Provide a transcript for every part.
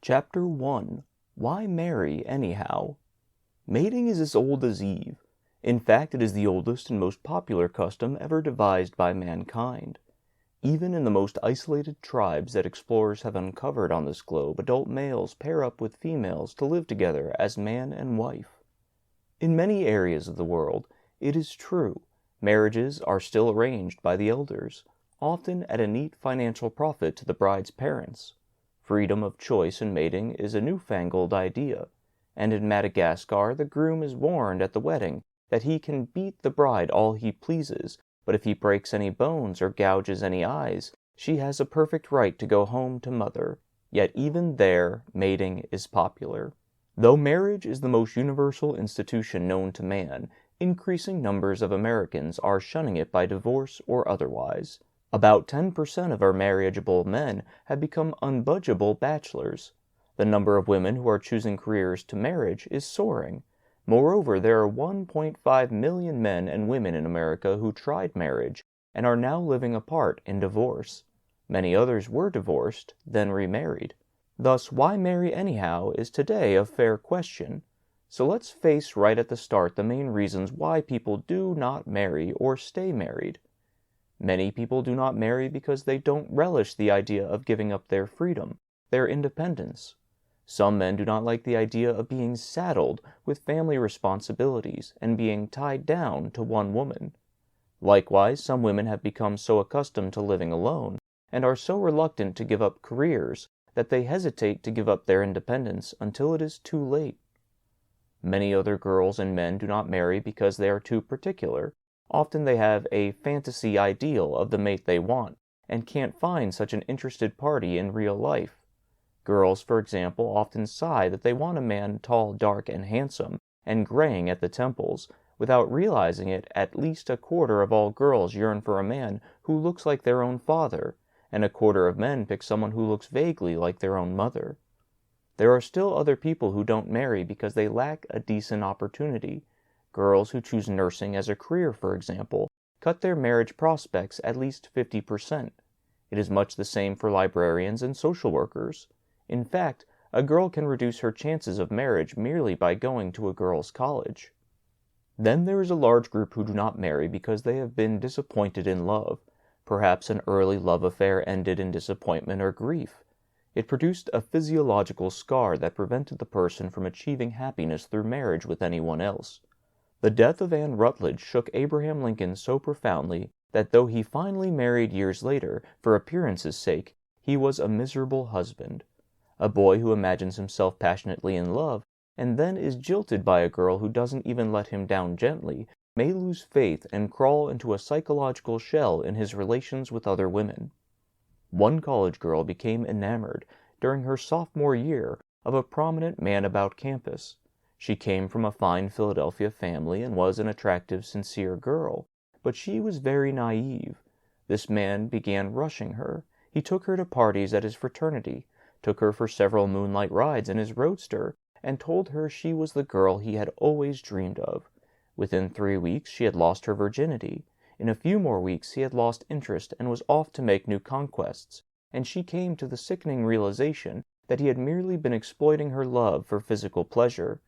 Chapter 1. Why Marry Anyhow? Mating is as old as Eve. In fact, it is the oldest and most popular custom ever devised by mankind. Even in the most isolated tribes that explorers have uncovered on this globe, adult males pair up with females to live together as man and wife. In many areas of the world, it is true, marriages are still arranged by the elders, often at a neat financial profit to the bride's parents. Freedom of choice in mating is a newfangled idea, and in Madagascar the groom is warned at the wedding that he can beat the bride all he pleases, but if he breaks any bones or gouges any eyes, she has a perfect right to go home to mother. Yet even there, mating is popular. Though marriage is the most universal institution known to man, increasing numbers of Americans are shunning it by divorce or otherwise. About 10% of our marriageable men have become unbudgeable bachelors. The number of women who are choosing careers to marriage is soaring. Moreover, there are 1.5 million men and women in America who tried marriage and are now living apart in divorce. Many others were divorced, then remarried. Thus, why marry anyhow is today a fair question. So let's face right at the start the main reasons why people do not marry or stay married. Many people do not marry because they don't relish the idea of giving up their freedom, their independence. Some men do not like the idea of being saddled with family responsibilities and being tied down to one woman. Likewise, some women have become so accustomed to living alone and are so reluctant to give up careers that they hesitate to give up their independence until it is too late. Many other girls and men do not marry because they are too particular. Often they have a fantasy ideal of the mate they want, and can't find such an interested party in real life. Girls, for example, often sigh that they want a man tall, dark, and handsome, and graying at the temples. Without realizing it, at least a quarter of all girls yearn for a man who looks like their own father, and a quarter of men pick someone who looks vaguely like their own mother. There are still other people who don't marry because they lack a decent opportunity. Girls who choose nursing as a career, for example, cut their marriage prospects at least 50%. It is much the same for librarians and social workers. In fact, a girl can reduce her chances of marriage merely by going to a girls' college. Then there is a large group who do not marry because they have been disappointed in love. Perhaps an early love affair ended in disappointment or grief. It produced a physiological scar that prevented the person from achieving happiness through marriage with anyone else. The death of Anne Rutledge shook Abraham Lincoln so profoundly that though he finally married years later, for appearance's sake, he was a miserable husband. A boy who imagines himself passionately in love, and then is jilted by a girl who doesn't even let him down gently, may lose faith and crawl into a psychological shell in his relations with other women. One college girl became enamored, during her sophomore year, of a prominent man about campus. She came from a fine Philadelphia family and was an attractive, sincere girl, but she was very naive. This man began rushing her. He took her to parties at his fraternity, took her for several moonlight rides in his roadster, and told her she was the girl he had always dreamed of. Within 3 weeks she had lost her virginity. In a few more weeks he had lost interest and was off to make new conquests, and she came to the sickening realization that he had merely been exploiting her love for physical pleasure.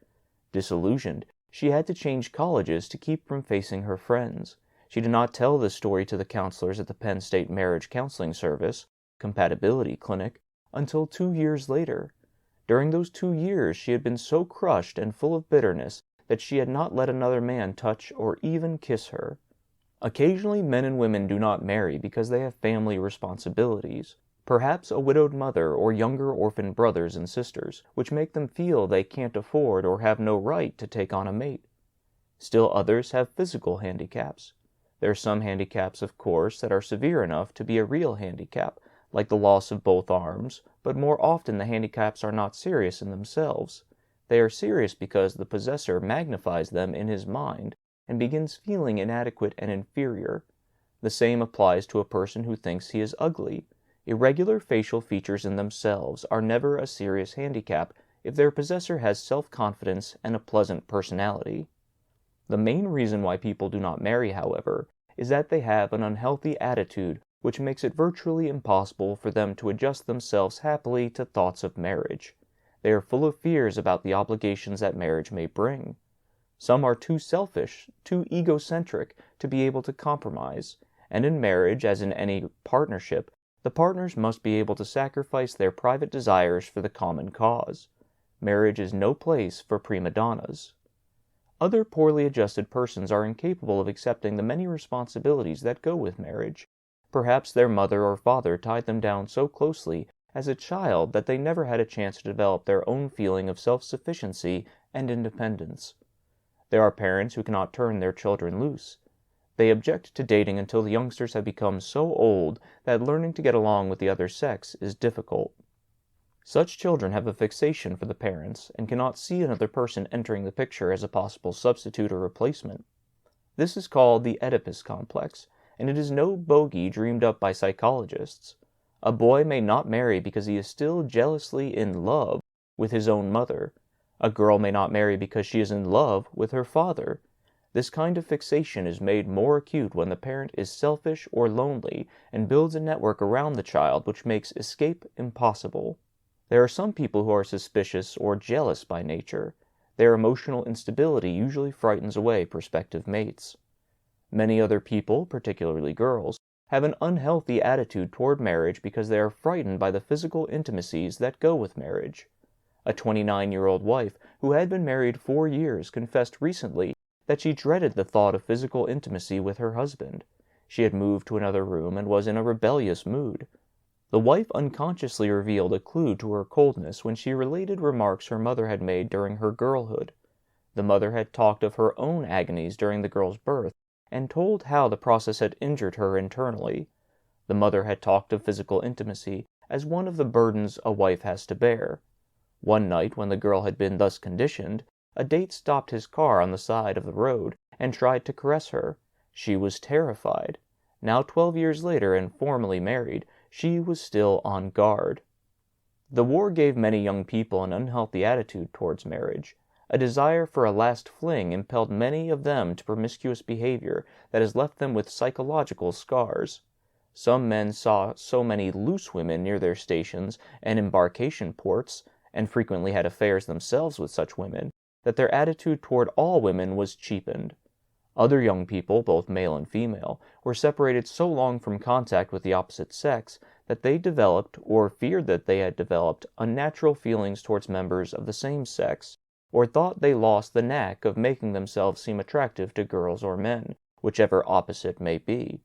Disillusioned, she had to change colleges to keep from facing her friends. She did not tell this story to the counselors at the Penn State Marriage Counseling Service, Compatibility Clinic, until 2 years later. During those 2 years she had been so crushed and full of bitterness that she had not let another man touch or even kiss her. Occasionally men and women do not marry because they have family responsibilities. Perhaps a widowed mother or younger orphan brothers and sisters, which make them feel they can't afford or have no right to take on a mate. Still others have physical handicaps. There are some handicaps, of course, that are severe enough to be a real handicap, like the loss of both arms, but more often the handicaps are not serious in themselves. They are serious because the possessor magnifies them in his mind and begins feeling inadequate and inferior. The same applies to a person who thinks he is ugly. Irregular facial features in themselves are never a serious handicap if their possessor has self-confidence and a pleasant personality. The main reason why people do not marry, however, is that they have an unhealthy attitude which makes it virtually impossible for them to adjust themselves happily to thoughts of marriage. They are full of fears about the obligations that marriage may bring. Some are too selfish, too egocentric to be able to compromise, and in marriage, as in any partnership, the partners must be able to sacrifice their private desires for the common cause. Marriage is no place for prima donnas. Other poorly adjusted persons are incapable of accepting the many responsibilities that go with marriage. Perhaps their mother or father tied them down so closely as a child that they never had a chance to develop their own feeling of self-sufficiency and independence. There are parents who cannot turn their children loose. They object to dating until the youngsters have become so old that learning to get along with the other sex is difficult. Such children have a fixation for the parents and cannot see another person entering the picture as a possible substitute or replacement. This is called the Oedipus complex, and it is no bogey dreamed up by psychologists. A boy may not marry because he is still jealously in love with his own mother. A girl may not marry because she is in love with her father. This kind of fixation is made more acute when the parent is selfish or lonely and builds a network around the child which makes escape impossible. There are some people who are suspicious or jealous by nature. Their emotional instability usually frightens away prospective mates. Many other people, particularly girls, have an unhealthy attitude toward marriage because they are frightened by the physical intimacies that go with marriage. A 29-year-old wife who had been married 4 years confessed recently that she dreaded the thought of physical intimacy with her husband. She had moved to another room and was in a rebellious mood. The wife unconsciously revealed a clue to her coldness when she related remarks her mother had made during her girlhood. The mother had talked of her own agonies during the girl's birth and told how the process had injured her internally. The mother had talked of physical intimacy as one of the burdens a wife has to bear. One night, when the girl had been thus conditioned, a date stopped his car on the side of the road and tried to caress her. She was terrified. Now 12 years later and formally married, she was still on guard. The war gave many young people an unhealthy attitude towards marriage. A desire for a last fling impelled many of them to promiscuous behavior that has left them with psychological scars. Some men saw so many loose women near their stations and embarkation ports, and frequently had affairs themselves with such women, that their attitude toward all women was cheapened. Other young people, both male and female, were separated so long from contact with the opposite sex that they developed, or feared that they had developed, unnatural feelings towards members of the same sex, or thought they lost the knack of making themselves seem attractive to girls or men, whichever opposite may be.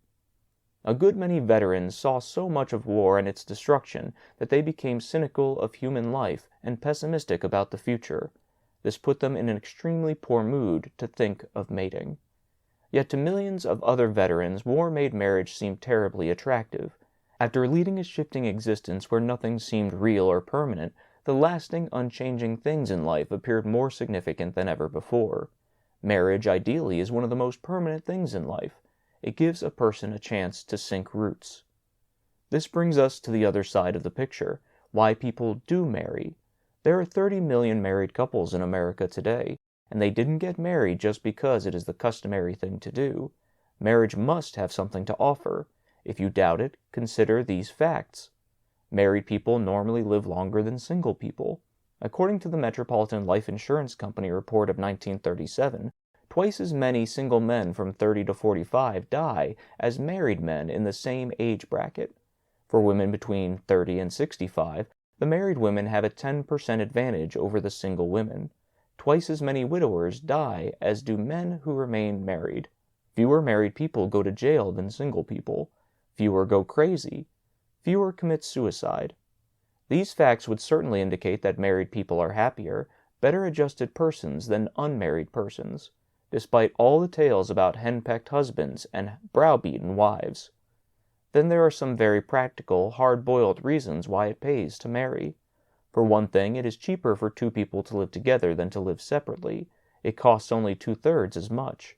A good many veterans saw so much of war and its destruction that they became cynical of human life and pessimistic about the future. This put them in an extremely poor mood to think of mating. Yet to millions of other veterans, war made marriage seem terribly attractive. After leading a shifting existence where nothing seemed real or permanent, the lasting, unchanging things in life appeared more significant than ever before. Marriage, ideally, is one of the most permanent things in life. It gives a person a chance to sink roots. This brings us to the other side of the picture, why people do marry. There are 30 million married couples in America today, and they didn't get married just because it is the customary thing to do. Marriage must have something to offer. If you doubt it, consider these facts. Married people normally live longer than single people. According to the Metropolitan Life Insurance Company report of 1937, twice as many single men from 30 to 45 die as married men in the same age bracket. For women between 30 and 65, the married women have a 10% advantage over the single women. Twice as many widowers die as do men who remain married. Fewer married people go to jail than single people. Fewer go crazy. Fewer commit suicide. These facts would certainly indicate that married people are happier, better adjusted persons than unmarried persons, despite all the tales about henpecked husbands and browbeaten wives. Then there are some very practical, hard-boiled reasons why it pays to marry. For one thing, it is cheaper for two people to live together than to live separately. It costs only 2/3 as much.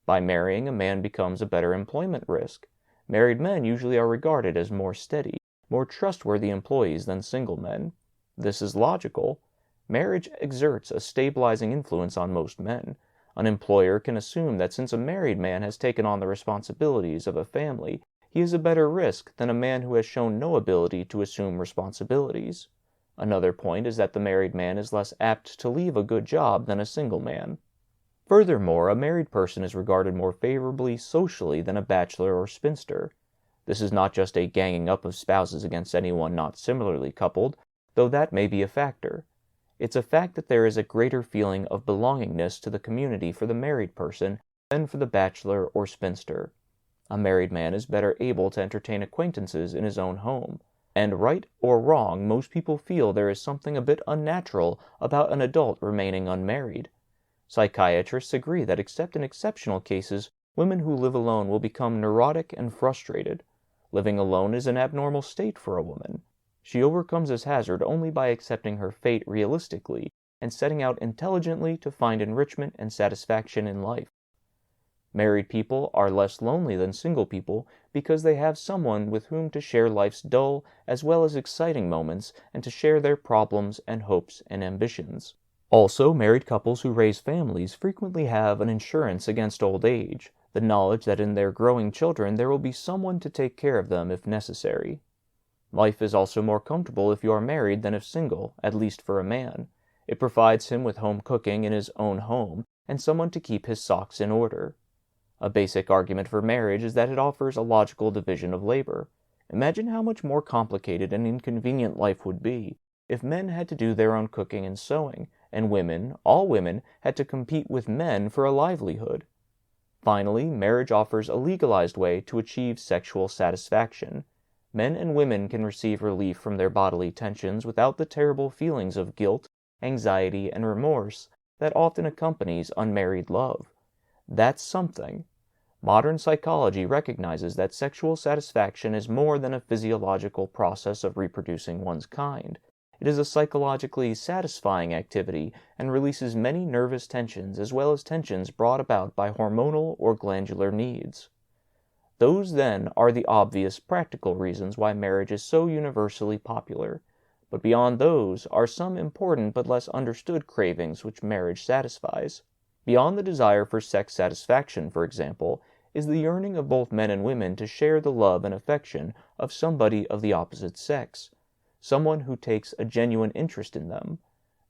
By marrying, a man becomes a better employment risk. Married men usually are regarded as more steady, more trustworthy employees than single men. This is logical. Marriage exerts a stabilizing influence on most men. An employer can assume that since a married man has taken on the responsibilities of a family, he is a better risk than a man who has shown no ability to assume responsibilities. Another point is that the married man is less apt to leave a good job than a single man. Furthermore, a married person is regarded more favorably socially than a bachelor or spinster. This is not just a ganging up of spouses against anyone not similarly coupled, though that may be a factor. It's a fact that there is a greater feeling of belongingness to the community for the married person than for the bachelor or spinster. A married man is better able to entertain acquaintances in his own home, and right or wrong, most people feel there is something a bit unnatural about an adult remaining unmarried. Psychiatrists agree that except in exceptional cases, women who live alone will become neurotic and frustrated. Living alone is an abnormal state for a woman. She overcomes this hazard only by accepting her fate realistically and setting out intelligently to find enrichment and satisfaction in life. Married people are less lonely than single people because they have someone with whom to share life's dull as well as exciting moments and to share their problems and hopes and ambitions. Also, married couples who raise families frequently have an insurance against old age, the knowledge that in their growing children there will be someone to take care of them if necessary. Life is also more comfortable if you are married than if single, at least for a man. It provides him with home cooking in his own home and someone to keep his socks in order. A basic argument for marriage is that it offers a logical division of labor. Imagine how much more complicated and inconvenient life would be if men had to do their own cooking and sewing, and women, all women, had to compete with men for a livelihood. Finally, marriage offers a legalized way to achieve sexual satisfaction. Men and women can receive relief from their bodily tensions without the terrible feelings of guilt, anxiety, and remorse that often accompanies unmarried love. That's something. Modern psychology recognizes that sexual satisfaction is more than a physiological process of reproducing one's kind. It is a psychologically satisfying activity and releases many nervous tensions as well as tensions brought about by hormonal or glandular needs. Those, then, are the obvious practical reasons why marriage is so universally popular. But beyond those are some important but less understood cravings which marriage satisfies. Beyond the desire for sex satisfaction, for example, is the yearning of both men and women to share the love and affection of somebody of the opposite sex, someone who takes a genuine interest in them.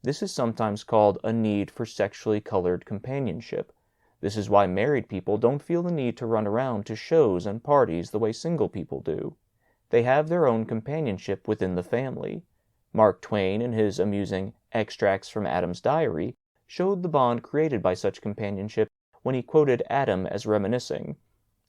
This is sometimes called a need for sexually colored companionship. This is why married people don't feel the need to run around to shows and parties the way single people do. They have their own companionship within the family. Mark Twain, in his amusing Extracts from Adam's Diary, showed the bond created by such companionship when he quoted Adam as reminiscing.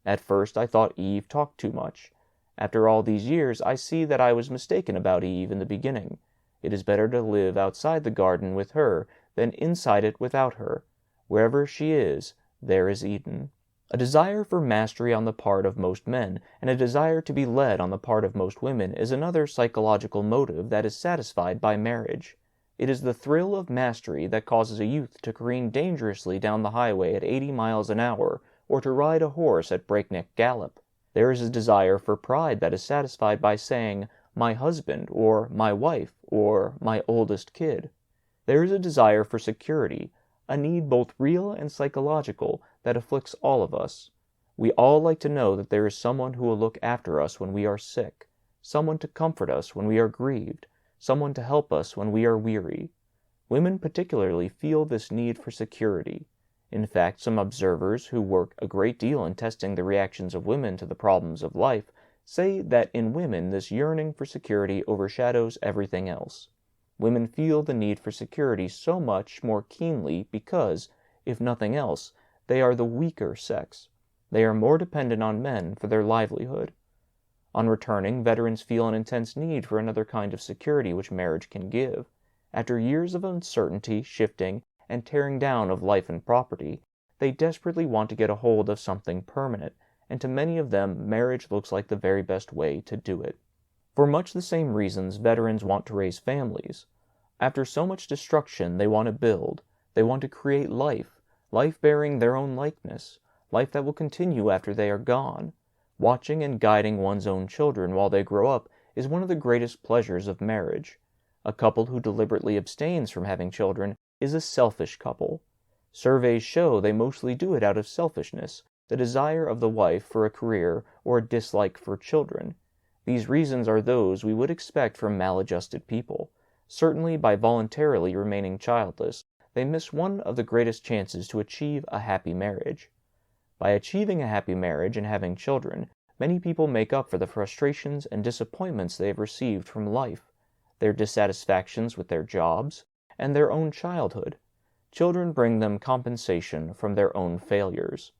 At first I thought Eve talked too much. After all these years I see that I was mistaken about Eve in the beginning. It is better to live outside the garden with her than inside it without her. Wherever she is, there is Eden. A desire for mastery on the part of most men and a desire to be led on the part of most women is another psychological motive that is satisfied by marriage. It is the thrill of mastery that causes a youth to careen dangerously down the highway at 80 miles an hour or to ride a horse at breakneck gallop. There is a desire for pride that is satisfied by saying, "my husband," or "my wife," or "my oldest kid." There is a desire for security, a need both real and psychological that afflicts all of us. We all like to know that there is someone who will look after us when we are sick, someone to comfort us when we are grieved, someone to help us when we are weary. Women particularly feel this need for security. In fact, some observers who work a great deal in testing the reactions of women to the problems of life say that in women this yearning for security overshadows everything else. Women feel the need for security so much more keenly because, if nothing else, they are the weaker sex. They are more dependent on men for their livelihood. On returning, veterans feel an intense need for another kind of security which marriage can give. After years of uncertainty, shifting, and tearing down of life and property, they desperately want to get a hold of something permanent, and to many of them, marriage looks like the very best way to do it. For much the same reasons, veterans want to raise families. After so much destruction, they want to build. They want to create life, life bearing their own likeness, life that will continue after they are gone. Watching and guiding one's own children while they grow up is one of the greatest pleasures of marriage. A couple who deliberately abstains from having children is a selfish couple. Surveys show they mostly do it out of selfishness, the desire of the wife for a career or a dislike for children. These reasons are those we would expect from maladjusted people. Certainly, by voluntarily remaining childless, they miss one of the greatest chances to achieve a happy marriage. By achieving a happy marriage and having children, many people make up for the frustrations and disappointments they have received from life, their dissatisfactions with their jobs, and their own childhood. Children bring them compensation from their own failures.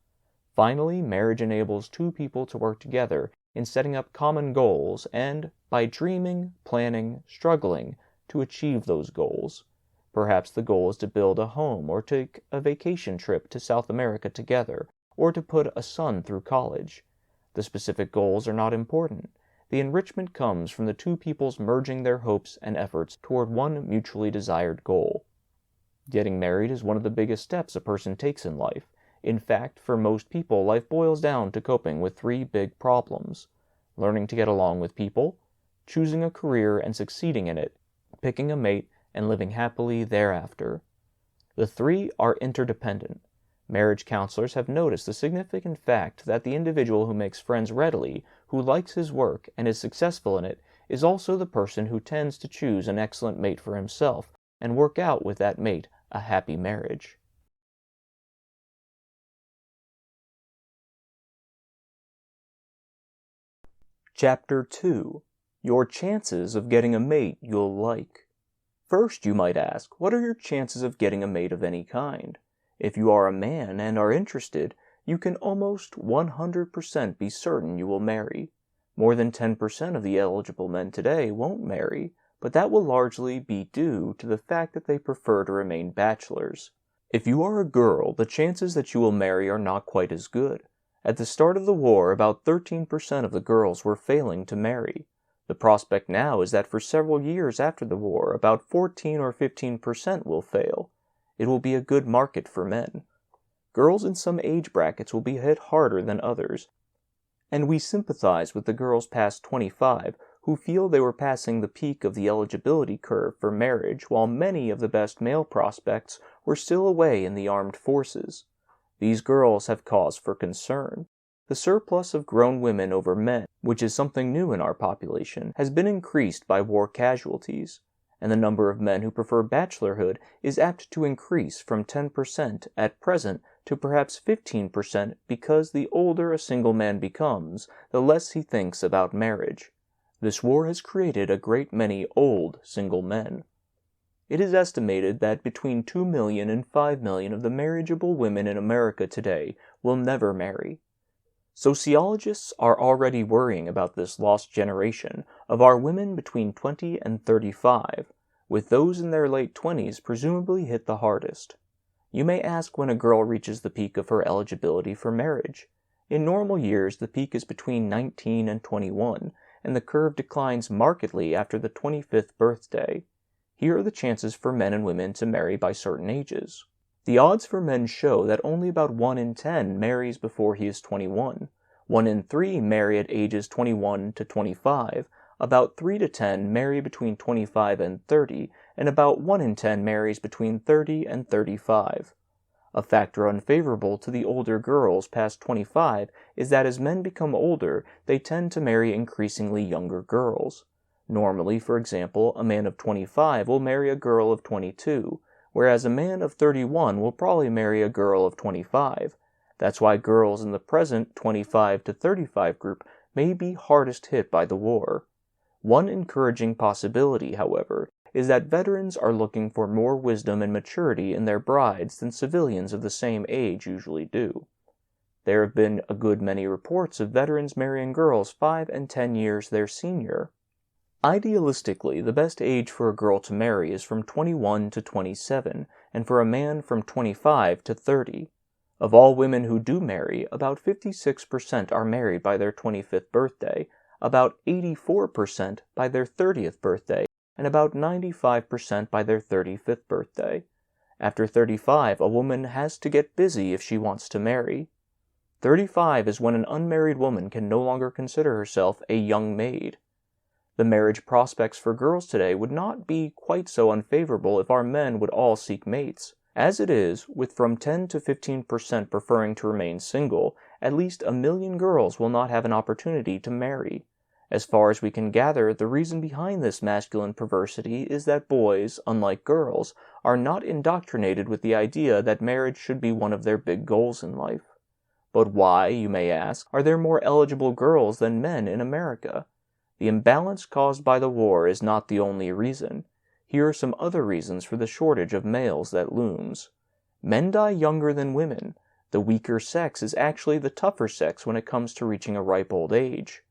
Finally, marriage enables two people to work together in setting up common goals and, by dreaming, planning, struggling, to achieve those goals. Perhaps the goal is to build a home or take a vacation trip to South America together, or to put a son through college. The specific goals are not important. The enrichment comes from the two people's merging their hopes and efforts toward one mutually desired goal. Getting married is one of the biggest steps a person takes in life. In fact, for most people, life boils down to coping with three big problems: learning to get along with people, choosing a career and succeeding in it, picking a mate, and living happily thereafter. The three are interdependent. Marriage counselors have noticed the significant fact that the individual who makes friends readily, who likes his work, and is successful in it, is also the person who tends to choose an excellent mate for himself and work out with that mate a happy marriage. Chapter 2. Your chances of getting a mate you'll like. First, you might ask, what are your chances of getting a mate of any kind? If you are a man and are interested, you can almost 100% be certain you will marry. More than 10% of the eligible men today won't marry, but that will largely be due to the fact that they prefer to remain bachelors. If you are a girl, the chances that you will marry are not quite as good. At the start of the war, about 13% of the girls were failing to marry. The prospect now is that for several years after the war, about 14 or 15% will fail. It will be a good market for men. Girls in some age brackets will be hit harder than others, and we sympathize with the girls past 25 who feel they were passing the peak of the eligibility curve for marriage while many of the best male prospects were still away in the armed forces. These girls have cause for concern. The surplus of grown women over men, which is something new in our population, has been increased by war casualties, and the number of men who prefer bachelorhood is apt to increase from 10% at present to perhaps 15% because the older a single man becomes, the less he thinks about marriage. This war has created a great many old single men. It is estimated that between 2 million and 5 million of the marriageable women in America today will never marry. Sociologists are already worrying about this lost generation of our women between 20 and 35, with those in their late 20s presumably hit the hardest. You may ask when a girl reaches the peak of her eligibility for marriage. In normal years, the peak is between 19 and 21, and the curve declines markedly after the 25th birthday. Here are the chances for men and women to marry by certain ages. The odds for men show that only about 1 in 10 marries before he is 21, 1 in 3 marry at ages 21 to 25, about 3 to 10 marry between 25 and 30, and about 1 in 10 marries between 30 and 35. A factor unfavorable to the older girls past 25 is that as men become older, they tend to marry increasingly younger girls. Normally, for example, a man of 25 will marry a girl of 22, whereas a man of 31 will probably marry a girl of 25. That's why girls in the present 25 to 35 group may be hardest hit by the war. One encouraging possibility, however, is that veterans are looking for more wisdom and maturity in their brides than civilians of the same age usually do. There have been a good many reports of veterans marrying girls 5 and 10 years their senior. Idealistically, the best age for a girl to marry is from 21 to 27, and for a man from 25 to 30. Of all women who do marry, about 56% are married by their 25th birthday, about 84% by their 30th birthday, and about 95% by their 35th birthday. After 35, a woman has to get busy if she wants to marry. 35 is when an unmarried woman can no longer consider herself a young maid. The marriage prospects for girls today would not be quite so unfavorable if our men would all seek mates. As it is, with from 10 to 15% preferring to remain single, at least 1 million girls will not have an opportunity to marry. As far as we can gather, the reason behind this masculine perversity is that boys, unlike girls, are not indoctrinated with the idea that marriage should be one of their big goals in life. But why, you may ask, are there more eligible girls than men in America? The imbalance caused by the war is not the only reason. Here are some other reasons for the shortage of males that looms. Men die younger than women. The weaker sex is actually the tougher sex when it comes to reaching a ripe old age.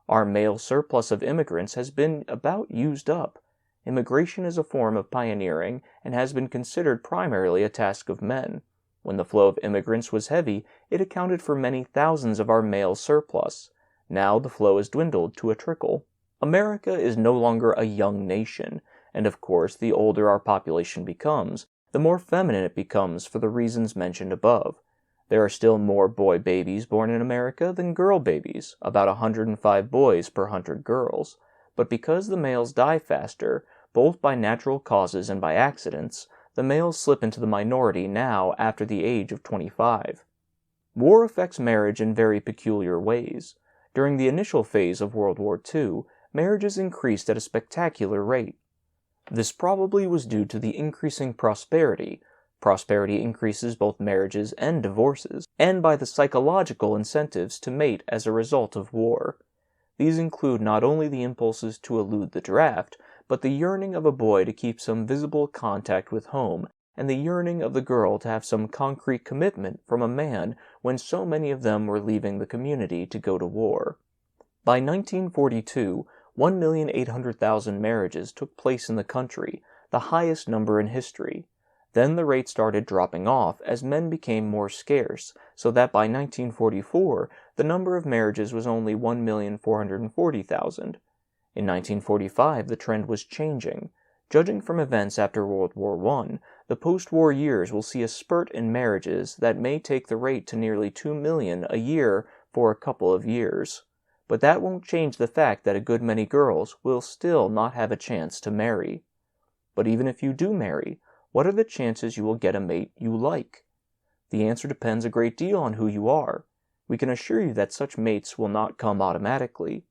Our male surplus of immigrants has been about used up. Immigration is a form of pioneering and has been considered primarily a task of men. When the flow of immigrants was heavy, it accounted for many thousands of our male surplus. Now the flow has dwindled to a trickle. America is no longer a young nation, and of course the older our population becomes, the more feminine it becomes for the reasons mentioned above. There are still more boy babies born in America than girl babies, about 105 boys per 100 girls. But because the males die faster, both by natural causes and by accidents, the males slip into the minority now after the age of 25. War affects marriage in very peculiar ways. During the initial phase of World War II, marriages increased at a spectacular rate. This probably was due to the increasing prosperity. Prosperity increases both marriages and divorces, and by the psychological incentives to mate as a result of war. These include not only the impulses to elude the draft, but the yearning of a boy to keep some visible contact with home, and the yearning of the girl to have some concrete commitment from a man when so many of them were leaving the community to go to war. By 1942, 1,800,000 marriages took place in the country, the highest number in history. Then the rate started dropping off as men became more scarce, so that by 1944, the number of marriages was only 1,440,000. In 1945, the trend was changing. Judging from events after World War I, the post-war years will see a spurt in marriages that may take the rate to nearly 2 million a year for a couple of years. But that won't change the fact that a good many girls will still not have a chance to marry. But even if you do marry, what are the chances you will get a mate you like? The answer depends a great deal on who you are. We can assure you that such mates will not come automatically.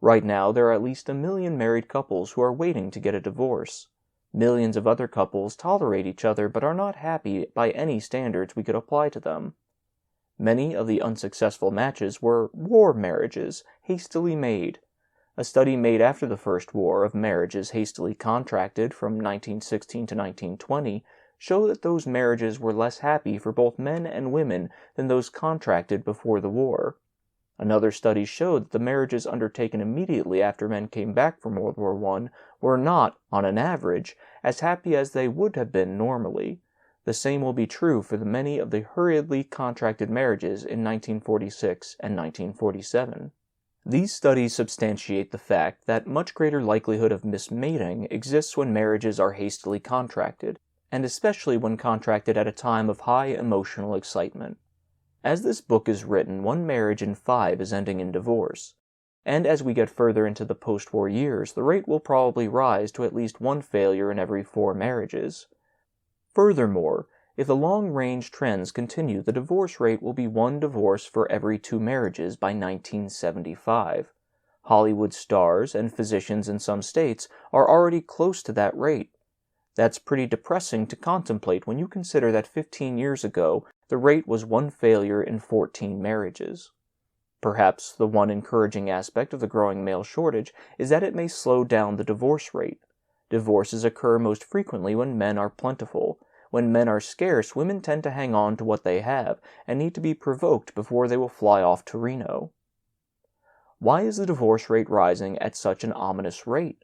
Right now, there are at least 1 million married couples who are waiting to get a divorce. Millions of other couples tolerate each other but are not happy by any standards we could apply to them. Many of the unsuccessful matches were war marriages, hastily made. A study made after the First War of marriages hastily contracted from 1916 to 1920 showed that those marriages were less happy for both men and women than those contracted before the war. Another study showed that the marriages undertaken immediately after men came back from World War I were not, on an average, as happy as they would have been normally. The same will be true for the many of the hurriedly contracted marriages in 1946 and 1947. These studies substantiate the fact that much greater likelihood of mismating exists when marriages are hastily contracted, and especially when contracted at a time of high emotional excitement. As this book is written, 1 marriage in 5 is ending in divorce, and as we get further into the post-war years, the rate will probably rise to at least 1 failure in every 4 marriages. Furthermore, if the long-range trends continue, the divorce rate will be 1 divorce for every 2 marriages by 1975. Hollywood stars and physicians in some states are already close to that rate. That's pretty depressing to contemplate when you consider that 15 years ago, the rate was 1 failure in 14 marriages. Perhaps the one encouraging aspect of the growing male shortage is that it may slow down the divorce rate. Divorces occur most frequently when men are plentiful. When men are scarce, women tend to hang on to what they have and need to be provoked before they will fly off to Reno. Why is the divorce rate rising at such an ominous rate?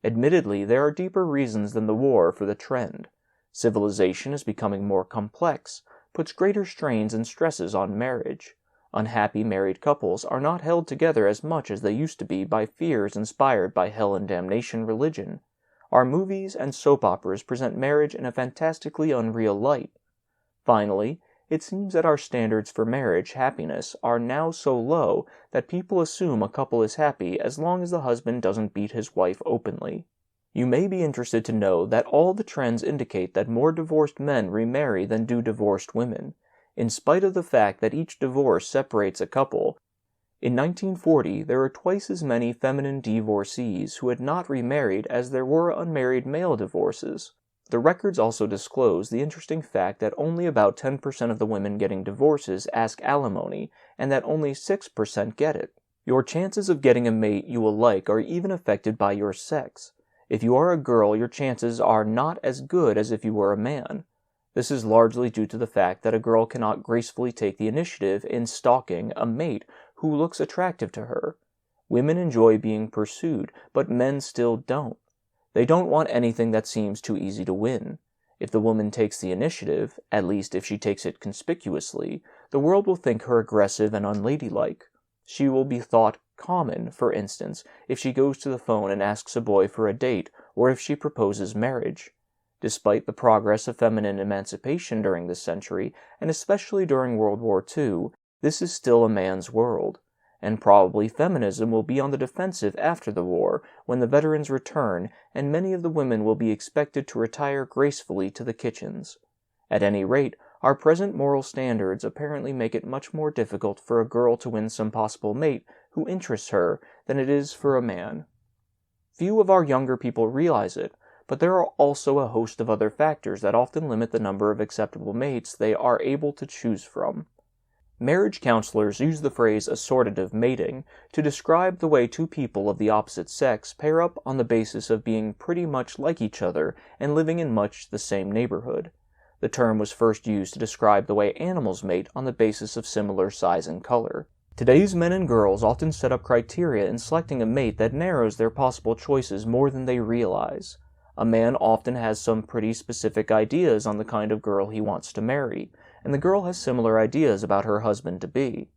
Admittedly, there are deeper reasons than the war for the trend. Civilization is becoming more complex, puts greater strains and stresses on marriage. Unhappy married couples are not held together as much as they used to be by fears inspired by hell and damnation religion. Our movies and soap operas present marriage in a fantastically unreal light. Finally, it seems that our standards for marriage happiness are now so low that people assume a couple is happy as long as the husband doesn't beat his wife openly. You may be interested to know that all the trends indicate that more divorced men remarry than do divorced women. In spite of the fact that each divorce separates a couple, In 1940, there were twice as many feminine divorcees who had not remarried as there were unmarried male divorces. The records also disclose the interesting fact that only about 10% of the women getting divorces ask alimony, and that only 6% get it. Your chances of getting a mate you will like are even affected by your sex. If you are a girl, your chances are not as good as if you were a man. This is largely due to the fact that a girl cannot gracefully take the initiative in stalking a mate who looks attractive to her. Women enjoy being pursued, but men still don't. They don't want anything that seems too easy to win. If the woman takes the initiative, at least if she takes it conspicuously, the world will think her aggressive and unladylike. She will be thought common, for instance, if she goes to the phone and asks a boy for a date, or if she proposes marriage. Despite the progress of feminine emancipation during this century, and especially during World War II, this is still a man's world, and probably feminism will be on the defensive after the war, when the veterans return, and many of the women will be expected to retire gracefully to the kitchens. At any rate, our present moral standards apparently make it much more difficult for a girl to win some possible mate who interests her than it is for a man. Few of our younger people realize it, but there are also a host of other factors that often limit the number of acceptable mates they are able to choose from. Marriage counselors use the phrase assortative mating to describe the way two people of the opposite sex pair up on the basis of being pretty much like each other and living in much the same neighborhood. The term was first used to describe the way animals mate on the basis of similar size and color. Today's men and girls often set up criteria in selecting a mate that narrows their possible choices more than they realize. A man often has some pretty specific ideas on the kind of girl he wants to marry, and the girl has similar ideas about her husband-to-be.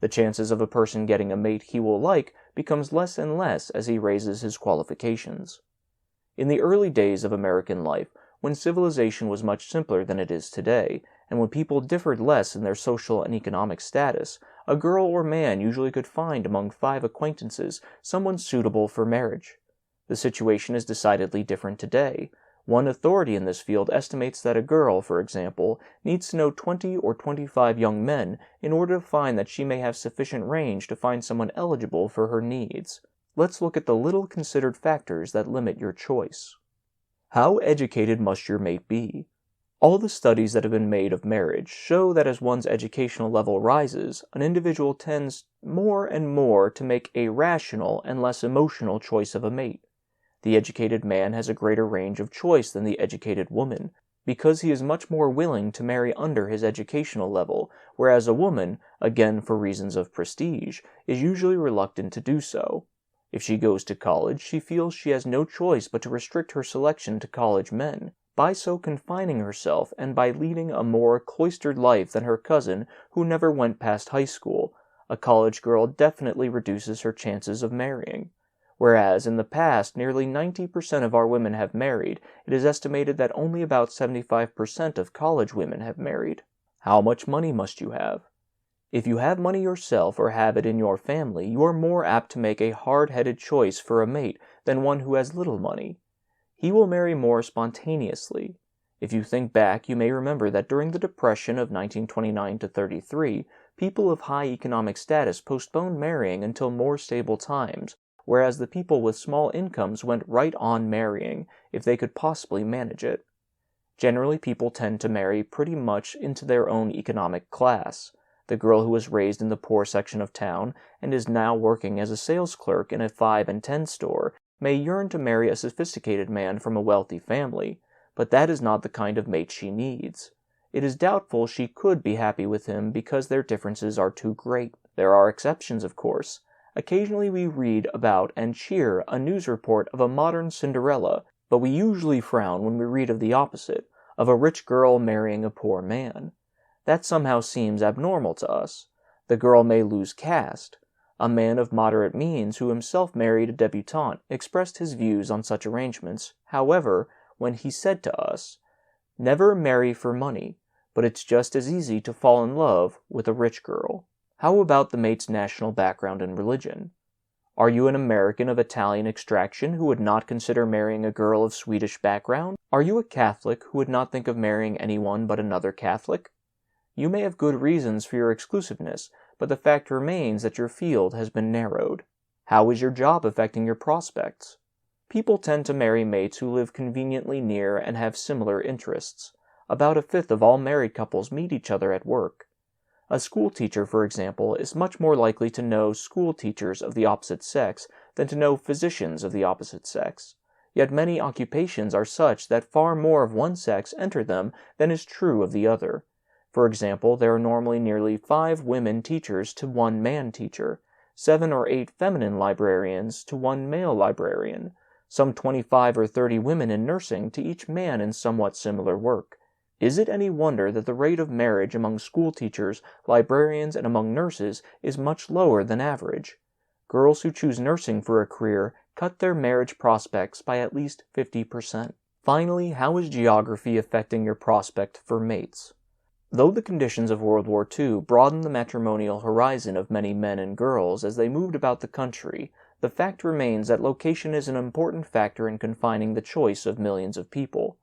The chances of a person getting a mate he will like becomes less and less as he raises his qualifications. In the early days of American life, when civilization was much simpler than it is today, and when people differed less in their social and economic status, a girl or man usually could find among 5 acquaintances someone suitable for marriage. The situation is decidedly different today. One authority in this field estimates that a girl, for example, needs to know 20 or 25 young men in order to find that she may have sufficient range to find someone eligible for her needs. Let's look at the little considered factors that limit your choice. How educated must your mate be? All the studies that have been made of marriage show that as one's educational level rises, an individual tends more and more to make a rational and less emotional choice of a mate. The educated man has a greater range of choice than the educated woman, because he is much more willing to marry under his educational level, whereas a woman, again for reasons of prestige, is usually reluctant to do so. If she goes to college, she feels she has no choice but to restrict her selection to college men, by so confining herself and by leading a more cloistered life than her cousin who never went past high school. A college girl definitely reduces her chances of marrying. Whereas in the past nearly 90% of our women have married, it is estimated that only about 75% of college women have married. How much money must you have? If you have money yourself or have it in your family, you are more apt to make a hard-headed choice for a mate than one who has little money. He will marry more spontaneously. If you think back, you may remember that during the Depression of 1929 to 33, people of high economic status postponed marrying until more stable times, whereas the people with small incomes went right on marrying, if they could possibly manage it. Generally, people tend to marry pretty much into their own economic class. The girl who was raised in the poor section of town and is now working as a sales clerk in a 5 and 10 store may yearn to marry a sophisticated man from a wealthy family, but that is not the kind of mate she needs. It is doubtful she could be happy with him because their differences are too great. There are exceptions, of course. Occasionally we read about and cheer a news report of a modern Cinderella, but we usually frown when we read of the opposite, of a rich girl marrying a poor man. That somehow seems abnormal to us. The girl may lose caste. A man of moderate means who himself married a debutante expressed his views on such arrangements, however, when he said to us, "Never marry for money, but it's just as easy to fall in love with a rich girl." How about the mate's national background and religion? Are you an American of Italian extraction who would not consider marrying a girl of Swedish background? Are you a Catholic who would not think of marrying anyone but another Catholic? You may have good reasons for your exclusiveness, but the fact remains that your field has been narrowed. How is your job affecting your prospects? People tend to marry mates who live conveniently near and have similar interests. About a fifth of all married couples meet each other at work. A school teacher, for example, is much more likely to know school teachers of the opposite sex than to know physicians of the opposite sex. Yet many occupations are such that far more of one sex enter them than is true of the other. For example, there are normally nearly 5 women teachers to 1 man teacher, 7 or 8 feminine librarians to 1 male librarian, some 25 or 30 women in nursing to each man in somewhat similar work. Is it any wonder that the rate of marriage among school teachers, librarians, and among nurses is much lower than average? Girls who choose nursing for a career cut their marriage prospects by at least 50%. Finally, how is geography affecting your prospect for mates? Though the conditions of World War II broadened the matrimonial horizon of many men and girls as they moved about the country, the fact remains that location is an important factor in confining the choice of millions of people.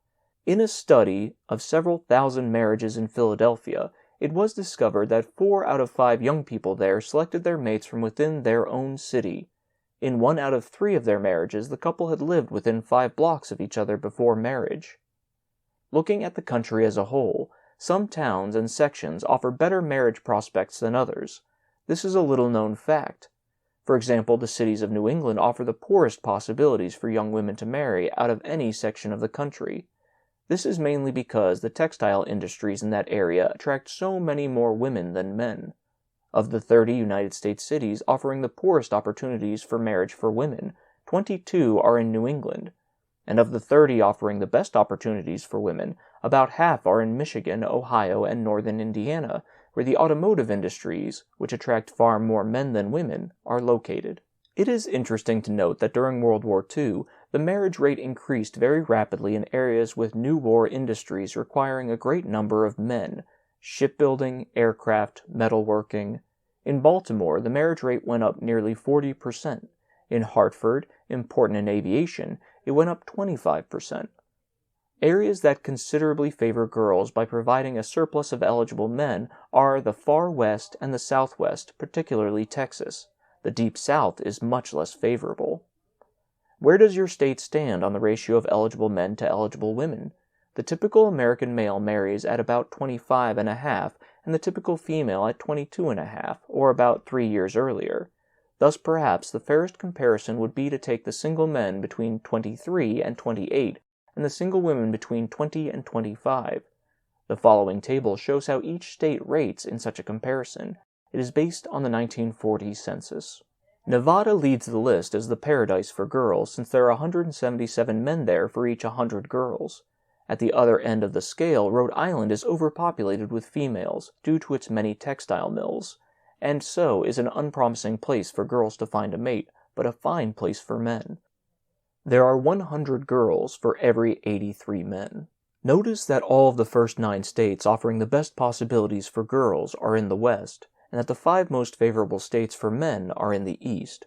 In a study of several thousand marriages in Philadelphia, it was discovered that 4 out of 5 young people there selected their mates from within their own city. In 1 out of 3 of their marriages, the couple had lived within 5 blocks of each other before marriage. Looking at the country as a whole, some towns and sections offer better marriage prospects than others. This is a little-known fact. For example, the cities of New England offer the poorest possibilities for young women to marry out of any section of the country. This is mainly because the textile industries in that area attract so many more women than men. Of the 30 United States cities offering the poorest opportunities for marriage for women, 22 are in New England. And of the 30 offering the best opportunities for women, about half are in Michigan, Ohio, and northern Indiana, where the automotive industries, which attract far more men than women, are located. It is interesting to note that during World War II, the marriage rate increased very rapidly in areas with new war industries requiring a great number of men: shipbuilding, aircraft, metalworking. In Baltimore, the marriage rate went up nearly 40%. In Hartford, important in aviation, it went up 25%. Areas that considerably favor girls by providing a surplus of eligible men are the far west and the southwest, particularly Texas. The deep south is much less favorable. Where does your state stand on the ratio of eligible men to eligible women? The typical American male marries at about 25.5, and the typical female at 22.5, or about 3 years earlier. Thus perhaps the fairest comparison would be to take the single men between 23 and 28, and the single women between 20 and 25. The following table shows how each state rates in such a comparison. It is based on the 1940 census. Nevada leads the list as the paradise for girls, since there are 177 men there for each 100 girls. At the other end of the scale, Rhode Island is overpopulated with females due to its many textile mills, and so is an unpromising place for girls to find a mate, but a fine place for men. There are 100 girls for every 83 men. Notice that all of the first 9 states offering the best possibilities for girls are in the West, and that the 5 most favorable states for men are in the East.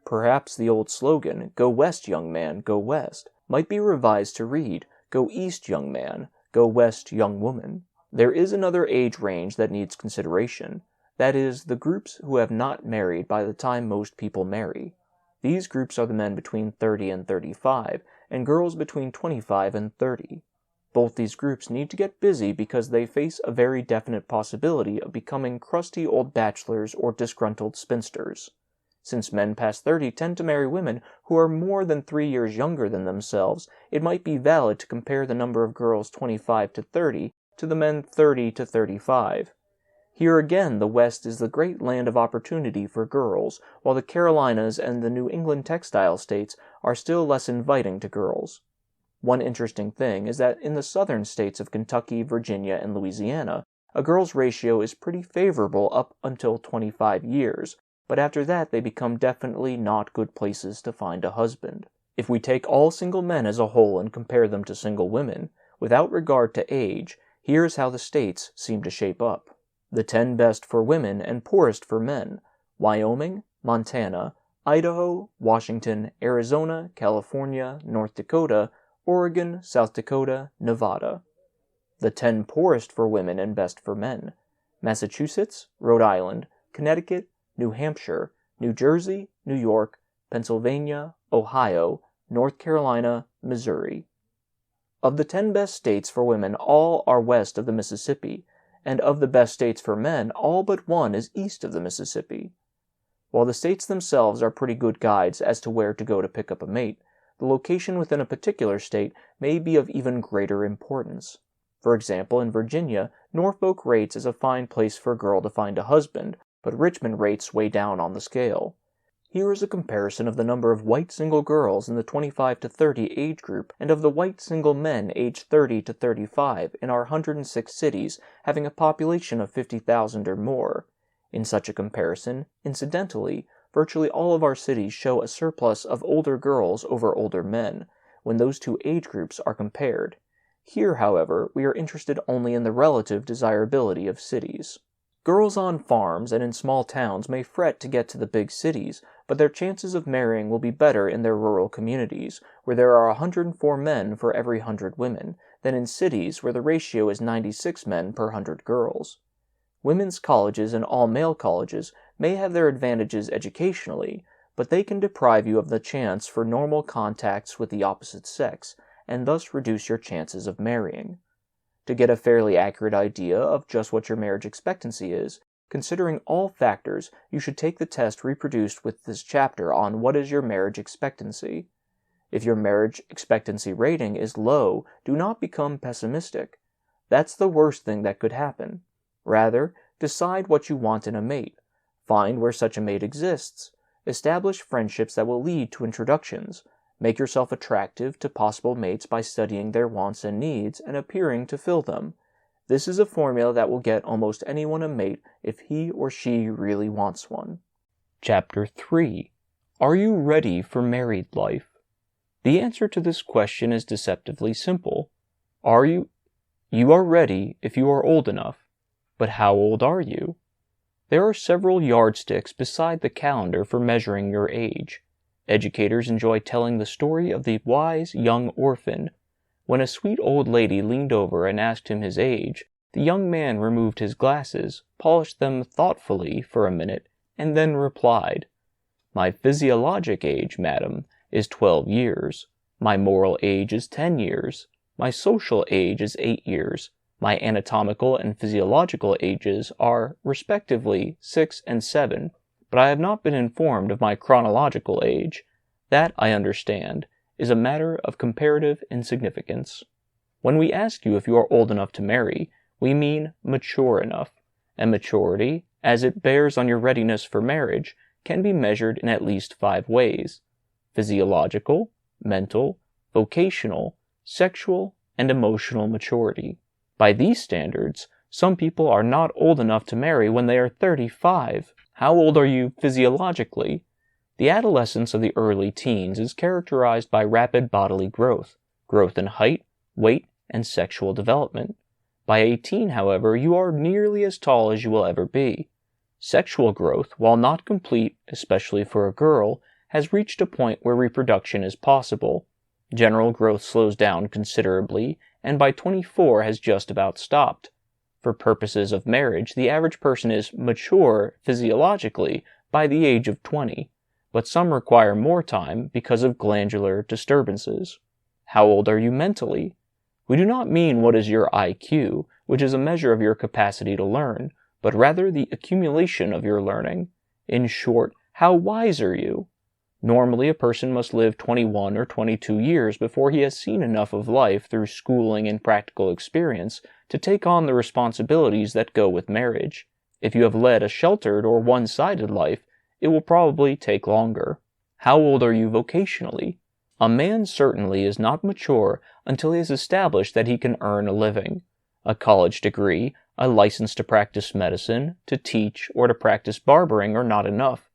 Perhaps the old slogan, "Go West, young man, go West," might be revised to read, "Go East, young man, go West, young woman." There is another age range that needs consideration. That is, the groups who have not married by the time most people marry. These groups are the men between 30 and 35, and girls between 25 and 30. Both these groups need to get busy because they face a very definite possibility of becoming crusty old bachelors or disgruntled spinsters. Since men past 30 tend to marry women who are more than 3 years younger than themselves, it might be valid to compare the number of girls 25 to 30 to the men 30 to 35. Here again, the West is the great land of opportunity for girls, while the Carolinas and the New England textile states are still less inviting to girls. One interesting thing is that in the southern states of Kentucky, Virginia, and Louisiana, a girl's ratio is pretty favorable up until 25 years, but after that they become definitely not good places to find a husband. If we take all single men as a whole and compare them to single women, without regard to age, here is how the states seem to shape up. The 10 best for women and poorest for men: Wyoming, Montana, Idaho, Washington, Arizona, California, North Dakota, Oregon, South Dakota, Nevada. The 10 poorest for women and best for men: Massachusetts, Rhode Island, Connecticut, New Hampshire, New Jersey, New York, Pennsylvania, Ohio, North Carolina, Missouri. Of the 10 best states for women, all are west of the Mississippi, and of the best states for men, all but one is east of the Mississippi. While the states themselves are pretty good guides as to where to go to pick up a mate, the location within a particular state may be of even greater importance. For example, in Virginia, Norfolk rates as a fine place for a girl to find a husband, but Richmond rates way down on the scale. Here is a comparison of the number of white single girls in the 25 to 30 age group and of the white single men aged 30 to 35 in our 106 cities having a population of 50,000 or more. In such a comparison, incidentally, virtually all of our cities show a surplus of older girls over older men, when those two age groups are compared. Here, however, we are interested only in the relative desirability of cities. Girls on farms and in small towns may fret to get to the big cities, but their chances of marrying will be better in their rural communities, where there are 104 men for every 100 women, than in cities where the ratio is 96 men per 100 girls. Women's colleges and all-male colleges may have their advantages educationally, but they can deprive you of the chance for normal contacts with the opposite sex, and thus reduce your chances of marrying. To get a fairly accurate idea of just what your marriage expectancy is, considering all factors, you should take the test reproduced with this chapter on what is your marriage expectancy. If your marriage expectancy rating is low, do not become pessimistic. That's the worst thing that could happen. Rather, decide what you want in a mate. Find where such a mate exists. Establish friendships that will lead to introductions. Make yourself attractive to possible mates by studying their wants and needs and appearing to fill them. This is a formula that will get almost anyone a mate if he or she really wants one. Chapter 3. Are you ready for married life? The answer to this question is deceptively simple. You are ready if you are old enough. But how old are you? There are several yardsticks beside the calendar for measuring your age. Educators enjoy telling the story of the wise young orphan. When a sweet old lady leaned over and asked him his age, the young man removed his glasses, polished them thoughtfully for a minute, and then replied, "My physiologic age, madam, is 12 years. My moral age is 10 years. My social age is 8 years. My anatomical and physiological ages are, respectively, 6 and 7, but I have not been informed of my chronological age. That, I understand, is a matter of comparative insignificance. When we ask you if you are old enough to marry, we mean mature enough, and maturity, as it bears on your readiness for marriage, can be measured in at least 5 ways: physiological, mental, vocational, sexual, and emotional maturity. By these standards, some people are not old enough to marry when they are 35. How old are you physiologically? The adolescence of the early teens is characterized by rapid bodily growth in height, weight, and sexual development. By 18, however, you are nearly as tall as you will ever be. Sexual growth, while not complete, especially for a girl, has reached a point where reproduction is possible. General growth slows down considerably, and by 24 has just about stopped. For purposes of marriage, the average person is mature physiologically by the age of 20, but some require more time because of glandular disturbances. How old are you mentally? We do not mean what is your IQ, which is a measure of your capacity to learn, but rather the accumulation of your learning. In short, how wise are you? Normally, a person must live 21 or 22 years before he has seen enough of life through schooling and practical experience to take on the responsibilities that go with marriage. If you have led a sheltered or one-sided life, it will probably take longer. How old are you vocationally? A man certainly is not mature until he has established that he can earn a living. A college degree, a license to practice medicine, to teach, or to practice barbering are not enough.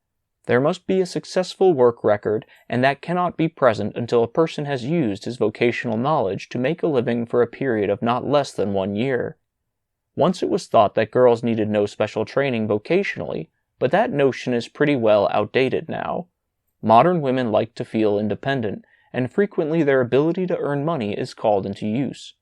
There must be a successful work record, and that cannot be present until a person has used his vocational knowledge to make a living for a period of not less than 1 year. Once it was thought that girls needed no special training vocationally, but that notion is pretty well outdated now. Modern women like to feel independent, and frequently their ability to earn money is called into use.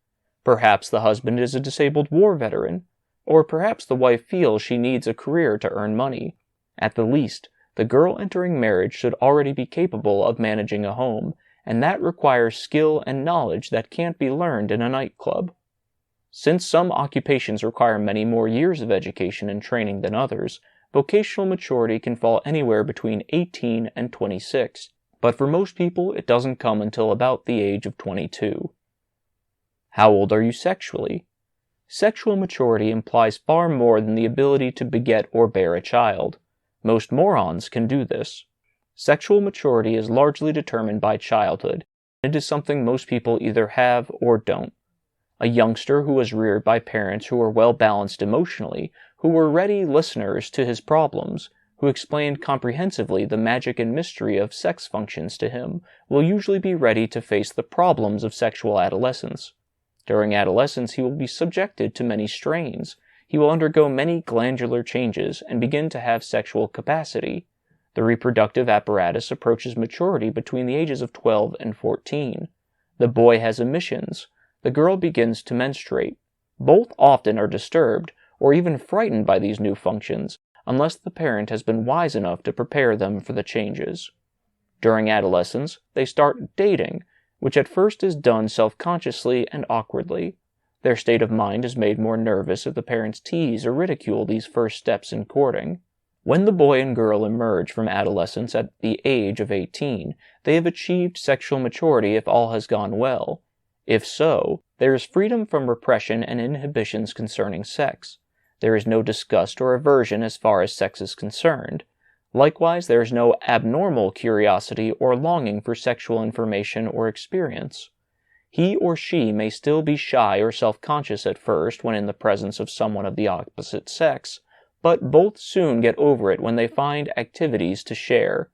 Perhaps the husband is a disabled war veteran. or perhaps the wife feels she needs a career to earn money. At the least, the girl entering marriage should already be capable of managing a home, and that requires skill and knowledge that can't be learned in a nightclub. Since some occupations require many more years of education and training than others, vocational maturity can fall anywhere between 18 and 26, but for most people it doesn't come until about the age of 22. How old are you sexually? Sexual maturity implies far more than the ability to beget or bear a child. Most morons can do this. Sexual maturity is largely determined by childhood. It is something most people either have or don't. A youngster who was reared by parents who were well-balanced emotionally, who were ready listeners to his problems, who explained comprehensively the magic and mystery of sex functions to him, will usually be ready to face the problems of sexual adolescence. During adolescence, he will be subjected to many strains. He will undergo many glandular changes and begin to have sexual capacity. The reproductive apparatus approaches maturity between the ages of 12 and 14. The boy has emissions. The girl begins to menstruate. Both often are disturbed, or even frightened by these new functions, unless the parent has been wise enough to prepare them for the changes. During adolescence, they start dating, which at first is done self-consciously and awkwardly. Their state of mind is made more nervous if the parents tease or ridicule these first steps in courting. When the boy and girl emerge from adolescence at the age of 18, they have achieved sexual maturity if all has gone well. If so, there is freedom from repression and inhibitions concerning sex. There is no disgust or aversion as far as sex is concerned. Likewise, there is no abnormal curiosity or longing for sexual information or experience. He or she may still be shy or self-conscious at first when in the presence of someone of the opposite sex, but both soon get over it when they find activities to share.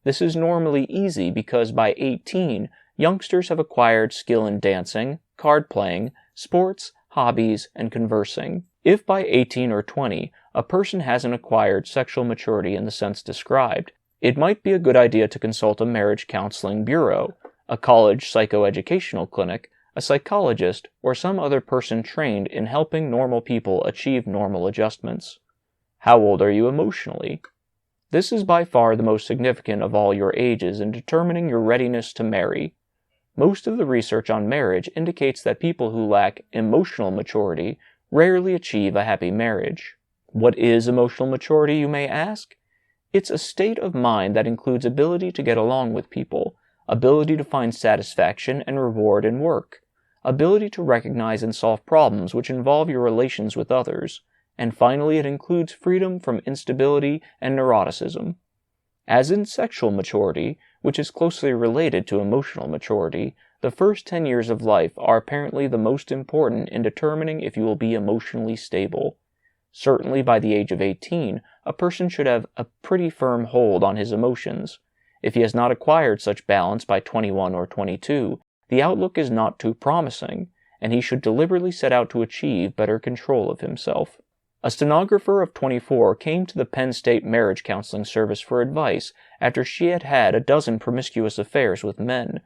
This is normally easy because by 18, youngsters have acquired skill in dancing, card playing, sports, hobbies, and conversing. If by 18 or 20, a person hasn't acquired sexual maturity in the sense described, it might be a good idea to consult a marriage counseling bureau, a college psychoeducational clinic, a psychologist, or some other person trained in helping normal people achieve normal adjustments. How old are you emotionally? This is by far the most significant of all your ages in determining your readiness to marry. Most of the research on marriage indicates that people who lack emotional maturity rarely achieve a happy marriage. What is emotional maturity, you may ask? It's a state of mind that includes ability to get along with people, ability to find satisfaction and reward in work, ability to recognize and solve problems which involve your relations with others, and finally it includes freedom from instability and neuroticism. As in sexual maturity, which is closely related to emotional maturity, the first 10 years of life are apparently the most important in determining if you will be emotionally stable. Certainly by the age of 18, a person should have a pretty firm hold on his emotions. If he has not acquired such balance by 21 or 22, the outlook is not too promising, and he should deliberately set out to achieve better control of himself. A stenographer of 24 came to the Penn State Marriage Counseling Service for advice after she had had a dozen promiscuous affairs with men.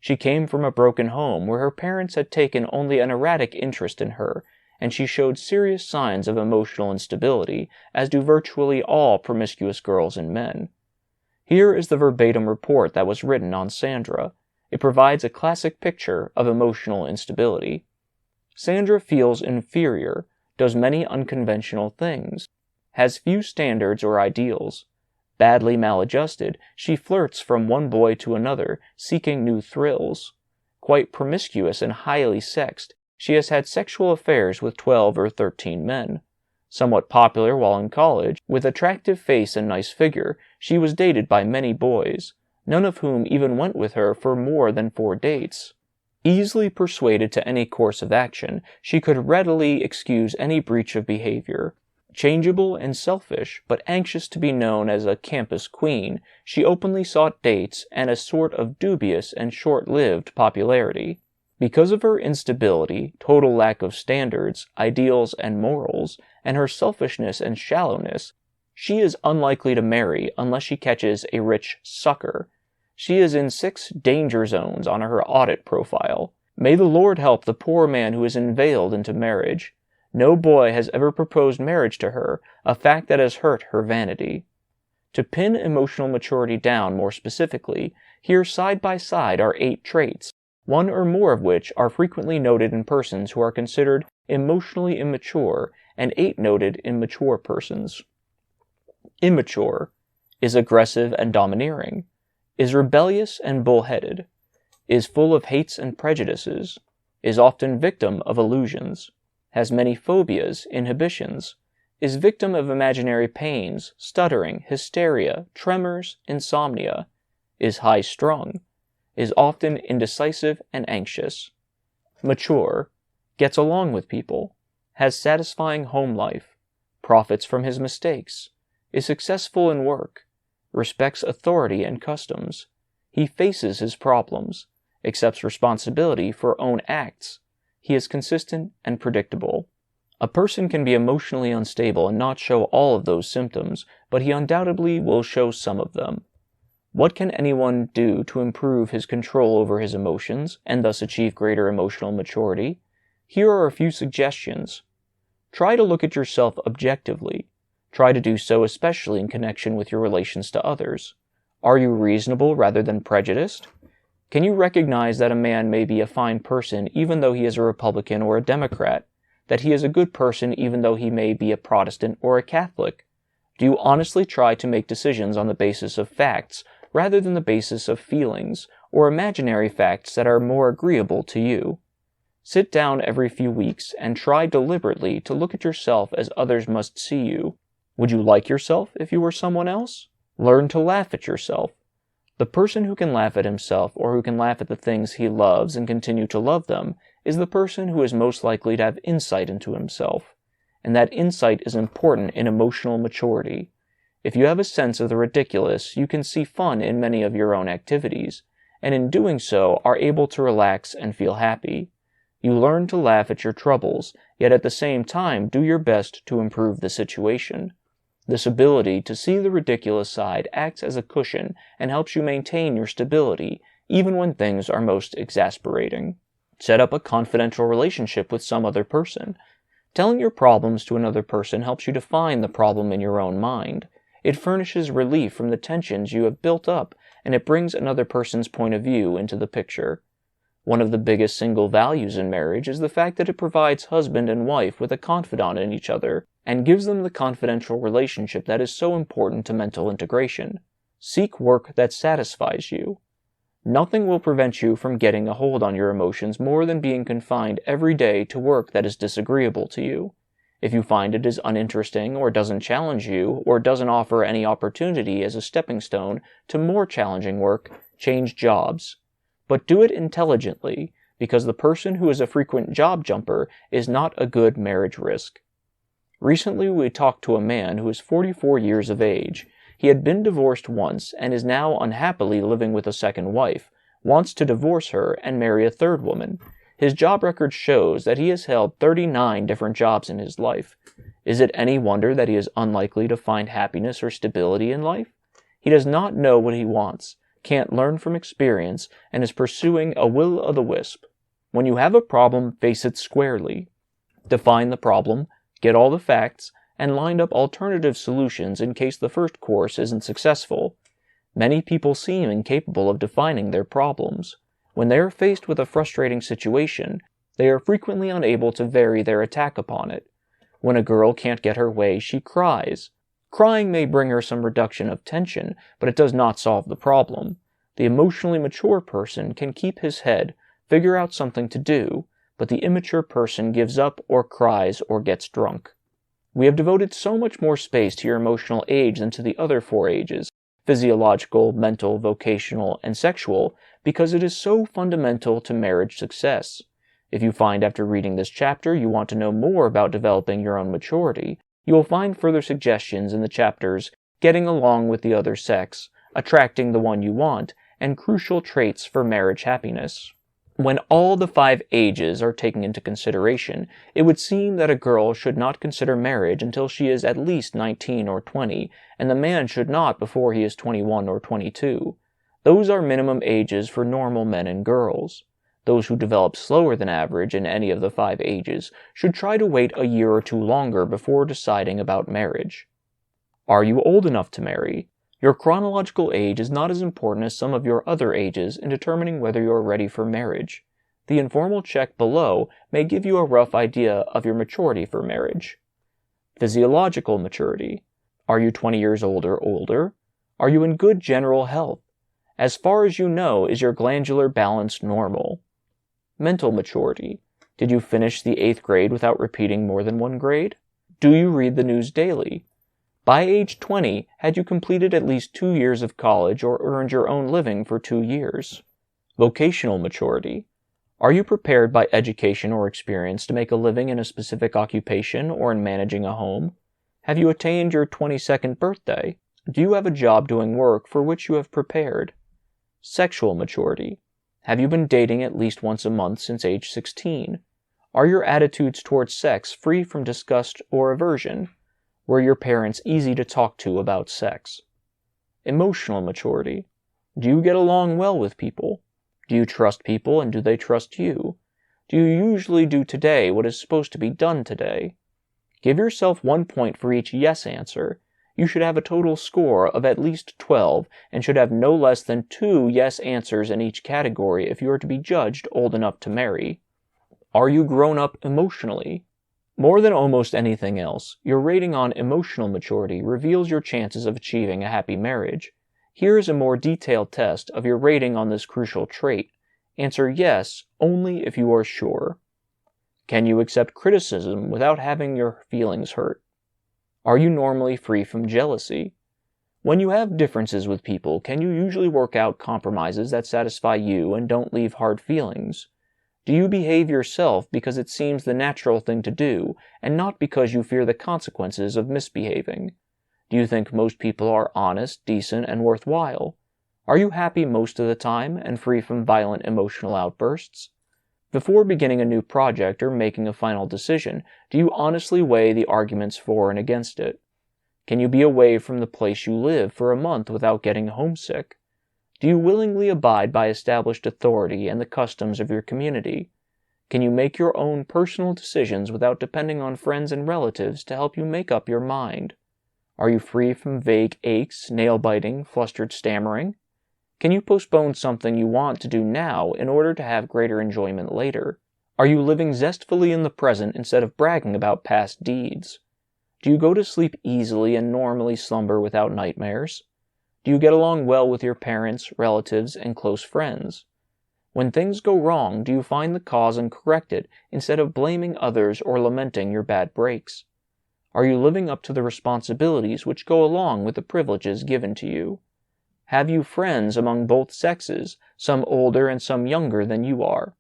She came from a broken home where her parents had taken only an erratic interest in her, and she showed serious signs of emotional instability, as do virtually all promiscuous girls and men. Here is the verbatim report that was written on Sandra. It provides a classic picture of emotional instability. Sandra feels inferior, does many unconventional things, has few standards or ideals. Badly maladjusted, she flirts from one boy to another, seeking new thrills. Quite promiscuous and highly sexed, she has had sexual affairs with 12 or 13 men. Somewhat popular while in college, with attractive face and nice figure, she was dated by many boys, none of whom even went with her for more than 4 dates. Easily persuaded to any course of action, she could readily excuse any breach of behavior. Changeable and selfish, but anxious to be known as a campus queen, she openly sought dates and a sort of dubious and short-lived popularity. Because of her instability, total lack of standards, ideals, and morals, and her selfishness and shallowness, she is unlikely to marry unless she catches a rich sucker. She is in 6 danger zones on her audit profile. May the Lord help the poor man who is inveigled into marriage. No boy has ever proposed marriage to her, a fact that has hurt her vanity. To pin emotional maturity down more specifically, here side by side are 8 traits, one or more of which are frequently noted in persons who are considered emotionally immature, and 8 noted in mature persons. Immature is aggressive and domineering, is rebellious and bullheaded, is full of hates and prejudices, is often victim of illusions, has many phobias, inhibitions, is victim of imaginary pains, stuttering, hysteria, tremors, insomnia, is high-strung, is often indecisive and anxious. Mature, gets along with people, has satisfying home life, profits from his mistakes, is successful in work, respects authority and customs. He faces his problems, accepts responsibility for own acts. He is consistent and predictable. A person can be emotionally unstable and not show all of those symptoms, but he undoubtedly will show some of them. What can anyone do to improve his control over his emotions and thus achieve greater emotional maturity? Here are a few suggestions. Try to look at yourself objectively. Try to do so especially in connection with your relations to others. Are you reasonable rather than prejudiced? Can you recognize that a man may be a fine person even though he is a Republican or a Democrat? That he is a good person even though he may be a Protestant or a Catholic? Do you honestly try to make decisions on the basis of facts rather than the basis of feelings or imaginary facts that are more agreeable to you? Sit down every few weeks and try deliberately to look at yourself as others must see you. Would you like yourself if you were someone else? Learn to laugh at yourself. The person who can laugh at himself or who can laugh at the things he loves and continue to love them is the person who is most likely to have insight into himself. And that insight is important in emotional maturity. If you have a sense of the ridiculous, you can see fun in many of your own activities, and in doing so are able to relax and feel happy. You learn to laugh at your troubles, yet at the same time do your best to improve the situation. This ability to see the ridiculous side acts as a cushion and helps you maintain your stability, even when things are most exasperating. Set up a confidential relationship with some other person. Telling your problems to another person helps you define the problem in your own mind. It furnishes relief from the tensions you have built up, and it brings another person's point of view into the picture. One of the biggest single values in marriage is the fact that it provides husband and wife with a confidant in each other, and gives them the confidential relationship that is so important to mental integration. Seek work that satisfies you. Nothing will prevent you from getting a hold on your emotions more than being confined every day to work that is disagreeable to you. If you find it is uninteresting or doesn't challenge you or doesn't offer any opportunity as a stepping stone to more challenging work, change jobs. But do it intelligently, because the person who is a frequent job jumper is not a good marriage risk. Recently we talked to a man who is 44 years of age. He had been divorced once and is now unhappily living with a second wife, wants to divorce her and marry a third woman. His job record shows that he has held 39 different jobs in his life. Is it any wonder that he is unlikely to find happiness or stability in life? He does not know what he wants, can't learn from experience, and is pursuing a will-o'-the-wisp. When you have a problem, face it squarely. Define the problem, get all the facts, and line up alternative solutions in case the first course isn't successful. Many people seem incapable of defining their problems. When they are faced with a frustrating situation, they are frequently unable to vary their attack upon it. When a girl can't get her way, she cries. Crying may bring her some reduction of tension, but it does not solve the problem. The emotionally mature person can keep his head, figure out something to do, but the immature person gives up or cries or gets drunk. We have devoted so much more space to your emotional age than to the other 4 ages, physiological, mental, vocational, and sexual, because it is so fundamental to marriage success. If you find after reading this chapter you want to know more about developing your own maturity, you will find further suggestions in the chapters Getting Along with the Other Sex, Attracting the One You Want, and Crucial Traits for Marriage Happiness. When all the 5 ages are taken into consideration, it would seem that a girl should not consider marriage until she is at least 19 or 20, and the man should not before he is 21 or 22. Those are minimum ages for normal men and girls. Those who develop slower than average in any of the 5 ages should try to wait a year or 2 longer before deciding about marriage. Are you old enough to marry? Your chronological age is not as important as some of your other ages in determining whether you are ready for marriage. The informal check below may give you a rough idea of your maturity for marriage. Physiological maturity. Are you 20 years old or older? Are you in good general health? As far as you know, is your glandular balance normal? Mental maturity. Did you finish the 8th grade without repeating more than 1 grade? Do you read the news daily? By age 20, had you completed at least 2 years of college or earned your own living for 2 years? Vocational maturity. Are you prepared by education or experience to make a living in a specific occupation or in managing a home? Have you attained your 22nd birthday? Do you have a job doing work for which you have prepared? Sexual maturity. Have you been dating at least once a month since age 16? Are your attitudes towards sex free from disgust or aversion? Were your parents easy to talk to about sex? Emotional maturity. Do you get along well with people? Do you trust people and do they trust you? Do you usually do today what is supposed to be done today? Give yourself 1 point for each yes answer. You should have a total score of at least 12 and should have no less than 2 yes answers in each category if you are to be judged old enough to marry. Are you grown up emotionally? More than almost anything else, your rating on emotional maturity reveals your chances of achieving a happy marriage. Here is a more detailed test of your rating on this crucial trait. Answer yes only if you are sure. Can you accept criticism without having your feelings hurt? Are you normally free from jealousy? When you have differences with people, can you usually work out compromises that satisfy you and don't leave hard feelings? Do you behave yourself because it seems the natural thing to do, and not because you fear the consequences of misbehaving? Do you think most people are honest, decent, and worthwhile? Are you happy most of the time and free from violent emotional outbursts? Before beginning a new project or making a final decision, do you honestly weigh the arguments for and against it? Can you be away from the place you live for a month without getting homesick? Do you willingly abide by established authority and the customs of your community? Can you make your own personal decisions without depending on friends and relatives to help you make up your mind? Are you free from vague aches, nail-biting, flustered stammering? Can you postpone something you want to do now in order to have greater enjoyment later? Are you living zestfully in the present instead of bragging about past deeds? Do you go to sleep easily and normally slumber without nightmares? Do you get along well with your parents, relatives, and close friends? When things go wrong, do you find the cause and correct it instead of blaming others or lamenting your bad breaks? Are you living up to the responsibilities which go along with the privileges given to you? Have you friends among both sexes, some older and some younger than you are?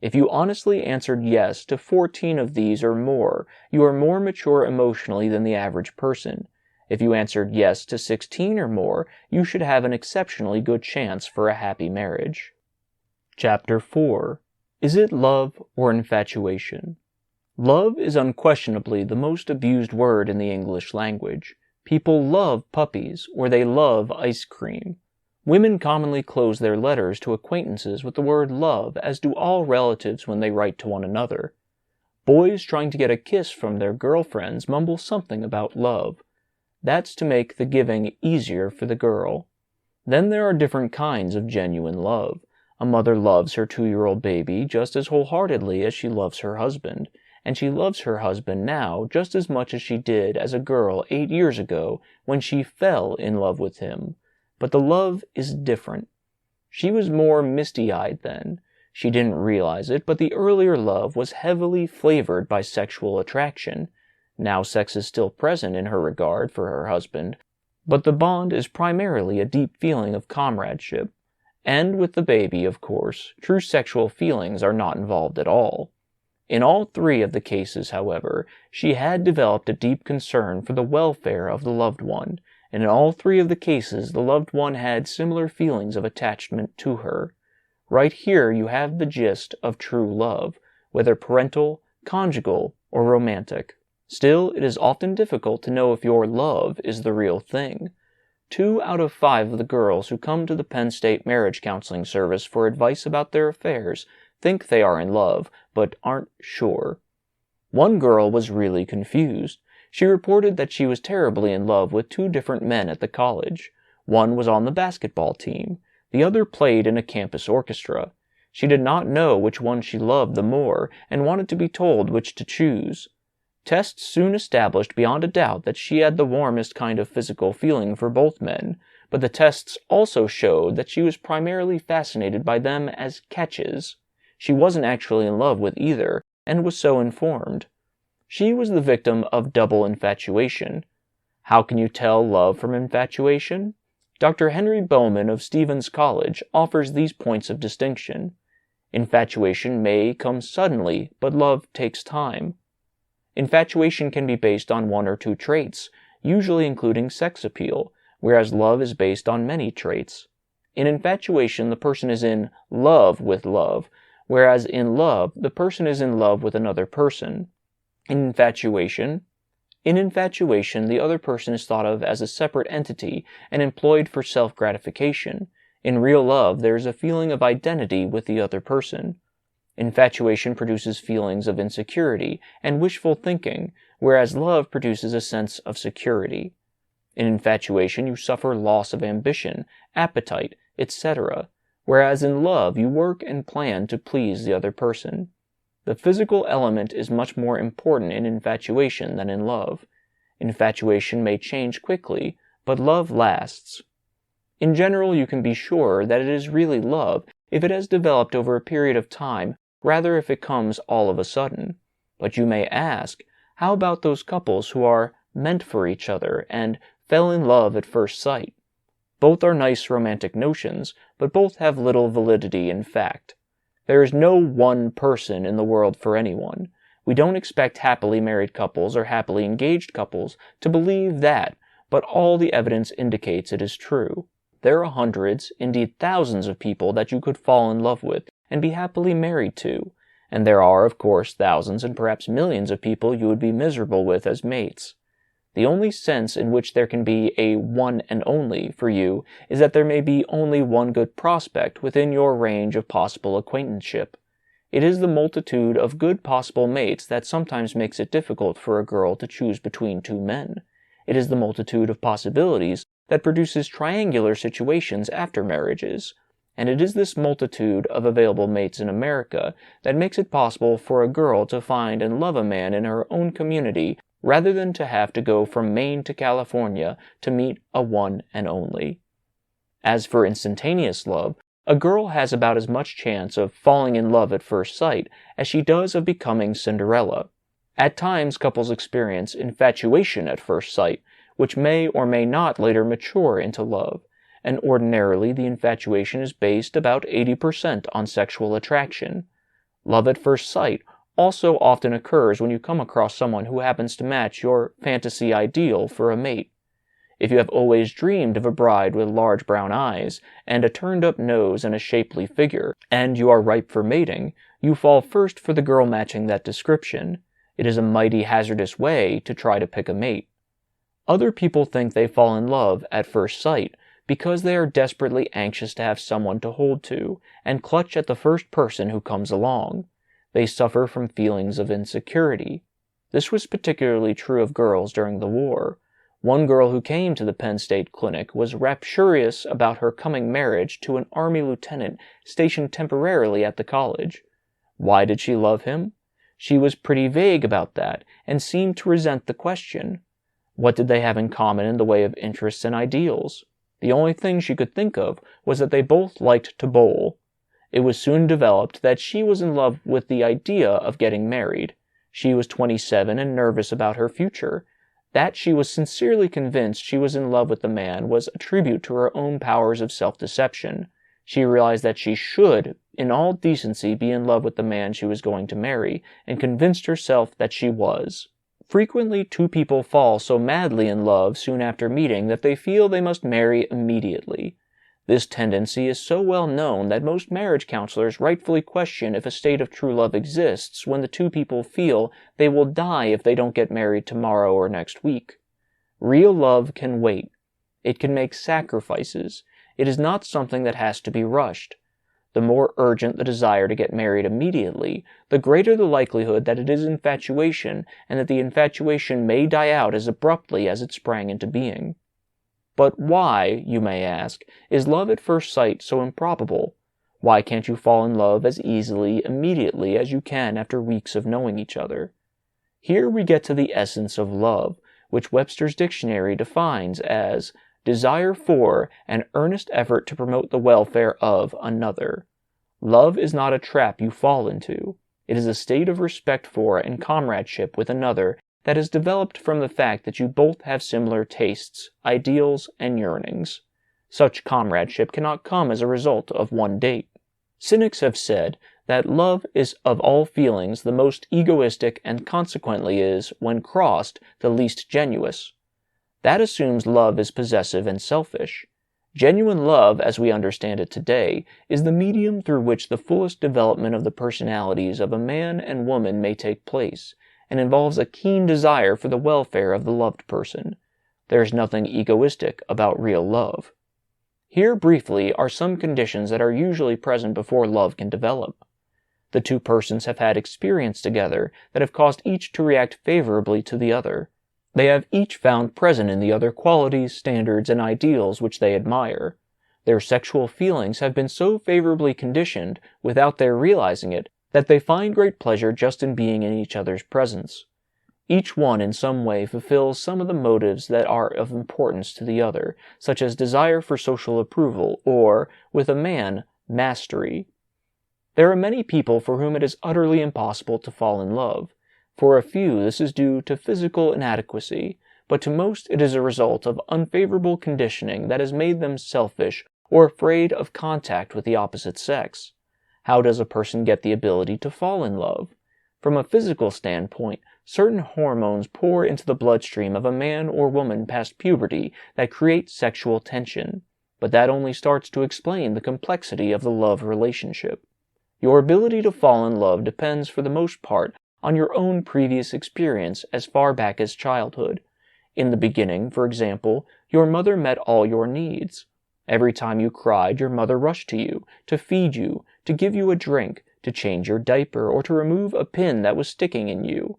If you honestly answered yes to 14 of these or more, you are more mature emotionally than the average person. If you answered yes to 16 or more, you should have an exceptionally good chance for a happy marriage. Chapter 4. Is it love or infatuation? Love is unquestionably the most abused word in the English language. People love puppies, or they love ice cream. Women commonly close their letters to acquaintances with the word love, as do all relatives when they write to one another. Boys trying to get a kiss from their girlfriends mumble something about love. That's to make the giving easier for the girl. Then there are different kinds of genuine love. A mother loves her 2-year-old baby just as wholeheartedly as she loves her husband, and she loves her husband now just as much as she did as a girl 8 years ago when she fell in love with him. But the love is different. She was more misty-eyed then. She didn't realize it, but the earlier love was heavily flavored by sexual attraction. Now sex is still present in her regard for her husband, but the bond is primarily a deep feeling of comradeship. And with the baby, of course, true sexual feelings are not involved at all. In all 3 of the cases, however, she had developed a deep concern for the welfare of the loved one, and in all 3 of the cases the loved one had similar feelings of attachment to her. Right here you have the gist of true love, whether parental, conjugal, or romantic. Still, it is often difficult to know if your love is the real thing. 2 out of 5 of the girls who come to the Penn State Marriage Counseling Service for advice about their affairs think they are in love, but aren't sure. One girl was really confused. She reported that she was terribly in love with two different men at the college. One was on the basketball team. The other played in a campus orchestra. She did not know which one she loved the more and wanted to be told which to choose. Tests soon established beyond a doubt that she had the warmest kind of physical feeling for both men, but the tests also showed that she was primarily fascinated by them as catches. She wasn't actually in love with either, and was so informed. She was the victim of double infatuation. How can you tell love from infatuation? Dr. Henry Bowman of Stevens College offers these points of distinction. Infatuation may come suddenly, but love takes time. Infatuation can be based on one or two traits, usually including sex appeal, whereas love is based on many traits. In infatuation, the person is in love with love, whereas in love, the person is in love with another person. In infatuation, the other person is thought of as a separate entity and employed for self-gratification. In real love, there is a feeling of identity with the other person. Infatuation produces feelings of insecurity and wishful thinking, whereas love produces a sense of security. In infatuation, you suffer loss of ambition, appetite, etc., whereas in love, you work and plan to please the other person. The physical element is much more important in infatuation than in love. Infatuation may change quickly, but love lasts. In general, you can be sure that it is really love if it has developed over a period of time, rather if it comes all of a sudden. But you may ask, how about those couples who are meant for each other and fell in love at first sight? Both are nice romantic notions, but both have little validity in fact. There is no one person in the world for anyone. We don't expect happily married couples or happily engaged couples to believe that, but all the evidence indicates it is true. There are hundreds, indeed thousands of people that you could fall in love with and be happily married to, and there are, of course, thousands and perhaps millions of people you would be miserable with as mates. The only sense in which there can be a one and only for you is that there may be only one good prospect within your range of possible acquaintanceship. It is the multitude of good possible mates that sometimes makes it difficult for a girl to choose between two men. It is the multitude of possibilities that produces triangular situations after marriages. And it is this multitude of available mates in America that makes it possible for a girl to find and love a man in her own community rather than to have to go from Maine to California to meet a one and only. As for instantaneous love, a girl has about as much chance of falling in love at first sight as she does of becoming Cinderella. At times, couples experience infatuation at first sight, which may or may not later mature into love, and ordinarily the infatuation is based about 80% on sexual attraction. Love at first sight also often occurs when you come across someone who happens to match your fantasy ideal for a mate. If you have always dreamed of a bride with large brown eyes and a turned-up nose and a shapely figure, and you are ripe for mating, you fall first for the girl matching that description. It is a mighty hazardous way to try to pick a mate. Other people think they fall in love at first sight because they are desperately anxious to have someone to hold to and clutch at the first person who comes along. They suffer from feelings of insecurity. This was particularly true of girls during the war. One girl who came to the Penn State Clinic was rapturous about her coming marriage to an Army lieutenant stationed temporarily at the college. Why did she love him? She was pretty vague about that and seemed to resent the question. What did they have in common in the way of interests and ideals? The only thing she could think of was that they both liked to bowl. It was soon developed that she was in love with the idea of getting married. She was 27 and nervous about her future. That she was sincerely convinced she was in love with the man was a tribute to her own powers of self-deception. She realized that she should, in all decency, be in love with the man she was going to marry, and convinced herself that she was. Frequently, two people fall so madly in love soon after meeting that they feel they must marry immediately. This tendency is so well known that most marriage counselors rightfully question if a state of true love exists when the two people feel they will die if they don't get married tomorrow or next week. Real love can wait. It can make sacrifices. It is not something that has to be rushed. The more urgent the desire to get married immediately, the greater the likelihood that it is infatuation, and that the infatuation may die out as abruptly as it sprang into being. But why, you may ask, is love at first sight so improbable? Why can't you fall in love as easily, immediately as you can after weeks of knowing each other? Here we get to the essence of love, which Webster's dictionary defines as desire for and earnest effort to promote the welfare of another. Love is not a trap you fall into. It is a state of respect for and comradeship with another that is developed from the fact that you both have similar tastes, ideals, and yearnings. Such comradeship cannot come as a result of one date. Cynics have said that love is of all feelings the most egoistic and consequently is, when crossed, the least genuous. That assumes love is possessive and selfish. Genuine love, as we understand it today, is the medium through which the fullest development of the personalities of a man and woman may take place, and involves a keen desire for the welfare of the loved person. There is nothing egoistic about real love. Here, briefly, are some conditions that are usually present before love can develop. The two persons have had experience together that have caused each to react favorably to the other. They have each found present in the other qualities, standards, and ideals which they admire. Their sexual feelings have been so favorably conditioned, without their realizing it, that they find great pleasure just in being in each other's presence. Each one in some way fulfills some of the motives that are of importance to the other, such as desire for social approval, or, with a man, mastery. There are many people for whom it is utterly impossible to fall in love. For a few, this is due to physical inadequacy, but to most it is a result of unfavorable conditioning that has made them selfish or afraid of contact with the opposite sex. How does a person get the ability to fall in love? From a physical standpoint, certain hormones pour into the bloodstream of a man or woman past puberty that create sexual tension, but that only starts to explain the complexity of the love relationship. Your ability to fall in love depends, for the most part, on your own previous experience as far back as childhood. In the beginning, for example, your mother met all your needs. Every time you cried, your mother rushed to you, to feed you, to give you a drink, to change your diaper, or to remove a pin that was sticking in you.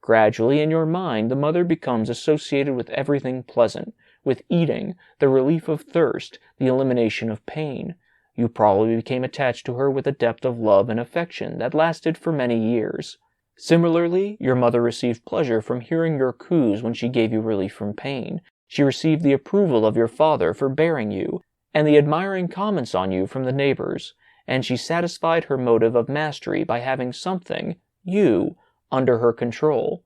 Gradually, in your mind, the mother becomes associated with everything pleasant, with eating, the relief of thirst, the elimination of pain. You probably became attached to her with a depth of love and affection that lasted for many years. Similarly, your mother received pleasure from hearing your coos when she gave you relief from pain. She received the approval of your father for bearing you, and the admiring comments on you from the neighbors, and she satisfied her motive of mastery by having something, you, under her control.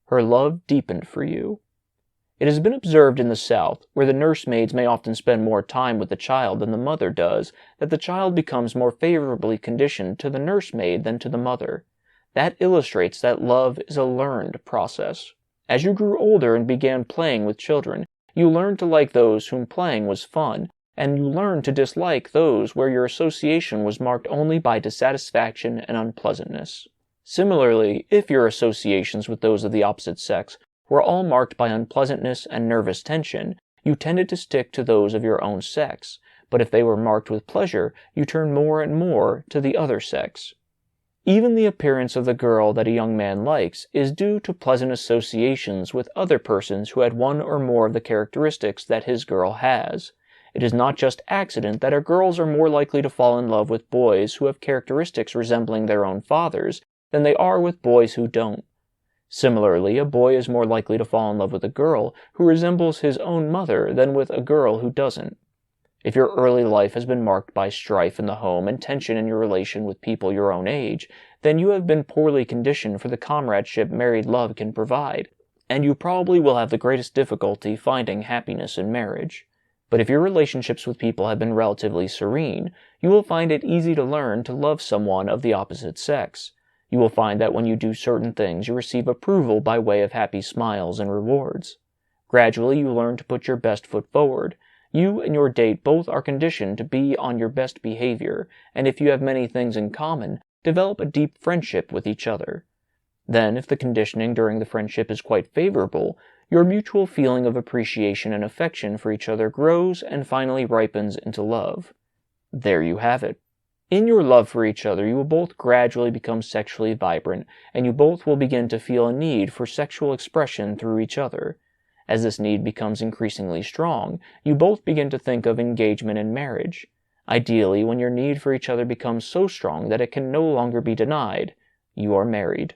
Her love deepened for you. It has been observed in the South, where the nursemaids may often spend more time with the child than the mother does, that the child becomes more favorably conditioned to the nursemaid than to the mother. That illustrates that love is a learned process. As you grew older and began playing with children, you learned to like those whom playing was fun, and you learned to dislike those where your association was marked only by dissatisfaction and unpleasantness. Similarly, if your associations with those of the opposite sex were all marked by unpleasantness and nervous tension, you tended to stick to those of your own sex, but if they were marked with pleasure, you turned more and more to the other sex. Even the appearance of the girl that a young man likes is due to pleasant associations with other persons who had one or more of the characteristics that his girl has. It is not just accident that our girls are more likely to fall in love with boys who have characteristics resembling their own fathers than they are with boys who don't. Similarly, a boy is more likely to fall in love with a girl who resembles his own mother than with a girl who doesn't. If your early life has been marked by strife in the home and tension in your relation with people your own age, then you have been poorly conditioned for the comradeship married love can provide, and you probably will have the greatest difficulty finding happiness in marriage. But if your relationships with people have been relatively serene, you will find it easy to learn to love someone of the opposite sex. You will find that when you do certain things, you receive approval by way of happy smiles and rewards. Gradually, you learn to put your best foot forward. You and your date both are conditioned to be on your best behavior, and if you have many things in common, develop a deep friendship with each other. Then, if the conditioning during the friendship is quite favorable, your mutual feeling of appreciation and affection for each other grows and finally ripens into love. There you have it. In your love for each other, you will both gradually become sexually vibrant, and you both will begin to feel a need for sexual expression through each other. As this need becomes increasingly strong, you both begin to think of engagement and marriage. Ideally, when your need for each other becomes so strong that it can no longer be denied, you are married.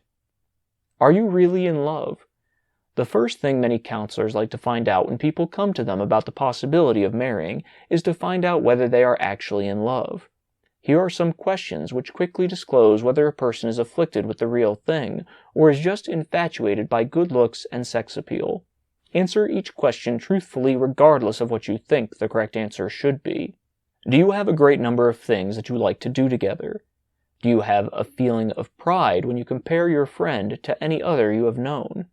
Are you really in love? The first thing many counselors like to find out when people come to them about the possibility of marrying is to find out whether they are actually in love. Here are some questions which quickly disclose whether a person is afflicted with the real thing or is just infatuated by good looks and sex appeal. Answer each question truthfully regardless of what you think the correct answer should be. Do you have a great number of things that you like to do together? Do you have a feeling of pride when you compare your friend to any other you have known?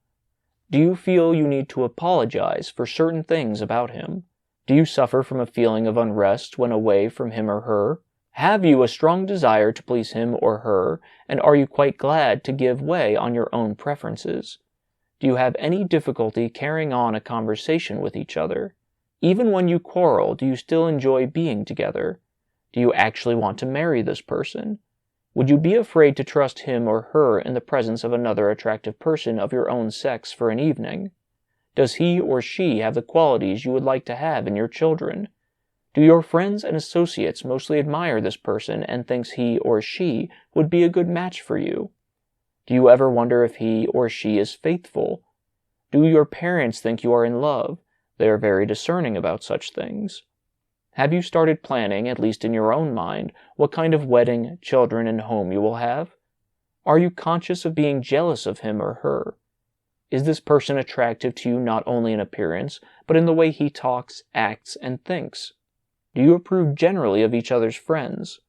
Do you feel you need to apologize for certain things about him? Do you suffer from a feeling of unrest when away from him or her? Have you a strong desire to please him or her, and are you quite glad to give way on your own preferences? Do you have any difficulty carrying on a conversation with each other? Even when you quarrel, do you still enjoy being together? Do you actually want to marry this person? Would you be afraid to trust him or her in the presence of another attractive person of your own sex for an evening? Does he or she have the qualities you would like to have in your children? Do your friends and associates mostly admire this person and thinks he or she would be a good match for you? Do you ever wonder if he or she is faithful? Do your parents think you are in love? They are very discerning about such things. Have you started planning, at least in your own mind, what kind of wedding, children, and home you will have? Are you conscious of being jealous of him or her? Is this person attractive to you not only in appearance, but in the way he talks, acts, and thinks? Do you approve generally of each other's friends?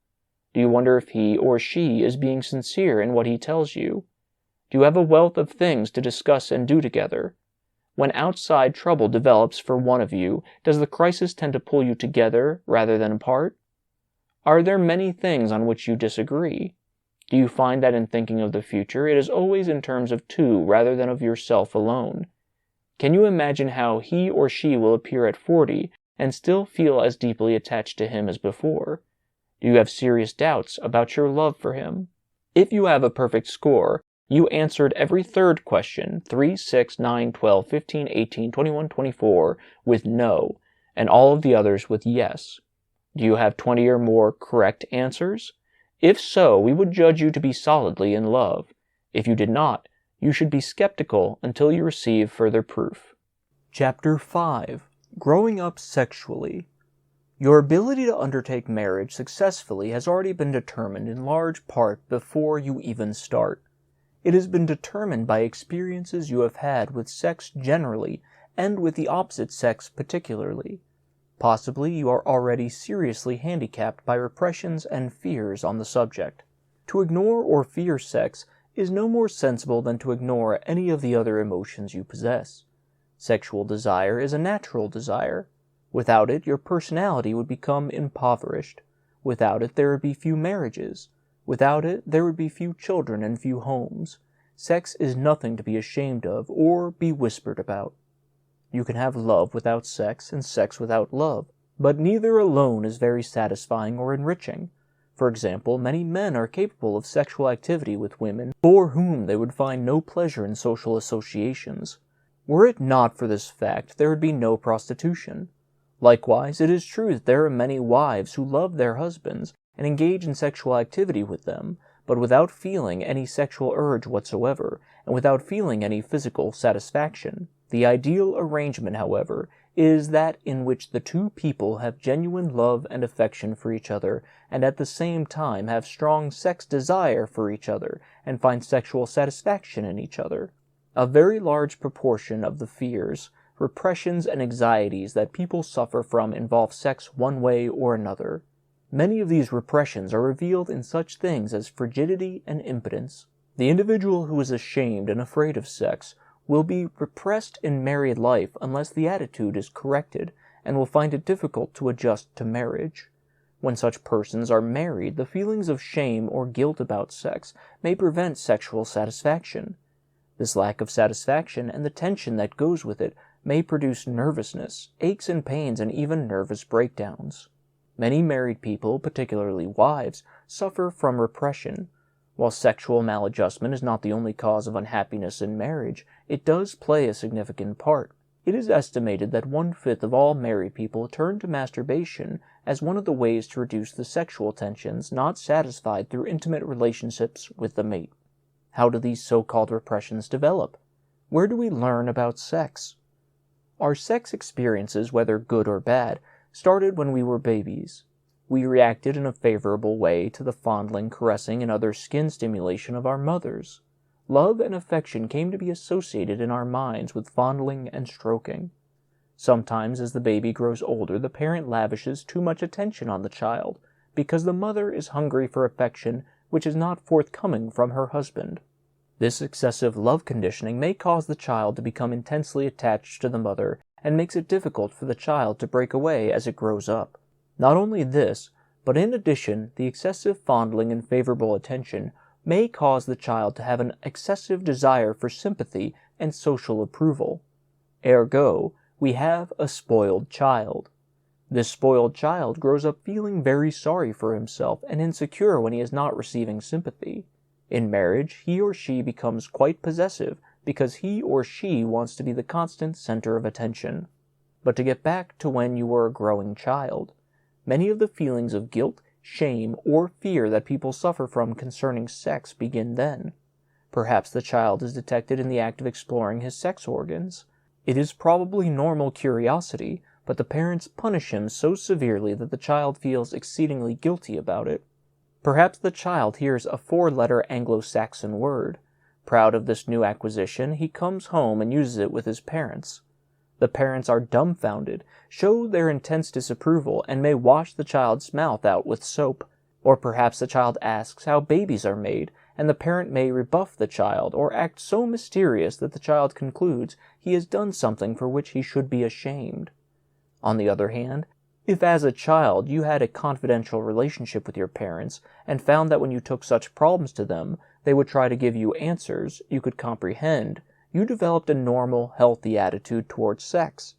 Do you wonder if he or she is being sincere in what he tells you? Do you have a wealth of things to discuss and do together? When outside trouble develops for one of you, does the crisis tend to pull you together rather than apart? Are there many things on which you disagree? Do you find that in thinking of the future, it is always in terms of two rather than of yourself alone? Can you imagine how he or she will appear at 40 and still feel as deeply attached to him as before? Do you have serious doubts about your love for him? If you have a perfect score, you answered every third question, 3, 6, 9, 12, 15, 18, 21, 24, with no, and all of the others with yes. Do you have 20 or more correct answers? If so, we would judge you to be solidly in love. If you did not, you should be skeptical until you receive further proof. Chapter 5. Growing Up Sexually. Your ability to undertake marriage successfully has already been determined in large part before you even start. It has been determined by experiences you have had with sex generally and with the opposite sex particularly. Possibly you are already seriously handicapped by repressions and fears on the subject. To ignore or fear sex is no more sensible than to ignore any of the other emotions you possess. Sexual desire is a natural desire. Without it, your personality would become impoverished. Without it, there would be few marriages. Without it, there would be few children and few homes. Sex is nothing to be ashamed of or be whispered about. You can have love without sex and sex without love, but neither alone is very satisfying or enriching. For example, many men are capable of sexual activity with women for whom they would find no pleasure in social associations. Were it not for this fact, there would be no prostitution. Likewise, it is true that there are many wives who love their husbands and engage in sexual activity with them, but without feeling any sexual urge whatsoever, and without feeling any physical satisfaction. The ideal arrangement, however, is that in which the two people have genuine love and affection for each other, and at the same time have strong sex desire for each other, and find sexual satisfaction in each other. A very large proportion of the fears, repressions, and anxieties that people suffer from involve sex one way or another. Many of these repressions are revealed in such things as frigidity and impotence. The individual who is ashamed and afraid of sex will be repressed in married life unless the attitude is corrected, and will find it difficult to adjust to marriage. When such persons are married, the feelings of shame or guilt about sex may prevent sexual satisfaction. This lack of satisfaction and the tension that goes with it may produce nervousness, aches and pains, and even nervous breakdowns. Many married people, particularly wives, suffer from repression. While sexual maladjustment is not the only cause of unhappiness in marriage, it does play a significant part. It is estimated that 1/5 of all married people turn to masturbation as one of the ways to reduce the sexual tensions not satisfied through intimate relationships with the mate. How do these so-called repressions develop? Where do we learn about sex? Our sex experiences, whether good or bad, started when we were babies. We reacted in a favorable way to the fondling, caressing, and other skin stimulation of our mothers. Love and affection came to be associated in our minds with fondling and stroking. Sometimes, as the baby grows older, the parent lavishes too much attention on the child, because the mother is hungry for affection which is not forthcoming from her husband. This excessive love conditioning may cause the child to become intensely attached to the mother and makes it difficult for the child to break away as it grows up. Not only this, but in addition, the excessive fondling and favorable attention may cause the child to have an excessive desire for sympathy and social approval. Ergo, we have a spoiled child. This spoiled child grows up feeling very sorry for himself and insecure when he is not receiving sympathy. In marriage, he or she becomes quite possessive because he or she wants to be the constant center of attention. But to get back to when you were a growing child, many of the feelings of guilt, shame, or fear that people suffer from concerning sex begin then. Perhaps the child is detected in the act of exploring his sex organs. It is probably normal curiosity, but the parents punish him so severely that the child feels exceedingly guilty about it. Perhaps the child hears a 4-letter Anglo-Saxon word. Proud of this new acquisition, he comes home and uses it with his parents. The parents are dumbfounded, show their intense disapproval, and may wash the child's mouth out with soap. Or perhaps the child asks how babies are made, and the parent may rebuff the child or act so mysterious that the child concludes he has done something for which he should be ashamed. On the other hand, if as a child you had a confidential relationship with your parents and found that when you took such problems to them, they would try to give you answers you could comprehend, you developed a normal, healthy attitude towards sex.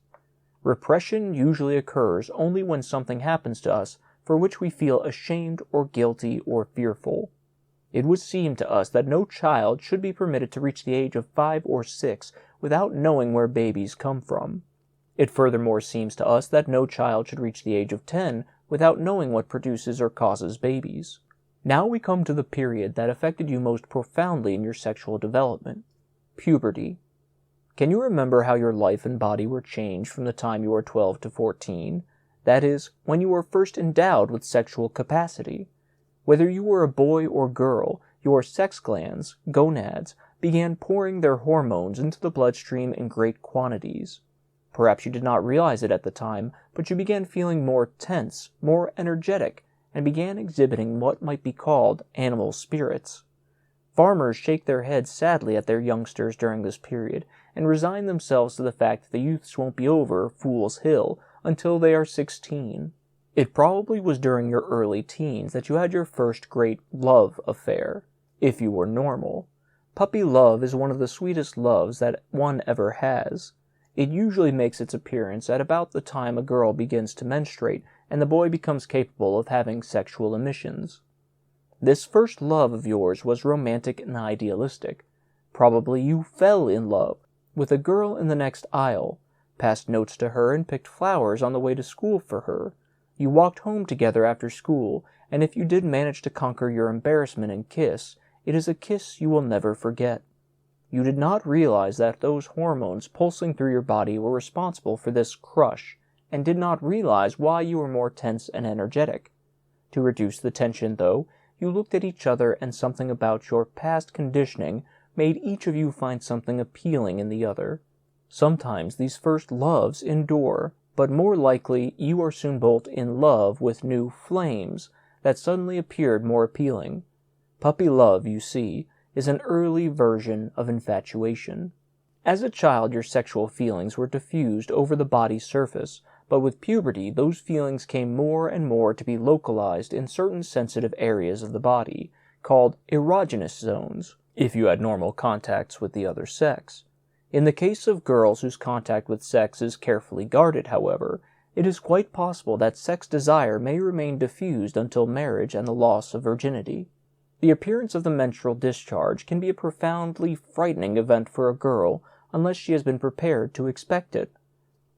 Repression usually occurs only when something happens to us for which we feel ashamed or guilty or fearful. It would seem to us that no child should be permitted to reach the age of 5 or 6 without knowing where babies come from. It furthermore seems to us that no child should reach the age of 10 without knowing what produces or causes babies. Now we come to the period that affected you most profoundly in your sexual development, puberty. Can you remember how your life and body were changed from the time you were 12 to 14? That is, when you were first endowed with sexual capacity. Whether you were a boy or girl, your sex glands, gonads, began pouring their hormones into the bloodstream in great quantities. Perhaps you did not realize it at the time, but you began feeling more tense, more energetic, and began exhibiting what might be called animal spirits. Farmers shake their heads sadly at their youngsters during this period, and resign themselves to the fact that the youths won't be over Fool's Hill until they are 16. It probably was during your early teens that you had your first great love affair, if you were normal. Puppy love is one of the sweetest loves that one ever has. It usually makes its appearance at about the time a girl begins to menstruate and the boy becomes capable of having sexual emissions. This first love of yours was romantic and idealistic. Probably you fell in love with a girl in the next aisle, passed notes to her and picked flowers on the way to school for her. You walked home together after school, and if you did manage to conquer your embarrassment and kiss, it is a kiss you will never forget. You did not realize that those hormones pulsing through your body were responsible for this crush, and did not realize why you were more tense and energetic. To reduce the tension, though, you looked at each other, and something about your past conditioning made each of you find something appealing in the other. Sometimes these first loves endure, but more likely you are soon both in love with new flames that suddenly appeared more appealing. Puppy love, you see, is an early version of infatuation. As a child, your sexual feelings were diffused over the body's surface, but with puberty, those feelings came more and more to be localized in certain sensitive areas of the body, called erogenous zones, if you had normal contacts with the other sex. In the case of girls whose contact with sex is carefully guarded, however, it is quite possible that sex desire may remain diffused until marriage and the loss of virginity. The appearance of the menstrual discharge can be a profoundly frightening event for a girl unless she has been prepared to expect it.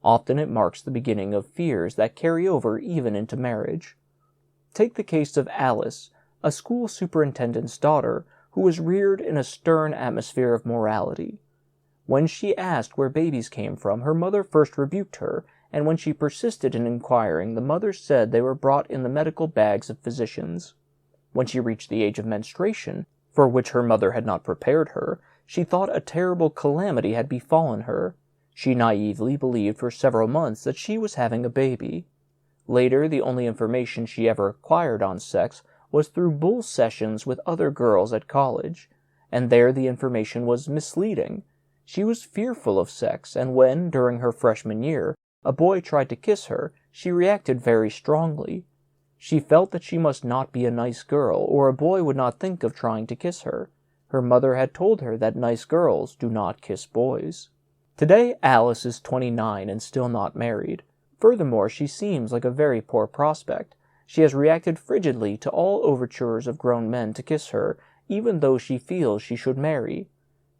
Often it marks the beginning of fears that carry over even into marriage. Take the case of Alice, a school superintendent's daughter who was reared in a stern atmosphere of morality. When she asked where babies came from, her mother first rebuked her, and when she persisted in inquiring, the mother said they were brought in the medical bags of physicians. When she reached the age of menstruation, for which her mother had not prepared her, she thought a terrible calamity had befallen her. She naively believed for several months that she was having a baby. Later, the only information she ever acquired on sex was through bull sessions with other girls at college, and there the information was misleading. She was fearful of sex, and when, during her freshman year, a boy tried to kiss her, she reacted very strongly. She felt that she must not be a nice girl, or a boy would not think of trying to kiss her. Her mother had told her that nice girls do not kiss boys. Today, Alice is 29 and still not married. Furthermore, she seems like a very poor prospect. She has reacted frigidly to all overtures of grown men to kiss her, even though she feels she should marry.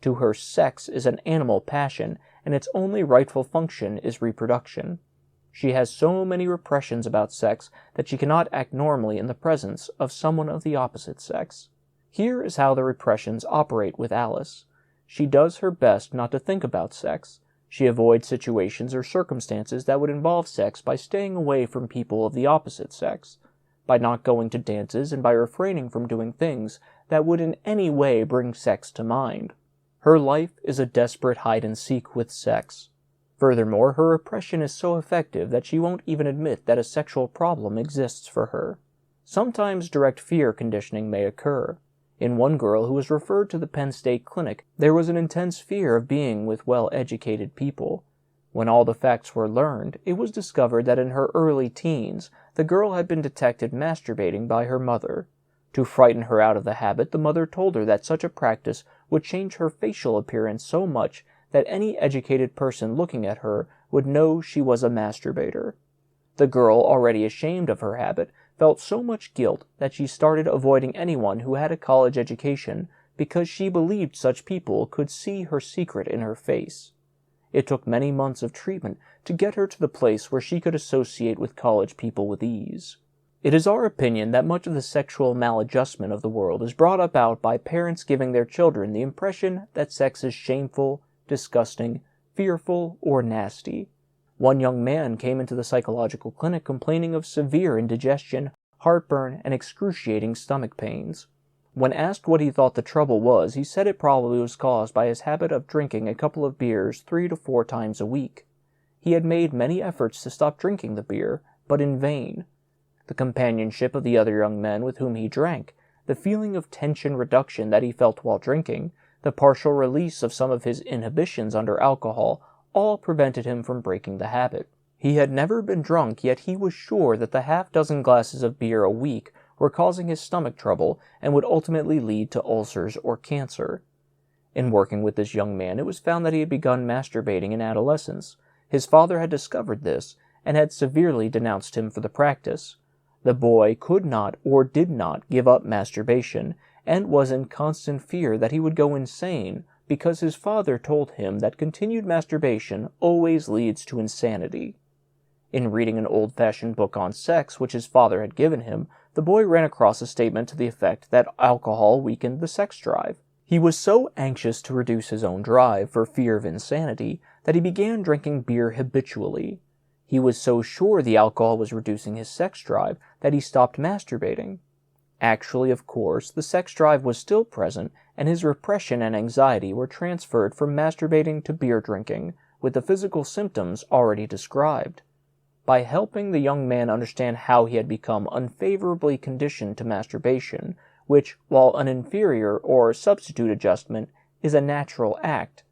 To her, sex is an animal passion, and its only rightful function is reproduction. She has so many repressions about sex that she cannot act normally in the presence of someone of the opposite sex. Here is how the repressions operate with Alice. She does her best not to think about sex. She avoids situations or circumstances that would involve sex by staying away from people of the opposite sex, by not going to dances, and by refraining from doing things that would in any way bring sex to mind. Her life is a desperate hide-and-seek with sex. Furthermore, her repression is so effective that she won't even admit that a sexual problem exists for her. Sometimes direct fear conditioning may occur. In one girl who was referred to the Penn State Clinic, there was an intense fear of being with well-educated people. When all the facts were learned, it was discovered that in her early teens, the girl had been detected masturbating by her mother. To frighten her out of the habit, the mother told her that such a practice would change her facial appearance so much that any educated person looking at her would know she was a masturbator. The girl, already ashamed of her habit, felt so much guilt that she started avoiding anyone who had a college education because she believed such people could see her secret in her face. It took many months of treatment to get her to the place where she could associate with college people with ease. It is our opinion that much of the sexual maladjustment of the world is brought about by parents giving their children the impression that sex is shameful, disgusting, fearful, or nasty. One young man came into the psychological clinic complaining of severe indigestion, heartburn, and excruciating stomach pains. When asked what he thought the trouble was, he said it probably was caused by his habit of drinking a couple of beers 3 to 4 times a week. He had made many efforts to stop drinking the beer, but in vain. The companionship of the other young men with whom he drank, the feeling of tension reduction that he felt while drinking, the partial release of some of his inhibitions under alcohol, all prevented him from breaking the habit. He had never been drunk, yet he was sure that the half-dozen glasses of beer a week were causing his stomach trouble and would ultimately lead to ulcers or cancer. In working with this young man, it was found that he had begun masturbating in adolescence. His father had discovered this and had severely denounced him for the practice. The boy could not or did not give up masturbation and was in constant fear that he would go insane because his father told him that continued masturbation always leads to insanity. In reading an old-fashioned book on sex which his father had given him, the boy ran across a statement to the effect that alcohol weakened the sex drive. He was so anxious to reduce his own drive for fear of insanity that he began drinking beer habitually. He was so sure the alcohol was reducing his sex drive that he stopped masturbating. Actually, of course, the sex drive was still present, and his repression and anxiety were transferred from masturbating to beer drinking, with the physical symptoms already described. By helping the young man understand how he had become unfavorably conditioned to masturbation, which, while an inferior or substitute adjustment, is a natural act,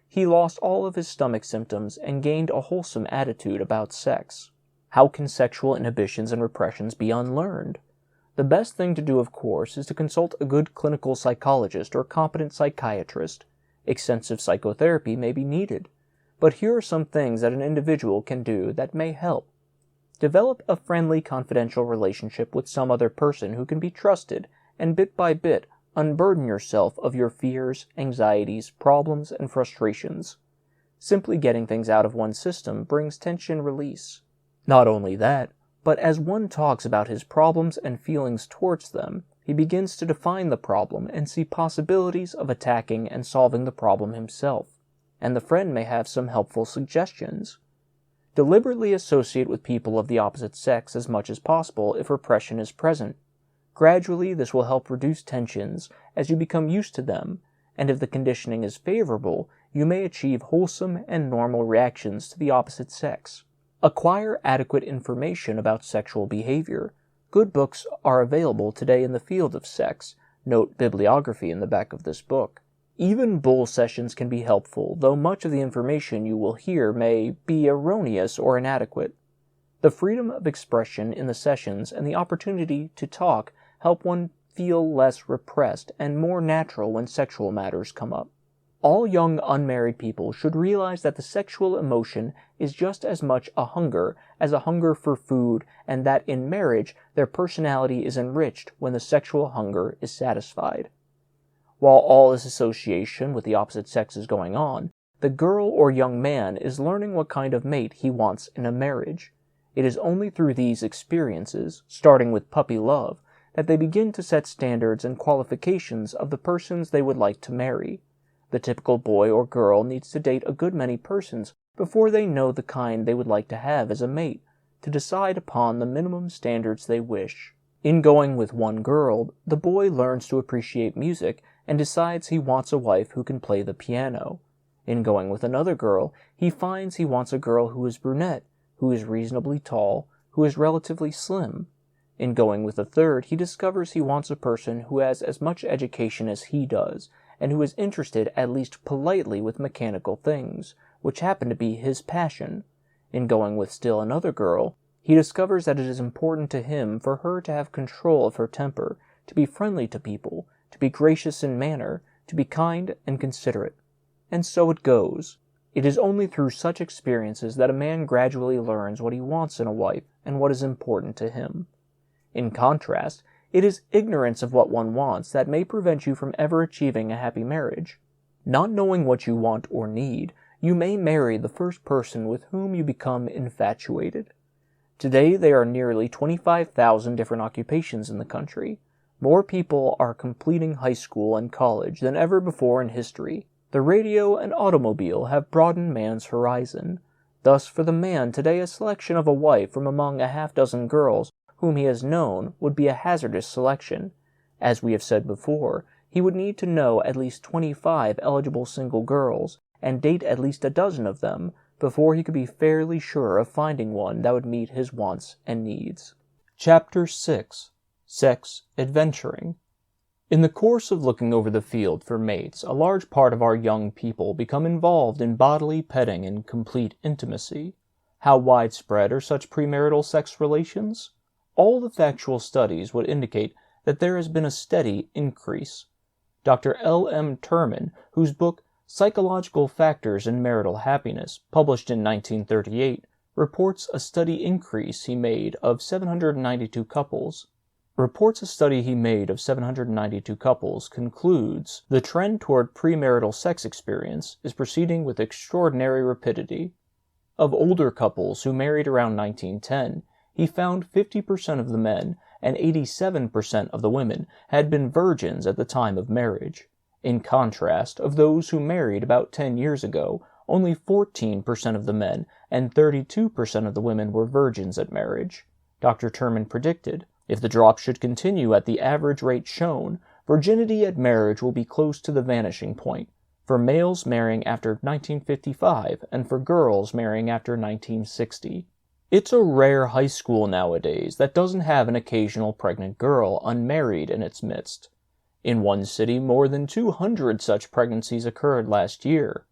he lost all of his stomach symptoms and gained a wholesome attitude about sex. How can sexual inhibitions and repressions be unlearned? The best thing to do, of course, is to consult a good clinical psychologist or competent psychiatrist. Extensive psychotherapy may be needed, but here are some things that an individual can do that may help. Develop a friendly, confidential relationship with some other person who can be trusted, and bit by bit, unburden yourself of your fears, anxieties, problems, and frustrations. Simply getting things out of one's system brings tension release. Not only that, but as one talks about his problems and feelings towards them, he begins to define the problem and see possibilities of attacking and solving the problem himself, and the friend may have some helpful suggestions. Deliberately associate with people of the opposite sex as much as possible if repression is present. Gradually, this will help reduce tensions as you become used to them, and if the conditioning is favorable, you may achieve wholesome and normal reactions to the opposite sex. Acquire adequate information about sexual behavior. Good books are available today in the field of sex. Note bibliography in the back of this book. Even bull sessions can be helpful, though much of the information you will hear may be erroneous or inadequate. The freedom of expression in the sessions and the opportunity to talk help one feel less repressed and more natural when sexual matters come up. All young unmarried people should realize that the sexual emotion is just as much a hunger as a hunger for food, and that in marriage their personality is enriched when the sexual hunger is satisfied. While all this association with the opposite sex is going on, the girl or young man is learning what kind of mate he wants in a marriage. It is only through these experiences, starting with puppy love, that they begin to set standards and qualifications of the persons they would like to marry. The typical boy or girl needs to date a good many persons before they know the kind they would like to have as a mate, to decide upon the minimum standards they wish. In going with one girl, the boy learns to appreciate music and decides he wants a wife who can play the piano. In going with another girl, he finds he wants a girl who is brunette, who is reasonably tall, who is relatively slim. In going with a third, he discovers he wants a person who has as much education as he does, and who is interested at least politely with mechanical things, which happen to be his passion. In going with still another girl, he discovers that it is important to him for her to have control of her temper, to be friendly to people, to be gracious in manner, to be kind and considerate. And so it goes. It is only through such experiences that a man gradually learns what he wants in a wife and what is important to him. In contrast, it is ignorance of what one wants that may prevent you from ever achieving a happy marriage. Not knowing what you want or need, you may marry the first person with whom you become infatuated. Today there are nearly 25,000 different occupations in the country. More people are completing high school and college than ever before in history. The radio and automobile have broadened man's horizon. Thus, for the man today, a selection of a wife from among a half-dozen girls whom he has known would be a hazardous selection. As we have said before, he would need to know at least 25 eligible single girls and date at least a dozen of them before he could be fairly sure of finding one that would meet his wants and needs. Chapter 6. Sex Adventuring. In the course of looking over the field for mates, a large part of our young people become involved in bodily petting and complete intimacy. How widespread are such premarital sex relations? All the factual studies would indicate that there has been a steady increase. Dr. L. M. Terman, whose book Psychological Factors in Marital Happiness, published in 1938, reports a steady increase he made of 792 couples. Concludes the trend toward premarital sex experience is proceeding with extraordinary rapidity. Of older couples who married around 1910, he found 50% of the men and 87% of the women had been virgins at the time of marriage. In contrast, of those who married about 10 years ago, only 14% of the men and 32% of the women were virgins at marriage. Dr. Terman predicted, if the drop should continue at the average rate shown, virginity at marriage will be close to the vanishing point, for males marrying after 1955 and for girls marrying after 1960. It's a rare high school nowadays that doesn't have an occasional pregnant girl unmarried in its midst. In one city, more than 200 such pregnancies occurred last year.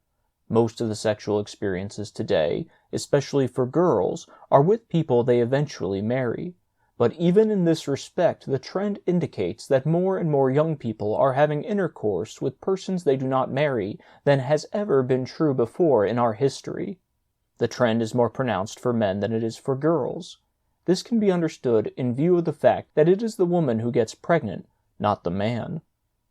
Most of the sexual experiences today, especially for girls, are with people they eventually marry. But even in this respect, the trend indicates that more and more young people are having intercourse with persons they do not marry than has ever been true before in our history. The trend is more pronounced for men than it is for girls. This can be understood in view of the fact that it is the woman who gets pregnant, not the man.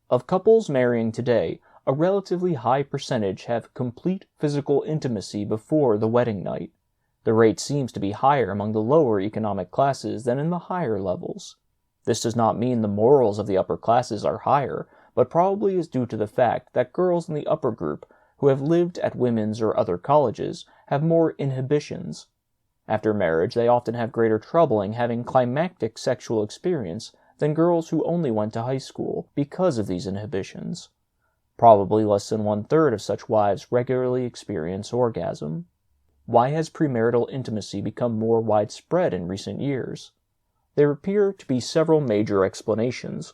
Of couples marrying today, a relatively high percentage have complete physical intimacy before the wedding night. The rate seems to be higher among the lower economic classes than in the higher levels. This does not mean the morals of the upper classes are higher, but probably is due to the fact that girls in the upper group who have lived at women's or other colleges have more inhibitions. After marriage, they often have greater trouble in having climactic sexual experience than girls who only went to high school because of these inhibitions. Probably less than 1/3 of such wives regularly experience orgasm. Why has premarital intimacy become more widespread in recent years? There appear to be several major explanations.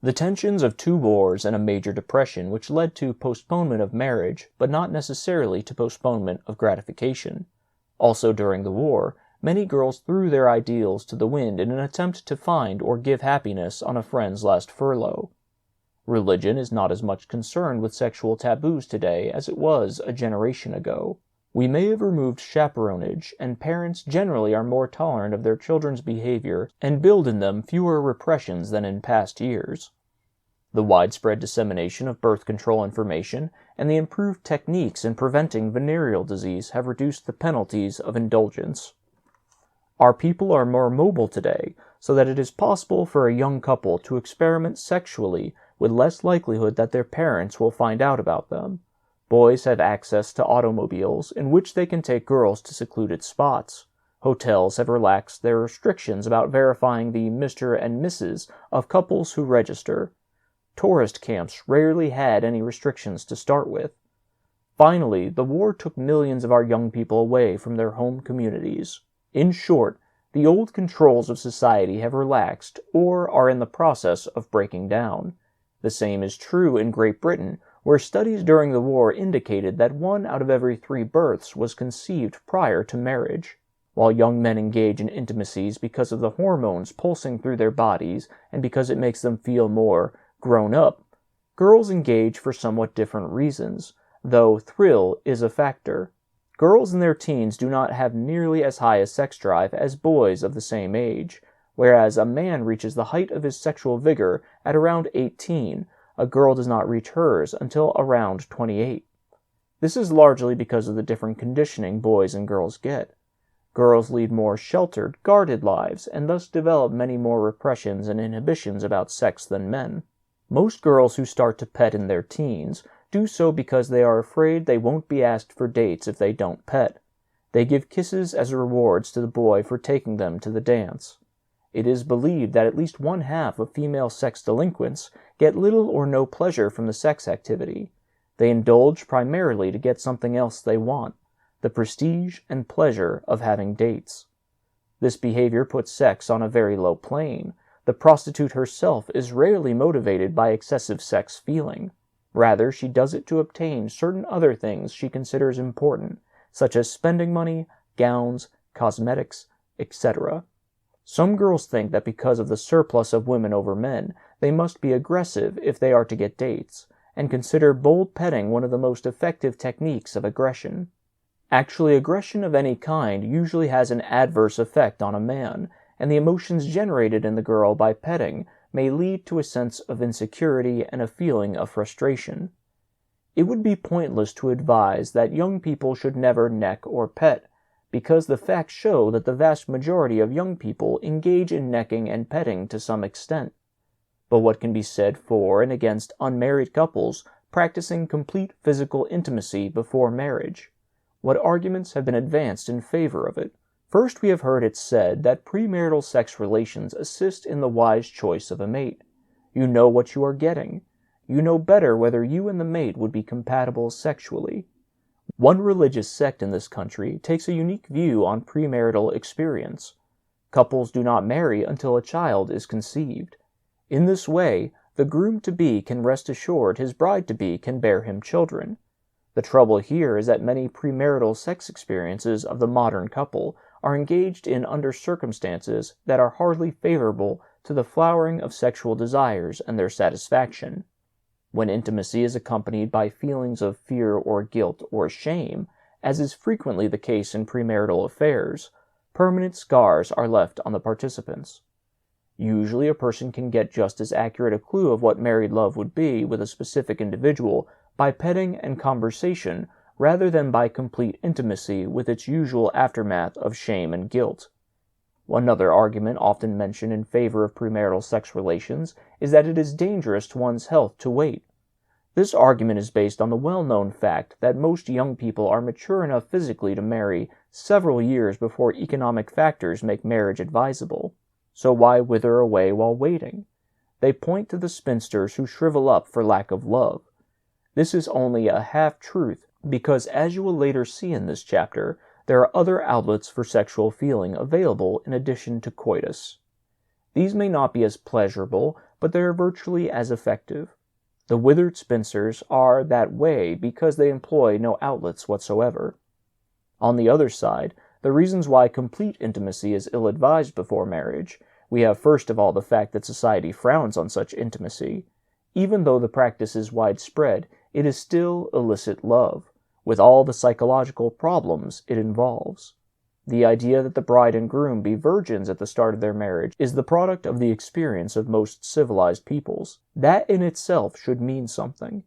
The tensions of 2 wars and a major depression which led to postponement of marriage, but not necessarily to postponement of gratification. Also during the war, many girls threw their ideals to the wind in an attempt to find or give happiness on a friend's last furlough. Religion is not as much concerned with sexual taboos today as it was a generation ago. We may have removed chaperonage, and parents generally are more tolerant of their children's behavior and build in them fewer repressions than in past years. The widespread dissemination of birth control information and the improved techniques in preventing venereal disease have reduced the penalties of indulgence. Our people are more mobile today, so that it is possible for a young couple to experiment sexually with less likelihood that their parents will find out about them. Boys have access to automobiles in which they can take girls to secluded spots. Hotels have relaxed their restrictions about verifying the Mr. and Mrs. of couples who register. Tourist camps rarely had any restrictions to start with. Finally, the war took millions of our young people away from their home communities. In short, the old controls of society have relaxed or are in the process of breaking down. The same is true in Great Britain, where studies during the war indicated that 1 out of every 3 births was conceived prior to marriage. While young men engage in intimacies because of the hormones pulsing through their bodies and because it makes them feel more grown up, girls engage for somewhat different reasons, though thrill is a factor. Girls in their teens do not have nearly as high a sex drive as boys of the same age, whereas a man reaches the height of his sexual vigor at around 18, a girl does not reach hers until around 28. This is largely because of the different conditioning boys and girls get. Girls lead more sheltered, guarded lives, and thus develop many more repressions and inhibitions about sex than men. Most girls who start to pet in their teens do so because they are afraid they won't be asked for dates if they don't pet. They give kisses as rewards to the boy for taking them to the dance. It is believed that at least 1/2 of female sex delinquents get little or no pleasure from the sex activity. They indulge primarily to get something else they want, the prestige and pleasure of having dates. This behavior puts sex on a very low plane. The prostitute herself is rarely motivated by excessive sex feeling. Rather, she does it to obtain certain other things she considers important, such as spending money, gowns, cosmetics, etc. Some girls think that because of the surplus of women over men, they must be aggressive if they are to get dates, and consider bold petting one of the most effective techniques of aggression. Actually, aggression of any kind usually has an adverse effect on a man, and the emotions generated in the girl by petting may lead to a sense of insecurity and a feeling of frustration. It would be pointless to advise that young people should never neck or pet, because the facts show that the vast majority of young people engage in necking and petting to some extent. But what can be said for and against unmarried couples practicing complete physical intimacy before marriage? What arguments have been advanced in favor of it? First, we have heard it said that premarital sex relations assist in the wise choice of a mate. You know what you are getting. You know better whether you and the mate would be compatible sexually. One religious sect in this country takes a unique view on premarital experience. Couples do not marry until a child is conceived. In this way, the groom-to-be can rest assured his bride-to-be can bear him children. The trouble here is that many premarital sex experiences of the modern couple are engaged in under circumstances that are hardly favorable to the flowering of sexual desires and their satisfaction. When intimacy is accompanied by feelings of fear or guilt or shame, as is frequently the case in premarital affairs, permanent scars are left on the participants. Usually, a person can get just as accurate a clue of what married love would be with a specific individual by petting and conversation rather than by complete intimacy with its usual aftermath of shame and guilt. Another argument often mentioned in favor of premarital sex relations is that it is dangerous to one's health to wait. This argument is based on the well-known fact that most young people are mature enough physically to marry several years before economic factors make marriage advisable. So why wither away while waiting? They point to the spinsters who shrivel up for lack of love. This is only a half-truth, because as you will later see in this chapter, there are other outlets for sexual feeling available in addition to coitus. These may not be as pleasurable, but they are virtually as effective. The withered spinsters are that way because they employ no outlets whatsoever. On the other side, the reasons why complete intimacy is ill-advised before marriage, we have first of all the fact that society frowns on such intimacy. Even though the practice is widespread, it is still illicit love, with all the psychological problems it involves. The idea that the bride and groom be virgins at the start of their marriage is the product of the experience of most civilized peoples. That in itself should mean something.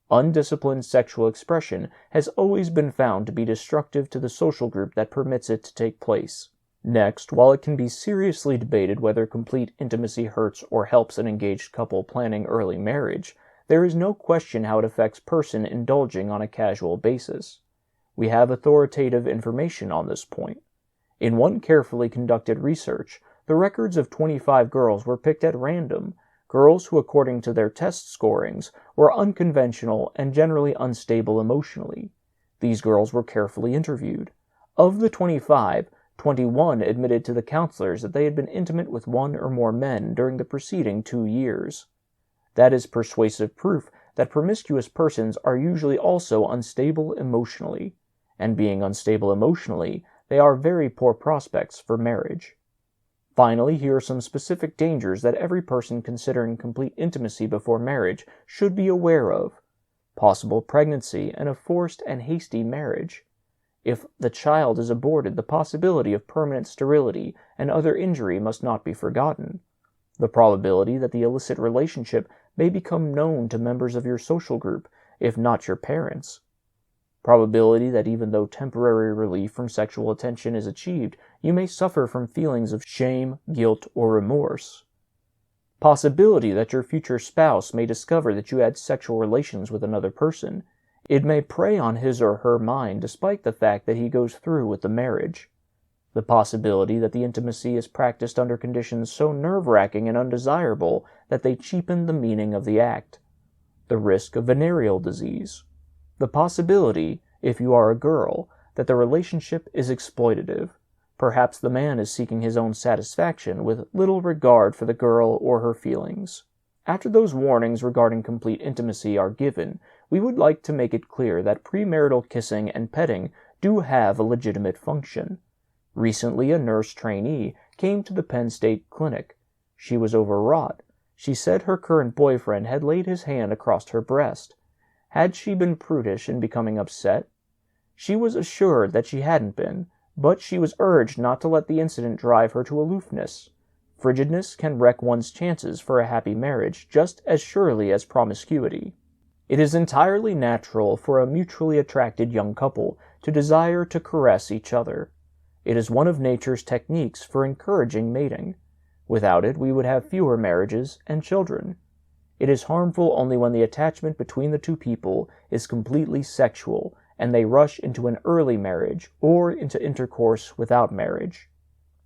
Undisciplined sexual expression has always been found to be destructive to the social group that permits it to take place. Next, while it can be seriously debated whether complete intimacy hurts or helps an engaged couple planning early marriage, there is no question how it affects person indulging on a casual basis. We have authoritative information on this point. In one carefully conducted research, the records of 25 girls were picked at random, girls who, according to their test scorings, were unconventional and generally unstable emotionally. These girls were carefully interviewed. Of the 25, 21 admitted to the counselors that they had been intimate with one or more men during the preceding 2 years. That is persuasive proof that promiscuous persons are usually also unstable emotionally, and being unstable emotionally, they are very poor prospects for marriage. Finally, here are some specific dangers that every person considering complete intimacy before marriage should be aware of. Possible pregnancy and a forced and hasty marriage. If the child is aborted, the possibility of permanent sterility and other injury must not be forgotten. The probability that the illicit relationship may become known to members of your social group, if not your parents. Probability that even though temporary relief from sexual attention is achieved, you may suffer from feelings of shame, guilt, or remorse. Possibility that your future spouse may discover that you had sexual relations with another person. It may prey on his or her mind despite the fact that he goes through with the marriage. The possibility that the intimacy is practiced under conditions so nerve-wracking and undesirable that they cheapen the meaning of the act. The risk of venereal disease. The possibility, if you are a girl, that the relationship is exploitative. Perhaps the man is seeking his own satisfaction with little regard for the girl or her feelings. After those warnings regarding complete intimacy are given, we would like to make it clear that premarital kissing and petting do have a legitimate function. Recently, a nurse trainee came to the Penn State Clinic. She was overwrought. She said her current boyfriend had laid his hand across her breast. Had she been prudish in becoming upset? She was assured that she hadn't been, but she was urged not to let the incident drive her to aloofness. Frigidness can wreck one's chances for a happy marriage just as surely as promiscuity. It is entirely natural for a mutually attracted young couple to desire to caress each other. It is one of nature's techniques for encouraging mating. Without it, we would have fewer marriages and children. It is harmful only when the attachment between the two people is completely sexual and they rush into an early marriage or into intercourse without marriage.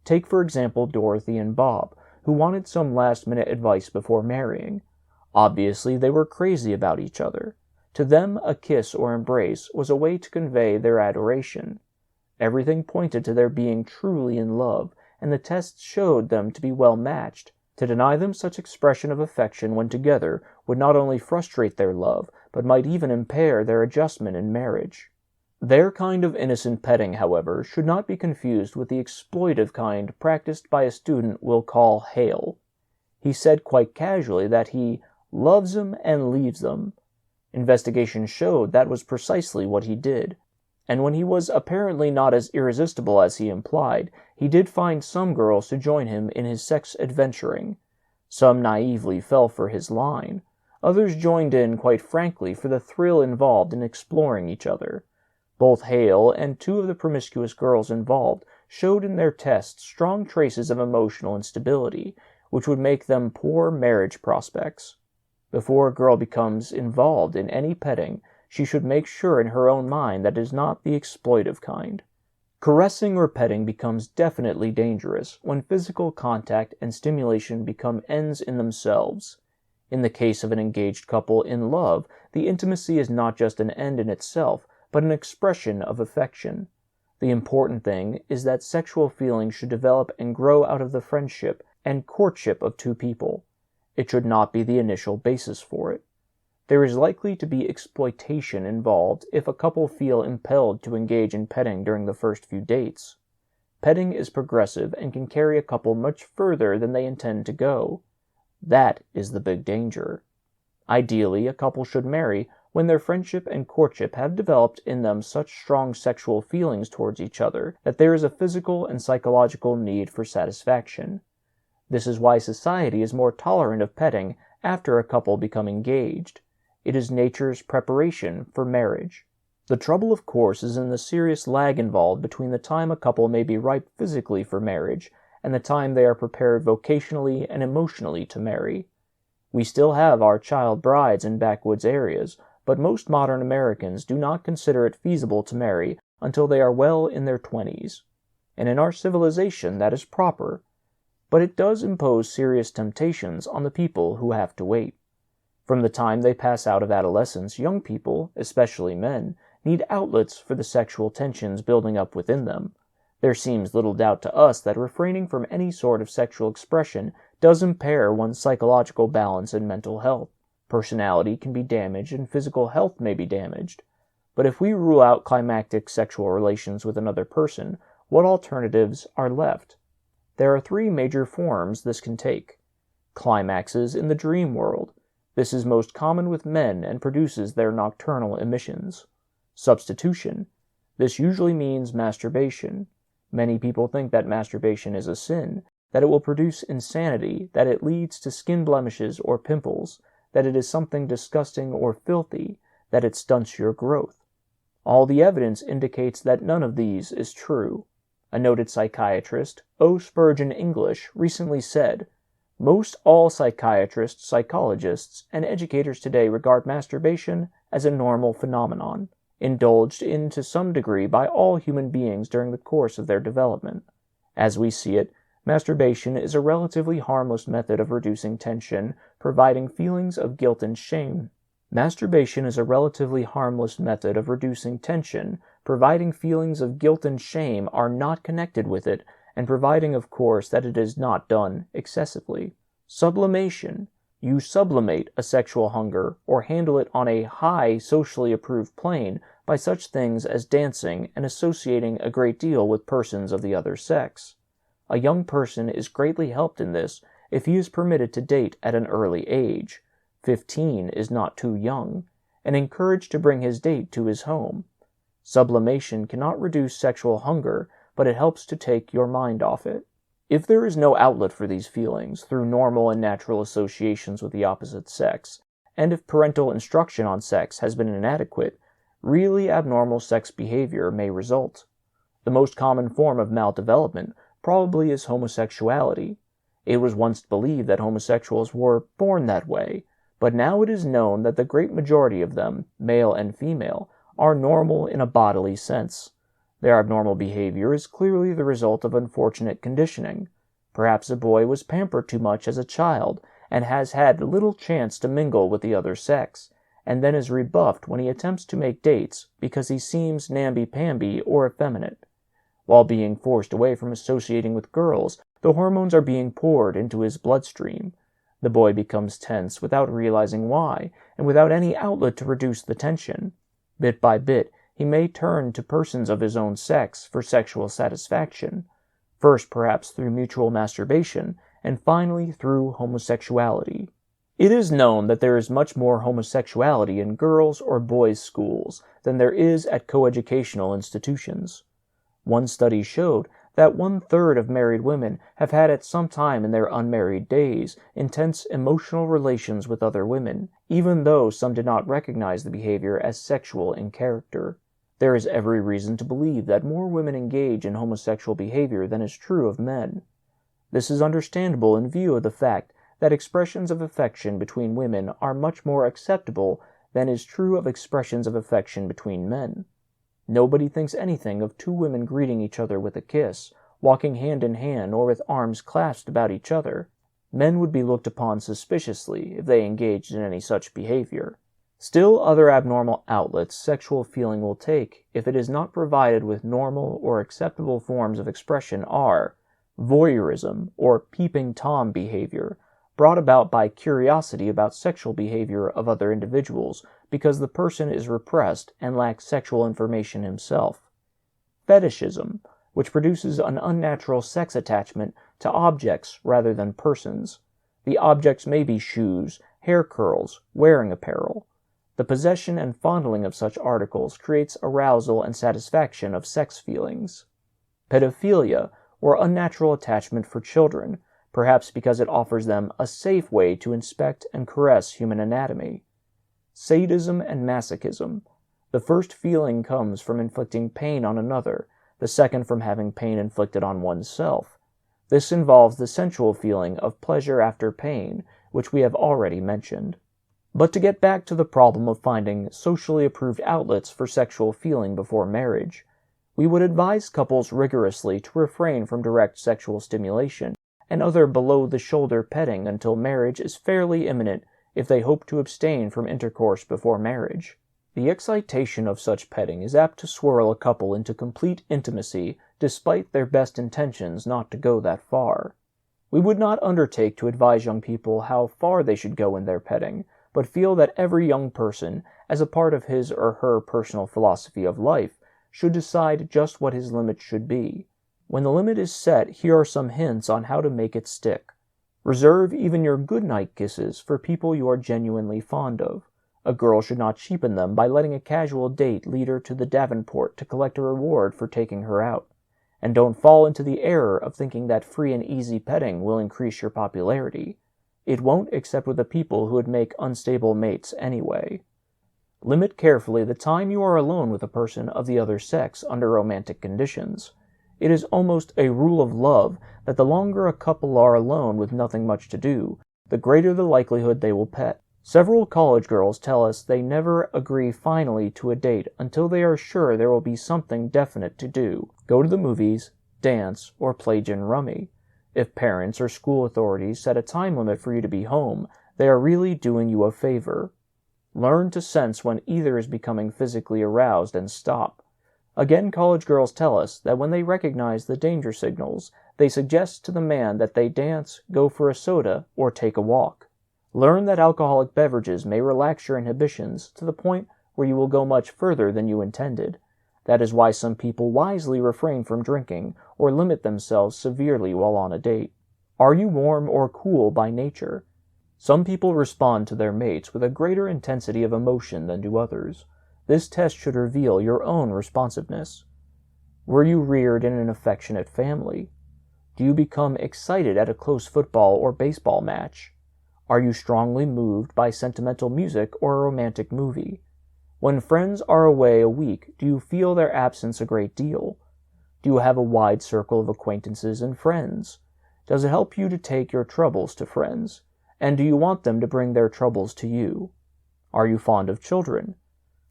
Take, for example, Dorothy and Bob, who wanted some last-minute advice before marrying. Obviously, they were crazy about each other. To them, a kiss or embrace was a way to convey their adoration. Everything pointed to their being truly in love, and the tests showed them to be well matched. To deny them such expression of affection when together would not only frustrate their love, but might even impair their adjustment in marriage. Their kind of innocent petting, however, should not be confused with the exploitive kind practiced by a student we'll call Hale. He said quite casually that he loves them and leaves them. Investigation showed that was precisely what he did. and when he was apparently not as irresistible as he implied, he did find some girls to join him in his sex adventuring. Some naively fell for his line. Others joined in, quite frankly, for the thrill involved in exploring each other. Both Hale and two of the promiscuous girls involved showed in their tests strong traces of emotional instability, which would make them poor marriage prospects. Before a girl becomes involved in any petting, she should make sure in her own mind that it is not the exploitive kind. Caressing or petting becomes definitely dangerous when physical contact and stimulation become ends in themselves. In the case of an engaged couple in love, the intimacy is not just an end in itself, but an expression of affection. The important thing is that sexual feelings should develop and grow out of the friendship and courtship of two people. It should not be the initial basis for it. There is likely to be exploitation involved if a couple feel impelled to engage in petting during the first few dates. Petting is progressive and can carry a couple much further than they intend to go. That is the big danger. Ideally, a couple should marry when their friendship and courtship have developed in them such strong sexual feelings towards each other that there is a physical and psychological need for satisfaction. This is why society is more tolerant of petting after a couple become engaged. It is nature's preparation for marriage. The trouble, of course, is in the serious lag involved between the time a couple may be ripe physically for marriage and the time they are prepared vocationally and emotionally to marry. We still have our child brides in backwoods areas, but most modern Americans do not consider it feasible to marry until they are well in their 20s. And in our civilization that is proper, but it does impose serious temptations on the people who have to wait. From the time they pass out of adolescence, young people, especially men, need outlets for the sexual tensions building up within them. There seems little doubt to us that refraining from any sort of sexual expression does impair one's psychological balance and mental health. Personality can be damaged and physical health may be damaged. But if we rule out climactic sexual relations with another person, what alternatives are left? There are three major forms this can take. Climaxes in the dream world. This is most common with men and produces their nocturnal emissions. Substitution. This usually means masturbation. Many people think that masturbation is a sin, that it will produce insanity, that it leads to skin blemishes or pimples, that it is something disgusting or filthy, that it stunts your growth. All the evidence indicates that none of these is true. A noted psychiatrist, O. Spurgeon English, recently said, "Most all psychiatrists, psychologists, and educators today regard masturbation as a normal phenomenon, indulged in to some degree by all human beings during the course of their development. As we see it, masturbation is a relatively harmless method of reducing tension, providing feelings of guilt and shame. Masturbation is a relatively harmless method of reducing tension, providing feelings of guilt and shame are not connected with it, and providing, of course, that it is not done excessively. Sublimation. You sublimate a sexual hunger or handle it on a high socially approved plane by such things as dancing and associating a great deal with persons of the other sex. A young person is greatly helped in this if he is permitted to date at an early age. 15 is not too young, and encouraged to bring his date to his home. Sublimation cannot reduce sexual hunger, but it helps to take your mind off it. If there is no outlet for these feelings through normal and natural associations with the opposite sex, and if parental instruction on sex has been inadequate, really abnormal sex behavior may result. The most common form of maldevelopment probably is homosexuality. It was once believed that homosexuals were born that way, but now it is known that the great majority of them, male and female, are normal in a bodily sense. Their abnormal behavior is clearly the result of unfortunate conditioning. Perhaps a boy was pampered too much as a child and has had little chance to mingle with the other sex, and then is rebuffed when he attempts to make dates because he seems namby-pamby or effeminate. While being forced away from associating with girls, the hormones are being poured into his bloodstream. The boy becomes tense without realizing why, and without any outlet to reduce the tension. Bit by bit, he may turn to persons of his own sex for sexual satisfaction, first perhaps through mutual masturbation, and finally through homosexuality. It is known that there is much more homosexuality in girls' or boys' schools than there is at coeducational institutions. One study showed that 1/3 of married women have had at some time in their unmarried days intense emotional relations with other women, even though some did not recognize the behavior as sexual in character. There is every reason to believe that more women engage in homosexual behavior than is true of men. This is understandable in view of the fact that expressions of affection between women are much more acceptable than is true of expressions of affection between men. Nobody thinks anything of two women greeting each other with a kiss, walking hand in hand, or with arms clasped about each other. Men would be looked upon suspiciously if they engaged in any such behavior. Still other abnormal outlets sexual feeling will take, if it is not provided with normal or acceptable forms of expression, are voyeurism, or peeping Tom behavior, brought about by curiosity about sexual behavior of other individuals because the person is repressed and lacks sexual information himself. Fetishism, which produces an unnatural sex attachment to objects rather than persons. The objects may be shoes, hair curls, wearing apparel. The possession and fondling of such articles creates arousal and satisfaction of sex feelings. Pedophilia, or unnatural attachment for children, perhaps because it offers them a safe way to inspect and caress human anatomy. Sadism and masochism. The first feeling comes from inflicting pain on another, the second from having pain inflicted on oneself. This involves the sensual feeling of pleasure after pain, which we have already mentioned. But to get back to the problem of finding socially approved outlets for sexual feeling before marriage, we would advise couples rigorously to refrain from direct sexual stimulation and other below-the-shoulder petting until marriage is fairly imminent if they hope to abstain from intercourse before marriage. The excitation of such petting is apt to swirl a couple into complete intimacy despite their best intentions not to go that far. We would not undertake to advise young people how far they should go in their petting, but feel that every young person, as a part of his or her personal philosophy of life, should decide just what his limit should be. When the limit is set, here are some hints on how to make it stick. Reserve even your goodnight kisses for people you are genuinely fond of. A girl should not cheapen them by letting a casual date lead her to the Davenport to collect a reward for taking her out. And don't fall into the error of thinking that free and easy petting will increase your popularity. It won't, except with the people who would make unstable mates anyway. Limit carefully the time you are alone with a person of the other sex under romantic conditions. It is almost a rule of love that the longer a couple are alone with nothing much to do, the greater the likelihood they will pet. Several college girls tell us they never agree finally to a date until they are sure there will be something definite to do. Go to the movies, dance, or play gin rummy. If parents or school authorities set a time limit for you to be home, they are really doing you a favor. Learn to sense when either is becoming physically aroused and stop. Again, college girls tell us that when they recognize the danger signals, they suggest to the man that they dance, go for a soda, or take a walk. Learn that alcoholic beverages may relax your inhibitions to the point where you will go much further than you intended. That is why some people wisely refrain from drinking or limit themselves severely while on a date. Are you warm or cool by nature? Some people respond to their mates with a greater intensity of emotion than do others. This test should reveal your own responsiveness. Were you reared in an affectionate family? Do you become excited at a close football or baseball match? Are you strongly moved by sentimental music or a romantic movie? When friends are away a week, do you feel their absence a great deal? Do you have a wide circle of acquaintances and friends? Does it help you to take your troubles to friends? And do you want them to bring their troubles to you? Are you fond of children?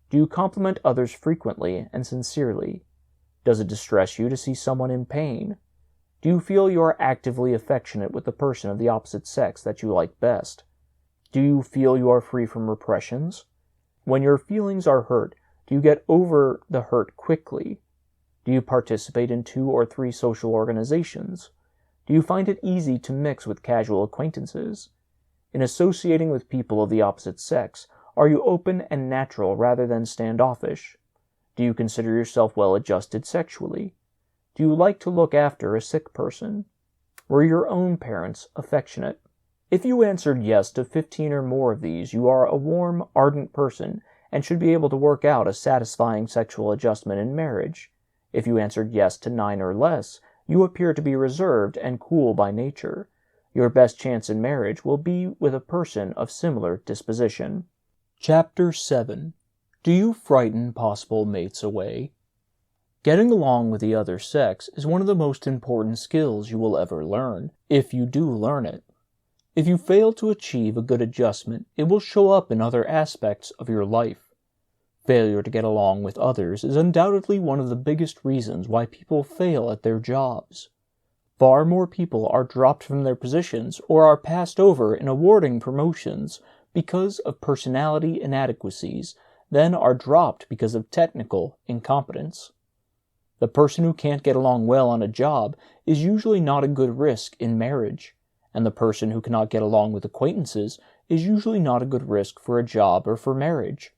Do you compliment others frequently and sincerely? Does it distress you to see someone in pain? Do you feel you are actively affectionate with the person of the opposite sex that you like best? Do you feel you are free from repressions? When your feelings are hurt, do you get over the hurt quickly? Do you participate in 2 or 3 social organizations? Do you find it easy to mix with casual acquaintances? In associating with people of the opposite sex, are you open and natural rather than standoffish? Do you consider yourself well-adjusted sexually? Do you like to look after a sick person? Were your own parents affectionate? If you answered yes to 15 or more of these, you are a warm, ardent person and should be able to work out a satisfying sexual adjustment in marriage. If you answered yes to 9 or less, you appear to be reserved and cool by nature. Your best chance in marriage will be with a person of similar disposition. Chapter 7. Do you frighten possible mates away? Getting along with the other sex is one of the most important skills you will ever learn, if you do learn it. If you fail to achieve a good adjustment, it will show up in other aspects of your life. Failure to get along with others is undoubtedly one of the biggest reasons why people fail at their jobs. Far more people are dropped from their positions or are passed over in awarding promotions because of personality inadequacies than are dropped because of technical incompetence. The person who can't get along well on a job is usually not a good risk in marriage, and the person who cannot get along with acquaintances is usually not a good risk for a job or for marriage.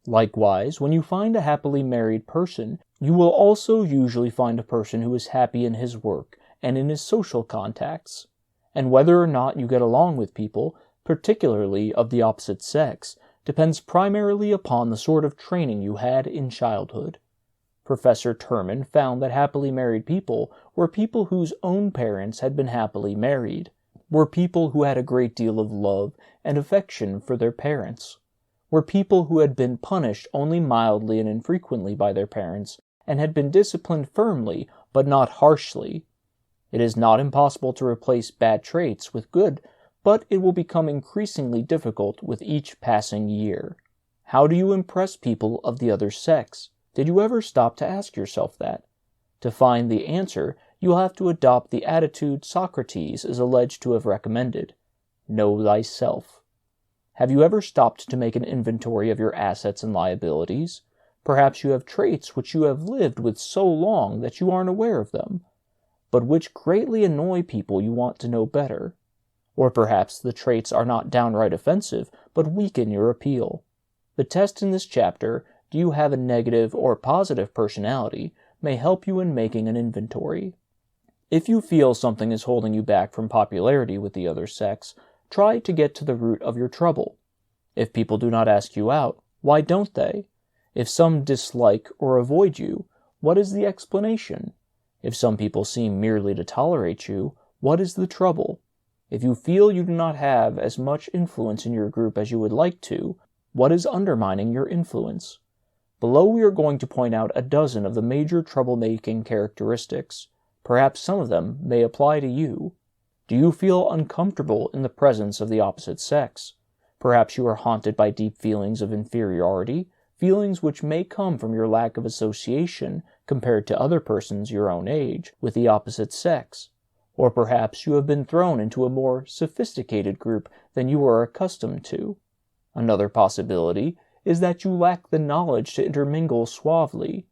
Likewise, when you find a happily married person, you will also usually find a person who is happy in his work and in his social contacts. And whether or not you get along with people, particularly of the opposite sex, depends primarily upon the sort of training you had in childhood. Professor Terman found that happily married people were people whose own parents had been happily married, were people who had a great deal of love and affection for their parents, were people who had been punished only mildly and infrequently by their parents and had been disciplined firmly but not harshly. It is not impossible to replace bad traits with good, but it will become increasingly difficult with each passing year. How do you impress people of the other sex? Did you ever stop to ask yourself that? To find the answer, you will have to adopt the attitude Socrates is alleged to have recommended. Know thyself. Have you ever stopped to make an inventory of your assets and liabilities? Perhaps you have traits which you have lived with so long that you aren't aware of them, but which greatly annoy people you want to know better. Or perhaps the traits are not downright offensive, but weaken your appeal. The test in this chapter, do you have a negative or positive personality, may help you in making an inventory. If you feel something is holding you back from popularity with the other sex, try to get to the root of your trouble. If people do not ask you out, why don't they? If some dislike or avoid you, what is the explanation? If some people seem merely to tolerate you, what is the trouble? If you feel you do not have as much influence in your group as you would like to, what is undermining your influence? Below we are going to point out a dozen of the major troublemaking characteristics. Perhaps some of them may apply to you. Do you feel uncomfortable in the presence of the opposite sex? Perhaps you are haunted by deep feelings of inferiority, feelings which may come from your lack of association, compared to other persons your own age, with the opposite sex. Or perhaps you have been thrown into a more sophisticated group than you were accustomed to. Another possibility is that you lack the knowledge to intermingle suavely.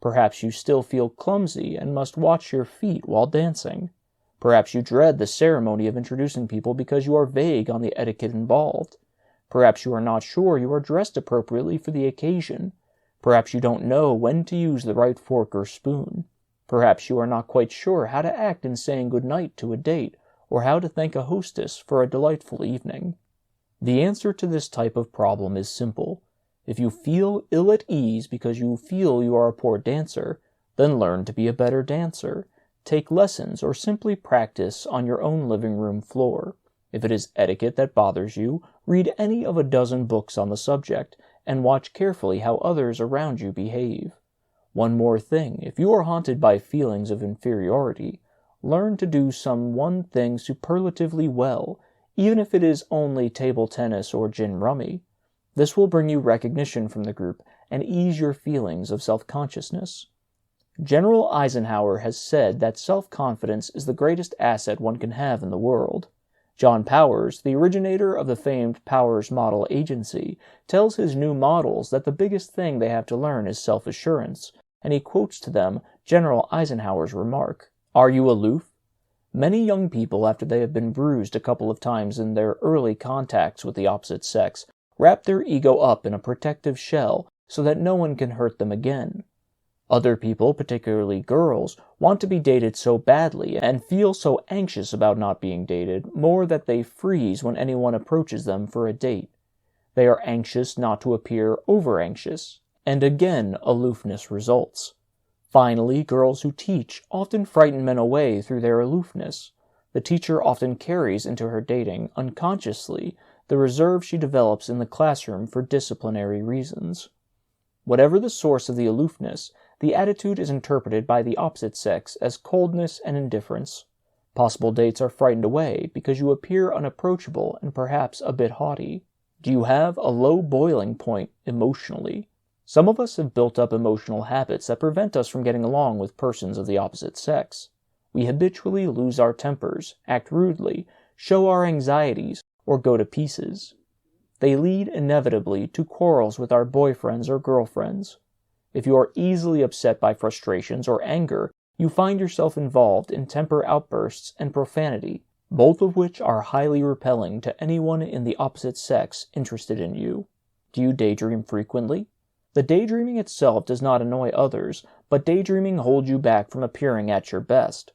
Perhaps you still feel clumsy and must watch your feet while dancing. Perhaps you dread the ceremony of introducing people because you are vague on the etiquette involved. Perhaps you are not sure you are dressed appropriately for the occasion. Perhaps you don't know when to use the right fork or spoon. Perhaps you are not quite sure how to act in saying good night to a date, or how to thank a hostess for a delightful evening. The answer to this type of problem is simple. If you feel ill at ease because you feel you are a poor dancer, then learn to be a better dancer. Take lessons or simply practice on your own living room floor. If it is etiquette that bothers you, read any of a dozen books on the subject and watch carefully how others around you behave. One more thing, if you are haunted by feelings of inferiority, learn to do some one thing superlatively well, even if it is only table tennis or gin rummy. This will bring you recognition from the group and ease your feelings of self-consciousness. General Eisenhower has said that self-confidence is the greatest asset one can have in the world. John Powers, the originator of the famed Powers Model Agency, tells his new models that the biggest thing they have to learn is self-assurance, and he quotes to them General Eisenhower's remark, "Are you aloof?" Many young people, after they have been bruised a couple of times in their early contacts with the opposite sex, wrap their ego up in a protective shell so that no one can hurt them again. Other people, particularly girls, want to be dated so badly and feel so anxious about not being dated, more that they freeze when anyone approaches them for a date. They are anxious not to appear over-anxious, and again aloofness results. Finally, girls who teach often frighten men away through their aloofness. The teacher often carries into her dating, unconsciously, the reserve she develops in the classroom for disciplinary reasons. Whatever the source of the aloofness, the attitude is interpreted by the opposite sex as coldness and indifference. Possible dates are frightened away because you appear unapproachable and perhaps a bit haughty. Do you have a low boiling point emotionally? Some of us have built up emotional habits that prevent us from getting along with persons of the opposite sex. We habitually lose our tempers, act rudely, show our anxieties, or go to pieces. They lead inevitably to quarrels with our boyfriends or girlfriends. If you are easily upset by frustrations or anger, you find yourself involved in temper outbursts and profanity, both of which are highly repelling to anyone in the opposite sex interested in you. Do you daydream frequently? The daydreaming itself does not annoy others, but daydreaming holds you back from appearing at your best.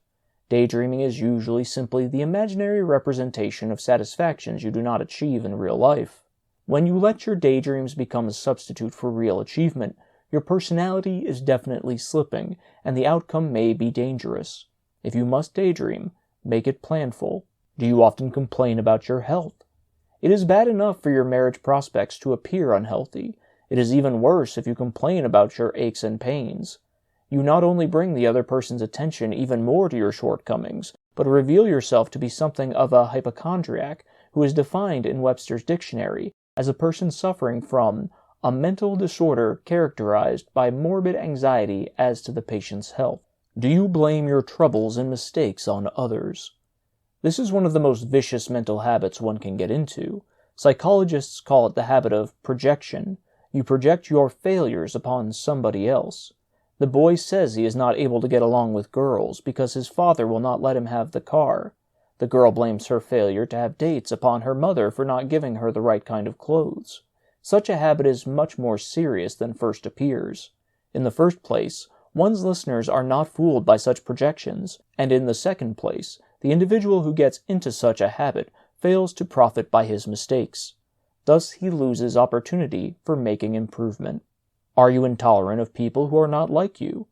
Daydreaming is usually simply the imaginary representation of satisfactions you do not achieve in real life. When you let your daydreams become a substitute for real achievement, your personality is definitely slipping, and the outcome may be dangerous. If you must daydream, make it planful. Do you often complain about your health? It is bad enough for your marriage prospects to appear unhealthy. It is even worse if you complain about your aches and pains. You not only bring the other person's attention even more to your shortcomings, but reveal yourself to be something of a hypochondriac, who is defined in Webster's dictionary as a person suffering from a mental disorder characterized by morbid anxiety as to the patient's health. Do you blame your troubles and mistakes on others? This is one of the most vicious mental habits one can get into. Psychologists call it the habit of projection. You project your failures upon somebody else. The boy says he is not able to get along with girls because his father will not let him have the car. The girl blames her failure to have dates upon her mother for not giving her the right kind of clothes. Such a habit is much more serious than first appears. In the first place, one's listeners are not fooled by such projections, and in the second place, the individual who gets into such a habit fails to profit by his mistakes. Thus he loses opportunity for making improvement. Are you intolerant of people who are not like you?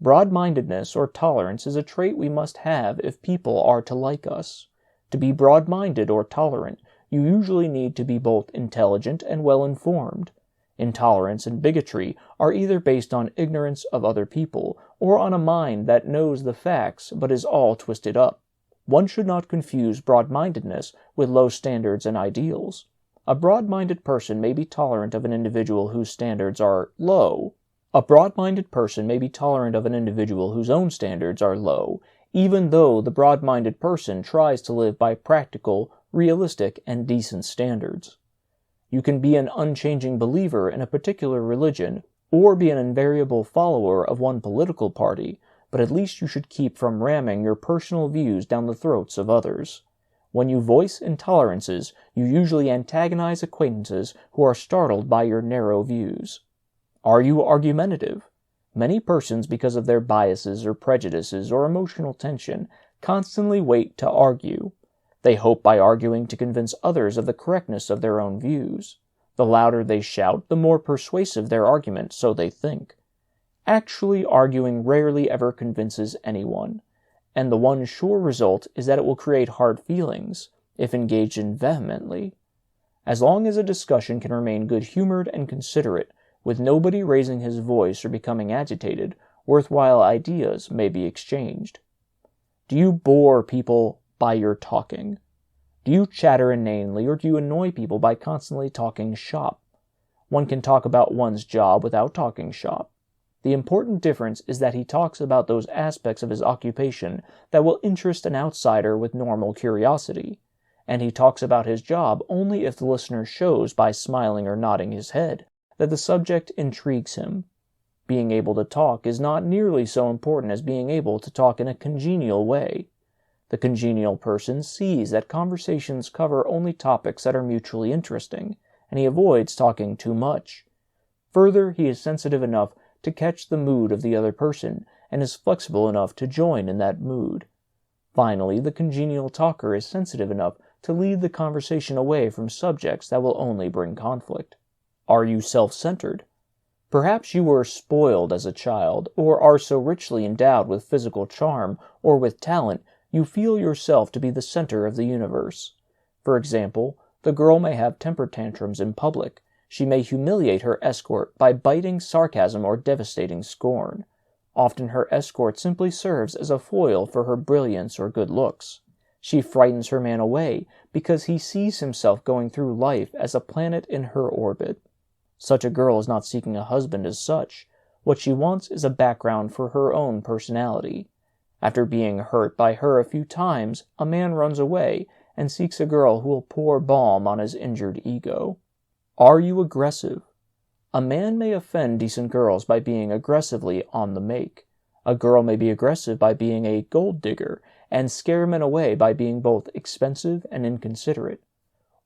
Broad-mindedness or tolerance is a trait we must have if people are to like us. To be broad-minded or tolerant, you usually need to be both intelligent and well-informed. Intolerance and bigotry are either based on ignorance of other people or on a mind that knows the facts but is all twisted up. One should not confuse broad-mindedness with low standards and ideals. A broad-minded person may be tolerant of an individual whose standards are low. A broad-minded person may be tolerant of an individual whose own standards are low, even though the broad-minded person tries to live by practical, realistic, and decent standards. You can be an unchanging believer in a particular religion, or be an invariable follower of one political party, but at least you should keep from ramming your personal views down the throats of others. When you voice intolerances, you usually antagonize acquaintances who are startled by your narrow views. Are you argumentative? Many persons, because of their biases or prejudices or emotional tension, constantly wait to argue. They hope by arguing to convince others of the correctness of their own views. The louder they shout, the more persuasive their argument, so they think. Actually, arguing rarely ever convinces anyone, and the one sure result is that it will create hard feelings, if engaged in vehemently. As long as a discussion can remain good-humored and considerate, with nobody raising his voice or becoming agitated, worthwhile ideas may be exchanged. Do you bore people by your talking? Do you chatter inanely, or do you annoy people by constantly talking shop? One can talk about one's job without talking shop. The important difference is that he talks about those aspects of his occupation that will interest an outsider with normal curiosity, and he talks about his job only if the listener shows by smiling or nodding his head that the subject intrigues him. Being able to talk is not nearly so important as being able to talk in a congenial way. The congenial person sees that conversations cover only topics that are mutually interesting, and he avoids talking too much. Further, he is sensitive enough to catch the mood of the other person, and is flexible enough to join in that mood. Finally, the congenial talker is sensitive enough to lead the conversation away from subjects that will only bring conflict. Are you self-centered? Perhaps you were spoiled as a child, or are so richly endowed with physical charm or with talent you feel yourself to be the center of the universe. For example, the girl may have temper tantrums in public. She may humiliate her escort by biting sarcasm or devastating scorn. Often her escort simply serves as a foil for her brilliance or good looks. She frightens her man away because he sees himself going through life as a planet in her orbit. Such a girl is not seeking a husband as such. What she wants is a background for her own personality. After being hurt by her a few times, a man runs away and seeks a girl who will pour balm on his injured ego. Are you aggressive? A man may offend decent girls by being aggressively on the make. A girl may be aggressive by being a gold digger and scare men away by being both expensive and inconsiderate.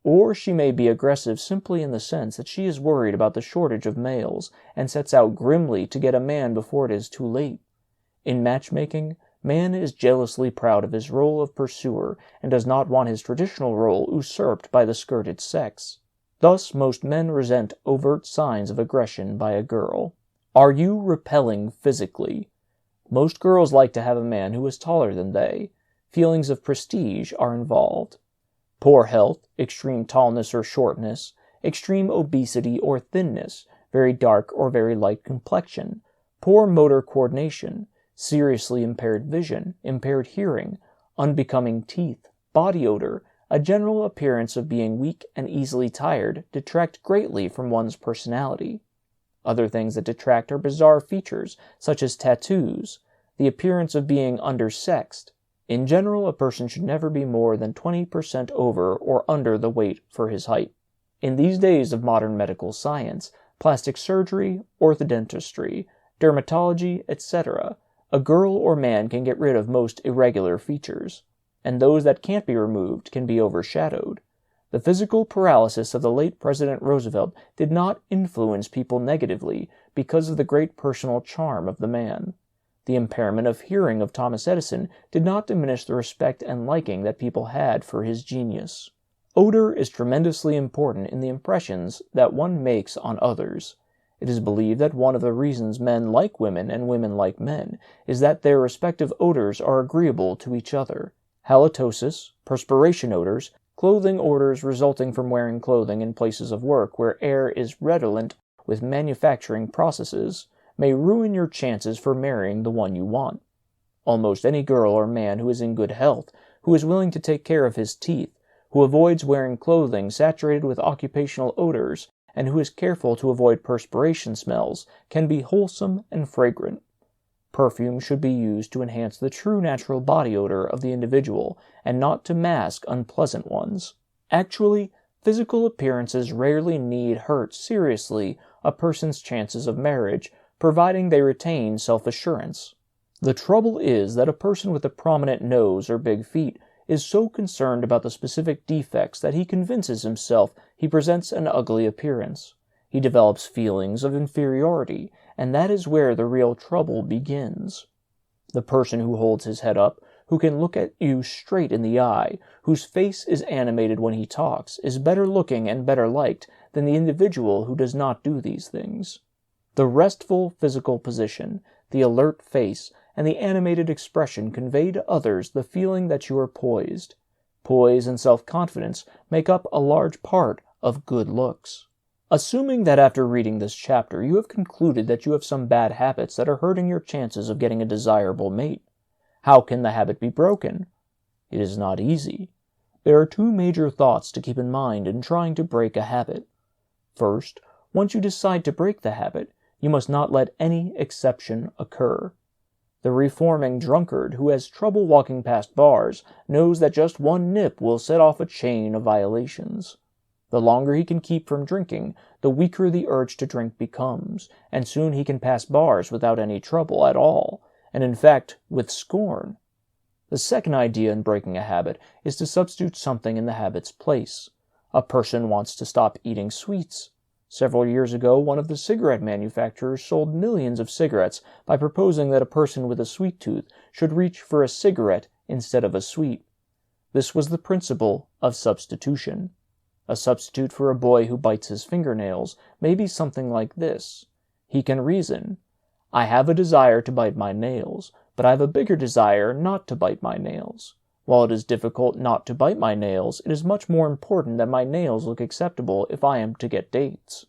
Or she may be aggressive simply in the sense that she is worried about the shortage of males and sets out grimly to get a man before it is too late. In matchmaking, man is jealously proud of his role of pursuer and does not want his traditional role usurped by the skirted sex. Thus, most men resent overt signs of aggression by a girl. Are you repelling physically? Most girls like to have a man who is taller than they. Feelings of prestige are involved. Poor health, extreme tallness or shortness, extreme obesity or thinness, very dark or very light complexion, poor motor coordination, seriously impaired vision, impaired hearing, unbecoming teeth, body odor, a general appearance of being weak and easily tired detract greatly from one's personality. Other things that detract are bizarre features, such as tattoos, the appearance of being undersexed. In general, a person should never be more than 20% over or under the weight for his height. In these days of modern medical science, plastic surgery, orthodontistry, dermatology, etc., a girl or man can get rid of most irregular features, and those that can't be removed can be overshadowed. The physical paralysis of the late President Roosevelt did not influence people negatively because of the great personal charm of the man. The impairment of hearing of Thomas Edison did not diminish the respect and liking that people had for his genius. Odor is tremendously important in the impressions that one makes on others. It is believed that one of the reasons men like women and women like men is that their respective odors are agreeable to each other. Halitosis, perspiration odors, clothing odors resulting from wearing clothing in places of work where air is redolent with manufacturing processes, may ruin your chances for marrying the one you want. Almost any girl or man who is in good health, who is willing to take care of his teeth, who avoids wearing clothing saturated with occupational odors, and who is careful to avoid perspiration smells, can be wholesome and fragrant. Perfume should be used to enhance the true natural body odor of the individual, and not to mask unpleasant ones. Actually, physical appearances rarely need hurt seriously a person's chances of marriage, providing they retain self-assurance. The trouble is that a person with a prominent nose or big feet is so concerned about the specific defects that he convinces himself he presents an ugly appearance. He develops feelings of inferiority, and that is where the real trouble begins. The person who holds his head up, who can look at you straight in the eye, whose face is animated when he talks, is better looking and better liked than the individual who does not do these things. The restful physical position, the alert face, and the animated expression convey to others the feeling that you are poised. Poise and self-confidence make up a large part of good looks. Assuming that after reading this chapter you have concluded that you have some bad habits that are hurting your chances of getting a desirable mate, how can the habit be broken? It is not easy. There are two major thoughts to keep in mind in trying to break a habit. First, once you decide to break the habit, you must not let any exception occur. The reforming drunkard who has trouble walking past bars knows that just one nip will set off a chain of violations. The longer he can keep from drinking, the weaker the urge to drink becomes, and soon he can pass bars without any trouble at all, and in fact with scorn. The second idea in breaking a habit is to substitute something in the habit's place. A person wants to stop eating sweets. Several years ago, one of the cigarette manufacturers sold millions of cigarettes by proposing that a person with a sweet tooth should reach for a cigarette instead of a sweet. This was the principle of substitution. A substitute for a boy who bites his fingernails may be something like this. He can reason, I have a desire to bite my nails, but I have a bigger desire not to bite my nails. While it is difficult not to bite my nails, it is much more important that my nails look acceptable if I am to get dates.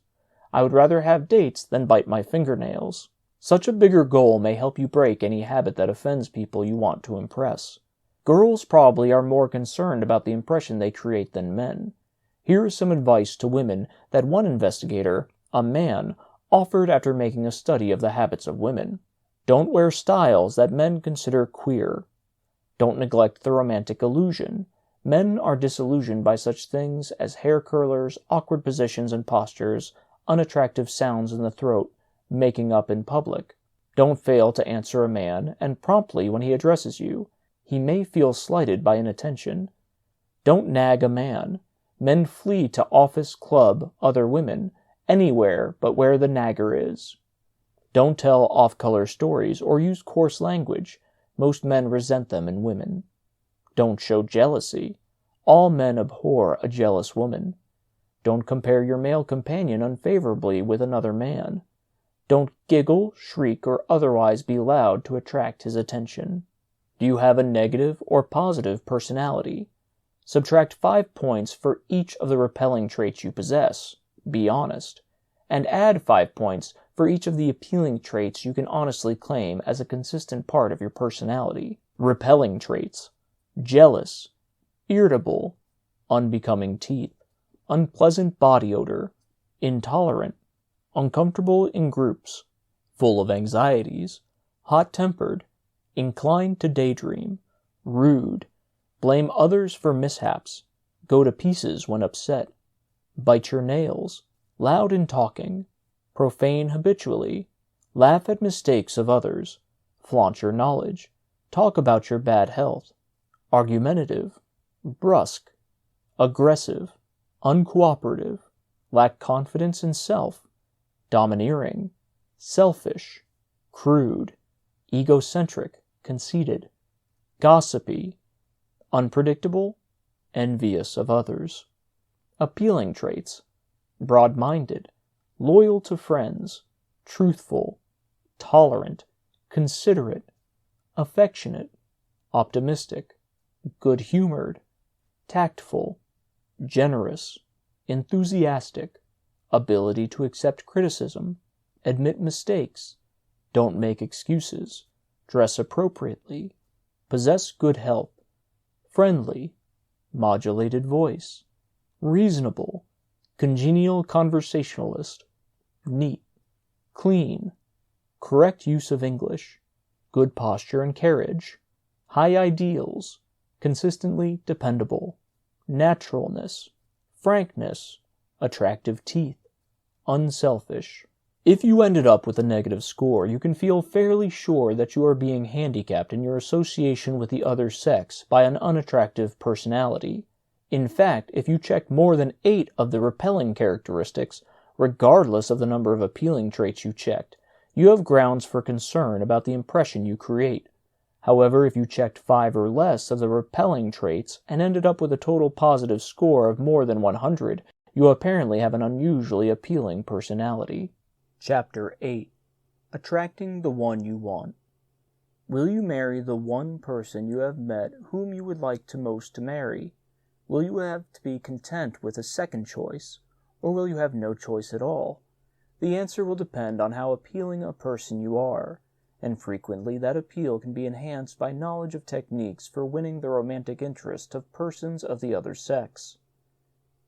I would rather have dates than bite my fingernails. Such a bigger goal may help you break any habit that offends people you want to impress. Girls probably are more concerned about the impression they create than men. Here is some advice to women that one investigator, a man, offered after making a study of the habits of women. Don't wear styles that men consider queer. Don't neglect the romantic illusion. Men are disillusioned by such things as hair curlers, awkward positions and postures, unattractive sounds in the throat, making up in public. Don't fail to answer a man, and promptly when he addresses you. He may feel slighted by inattention. Don't nag a man. Men flee to office, club, other women, anywhere but where the nagger is. Don't tell off-color stories or use coarse language. Most men resent them in women. Don't show jealousy. All men abhor a jealous woman. Don't compare your male companion unfavorably with another man. Don't giggle, shriek, or otherwise be loud to attract his attention. Do you have a negative or positive personality? Subtract 5 points for each of the repelling traits you possess. Be honest. And add 5 points for each of the appealing traits you can honestly claim as a consistent part of your personality. Repelling traits: jealous, irritable, unbecoming teeth, unpleasant body odor, intolerant, uncomfortable in groups, full of anxieties, hot-tempered, inclined to daydream, rude, blame others for mishaps, go to pieces when upset, bite your nails, loud in talking, profane habitually, laugh at mistakes of others, flaunt your knowledge, talk about your bad health, argumentative, brusque, aggressive, uncooperative, lack confidence in self, domineering, selfish, crude, egocentric, conceited, gossipy, unpredictable, envious of others. Appealing traits: broad-minded, loyal to friends, truthful, tolerant, considerate, affectionate, optimistic, good-humored, tactful, generous, enthusiastic, ability to accept criticism, admit mistakes, don't make excuses, dress appropriately, possess good health, friendly, modulated voice, reasonable, congenial conversationalist, neat, clean, correct use of English, good posture and carriage, high ideals, consistently dependable, naturalness, frankness, attractive teeth, unselfish. If you ended up with a negative score, you can feel fairly sure that you are being handicapped in your association with the other sex by an unattractive personality. In fact, if you check more than 8 of the repelling characteristics, regardless of the number of appealing traits you checked, you have grounds for concern about the impression you create. However, if you checked 5 or less of the repelling traits and ended up with a total positive score of more than 100, you apparently have an unusually appealing personality. Chapter 8. Attracting the One You Want. Will you marry the one person you have met whom you would like to most to marry? Will you have to be content with a second choice, or will you have no choice at all? The answer will depend on how appealing a person you are, and frequently that appeal can be enhanced by knowledge of techniques for winning the romantic interest of persons of the other sex.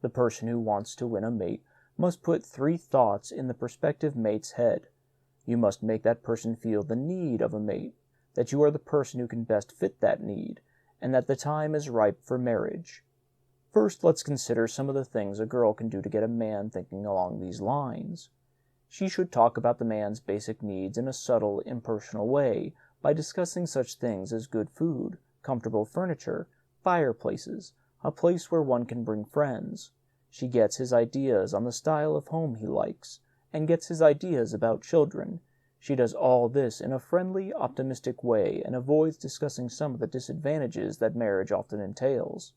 The person who wants to win a mate must put 3 thoughts in the prospective mate's head. You must make that person feel the need of a mate, that you are the person who can best fit that need, and that the time is ripe for marriage. First, let's consider some of the things a girl can do to get a man thinking along these lines. She should talk about the man's basic needs in a subtle, impersonal way by discussing such things as good food, comfortable furniture, fireplaces, a place where one can bring friends. She gets his ideas on the style of home he likes, and gets his ideas about children. She does all this in a friendly, optimistic way and avoids discussing some of the disadvantages that marriage often entails.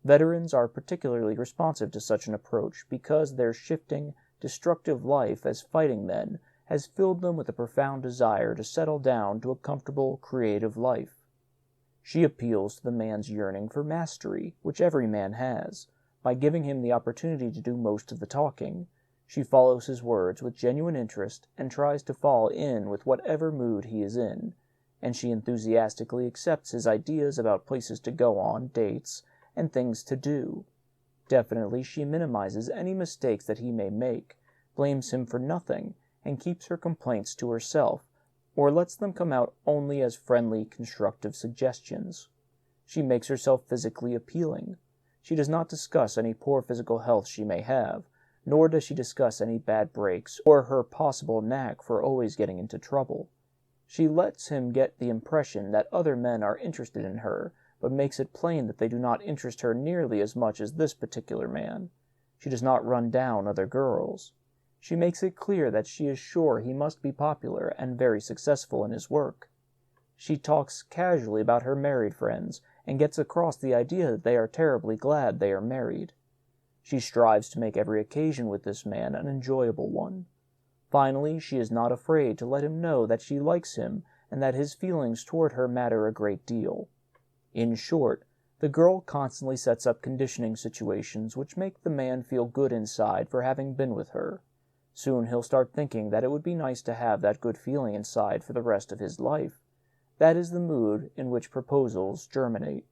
Veterans are particularly responsive to such an approach because their shifting, destructive life as fighting men has filled them with a profound desire to settle down to a comfortable, creative life. She appeals to the man's yearning for mastery, which every man has, by giving him the opportunity to do most of the talking. She follows his words with genuine interest and tries to fall in with whatever mood he is in, and she enthusiastically accepts his ideas about places to go on, dates, and things to do. Definitely she minimizes any mistakes that he may make, blames him for nothing, and keeps her complaints to herself, or lets them come out only as friendly, constructive suggestions. She makes herself physically appealing. She does not discuss any poor physical health she may have, nor does she discuss any bad breaks or her possible knack for always getting into trouble. She lets him get the impression that other men are interested in her, but makes it plain that they do not interest her nearly as much as this particular man. She does not run down other girls. She makes it clear that she is sure he must be popular and very successful in his work. She talks casually about her married friends and gets across the idea that they are terribly glad they are married. She strives to make every occasion with this man an enjoyable one. Finally, she is not afraid to let him know that she likes him and that his feelings toward her matter a great deal. In short, the girl constantly sets up conditioning situations which make the man feel good inside for having been with her. Soon he'll start thinking that it would be nice to have that good feeling inside for the rest of his life. That is the mood in which proposals germinate.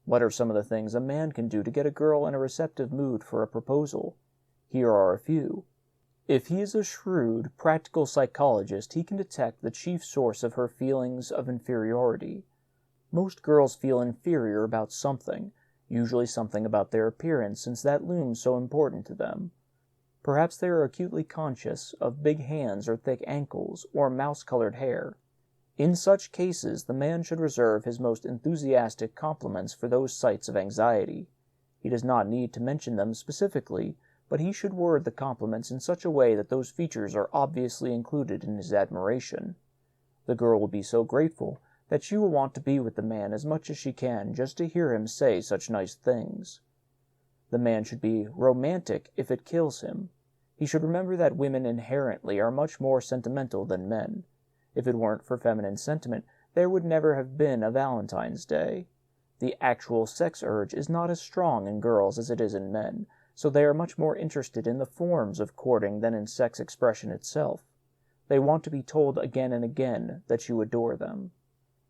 What are some of the things a man can do to get a girl in a receptive mood for a proposal? Here are a few. If he is a shrewd, practical psychologist, he can detect the chief source of her feelings of inferiority. Most girls feel inferior about something, usually something about their appearance, since that looms so important to them. Perhaps they are acutely conscious of big hands or thick ankles, or mouse-colored hair. In such cases, the man should reserve his most enthusiastic compliments for those sites of anxiety. He does not need to mention them specifically, but he should word the compliments in such a way that those features are obviously included in his admiration. The girl will be so grateful that she will want to be with the man as much as she can just to hear him say such nice things. The man should be romantic if it kills him. He should remember that women inherently are much more sentimental than men. If it weren't for feminine sentiment, there would never have been a Valentine's Day. The actual sex urge is not as strong in girls as it is in men, so they are much more interested in the forms of courting than in sex expression itself. They want to be told again and again that you adore them.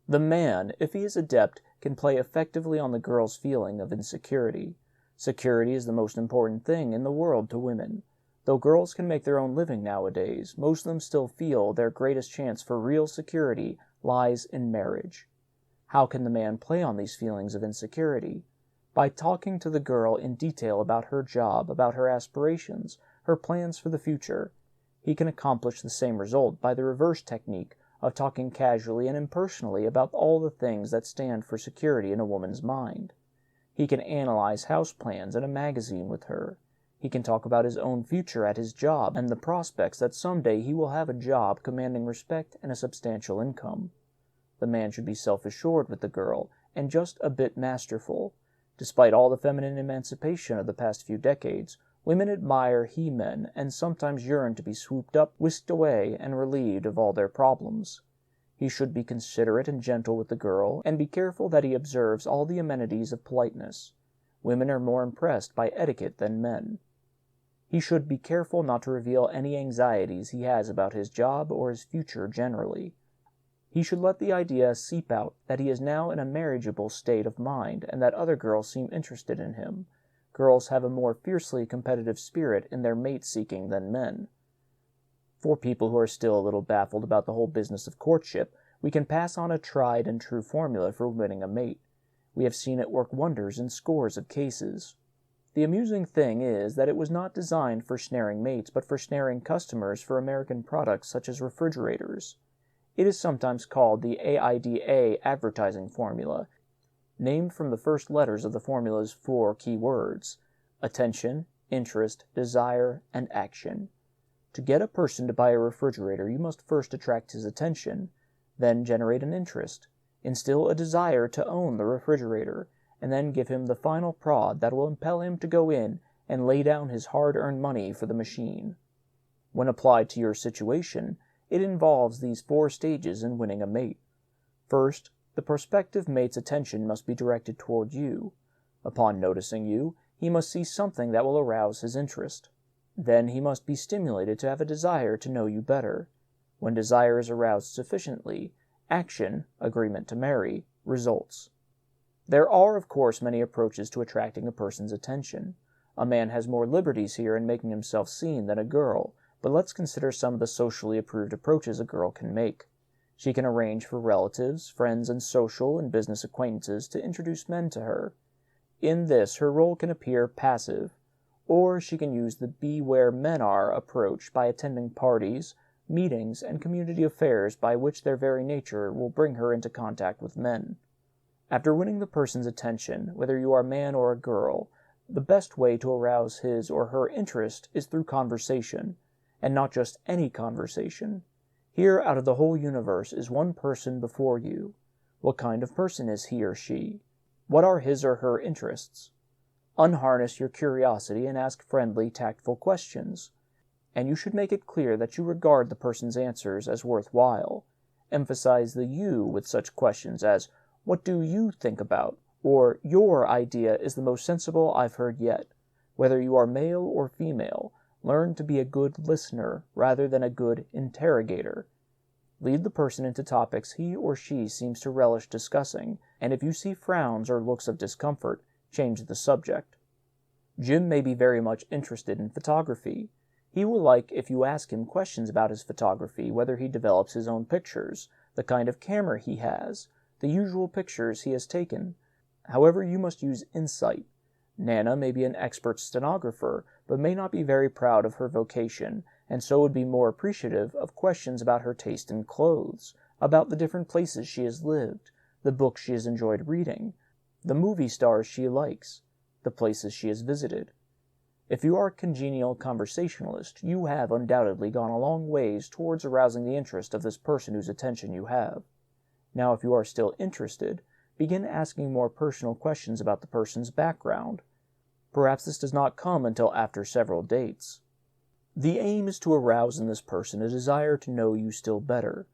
The man, if he is adept, can play effectively on the girl's feeling of insecurity. Security is the most important thing in the world to women. Though girls can make their own living nowadays, most of them still feel their greatest chance for real security lies in marriage. How can the man play on these feelings of insecurity? By talking to the girl in detail about her job, about her aspirations, her plans for the future. He can accomplish the same result by the reverse technique of talking casually and impersonally about all the things that stand for security in a woman's mind. He can analyze house plans in a magazine with her. He can talk about his own future at his job and the prospects that someday he will have a job commanding respect and a substantial income. The man should be self-assured with the girl and just a bit masterful. Despite all the feminine emancipation of the past few decades, women admire he-men and sometimes yearn to be swooped up, whisked away, and relieved of all their problems. He should be considerate and gentle with the girl, and be careful that he observes all the amenities of politeness. Women are more impressed by etiquette than men. He should be careful not to reveal any anxieties he has about his job or his future generally. He should let the idea seep out that he is now in a marriageable state of mind and that other girls seem interested in him. Girls have a more fiercely competitive spirit in their mate-seeking than men. For people who are still a little baffled about the whole business of courtship, we can pass on a tried and true formula for winning a mate. We have seen it work wonders in scores of cases. The amusing thing is that it was not designed for snaring mates, but for snaring customers for American products such as refrigerators. It is sometimes called the AIDA advertising formula, named from the first letters of the formula's 4 key words: attention, interest, desire, and action. To get a person to buy a refrigerator, you must first attract his attention, then generate an interest, instill a desire to own the refrigerator, and then give him the final prod that will impel him to go in and lay down his hard-earned money for the machine. When applied to your situation, it involves these 4 stages in winning a mate. First, the prospective mate's attention must be directed toward you. Upon noticing you, he must see something that will arouse his interest. Then he must be stimulated to have a desire to know you better. When desire is aroused sufficiently, action, agreement to marry, results. There are, of course, many approaches to attracting a person's attention. A man has more liberties here in making himself seen than a girl, but let's consider some of the socially approved approaches a girl can make. She can arrange for relatives, friends, and social and business acquaintances to introduce men to her. In this, her role can appear passive, or she can use the be where men are approach by attending parties, meetings, and community affairs by which their very nature will bring her into contact with men. After winning the person's attention, whether you are a man or a girl, the best way to arouse his or her interest is through conversation, and not just any conversation. Here, out of the whole universe, is one person before you. What kind of person is he or she? What are his or her interests? Unharness your curiosity and ask friendly, tactful questions. And you should make it clear that you regard the person's answers as worthwhile. Emphasize the you with such questions as, "What do you think about?" or "Your idea is the most sensible I've heard yet." Whether you are male or female, learn to be a good listener rather than a good interrogator. Lead the person into topics he or she seems to relish discussing, and if you see frowns or looks of discomfort, change the subject. Jim may be very much interested in photography. He will like if you ask him questions about his photography, whether he develops his own pictures, the kind of camera he has, the usual pictures he has taken. However, you must use insight. Nana may be an expert stenographer, but may not be very proud of her vocation, and so would be more appreciative of questions about her taste in clothes, about the different places she has lived, the books she has enjoyed reading, the movie stars she likes, the places she has visited. If you are a congenial conversationalist, you have undoubtedly gone a long ways towards arousing the interest of this person whose attention you have. Now, if you are still interested, begin asking more personal questions about the person's background. Perhaps this does not come until after several dates. The aim is to arouse in this person a desire to know you still better.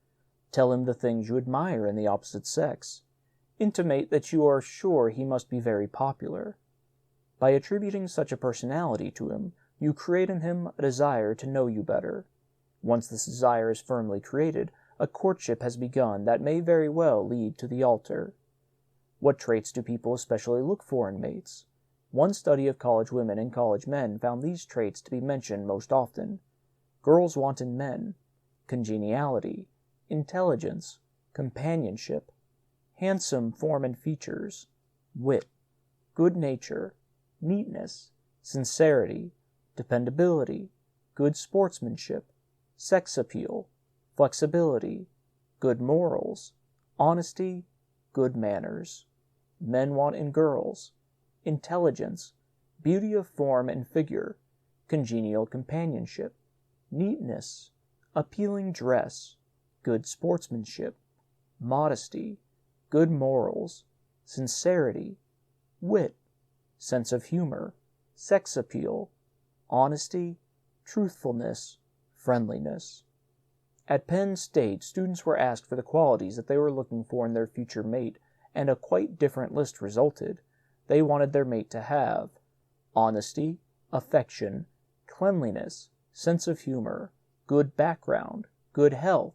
Tell him the things you admire in the opposite sex. Intimate that you are sure he must be very popular. By attributing such a personality to him, you create in him a desire to know you better. Once this desire is firmly created, a courtship has begun that may very well lead to the altar. What traits do people especially look for in mates? One study of college women and college men found these traits to be mentioned most often. Girls want in men congeniality, intelligence, companionship, handsome form and features, wit, good nature, neatness, sincerity, dependability, good sportsmanship, sex appeal, flexibility, good morals, honesty, good manners. Men want in girls intelligence, beauty of form and figure, congenial companionship, neatness, appealing dress, good sportsmanship, modesty, good morals, sincerity, wit, sense of humor, sex appeal, honesty, truthfulness, friendliness. At Penn State, students were asked for the qualities that they were looking for in their future mate, and a quite different list resulted. They wanted their mate to have honesty, affection, cleanliness, sense of humor, good background, good health,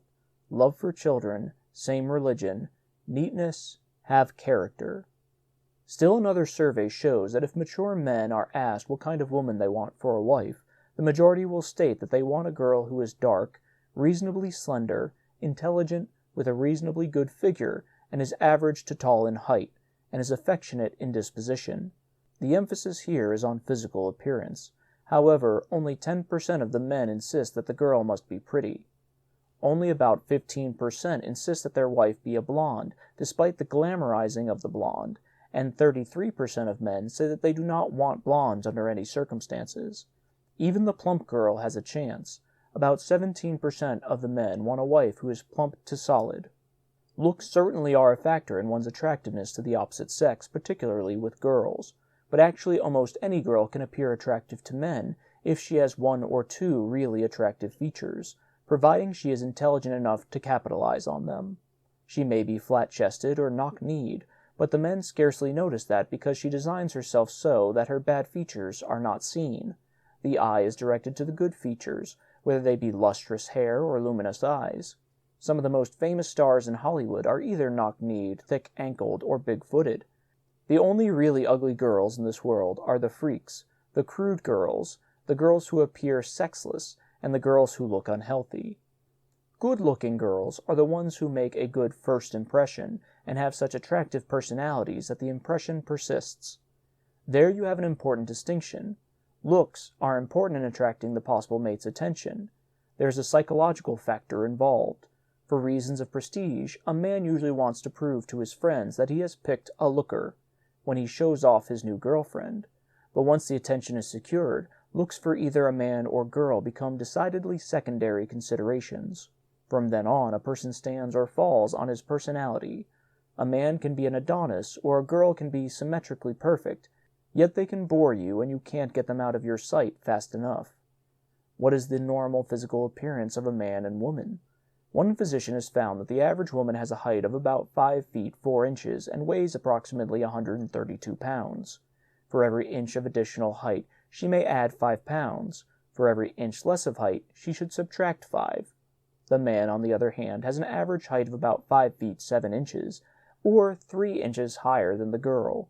love for children, same religion, neatness, have character. Still another survey shows that if mature men are asked what kind of woman they want for a wife, the majority will state that they want a girl who is dark, reasonably slender, intelligent, with a reasonably good figure, and is average to tall in height, and is affectionate in disposition. The emphasis here is on physical appearance. However, only 10% of the men insist that the girl must be pretty. Only about 15% insist that their wife be a blonde, despite the glamorizing of the blonde, and 33% of men say that they do not want blondes under any circumstances. Even the plump girl has a chance. about 17% of the men want a wife who is plump to solid. Looks certainly are a factor in one's attractiveness to the opposite sex, particularly with girls, but actually almost any girl can appear attractive to men if she has one or two really attractive features, providing she is intelligent enough to capitalize on them. She may be flat-chested or knock-kneed, but the men scarcely notice that because she designs herself so that her bad features are not seen. The eye is directed to the good features, whether they be lustrous hair or luminous eyes. Some of the most famous stars in Hollywood are either knock-kneed, thick-ankled, or big-footed. The only really ugly girls in this world are the freaks, the crude girls, the girls who appear sexless, and the girls who look unhealthy. Good-looking girls are the ones who make a good first impression and have such attractive personalities that the impression persists. There you have an important distinction. Looks are important in attracting the possible mate's attention. There's a psychological factor involved. For reasons of prestige, a man usually wants to prove to his friends that he has picked a looker when he shows off his new girlfriend. But once the attention is secured, looks for either a man or girl become decidedly secondary considerations. From then on, a person stands or falls on his personality. A man can be an Adonis, or a girl can be symmetrically perfect, yet they can bore you and you can't get them out of your sight fast enough. What is the normal physical appearance of a man and woman? One physician has found that the average woman has a height of about 5 feet 4 inches and weighs approximately 132 pounds. For every inch of additional height, she may add 5 pounds. For every inch less of height, she should subtract 5. The man, on the other hand, has an average height of about 5 feet 7 inches, or 3 inches higher than the girl.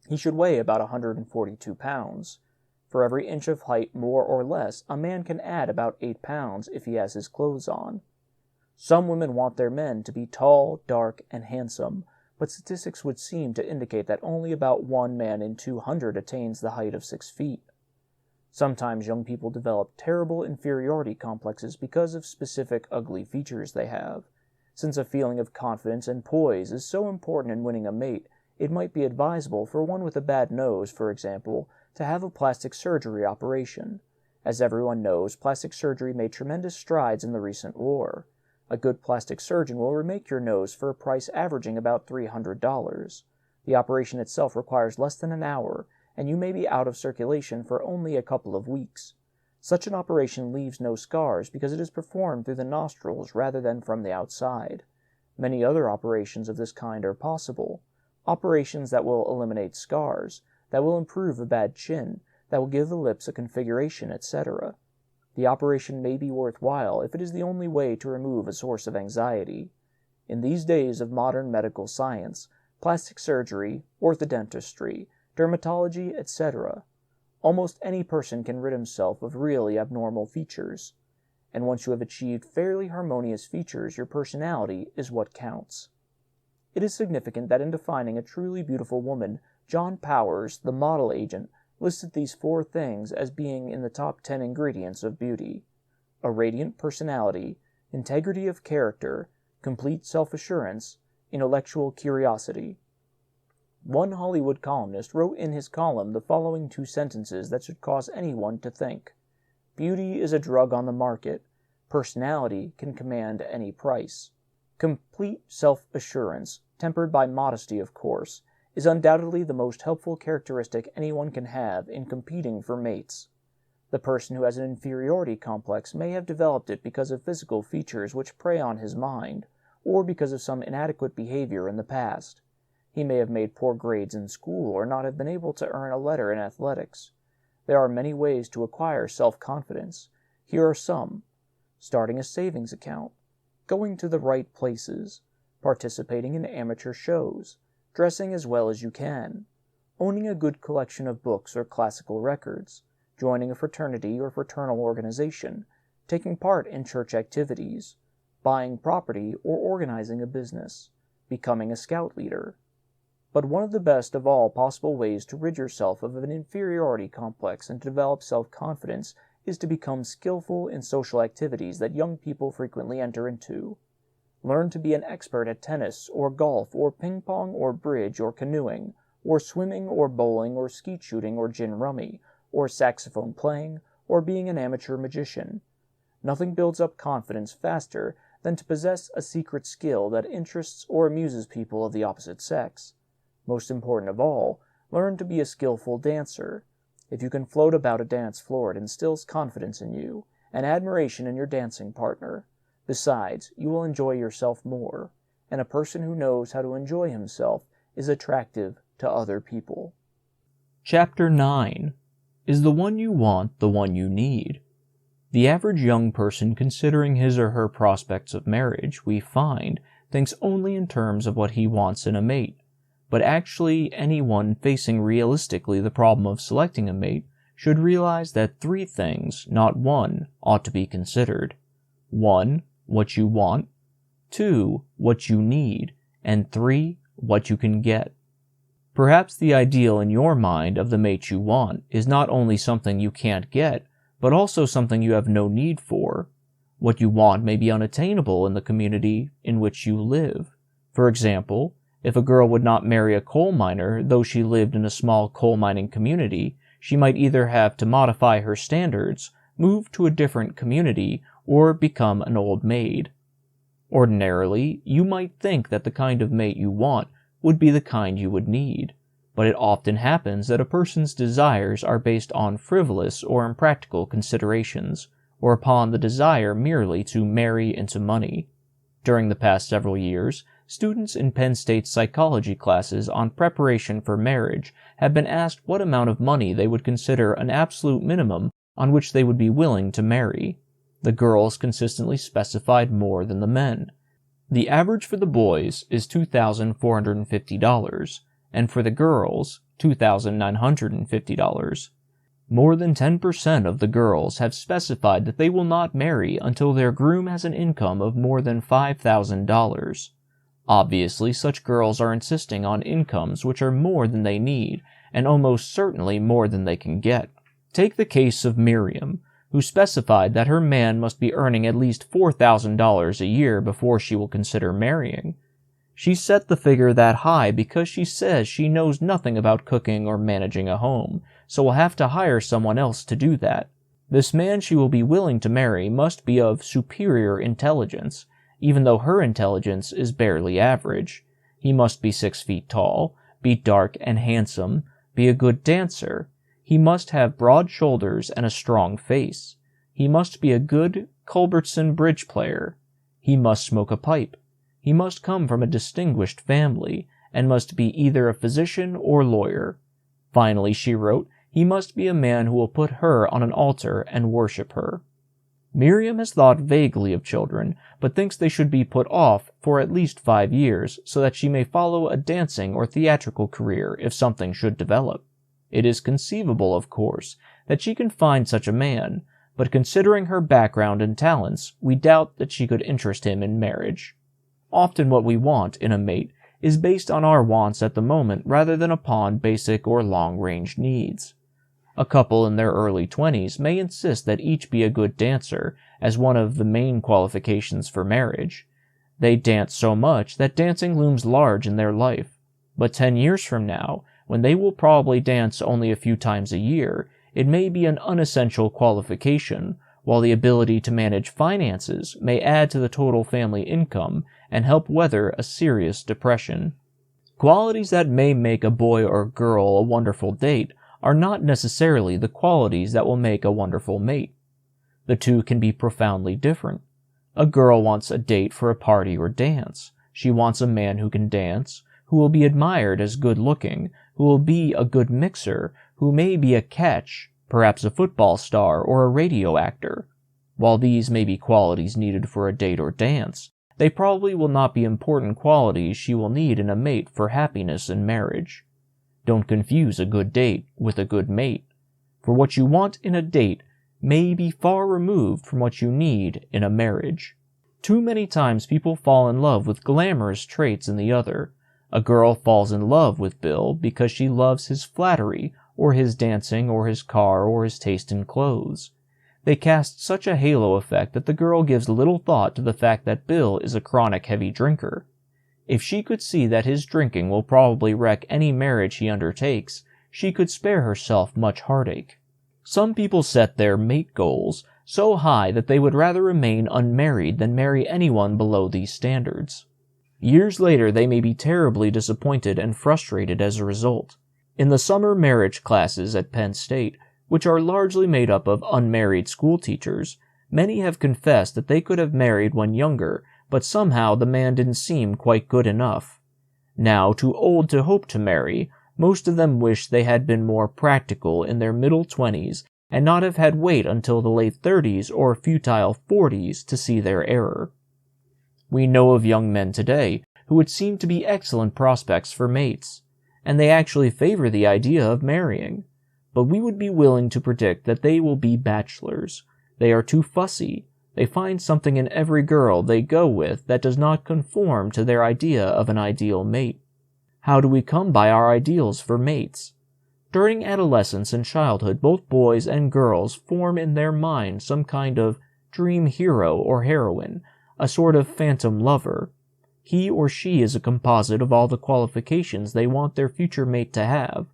He should weigh about 142 pounds. For every inch of height more or less, a man can add about 8 pounds if he has his clothes on. Some women want their men to be tall, dark, and handsome, but statistics would seem to indicate that only about 1 man in 200 attains the height of 6 feet. Sometimes young people develop terrible inferiority complexes because of specific ugly features they have. Since a feeling of confidence and poise is so important in winning a mate, it might be advisable for one with a bad nose, for example, to have a plastic surgery operation. As everyone knows, plastic surgery made tremendous strides in the recent war. A good plastic surgeon will remake your nose for a price averaging about $300. The operation itself requires less than an hour, and you may be out of circulation for only a couple of weeks. Such an operation leaves no scars because it is performed through the nostrils rather than from the outside. Many other operations of this kind are possible. Operations that will eliminate scars, that will improve a bad chin, that will give the lips a configuration, etc. The operation may be worthwhile if it is the only way to remove a source of anxiety. In these days of modern medical science, plastic surgery, orthodontistry, dermatology, etc., almost any person can rid himself of really abnormal features. And once you have achieved fairly harmonious features, your personality is what counts. It is significant that in defining a truly beautiful woman, John Powers, the model agent, listed these 4 things as being in the top 10 ingredients of beauty: a radiant personality, integrity of character, complete self-assurance, intellectual curiosity. One Hollywood columnist wrote in his column the following 2 sentences that should cause anyone to think. Beauty is a drug on the market. Personality can command any price. Complete self-assurance, tempered by modesty of course, is undoubtedly the most helpful characteristic anyone can have in competing for mates. The person who has an inferiority complex may have developed it because of physical features which prey on his mind, or because of some inadequate behavior in the past. He may have made poor grades in school or not have been able to earn a letter in athletics. There are many ways to acquire self-confidence. Here are some: starting a savings account, going to the right places, participating in amateur shows, dressing as well as you can, owning a good collection of books or classical records, joining a fraternity or fraternal organization, taking part in church activities, buying property or organizing a business, becoming a scout leader. But one of the best of all possible ways to rid yourself of an inferiority complex and to develop self-confidence is to become skillful in social activities that young people frequently enter into. Learn to be an expert at tennis, or golf, or ping-pong, or bridge, or canoeing, or swimming, or bowling, or skeet shooting, or gin rummy, or saxophone playing, or being an amateur magician. Nothing builds up confidence faster than to possess a secret skill that interests or amuses people of the opposite sex. Most important of all, learn to be a skillful dancer. If you can float about a dance floor, it instills confidence in you and admiration in your dancing partner. Besides, you will enjoy yourself more, and a person who knows how to enjoy himself is attractive to other people. Chapter 9. Is the one you want the one you need? The average young person considering his or her prospects of marriage, we find, thinks only in terms of what he wants in a mate. But actually, anyone facing realistically the problem of selecting a mate should realize that 3 things, not 1, ought to be considered. 1. What you want. 2. What you need. And 3. What you can get. Perhaps the ideal in your mind of the mate you want is not only something you can't get, but also something you have no need for. What you want may be unattainable in the community in which you live. For example, if a girl would not marry a coal miner, though she lived in a small coal mining community, she might either have to modify her standards, move to a different community, or become an old maid. Ordinarily, you might think that the kind of mate you want would be the kind you would need, but it often happens that a person's desires are based on frivolous or impractical considerations, or upon the desire merely to marry into money. During the past several years, students in Penn State's psychology classes on preparation for marriage have been asked what amount of money they would consider an absolute minimum on which they would be willing to marry. The girls consistently specified more than the men. The average for the boys is $2,450, and for the girls, $2,950. More than 10% of the girls have specified that they will not marry until their groom has an income of more than $5,000. Obviously, such girls are insisting on incomes which are more than they need, and almost certainly more than they can get. Take the case of Miriam, who specified that her man must be earning at least $4,000 a year before she will consider marrying. She set the figure that high because she says she knows nothing about cooking or managing a home, so will have to hire someone else to do that. This man she will be willing to marry must be of superior intelligence, even though her intelligence is barely average. He must be 6 feet tall, be dark and handsome, be a good dancer. He must have broad shoulders and a strong face. He must be a good Culbertson bridge player. He must smoke a pipe. He must come from a distinguished family, and must be either a physician or lawyer. Finally, she wrote, he must be a man who will put her on an altar and worship her. Miriam has thought vaguely of children, but thinks they should be put off for at least 5 years, so that she may follow a dancing or theatrical career if something should develop. It is conceivable, of course, that she can find such a man, but considering her background and talents, we doubt that she could interest him in marriage. Often what we want in a mate is based on our wants at the moment rather than upon basic or long-range needs. A couple in their early 20s may insist that each be a good dancer as one of the main qualifications for marriage. They dance so much that dancing looms large in their life. But 10 years from now, when they will probably dance only a few times a year, it may be an unessential qualification, while the ability to manage finances may add to the total family income and help weather a serious depression. Qualities that may make a boy or girl a wonderful date are not necessarily the qualities that will make a wonderful mate. The two can be profoundly different. A girl wants a date for a party or dance. She wants a man who can dance, who will be admired as good-looking, who will be a good mixer, who may be a catch, perhaps a football star or a radio actor. While these may be qualities needed for a date or dance, they probably will not be important qualities she will need in a mate for happiness in marriage. Don't confuse a good date with a good mate, for what you want in a date may be far removed from what you need in a marriage. Too many times people fall in love with glamorous traits in the other. A girl falls in love with Bill because she loves his flattery, or his dancing, or his car, or his taste in clothes. They cast such a halo effect that the girl gives little thought to the fact that Bill is a chronic heavy drinker. If she could see that his drinking will probably wreck any marriage he undertakes, she could spare herself much heartache. Some people set their mate goals so high that they would rather remain unmarried than marry anyone below these standards. Years later, they may be terribly disappointed and frustrated as a result. In the summer marriage classes at Penn State, which are largely made up of unmarried school teachers, many have confessed that they could have married when younger, but somehow the man didn't seem quite good enough. Now, too old to hope to marry, most of them wish they had been more practical in their middle 20s and not have had wait until the late 30s or futile 40s to see their error. We know of young men today who would seem to be excellent prospects for mates, and they actually favor the idea of marrying, but we would be willing to predict that they will be bachelors. They are too fussy. They find something in every girl they go with that does not conform to their idea of an ideal mate. How do we come by our ideals for mates? During adolescence and childhood, both boys and girls form in their mind some kind of dream hero or heroine, a sort of phantom lover. He or she is a composite of all the qualifications they want their future mate to have.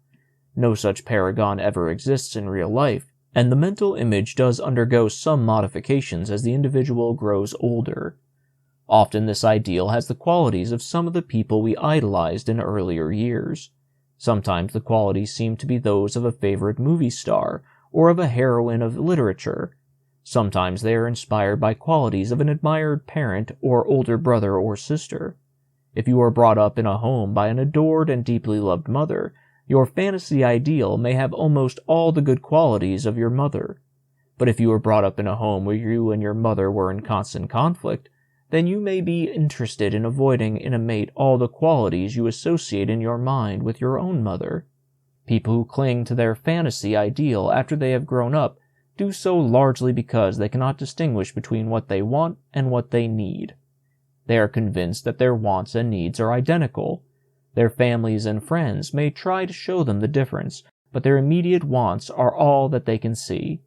No such paragon ever exists in real life, and the mental image does undergo some modifications as the individual grows older. Often this ideal has the qualities of some of the people we idolized in earlier years. Sometimes the qualities seem to be those of a favorite movie star or of a heroine of literature. Sometimes they are inspired by qualities of an admired parent or older brother or sister. If you are brought up in a home by an adored and deeply loved mother, your fantasy ideal may have almost all the good qualities of your mother. But if you were brought up in a home where you and your mother were in constant conflict, then you may be interested in avoiding in a mate all the qualities you associate in your mind with your own mother. People who cling to their fantasy ideal after they have grown up do so largely because they cannot distinguish between what they want and what they need. They are convinced that their wants and needs are identical. Their families and friends may try to show them the difference, but their immediate wants are all that they can see.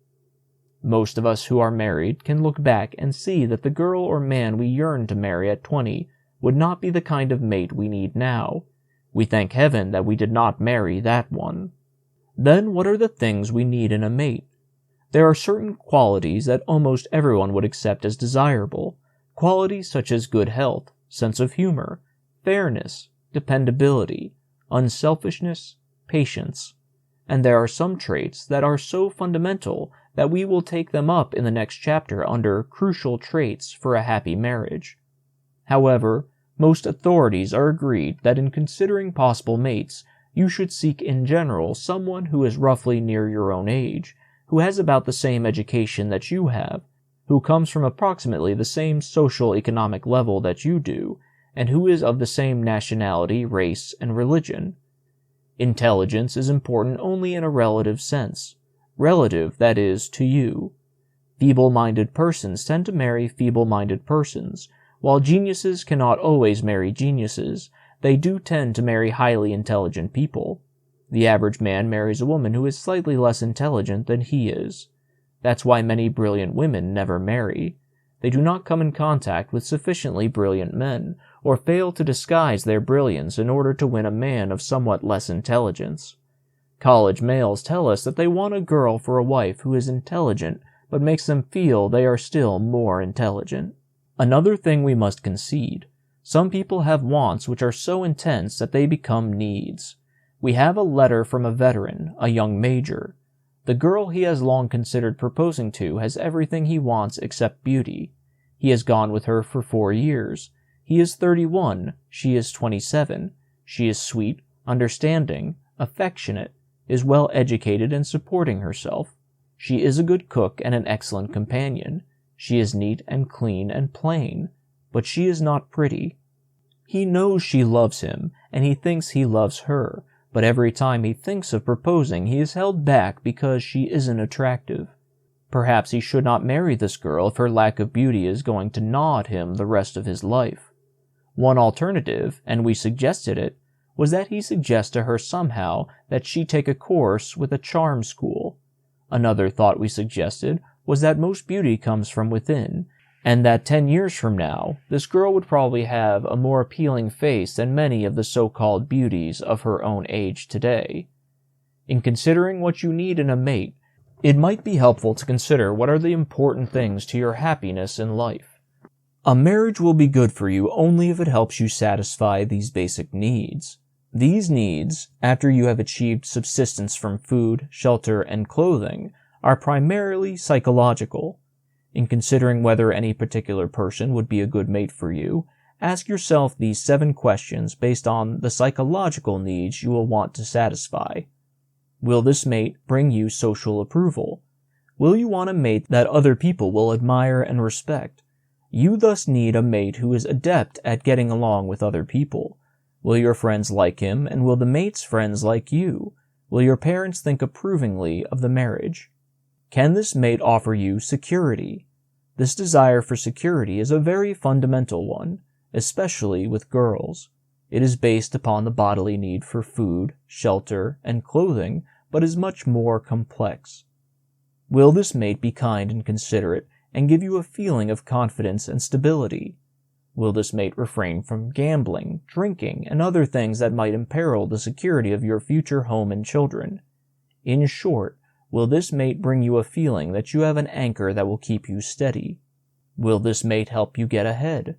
Most of us who are married can look back and see that the girl or man we yearned to marry at 20 would not be the kind of mate we need now. We thank heaven that we did not marry that one. Then what are the things we need in a mate? There are certain qualities that almost everyone would accept as desirable, qualities such as good health, sense of humor, fairness, dependability, unselfishness, patience. And there are some traits that are so fundamental that we will take them up in the next chapter under crucial traits for a happy marriage. However, most authorities are agreed that in considering possible mates, you should seek in general someone who is roughly near your own age, who has about the same education that you have, who comes from approximately the same social-economic level that you do, and who is of the same nationality, race, and religion. Intelligence is important only in a relative sense. Relative, that is, to you. Feeble-minded persons tend to marry feeble-minded persons. While geniuses cannot always marry geniuses, they do tend to marry highly intelligent people. The average man marries a woman who is slightly less intelligent than he is. That's why many brilliant women never marry. They do not come in contact with sufficiently brilliant men, or fail to disguise their brilliance in order to win a man of somewhat less intelligence. College males tell us that they want a girl for a wife who is intelligent, but makes them feel they are still more intelligent. Another thing we must concede. Some people have wants which are so intense that they become needs. We have a letter from a veteran, a young major. The girl he has long considered proposing to has everything he wants except beauty. He has gone with her for 4 years. He is 31, she is 27. She is sweet, understanding, affectionate, is well educated and supporting herself. She is a good cook and an excellent companion. She is neat and clean and plain, but she is not pretty. He knows she loves him, and he thinks he loves her, but every time he thinks of proposing, he is held back because she isn't attractive. Perhaps he should not marry this girl if her lack of beauty is going to gnaw at him the rest of his life. One alternative, and we suggested it, was that he suggest to her somehow that she take a course with a charm school. Another thought we suggested was that most beauty comes from within, and that 10 years from now, this girl would probably have a more appealing face than many of the so-called beauties of her own age today. In considering what you need in a mate, It might be helpful to consider what are the important things to your happiness in life. A marriage will be good for you only if it helps you satisfy these basic needs. These needs, after you have achieved subsistence from food, shelter, and clothing, are primarily psychological. In considering whether any particular person would be a good mate for you, ask yourself these 7 questions based on the psychological needs you will want to satisfy. Will this mate bring you social approval? Will you want a mate that other people will admire and respect? You thus need a mate who is adept at getting along with other people. Will your friends like him, and will the mate's friends like you? Will your parents think approvingly of the marriage? Can this mate offer you security? This desire for security is a very fundamental one, especially with girls. It is based upon the bodily need for food, shelter, and clothing, but is much more complex. Will this mate be kind and considerate and give you a feeling of confidence and stability? Will this mate refrain from gambling, drinking, and other things that might imperil the security of your future home and children? In short, will this mate bring you a feeling that you have an anchor that will keep you steady? Will this mate help you get ahead?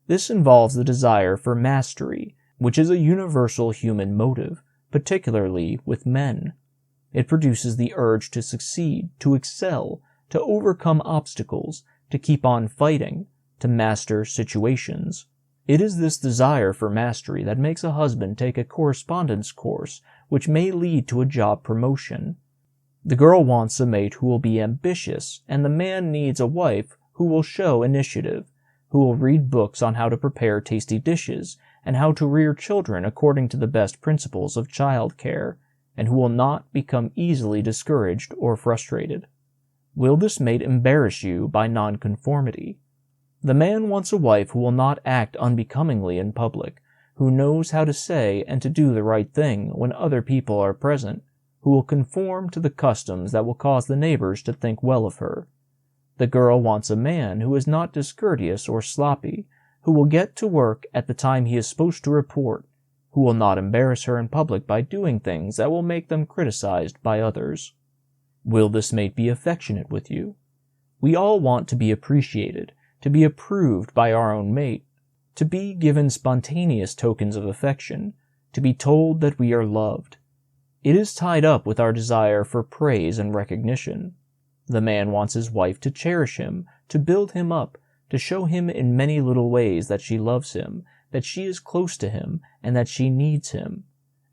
This involves the desire for mastery, which is a universal human motive, particularly with men. It produces the urge to succeed, to excel, to overcome obstacles, to keep on fighting, to master situations. It is this desire for mastery that makes a husband take a correspondence course, which may lead to a job promotion. The girl wants a mate who will be ambitious, and the man needs a wife who will show initiative, who will read books on how to prepare tasty dishes and how to rear children according to the best principles of child care, and who will not become easily discouraged or frustrated. Will this mate embarrass you by nonconformity? The man wants a wife who will not act unbecomingly in public, who knows how to say and to do the right thing when other people are present, who will conform to the customs that will cause the neighbors to think well of her. The girl wants a man who is not discourteous or sloppy, who will get to work at the time he is supposed to report, who will not embarrass her in public by doing things that will make them criticized by others. Will this mate be affectionate with you? We all want to be appreciated, to be approved by our own mate, to be given spontaneous tokens of affection, to be told that we are loved. It is tied up with our desire for praise and recognition. The man wants his wife to cherish him, to build him up, to show him in many little ways that she loves him, that she is close to him, and that she needs him.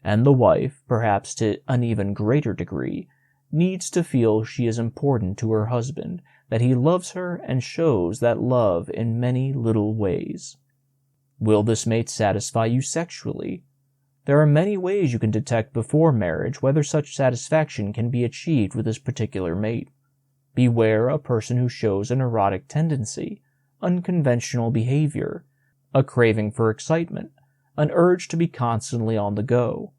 And the wife, perhaps to an even greater degree, needs to feel she is important to her husband, that he loves her and shows that love in many little ways. Will this mate satisfy you sexually? There are many ways you can detect before marriage whether such satisfaction can be achieved with this particular mate. Beware a person who shows an erotic tendency, unconventional behavior, a craving for excitement, an urge to be constantly on the go.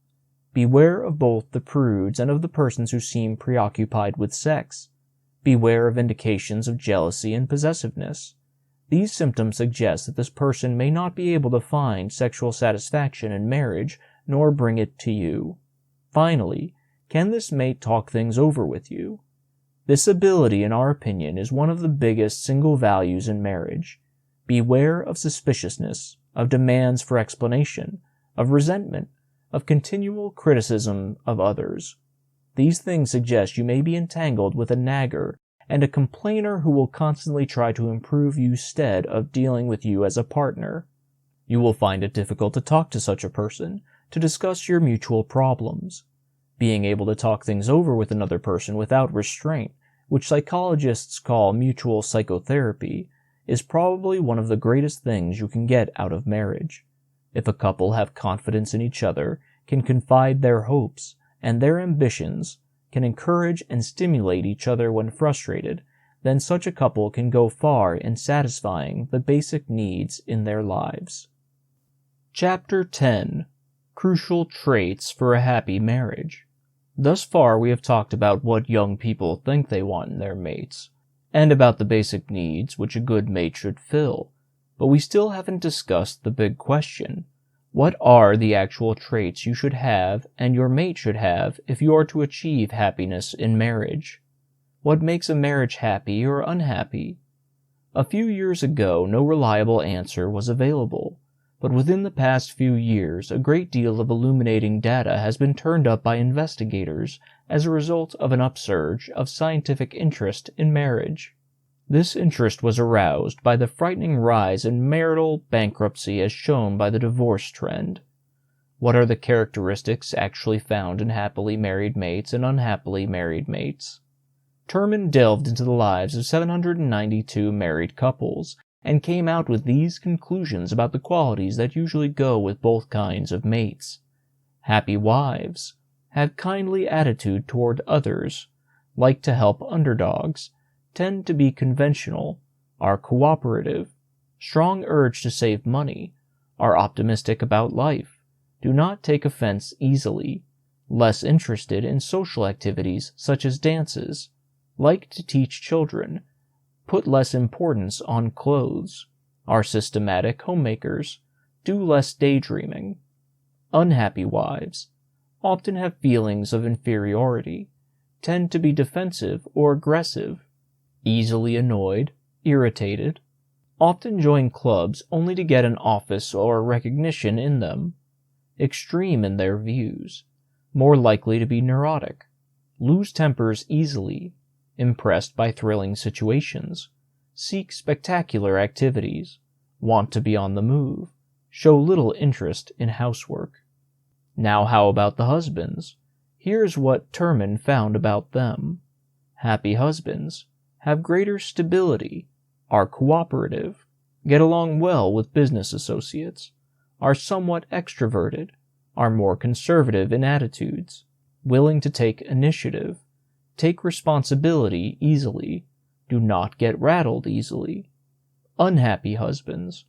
Beware of both the prudes and of the persons who seem preoccupied with sex. Beware of indications of jealousy and possessiveness. These symptoms suggest that this person may not be able to find sexual satisfaction in marriage, nor bring it to you. Finally, can this mate talk things over with you? This ability, in our opinion, is one of the biggest single values in marriage. Beware of suspiciousness, of demands for explanation, of resentment, of continual criticism of others. These things suggest you may be entangled with a nagger and a complainer who will constantly try to improve you instead of dealing with you as a partner. You will find it difficult to talk to such a person, to discuss your mutual problems. Being able to talk things over with another person without restraint, which psychologists call mutual psychotherapy, is probably one of the greatest things you can get out of marriage. If a couple have confidence in each other, can confide their hopes and their ambitions, can encourage and stimulate each other when frustrated, then such a couple can go far in satisfying the basic needs in their lives. Chapter 10. Crucial Traits for a Happy Marriage. Thus far we have talked about what young people think they want in their mates, and about the basic needs which a good mate should fill, but we still haven't discussed the big question. What are the actual traits you should have and your mate should have if you are to achieve happiness in marriage? What makes a marriage happy or unhappy? A few years ago, no reliable answer was available, but within the past few years, a great deal of illuminating data has been turned up by investigators as a result of an upsurge of scientific interest in marriage. This interest was aroused by the frightening rise in marital bankruptcy as shown by the divorce trend. What are the characteristics actually found in happily married mates and unhappily married mates? Terman delved into the lives of 792 married couples and came out with these conclusions about the qualities that usually go with both kinds of mates. Happy wives have kindly attitude toward others, like to help underdogs, tend to be conventional, are cooperative, strong urge to save money, are optimistic about life, do not take offense easily, less interested in social activities such as dances, like to teach children, put less importance on clothes, are systematic homemakers, do less daydreaming. Unhappy wives often have feelings of inferiority, tend to be defensive or aggressive, easily annoyed, irritated, often join clubs only to get an office or recognition in them, extreme in their views, more likely to be neurotic, lose tempers easily, impressed by thrilling situations, seek spectacular activities, want to be on the move, show little interest in housework. Now how about the husbands? Here's what Terman found about them. Happy husbands have greater stability, are cooperative, get along well with business associates, are somewhat extroverted, are more conservative in attitudes, willing to take initiative, take responsibility easily, do not get rattled easily. Unhappy husbands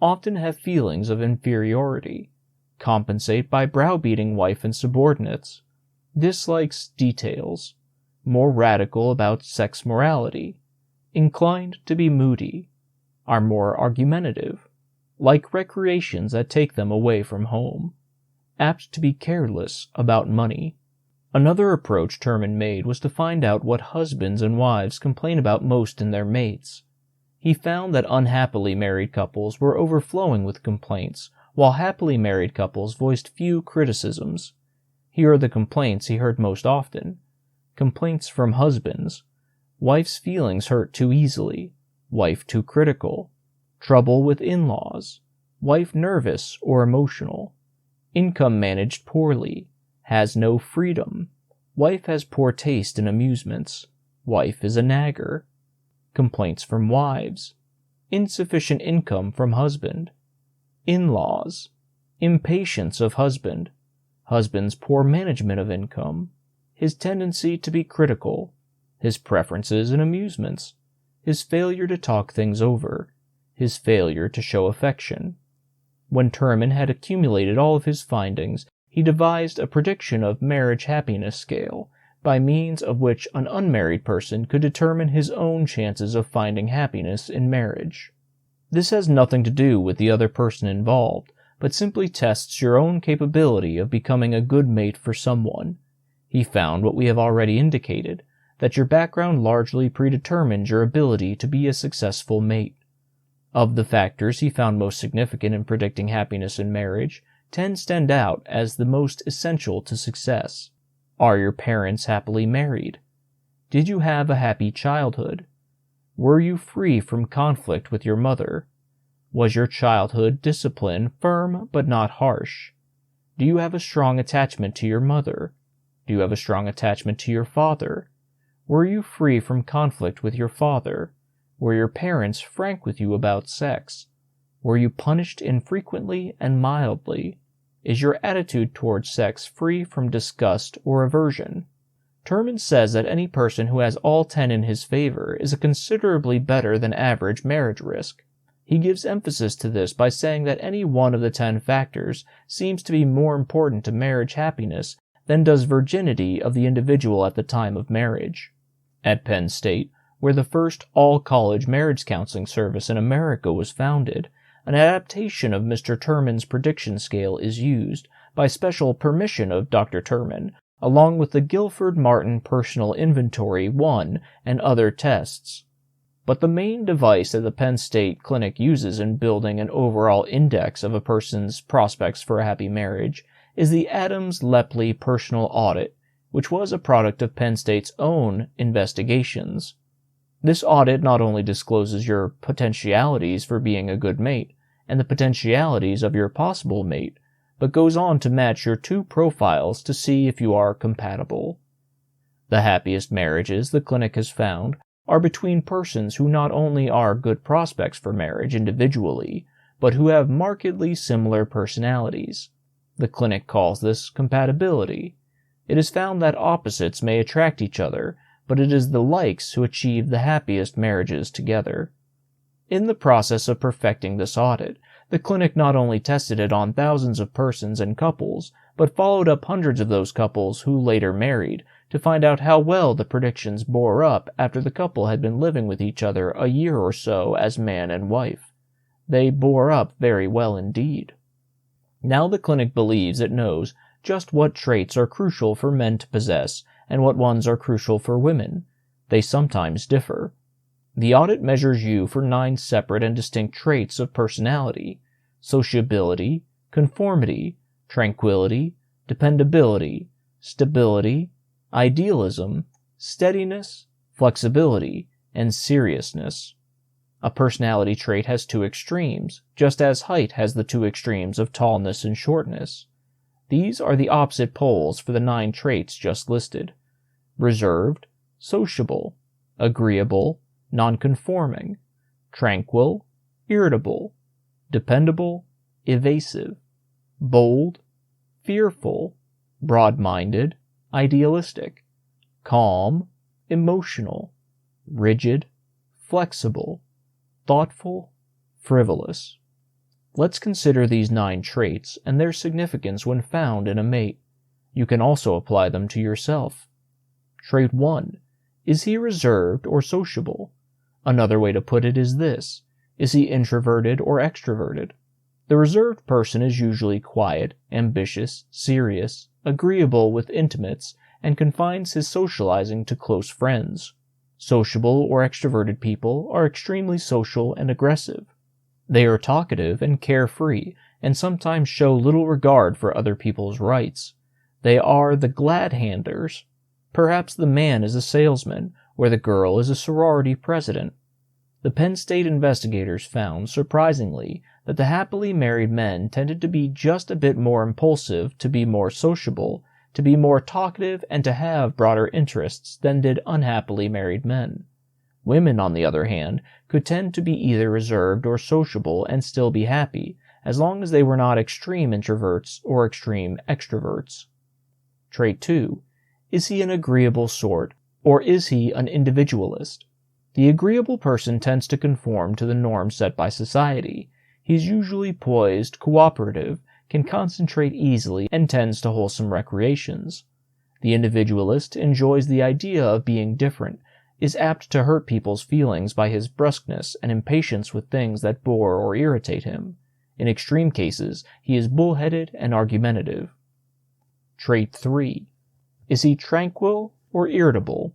often have feelings of inferiority, compensate by browbeating wife and subordinates, dislikes details, more radical about sex morality, inclined to be moody, are more argumentative, like recreations that take them away from home, apt to be careless about money. Another approach Terman made was to find out what husbands and wives complain about most in their mates. He found that unhappily married couples were overflowing with complaints, while happily married couples voiced few criticisms. Here are the complaints he heard most often. Complaints from husbands: wife's feelings hurt too easily, wife too critical, trouble with in-laws, wife nervous or emotional, income managed poorly, has no freedom, wife has poor taste in amusements, wife is a nagger. Complaints from wives: insufficient income from husband, in-laws, impatience of husband, husband's poor management of income, his tendency to be critical, his preferences in amusements, his failure to talk things over, his failure to show affection. When Terman had accumulated all of his findings, he devised a prediction of marriage happiness scale, by means of which an unmarried person could determine his own chances of finding happiness in marriage. This has nothing to do with the other person involved, but simply tests your own capability of becoming a good mate for someone. He found what we have already indicated, that your background largely predetermines your ability to be a successful mate. Of the factors he found most significant in predicting happiness in marriage, 10 stand out as the most essential to success. Are your parents happily married? Did you have a happy childhood? Were you free from conflict with your mother? Was your childhood discipline firm but not harsh? Do you have a strong attachment to your mother? Do you have a strong attachment to your father? Were you free from conflict with your father? Were your parents frank with you about sex? Were you punished infrequently and mildly? Is your attitude towards sex free from disgust or aversion? Terman says that any person who has all 10 in his favor is a considerably better than average marriage risk. He gives emphasis to this by saying that any one of the 10 factors seems to be more important to marriage happiness than does virginity of the individual at the time of marriage. At Penn State, where the first all-college marriage counseling service in America was founded, an adaptation of Mr. Terman's prediction scale is used, by special permission of Dr. Terman, along with the Guilford-Martin Personal Inventory 1 and other tests. But the main device that the Penn State Clinic uses in building an overall index of a person's prospects for a happy marriage is the Adams-Lepley Personal Audit, which was a product of Penn State's own investigations. This audit not only discloses your potentialities for being a good mate and the potentialities of your possible mate, but goes on to match your two profiles to see if you are compatible. The happiest marriages the clinic has found are between persons who not only are good prospects for marriage individually, but who have markedly similar personalities. The clinic calls this compatibility. It is found that opposites may attract each other, but it is the likes who achieve the happiest marriages together. In the process of perfecting this audit, the clinic not only tested it on thousands of persons and couples, but followed up hundreds of those couples who later married to find out how well the predictions bore up after the couple had been living with each other a year or so as man and wife. They bore up very well indeed. Now the clinic believes it knows just what traits are crucial for men to possess and what ones are crucial for women. They sometimes differ. The audit measures you for 9 separate and distinct traits of personality: sociability, conformity, tranquility, dependability, stability, idealism, steadiness, flexibility, and seriousness. A personality trait has 2 extremes, just as height has the 2 extremes of tallness and shortness. These are the opposite poles for the 9 traits just listed: reserved, sociable, agreeable, nonconforming, tranquil, irritable, dependable, evasive, bold, fearful, broad-minded, idealistic, calm, emotional, rigid, flexible, thoughtful, frivolous. Let's consider these 9 traits and their significance when found in a mate. You can also apply them to yourself. Trait 1. Is he reserved or sociable? Another way to put it is this: is he introverted or extroverted? The reserved person is usually quiet, ambitious, serious, agreeable with intimates, and confines his socializing to close friends. Sociable or extroverted people are extremely social and aggressive. They are talkative and carefree, and sometimes show little regard for other people's rights. They are the glad-handers. Perhaps the man is a salesman, or the girl is a sorority president. The Penn State investigators found, surprisingly, that the happily married men tended to be just a bit more impulsive, to be more sociable, to be more talkative, and to have broader interests than did unhappily married men. Women, on the other hand, could tend to be either reserved or sociable and still be happy, as long as they were not extreme introverts or extreme extroverts. Trait 2. Is he an agreeable sort, or is he an individualist? The agreeable person tends to conform to the norms set by society. He's usually poised, cooperative, can concentrate easily, and tends to wholesome recreations. The individualist enjoys the idea of being different, is apt to hurt people's feelings by his brusqueness and impatience with things that bore or irritate him. In extreme cases, he is bullheaded and argumentative. Trait 3. Is he tranquil or irritable?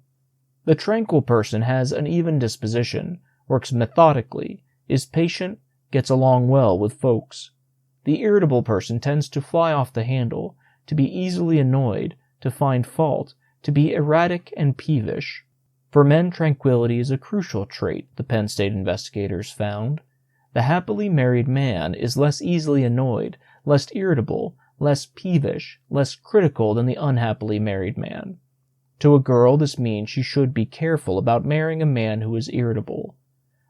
The tranquil person has an even disposition, works methodically, is patient, gets along well with folks. The irritable person tends to fly off the handle, to be easily annoyed, to find fault, to be erratic and peevish. For men, tranquility is a crucial trait, the Penn State investigators found. The happily married man is less easily annoyed, less irritable, less peevish, less critical than the unhappily married man. To a girl, this means she should be careful about marrying a man who is irritable.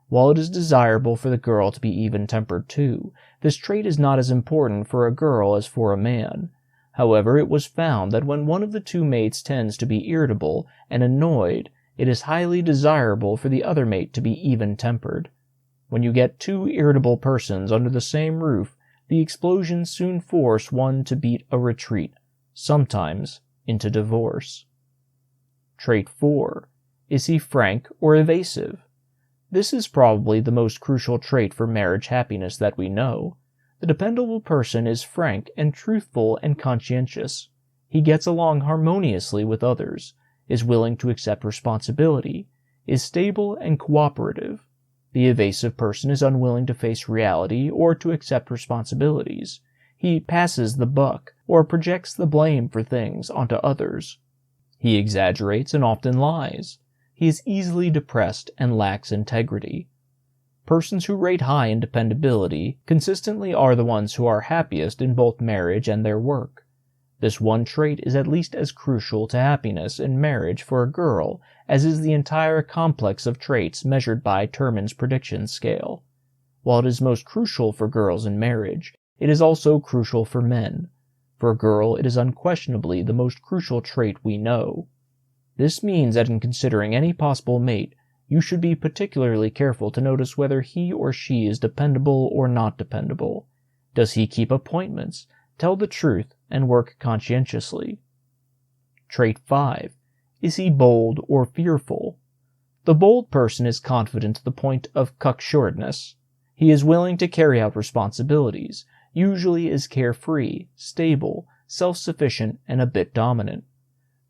While it is desirable for the girl to be even-tempered too, this trait is not as important for a girl as for a man. However, it was found that when one of the two mates tends to be irritable and annoyed, it is highly desirable for the other mate to be even-tempered. When you get 2 irritable persons under the same roof, the explosions soon force one to beat a retreat, sometimes into divorce. Trait 4. Is he frank or evasive? This is probably the most crucial trait for marriage happiness that we know. The dependable person is frank and truthful and conscientious. He gets along harmoniously with others, is willing to accept responsibility, is stable and cooperative. The evasive person is unwilling to face reality or to accept responsibilities. He passes the buck or projects the blame for things onto others. He exaggerates and often lies. He is easily depressed and lacks integrity. Persons who rate high in dependability consistently are the ones who are happiest in both marriage and their work. This one trait is at least as crucial to happiness in marriage for a girl as is the entire complex of traits measured by Terman's prediction scale. While it is most crucial for girls in marriage, it is also crucial for men. For a girl, it is unquestionably the most crucial trait we know. This means that in considering any possible mate, you should be particularly careful to notice whether he or she is dependable or not dependable. Does he keep appointments, tell the truth, and work conscientiously? Trait 5. Is he bold or fearful? The bold person is confident to the point of cocksuredness. He is willing to carry out responsibilities, usually is carefree, stable, self-sufficient, and a bit dominant.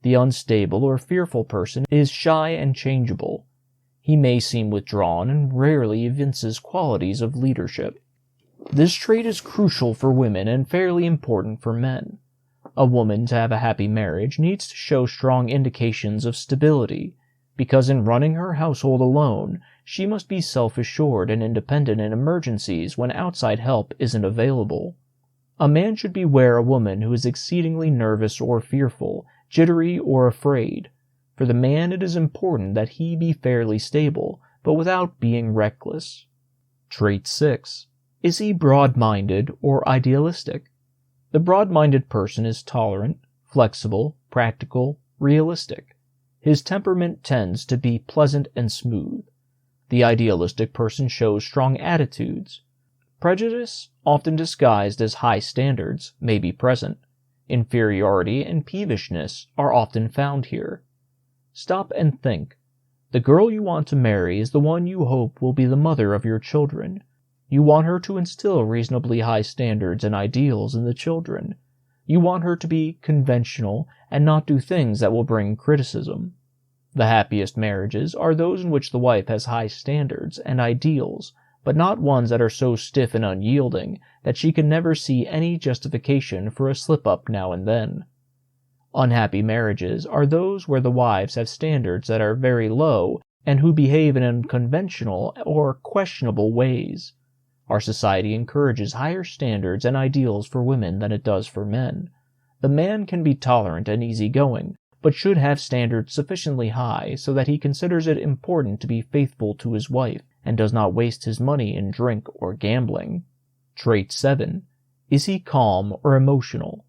The unstable or fearful person is shy and changeable. He may seem withdrawn and rarely evinces qualities of leadership. This trait is crucial for women and fairly important for men. A woman to have a happy marriage needs to show strong indications of stability, because in running her household alone, she must be self-assured and independent in emergencies when outside help isn't available. A man should beware a woman who is exceedingly nervous or fearful, jittery or afraid. For the man it is important that he be fairly stable, but without being reckless. Trait 6. Is he broad-minded or idealistic? The broad-minded person is tolerant, flexible, practical, realistic. His temperament tends to be pleasant and smooth. The idealistic person shows strong attitudes. Prejudice, often disguised as high standards, may be present. Inferiority and peevishness are often found here. Stop and think. The girl you want to marry is the one you hope will be the mother of your children. You want her to instill reasonably high standards and ideals in the children. You want her to be conventional and not do things that will bring criticism. The happiest marriages are those in which the wife has high standards and ideals, but not ones that are so stiff and unyielding that she can never see any justification for a slip-up now and then. Unhappy marriages are those where the wives have standards that are very low and who behave in unconventional or questionable ways. Our society encourages higher standards and ideals for women than it does for men. The man can be tolerant and easygoing, but should have standards sufficiently high so that he considers it important to be faithful to his wife and does not waste his money in drink or gambling. Trait 7. Is he calm or emotional?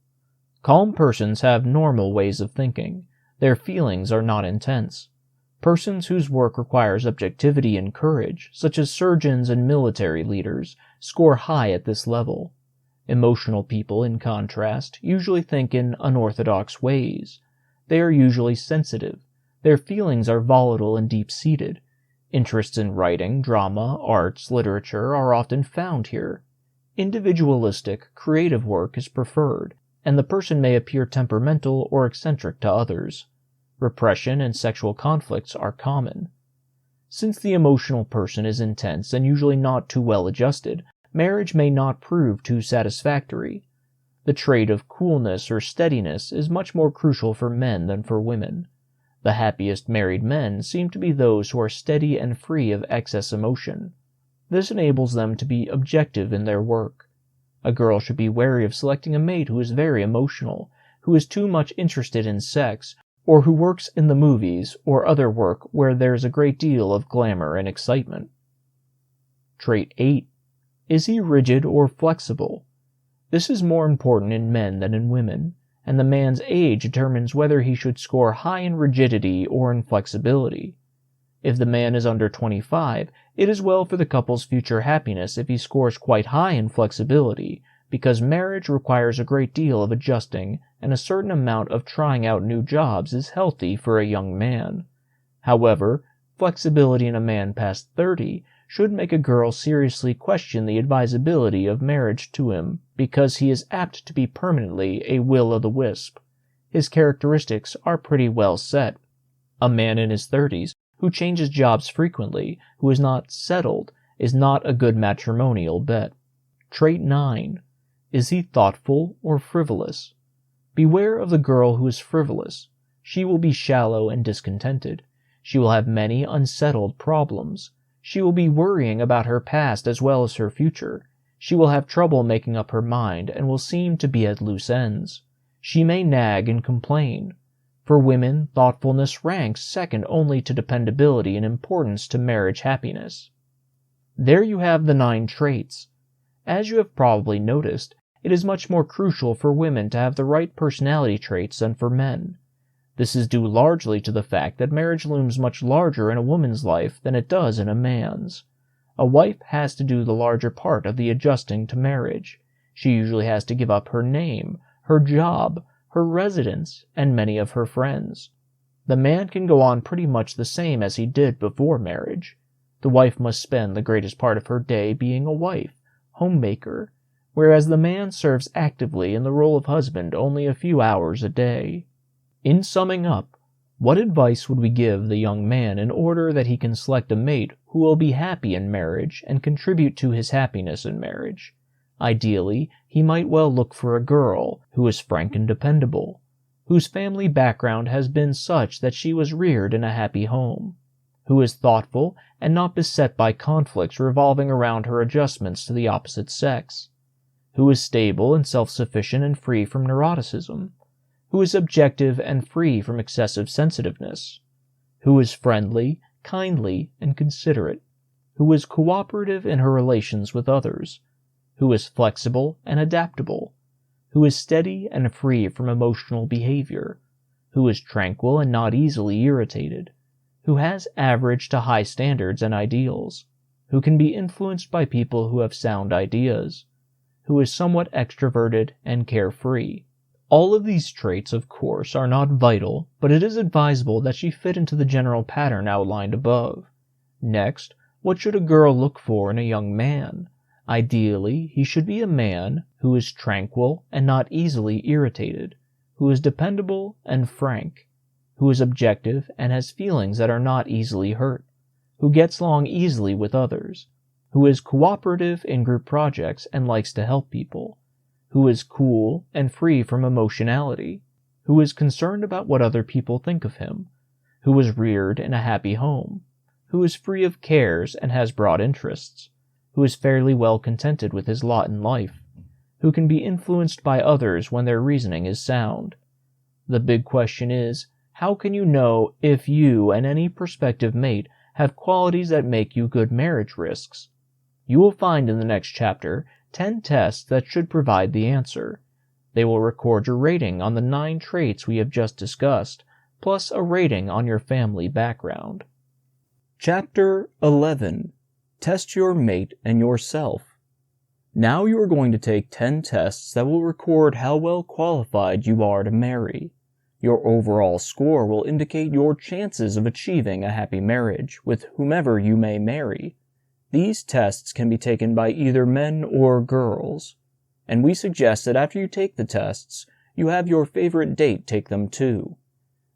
Calm persons have normal ways of thinking. Their feelings are not intense. Persons whose work requires objectivity and courage, such as surgeons and military leaders, score high at this level. Emotional people, in contrast, usually think in unorthodox ways. They are usually sensitive. Their feelings are volatile and deep-seated. Interests in writing, drama, arts, literature are often found here. Individualistic, creative work is preferred, and the person may appear temperamental or eccentric to others. Repression and sexual conflicts are common. Since the emotional person is intense and usually not too well adjusted, marriage may not prove too satisfactory. The trait of coolness or steadiness is much more crucial for men than for women. The happiest married men seem to be those who are steady and free of excess emotion. This enables them to be objective in their work. A girl should be wary of selecting a mate who is very emotional, who is too much interested in sex, or who works in the movies or other work where there is a great deal of glamour and excitement. Trait 8. Is he rigid or flexible? This is more important in men than in women, and the man's age determines whether he should score high in rigidity or in flexibility. If the man is under 25, it is well for the couple's future happiness if he scores quite high in flexibility, because marriage requires a great deal of adjusting, and a certain amount of trying out new jobs is healthy for a young man. However, flexibility in a man past 30 should make a girl seriously question the advisability of marriage to him, because he is apt to be permanently a will-o'-the-wisp. his characteristics are pretty well set. A man in his 30s who changes jobs frequently, who is not settled, is not a good matrimonial bet. Trait 9. Is he thoughtful or frivolous? Beware of the girl who is frivolous. She will be shallow and discontented. She will have many unsettled problems. She will be worrying about her past as well as her future. She will have trouble making up her mind and will seem to be at loose ends. She may nag and complain. For women, thoughtfulness ranks second only to dependability in importance to marriage happiness. There you have the 9 traits. As you have probably noticed, it is much more crucial for women to have the right personality traits than for men. This is due largely to the fact that marriage looms much larger in a woman's life than it does in a man's. A wife has to do the larger part of the adjusting to marriage. She usually has to give up her name, her job, her residence, and many of her friends. The man can go on pretty much the same as he did before marriage. The wife must spend the greatest part of her day being a wife, homemaker, whereas the man serves actively in the role of husband only a few hours a day. In summing up, what advice would we give the young man in order that he can select a mate who will be happy in marriage and contribute to his happiness in marriage? Ideally, he might well look for a girl who is frank and dependable, whose family background has been such that she was reared in a happy home, who is thoughtful and not beset by conflicts revolving around her adjustments to the opposite sex, who is stable and self-sufficient and free from neuroticism, who is objective and free from excessive sensitiveness, who is friendly, kindly, and considerate, who is cooperative in her relations with others, who is flexible and adaptable, who is steady and free from emotional behavior, who is tranquil and not easily irritated, who has average to high standards and ideals, who can be influenced by people who have sound ideas, who is somewhat extroverted and carefree. All of these traits, of course, are not vital, but it is advisable that she fit into the general pattern outlined above. Next, what should a girl look for in a young man? Ideally, he should be a man who is tranquil and not easily irritated, who is dependable and frank, who is objective and has feelings that are not easily hurt, who gets along easily with others, who is cooperative in group projects and likes to help people, who is cool and free from emotionality, who is concerned about what other people think of him, who was reared in a happy home, who is free of cares and has broad interests, who is fairly well contented with his lot in life, who can be influenced by others when their reasoning is sound. The big question is, how can you know if you and any prospective mate have qualities that make you good marriage risks? You will find in the next chapter 10 tests that should provide the answer. They will record your rating on the 9 traits we have just discussed, plus a rating on your family background. Chapter 11. Test your mate and yourself. Now you are going to take 10 tests that will record how well qualified you are to marry. Your overall score will indicate your chances of achieving a happy marriage with whomever you may marry. These tests can be taken by either men or girls, and we suggest that after you take the tests, you have your favorite date take them too.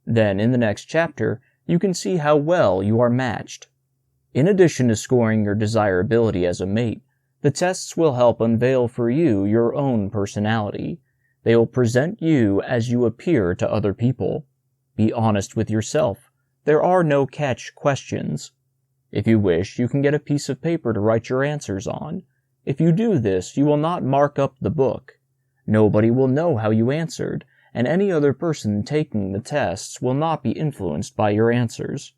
Then, in the next chapter, you can see how well you are matched. In addition to scoring your desirability as a mate, the tests will help unveil for you your own personality. They will present you as you appear to other people. Be honest with yourself. There are no catch questions. If you wish, you can get a piece of paper to write your answers on. If you do this, you will not mark up the book. Nobody will know how you answered, and any other person taking the tests will not be influenced by your answers.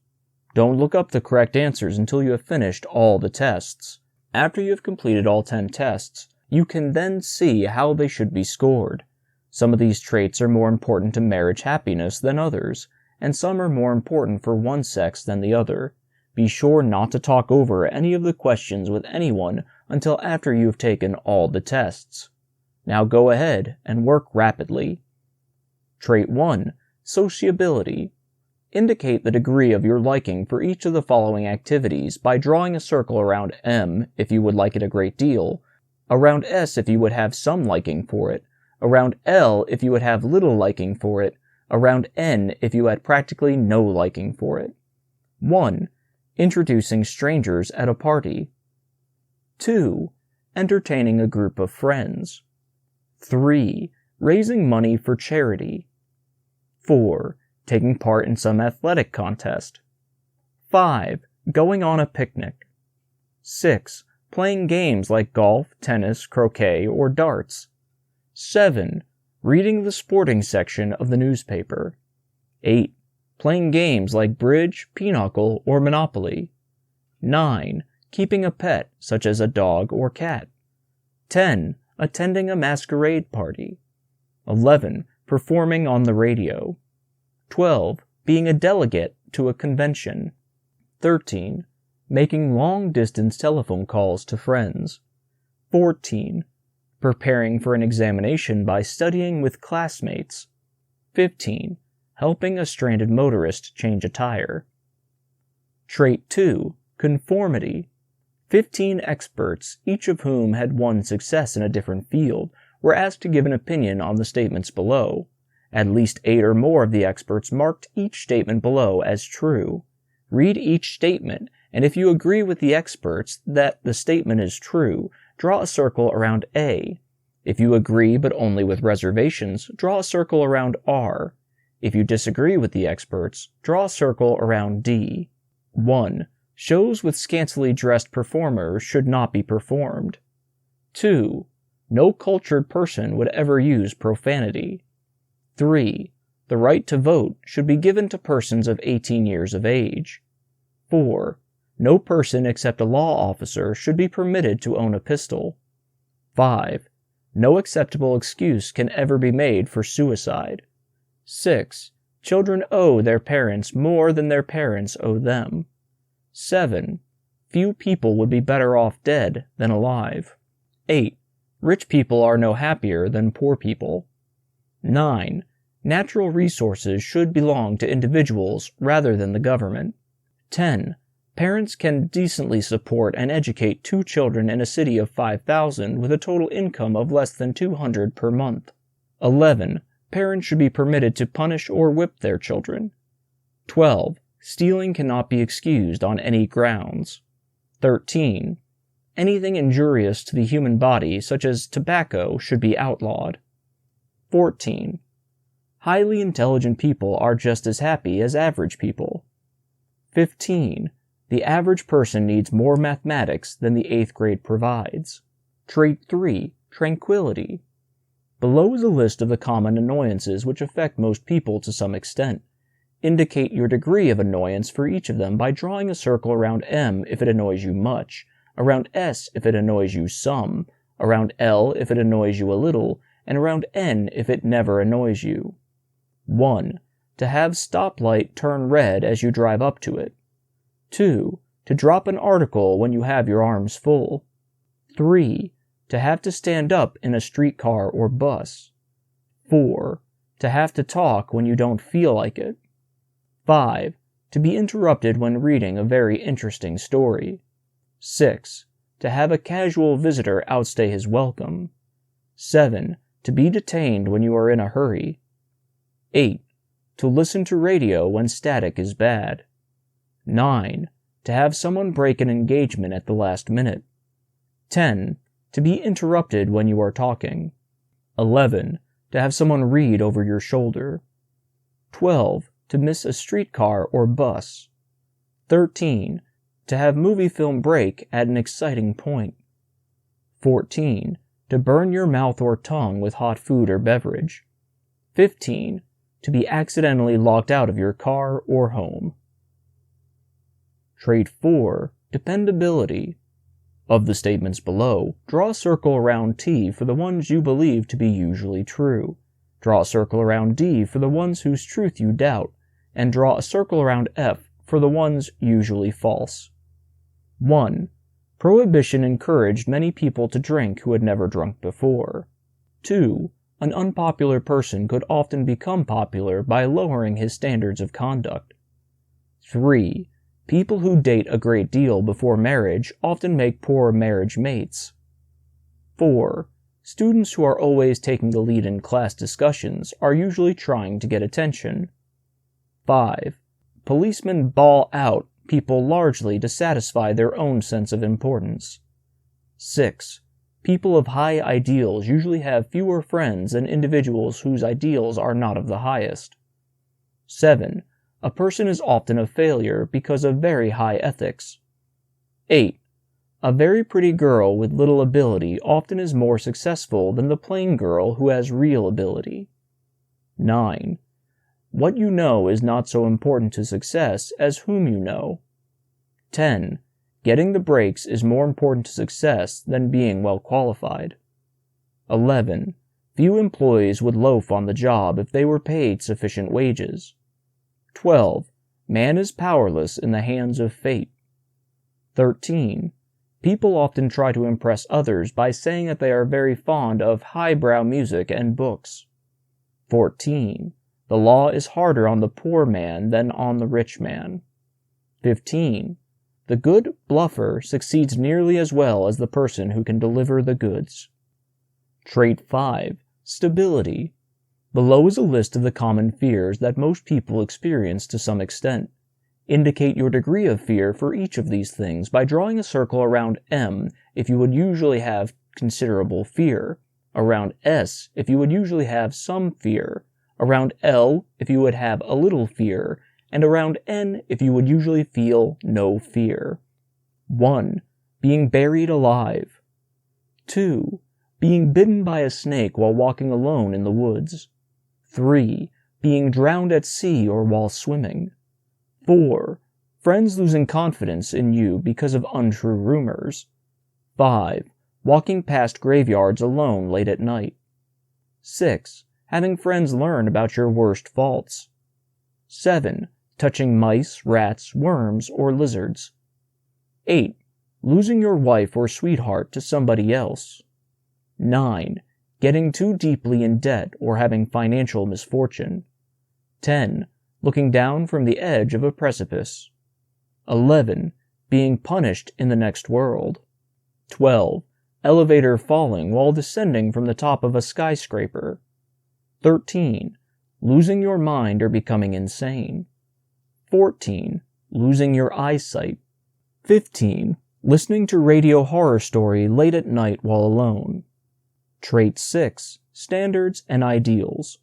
Don't look up the correct answers until you have finished all the tests. After you have completed all 10 tests, you can then see how they should be scored. Some of these traits are more important to marriage happiness than others, and some are more important for one sex than the other. Be sure not to talk over any of the questions with anyone until after you have taken all the tests. Now go ahead and work rapidly. Trait 1. Sociability. Indicate the degree of your liking for each of the following activities by drawing a circle around M if you would like it a great deal, around S if you would have some liking for it, around L if you would have little liking for it, around N if you had practically no liking for it. 1. Introducing strangers at a party. 2. Entertaining a group of friends. 3. Raising money for charity. 4. Taking part in some athletic contest. 5. Going on a picnic. 6. Playing games like golf, tennis, croquet, or darts. 7. Reading the sporting section of the newspaper. 8. Playing games like bridge, pinochle, or Monopoly. 9. Keeping a pet, such as a dog or cat. 10. Attending a masquerade party. 11. Performing on the radio. 12. Being a delegate to a convention. 13. Making long-distance telephone calls to friends. 14. Preparing for an examination by studying with classmates. 15. Helping a stranded motorist change a tire. Trait 2. Conformity. 15 experts, each of whom had won success in a different field, were asked to give an opinion on the statements below. At least 8 or more of the experts marked each statement below as true. Read each statement, and if you agree with the experts that the statement is true, draw a circle around A. If you agree but only with reservations, draw a circle around R. If you disagree with the experts, draw a circle around D. 1. Shows with scantily dressed performers should not be performed. 2. No cultured person would ever use profanity. 3. The right to vote should be given to persons of 18 years of age. 4. No person except a law officer should be permitted to own a pistol. 5. No acceptable excuse can ever be made for suicide. 6. Children owe their parents more than their parents owe them. 7. Few people would be better off dead than alive. 8. Rich people are no happier than poor people. 9. Natural resources should belong to individuals rather than the government. 10. Parents can decently support and educate 2 children in a city of 5,000 with a total income of less than $200 per month. 11. Parents should be permitted to punish or whip their children. 12. Stealing cannot be excused on any grounds. 13. Anything injurious to the human body, such as tobacco, should be outlawed. 14. Highly intelligent people are just as happy as average people. 15. The average person needs more mathematics than the 8th grade provides. Trait 3. Tranquility. Below is a list of the common annoyances which affect most people to some extent. Indicate your degree of annoyance for each of them by drawing a circle around M if it annoys you much, around S if it annoys you some, around L if it annoys you a little, and around N if it never annoys you. 1. To have stoplight turn red as you drive up to it. 2. To drop an article when you have your arms full. 3. To have to stand up in a streetcar or bus. 4. To have to talk when you don't feel like it. 5. To be interrupted when reading a very interesting story. 6. To have a casual visitor outstay his welcome. 7. To be detained when you are in a hurry. 8. To listen to radio when static is bad. 9. To have someone break an engagement at the last minute. 10. To be interrupted when you are talking. 11. To have someone read over your shoulder. 12. To miss a streetcar or bus. 13. To have movie film break at an exciting point. 14. To burn your mouth or tongue with hot food or beverage. 15. To be accidentally locked out of your car or home. Trait 4. Dependability. Of the statements below, draw a circle around T for the ones you believe to be usually true. Draw a circle around D for the ones whose truth you doubt, and draw a circle around F for the ones usually false. 1. Prohibition encouraged many people to drink who had never drunk before. 2. An unpopular person could often become popular by lowering his standards of conduct. 3. People who date a great deal before marriage often make poor marriage mates. 4. Students who are always taking the lead in class discussions are usually trying to get attention. 5. Policemen bawl out people largely to satisfy their own sense of importance. 6. People of high ideals usually have fewer friends than individuals whose ideals are not of the highest. 7. A person is often a failure because of very high ethics. 8. A very pretty girl with little ability often is more successful than the plain girl who has real ability. 9. What you know is not so important to success as whom you know. 10. Getting the breaks is more important to success than being well qualified. 11. Few employees would loaf on the job if they were paid sufficient wages. 12. Man is powerless in the hands of fate. 13. People often try to impress others by saying that they are very fond of highbrow music and books. 14. The law is harder on the poor man than on the rich man. 15. The good bluffer succeeds nearly as well as the person who can deliver the goods. Trait 5. Stability. Below is a list of the common fears that most people experience to some extent. Indicate your degree of fear for each of these things by drawing a circle around M if you would usually have considerable fear, around S if you would usually have some fear, around L if you would have a little fear, and around N if you would usually feel no fear. 1. Being buried alive. 2. Being bitten by a snake while walking alone in the woods. 3. Being drowned at sea or while swimming. 4. Friends losing confidence in you because of untrue rumors. 5. Walking past graveyards alone late at night. 6. Having friends learn about your worst faults. 7. Touching mice, rats, worms, or lizards. 8. Losing your wife or sweetheart to somebody else. 9. Getting too deeply in debt or having financial misfortune. 10. Looking down from the edge of a precipice. 11. Being punished in the next world. 12. Elevator falling while descending from the top of a skyscraper. 13. Losing your mind or becoming insane. 14. Losing your eyesight. 15. Listening to radio horror story late at night while alone. Trait 6. Standards and ideals.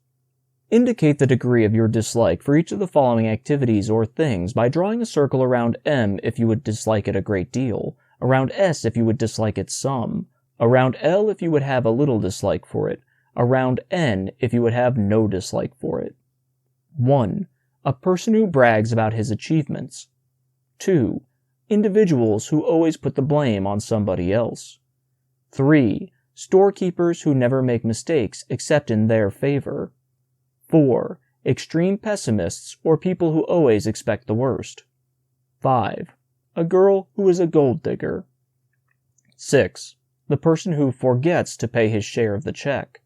Indicate the degree of your dislike for each of the following activities or things by drawing a circle around M if you would dislike it a great deal, around S if you would dislike it some, around L if you would have a little dislike for it, around N if you would have no dislike for it. 1. A person who brags about his achievements. 2. Individuals who always put the blame on somebody else. 3. Storekeepers who never make mistakes except in their favor. 4. Extreme pessimists or people who always expect the worst. 5. A girl who is a gold digger. 6. The person who forgets to pay his share of the check.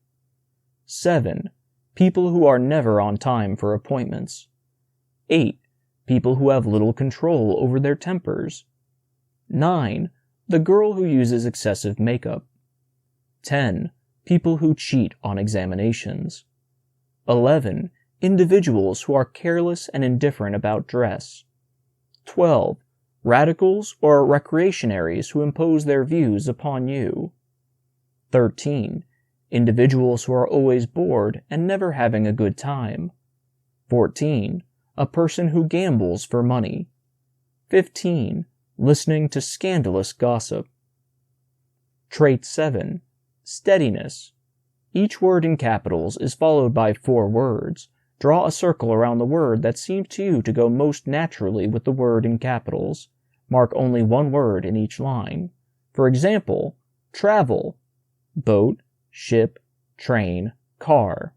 7. People who are never on time for appointments. 8. People who have little control over their tempers. 9. The girl who uses excessive makeup. 10. People who cheat on examinations. 11. Individuals who are careless and indifferent about dress. 12. Radicals or recreationaries who impose their views upon you. 13. Individuals who are always bored and never having a good time. 14. A person who gambles for money. 15. Listening to scandalous gossip. Trait 7. Steadiness. Each word in capitals is followed by 4 words. Draw a circle around the word that seems to you to go most naturally with the word in capitals. Mark only one word in each line. For example, travel, boat, ship, train, car.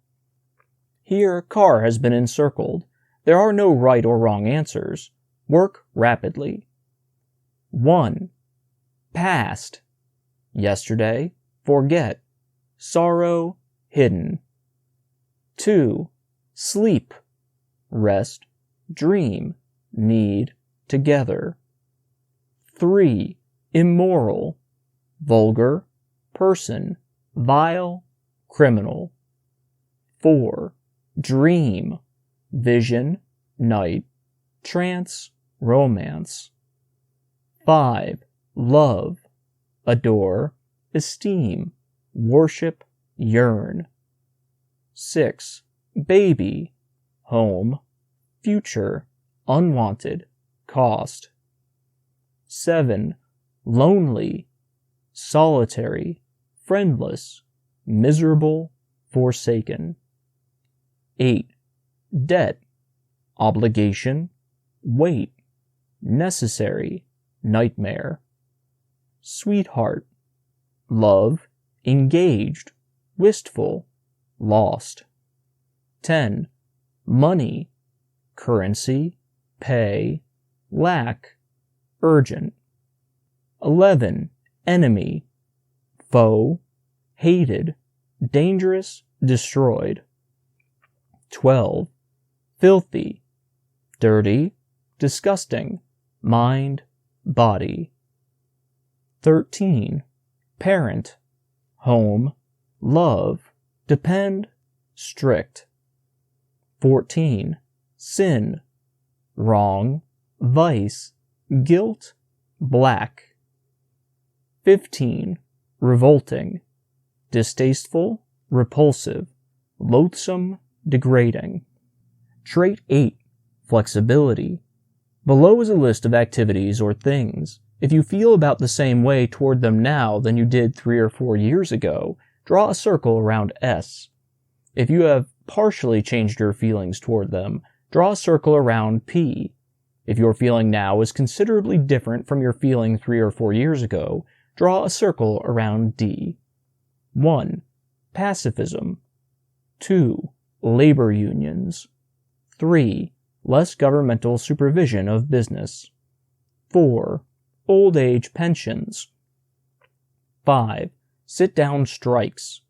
Here, car has been encircled. There are no right or wrong answers. Work rapidly. 1. Past. Yesterday, forget. Sorrow, hidden. 2. Sleep. Rest, dream, need, together. 3. Immoral. Vulgar, person, vile, criminal. 4. Dream, vision, night, trance, romance. 5. Love, adore, esteem, worship, yearn. 6. Baby, home, future, unwanted, cost. 7. Lonely, solitary, friendless, miserable, forsaken. 8. Debt, obligation, weight, necessary, nightmare. Sweetheart, love, engaged, wistful, lost. 10. Money, currency, pay, lack, urgent. 11. Enemy, foe, hated, dangerous, destroyed. 12. Filthy, dirty, disgusting, mind, body. 13. Parent, home, love, depend, strict. 14. Sin, wrong, vice, guilt, black. 15. Revolting, distasteful, repulsive, loathsome, degrading. Trait 8. Flexibility. Below is a list of activities or things. If you feel about the same way toward them now than you did 3 or 4 years ago, draw a circle around S. If you have partially changed your feelings toward them, draw a circle around P. If your feeling now is considerably different from your feeling 3 or 4 years ago, draw a circle around D. 1. Pacifism. 2. Labor unions. 3. Less governmental supervision of business. 4. Old age pensions. 5. Sit-down strikes.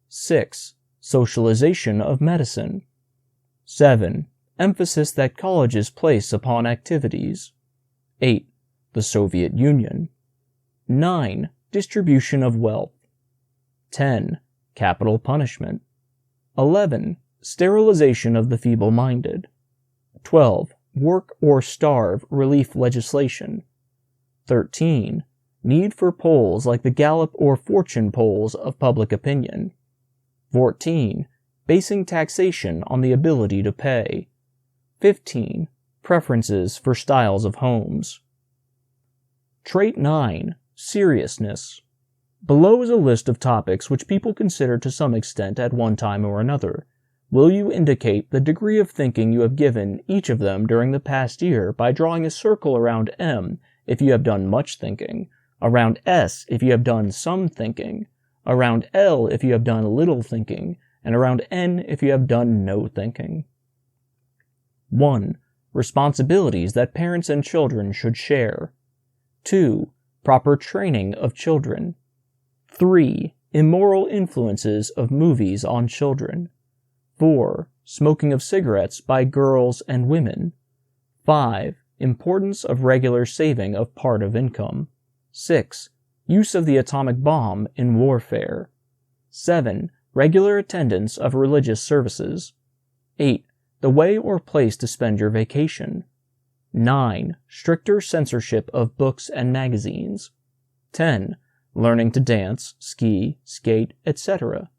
6. Socialization of medicine. 7. Emphasis that colleges place upon activities. 8. The Soviet Union. 9. Distribution of wealth. 10. Capital punishment. 11. Sterilization of the feeble-minded. 12. Work or starve relief legislation. 13. Need for polls like the Gallup or Fortune polls of public opinion. 14. Basing taxation on the ability to pay. 15. Preferences for styles of homes. Trait 9. Seriousness. Below is a list of topics which people consider to some extent at one time or another. Will you indicate the degree of thinking you have given each of them during the past year by drawing a circle around M if you have done much thinking, around S if you have done some thinking, around L if you have done little thinking, and around N if you have done no thinking? 1. Responsibilities that parents and children should share. 2. Proper training of children. 3. Immoral influences of movies on children. 4. Smoking of cigarettes by girls and women. 5. Importance of regular saving of part of income. 6. Use of the atomic bomb in warfare. 7. Regular attendance of religious services. 8. The way or place to spend your vacation. 9. Stricter censorship of books and magazines. 10. Learning to dance, ski, skate, etc.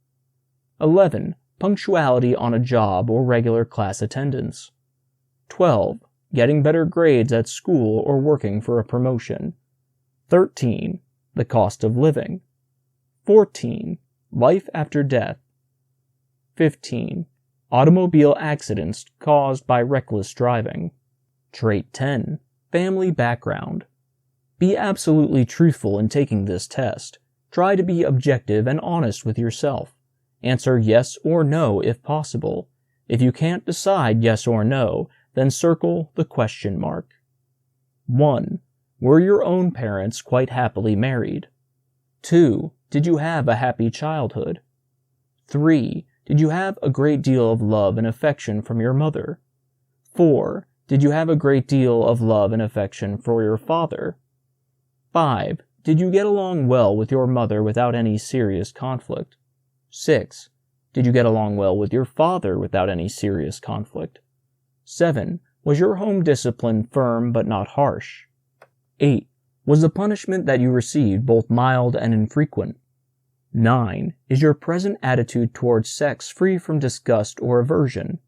11. Punctuality on a job or regular class attendance. 12. Getting better grades at school or working for a promotion. 13. The cost of living. 14. Life after death. 15. Automobile accidents caused by reckless driving. Trait 10. Family background. Be absolutely truthful in taking this test. Try to be objective and honest with yourself. Answer yes or no if possible. If you can't decide yes or no, then circle the question mark. 1. Were your own parents quite happily married? 2. Did you have a happy childhood? 3. Did you have a great deal of love and affection from your mother? 4. Did you have a great deal of love and affection for your father? 5. Did you get along well with your mother without any serious conflict? 6. Did you get along well with your father without any serious conflict? 7. Was your home discipline firm but not harsh? 8. Was the punishment that you received both mild and infrequent? 9. Is your present attitude towards sex free from disgust or aversion?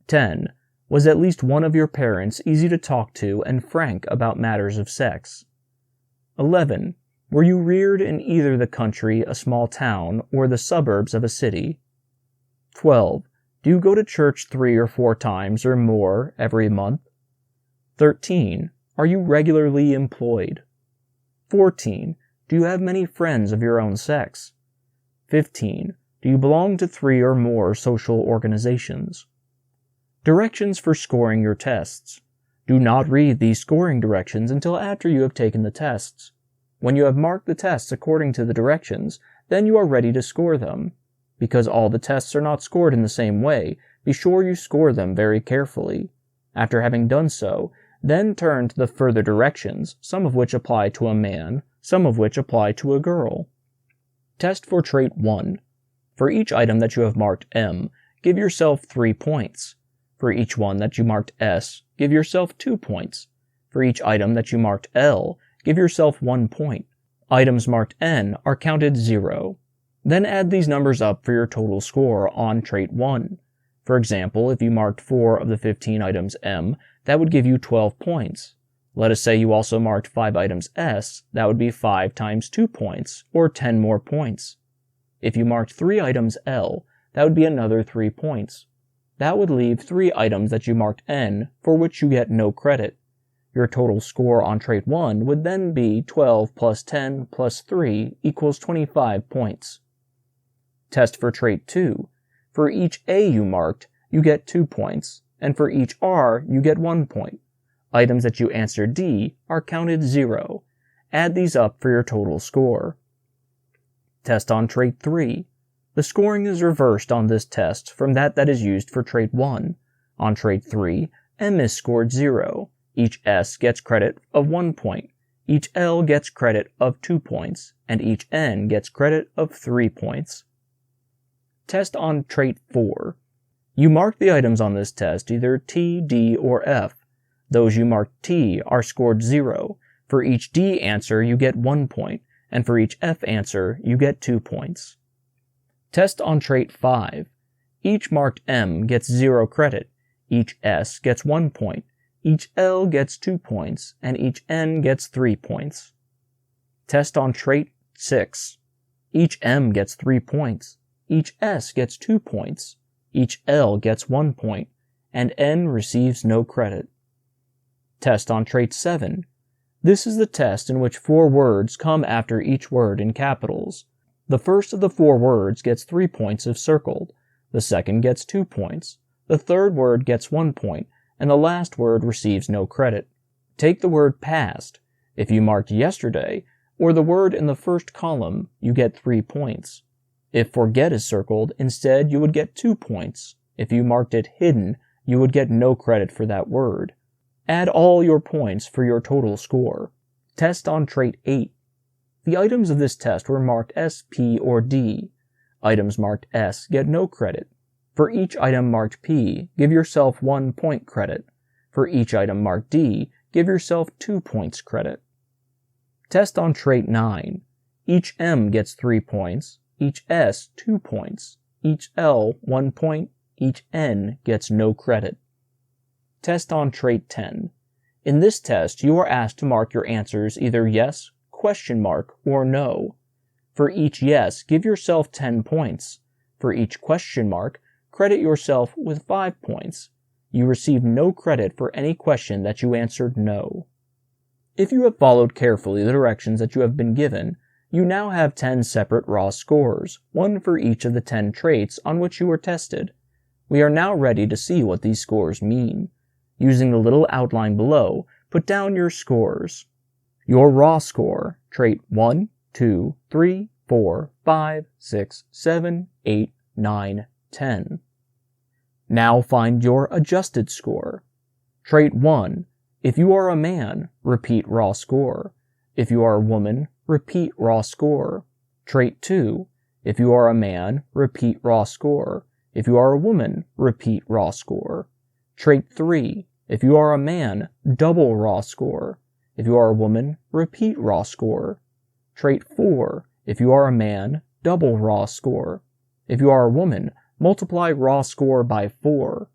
10. Was at least one of your parents easy to talk to and frank about matters of sex? 11. Were you reared in either the country, a small town, or the suburbs of a city? 12. Do you go to church 3 or 4 times or more every month? 13. Are you regularly employed? 14. Do you have many friends of your own sex? 15. Do you belong to 3 or more social organizations? Directions for scoring your tests. Do not read these scoring directions until after you have taken the tests. When you have marked the tests according to the directions, then you are ready to score them. Because all the tests are not scored in the same way, be sure you score them very carefully. After having done so, then turn to the further directions, some of which apply to a man, some of which apply to a girl. Test for Trait 1. For each item that you have marked M, give yourself 3 points. For each one that you marked S, give yourself 2 points. For each item that you marked L, give yourself 1 point. Items marked N are counted 0. Then add these numbers up for your total score on Trait 1. For example, if you marked 4 of the 15 items M, that would give you 12 points. Let us say you also marked 5 items S, that would be 5 times 2 points, or 10 more points. If you marked 3 items L, that would be another 3 points. That would leave 3 items that you marked N, for which you get no credit. Your total score on Trait 1 would then be 12 plus 10 plus 3 equals 25 points. Test for Trait 2. For each A you marked, you get 2 points, and for each R, you get 1 point. Items that you answered D are counted 0. Add these up for your total score. Test on Trait 3. The scoring is reversed on this test from that is used for Trait 1. On Trait 3, M is scored 0. Each S gets credit of 1 point. Each L gets credit of 2 points, and each N gets credit of 3 points. Test on Trait 4. You mark the items on this test either T, D, or F. Those you marked T are scored 0. For each D answer, you get 1 point, and for each F answer, you get 2 points. Test on Trait 5. Each marked M gets 0 credit. Each S gets 1 point. Each L gets 2 points, and each N gets 3 points. Test on Trait 6. Each M gets 3 points. Each S gets 2 points. Each L gets 1 point, and N receives no credit. Test on Trait 7. This is the test in which 4 words come after each word in capitals. The first of the 4 words gets 3 points if circled. The second gets 2 points. The third word gets 1 point, and the last word receives no credit. Take the word past. If you marked yesterday, or the word in the first column, you get 3 points. If forget is circled, instead you would get 2 points. If you marked it hidden, you would get no credit for that word. Add all your points for your total score. Test on Trait 8. The items of this test were marked S, P, or D. Items marked S get no credit. For each item marked P, give yourself 1 point credit. For each item marked D, give yourself 2 points credit. Test on Trait 9. Each M gets 3 points, each S 2 points, each L 1 point, each N gets no credit. Test on Trait 10. In this test, you are asked to mark your answers either yes, question mark, or no. For each yes, give yourself 10 points. For each question mark, credit yourself with 5 points. You receive no credit for any question that you answered no. If you have followed carefully the directions that you have been given, you now have 10 separate raw scores, 1 for each of the 10 traits on which you were tested. We are now ready to see what these scores mean. Using the little outline below, put down your scores. Your raw score, trait 1, 2, 3, 4, 5, 6, 7, 8, 9, 10. Now find your adjusted score. Trait 1. If you are a man, repeat raw score. If you are a woman, repeat raw score. Trait 2. If you are a man, repeat raw score. If you are a woman, repeat raw score. Trait 3. If you are a man, double raw score. If you are a woman, repeat raw score. Trait 4. If you are a man, double raw score. If you are a woman, multiply raw score by 4.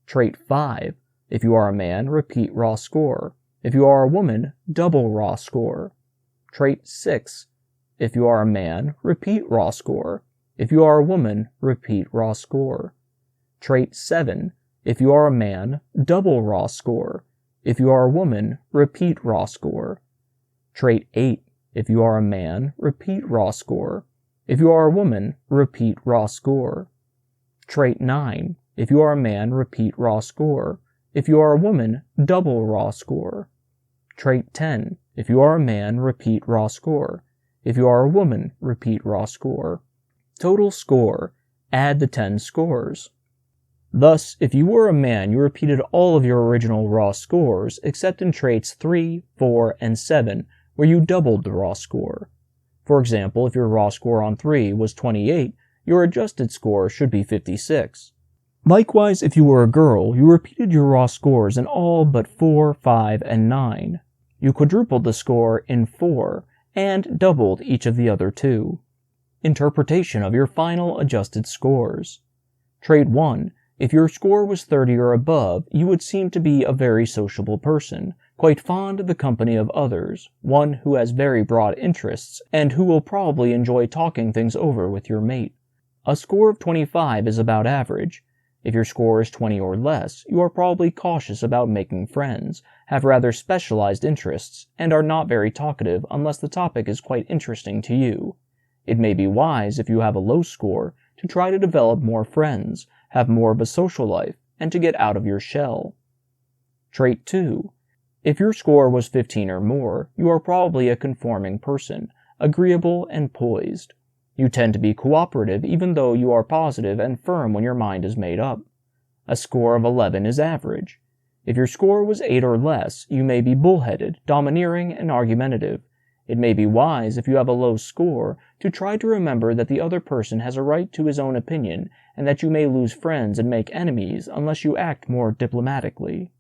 Trait 5. If you are a man, repeat raw score. If you are a woman, double raw score. Trait 6. If you are a man, repeat raw score. If you are a woman, repeat raw score. Trait 7. If you are a man, double raw score. If you are a woman, repeat raw score. Trait 8. If you are a man, repeat raw score. If you are a woman, repeat raw score. Trait 9. If you are a man, repeat raw score. If you are a woman, double raw score. Trait 10. If you are a man, repeat raw score. If you are a woman, repeat raw score. Total score. Add the 10 scores. Thus, if you were a man, you repeated all of your original raw scores, except in traits 3, 4, and 7, where you doubled the raw score. For example, if your raw score on 3 was 28, your adjusted score should be 56. Likewise, if you were a girl, you repeated your raw scores in all but 4, 5, and 9. You quadrupled the score in 4, and doubled each of the other 2. Interpretation of your final adjusted scores. Trait 1. If your score was 30 or above, you would seem to be a very sociable person, quite fond of the company of others, one who has very broad interests, and who will probably enjoy talking things over with your mate. A score of 25 is about average. If your score is 20 or less, you are probably cautious about making friends, have rather specialized interests, and are not very talkative unless the topic is quite interesting to you. It may be wise, if you have a low score, to try to develop more friends, have more of a social life, and to get out of your shell. Trait 2. If your score was 15 or more, you are probably a conforming person, agreeable and poised. You tend to be cooperative even though you are positive and firm when your mind is made up. A score of 11 is average. If your score was 8 or less, you may be bullheaded, domineering, and argumentative. It may be wise, if you have a low score, to try to remember that the other person has a right to his own opinion, and that you may lose friends and make enemies unless you act more diplomatically.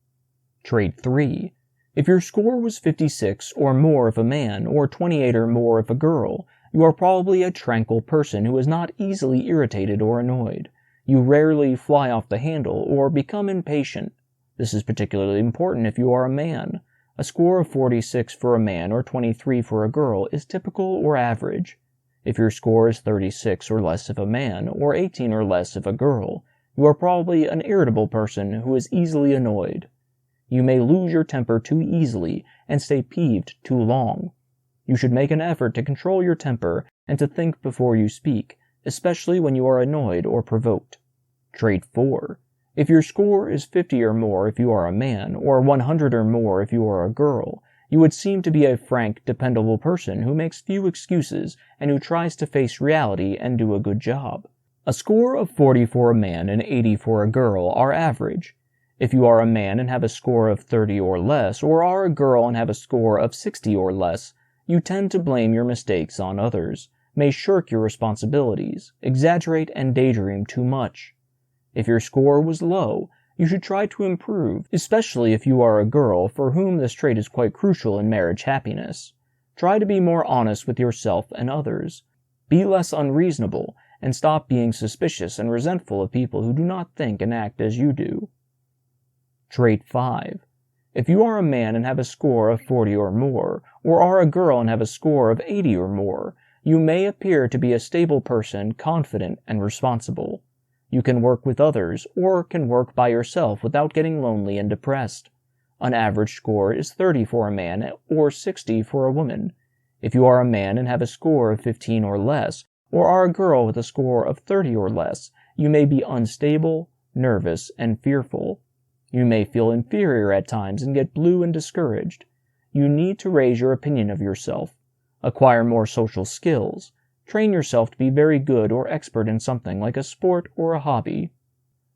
Trait 3. If your score was 56 or more if a man, or 28 or more if a girl, you are probably a tranquil person who is not easily irritated or annoyed. You rarely fly off the handle or become impatient. This is particularly important if you are a man. A score of 46 for a man or 23 for a girl is typical or average. If your score is 36 or less if a man, or 18 or less if a girl, you are probably an irritable person who is easily annoyed. You may lose your temper too easily and stay peeved too long. You should make an effort to control your temper and to think before you speak, especially when you are annoyed or provoked. Trait 4. If your score is 50 or more if you are a man, or 100 or more if you are a girl, you would seem to be a frank, dependable person who makes few excuses and who tries to face reality and do a good job. A score of 40 for a man and 80 for a girl are average. If you are a man and have a score of 30 or less, or are a girl and have a score of 60 or less, you tend to blame your mistakes on others, may shirk your responsibilities, exaggerate and daydream too much. If your score was low, you should try to improve, especially if you are a girl for whom this trait is quite crucial in marriage happiness. Try to be more honest with yourself and others. Be less unreasonable, and stop being suspicious and resentful of people who do not think and act as you do. Trait 5. If you are a man and have a score of 40 or more, or are a girl and have a score of 80 or more, you may appear to be a stable person, confident and responsible. You can work with others, or can work by yourself without getting lonely and depressed. An average score is 30 for a man, or 60 for a woman. If you are a man and have a score of 15 or less, or are a girl with a score of 30 or less, you may be unstable, nervous, and fearful. You may feel inferior at times and get blue and discouraged. You need to raise your opinion of yourself. Acquire more social skills. Train yourself to be very good or expert in something like a sport or a hobby.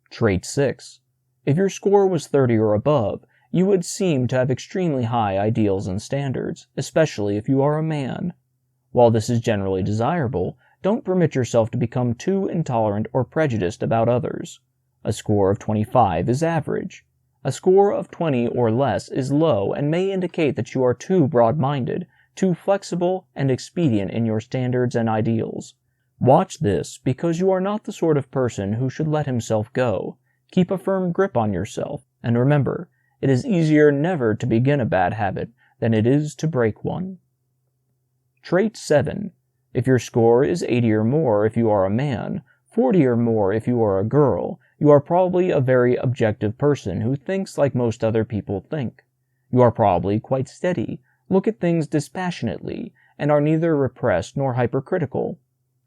Trait 6. If your score was 30 or above, you would seem to have extremely high ideals and standards, especially if you are a man. While this is generally desirable, don't permit yourself to become too intolerant or prejudiced about others. A score of 25 is average. A score of 20 or less is low and may indicate that you are too broad-minded, too flexible and expedient in your standards and ideals. Watch this, because you are not the sort of person who should let himself go. Keep a firm grip on yourself, and remember, it is easier never to begin a bad habit than it is to break one. Trait 7. If your score is 80 or more if you are a man, 40 or more if you are a girl, you are probably a very objective person who thinks like most other people think. You are probably quite steady, look at things dispassionately, and are neither repressed nor hypercritical.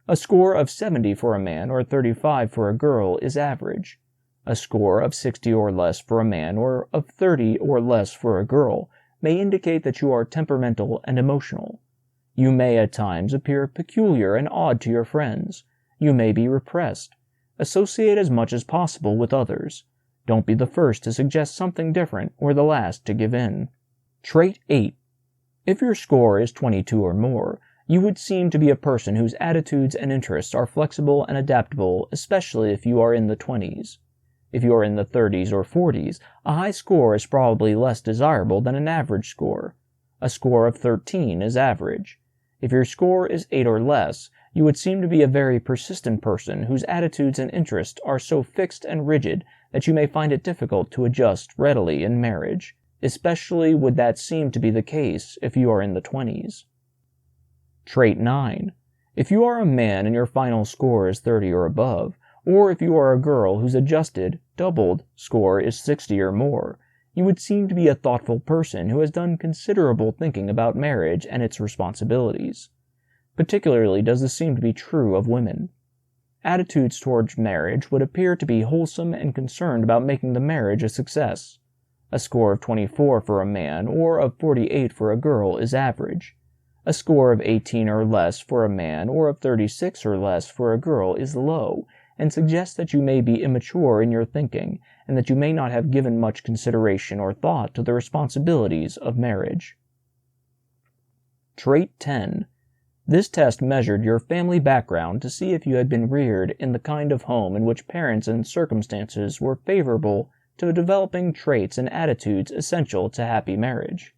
A score of 70 for a man or 35 for a girl is average. A score of 60 or less for a man or of 30 or less for a girl may indicate that you are temperamental and emotional. You may at times appear peculiar and odd to your friends. You may be repressed. Associate as much as possible with others. Don't be the first to suggest something different or the last to give in. Trait 8. If your score is 22 or more, you would seem to be a person whose attitudes and interests are flexible and adaptable, especially if you are in the 20s. If you are in the 30s or 40s, a high score is probably less desirable than an average score. A score of 13 is average. If your score is 8 or less, you would seem to be a very persistent person whose attitudes and interests are so fixed and rigid that you may find it difficult to adjust readily in marriage. Especially would that seem to be the case if you are in the 20s. Trait 9. If you are a man and your final score is 30 or above, or if you are a girl whose adjusted, doubled, score is 60 or more, you would seem to be a thoughtful person who has done considerable thinking about marriage and its responsibilities. Particularly does this seem to be true of women. Attitudes towards marriage would appear to be wholesome and concerned about making the marriage a success. A score of 24 for a man or of 48 for a girl is average. A score of 18 or less for a man or of 36 or less for a girl is low, and suggests that you may be immature in your thinking, and that you may not have given much consideration or thought to the responsibilities of marriage. Trait 10. This test measured your family background to see if you had been reared in the kind of home in which parents and circumstances were favorable to developing traits and attitudes essential to happy marriage.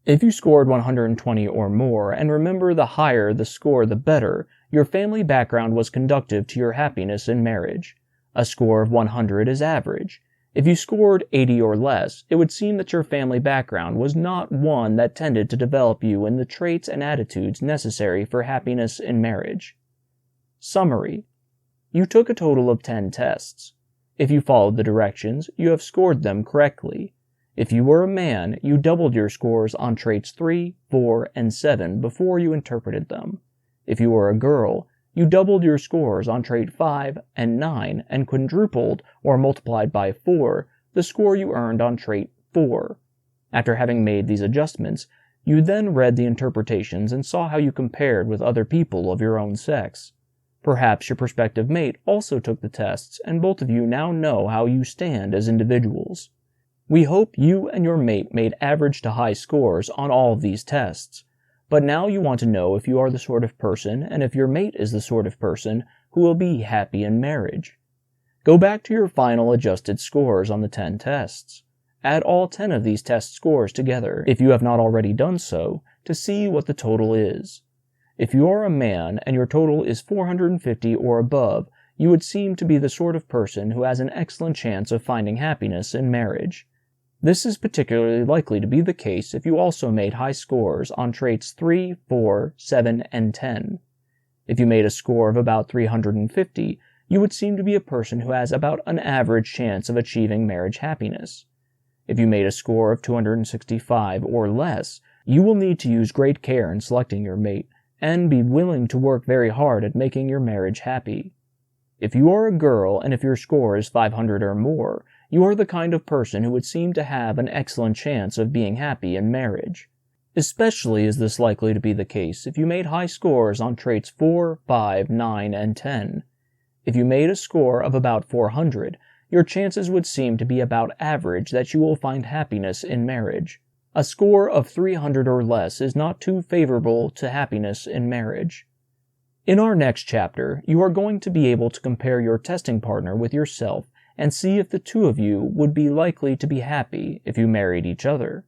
If you scored 120 or more, and remember the higher the score the better, your family background was conducive to your happiness in marriage. A score of 100 is average. If you scored 80 or less, it would seem that your family background was not one that tended to develop you in the traits and attitudes necessary for happiness in marriage. Summary. You took a total of 10 tests. If you followed the directions, you have scored them correctly. If you were a man, you doubled your scores on traits 3, 4, and 7 before you interpreted them. If you were a girl, you doubled your scores on trait 5 and 9 and quadrupled or multiplied by 4 the score you earned on trait 4. After having made these adjustments, you then read the interpretations and saw how you compared with other people of your own sex. Perhaps your prospective mate also took the tests, and both of you now know how you stand as individuals. We hope you and your mate made average to high scores on all of these tests. But now you want to know if you are the sort of person, and if your mate is the sort of person, who will be happy in marriage. Go back to your final adjusted scores on the 10 tests. Add all 10 of these test scores together, if you have not already done so, to see what the total is. If you are a man and your total is 450 or above, you would seem to be the sort of person who has an excellent chance of finding happiness in marriage. This is particularly likely to be the case if you also made high scores on traits 3, 4, 7, and 10. If you made a score of about 350, you would seem to be a person who has about an average chance of achieving marriage happiness. If you made a score of 265 or less, you will need to use great care in selecting your mate, and be willing to work very hard at making your marriage happy. If you are a girl and if your score is 500 or more, you are the kind of person who would seem to have an excellent chance of being happy in marriage. Especially is this likely to be the case if you made high scores on traits 4, 5, 9, and 10. If you made a score of about 400, your chances would seem to be about average that you will find happiness in marriage. A score of 300 or less is not too favorable to happiness in marriage. In our next chapter, you are going to be able to compare your testing partner with yourself and see if the two of you would be likely to be happy if you married each other.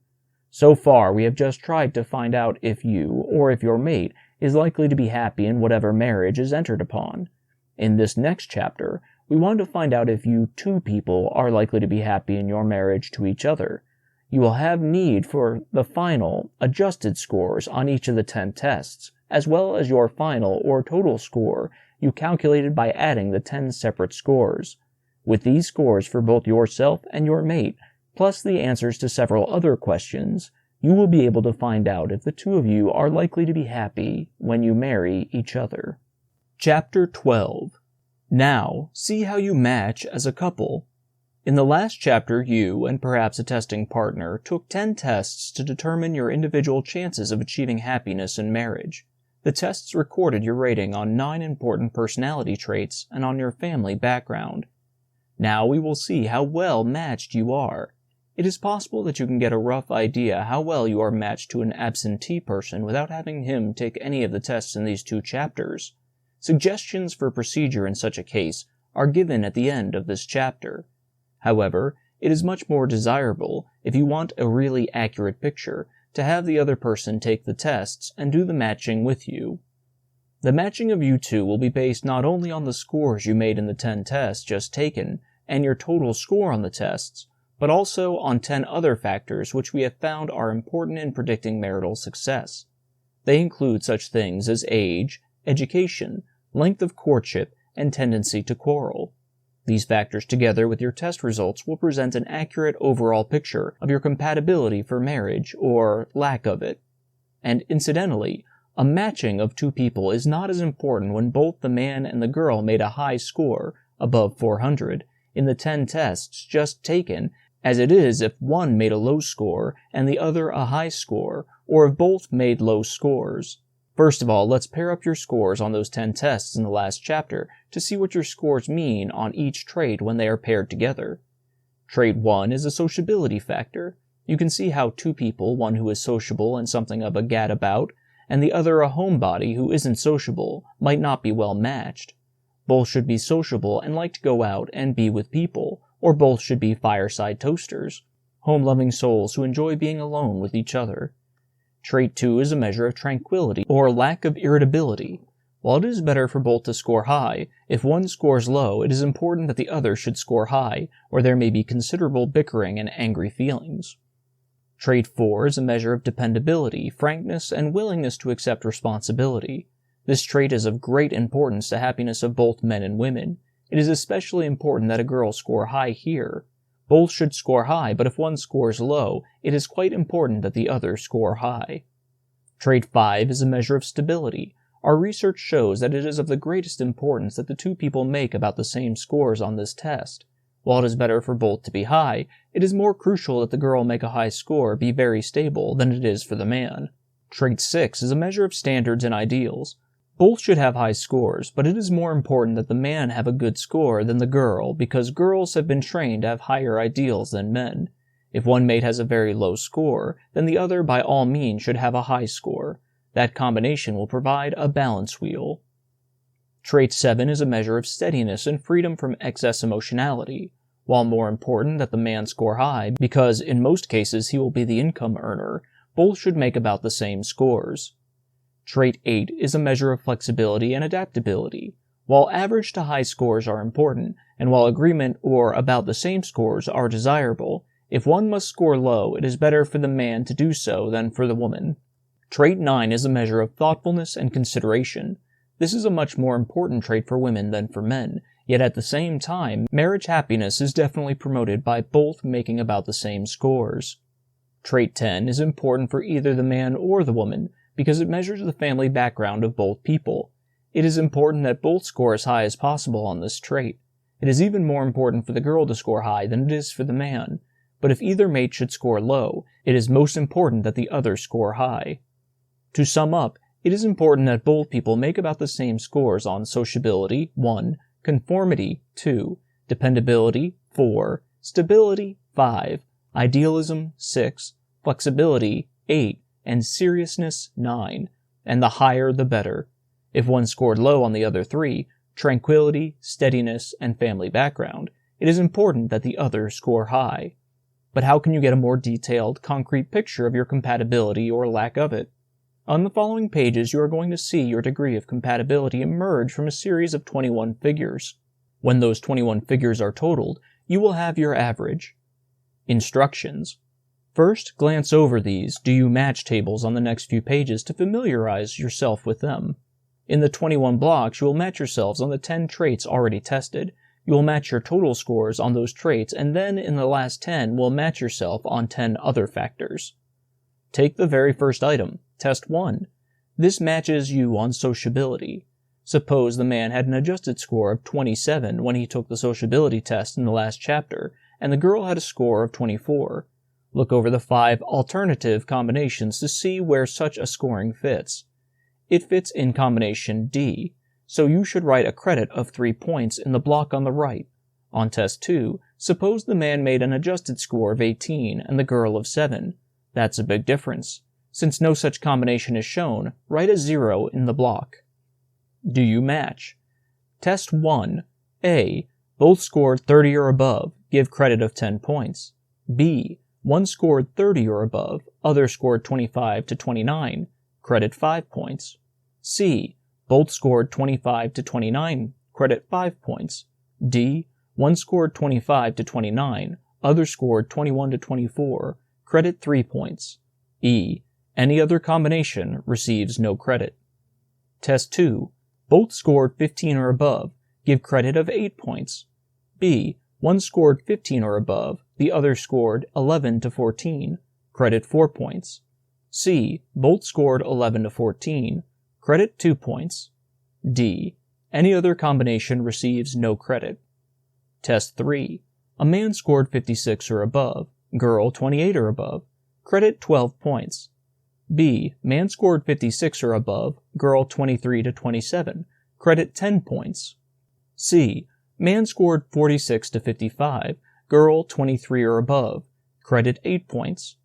So far, we have just tried to find out if you, or if your mate, is likely to be happy in whatever marriage is entered upon. In this next chapter, we want to find out if you two people are likely to be happy in your marriage to each other. You will have need for the final, adjusted scores on each of the 10 tests, as well as your final or total score you calculated by adding the 10 separate scores. With these scores for both yourself and your mate, plus the answers to several other questions, you will be able to find out if the two of you are likely to be happy when you marry each other. Chapter 12. Now, see how you match as a couple. In the last chapter, you, and perhaps a testing partner, took 10 tests to determine your individual chances of achieving happiness in marriage. The tests recorded your rating on 9 important personality traits and on your family background. Now we will see how well matched you are. It is possible that you can get a rough idea how well you are matched to an absentee person without having him take any of the tests in these 2 chapters. Suggestions for procedure in such a case are given at the end of this chapter. However, it is much more desirable, if you want a really accurate picture, to have the other person take the tests and do the matching with you. The matching of you two will be based not only on the scores you made in the 10 tests just taken and your total score on the tests, but also on 10 other factors which we have found are important in predicting marital success. They include such things as age, education, length of courtship, and tendency to quarrel. These factors together with your test results will present an accurate overall picture of your compatibility for marriage or lack of it. And incidentally, a matching of 2 people is not as important when both the man and the girl made a high score, above 400, in the 10 tests just taken, as it is if one made a low score and the other a high score, or if both made low scores. First of all, let's pair up your scores on those 10 tests in the last chapter to see what your scores mean on each trait when they are paired together. Trait 1 is a sociability factor. You can see how 2 people, one who is sociable and something of a gadabout, and the other a homebody who isn't sociable, might not be well matched. Both should be sociable and like to go out and be with people, or both should be fireside toasters, home-loving souls who enjoy being alone with each other. Trait 2 is a measure of tranquility or lack of irritability. While it is better for both to score high, if one scores low, it is important that the other should score high, or there may be considerable bickering and angry feelings. Trait 4 is a measure of dependability, frankness, and willingness to accept responsibility. This trait is of great importance to happiness of both men and women. It is especially important that a girl score high here. Both should score high, but if one scores low, it is quite important that the other score high. Trait 5 is a measure of stability. Our research shows that it is of the greatest importance that the 2 people make about the same scores on this test. While it is better for both to be high, it is more crucial that the girl make a high score be very stable than it is for the man. Trait 6 is a measure of standards and ideals. Both should have high scores, but it is more important that the man have a good score than the girl because girls have been trained to have higher ideals than men. If one mate has a very low score, then the other by all means should have a high score. That combination will provide a balance wheel. Trait 7 is a measure of steadiness and freedom from excess emotionality. While more important that the man score high because in most cases he will be the income earner, both should make about the same scores. Trait 8 is a measure of flexibility and adaptability. While average to high scores are important, and while agreement or about the same scores are desirable, if one must score low, it is better for the man to do so than for the woman. Trait 9 is a measure of thoughtfulness and consideration. This is a much more important trait for women than for men, yet at the same time, marriage happiness is definitely promoted by both making about the same scores. Trait 10 is important for either the man or the woman, because it measures the family background of both people. It is important that both score as high as possible on this trait. It is even more important for the girl to score high than it is for the man. But if either mate should score low, it is most important that the other score high. To sum up, it is important that both people make about the same scores on sociability, 1, conformity, 2, dependability 4, stability 5, idealism 6, flexibility 8, and seriousness 9, and the higher the better. If one scored low on the other 3, tranquility, steadiness, and family background, it is important that the other score high. But how can you get a more detailed, concrete picture of your compatibility or lack of it? On the following pages, you are going to see your degree of compatibility emerge from a series of 21 figures. When those 21 figures are totaled, you will have your average. Instructions. First, glance over these "Do you match" tables on the next few pages to familiarize yourself with them. In the 21 blocks, you will match yourselves on the 10 traits already tested. You will match your total scores on those traits, and then in the last 10, will match yourself on 10 other factors. Take the very first item, Test 1. This matches you on sociability. Suppose the man had an adjusted score of 27 when he took the sociability test in the last chapter, and the girl had a score of 24. Look over the 5 alternative combinations to see where such a scoring fits. It fits in combination D, so you should write a credit of 3 points in the block on the right. On Test 2, suppose the man made an adjusted score of 18 and the girl of 7. That's a big difference. Since no such combination is shown, write a 0 in the block. Do you match? Test 1. A. Both scored 30 or above, give credit of 10 points. B. One scored 30 or above, other scored 25 to 29, credit 5 points. C. Both scored 25 to 29, credit 5 points. D. One scored 25 to 29, other scored 21 to 24, credit 3 points. E. Any other combination receives no credit. Test 2. Both scored 15 or above, give credit of 8 points. B. One scored 15 or above, the other scored 11 to 14, credit 4 points. C. Both scored 11 to 14, credit 2 points. D. Any other combination receives no credit. Test 3. A man scored 56 or above, girl 28 or above, credit 12 points. B. Man scored 56 or above, girl 23 to 27, credit 10 points. C. Man scored 46 to 55, girl 23 or above, credit 8 points.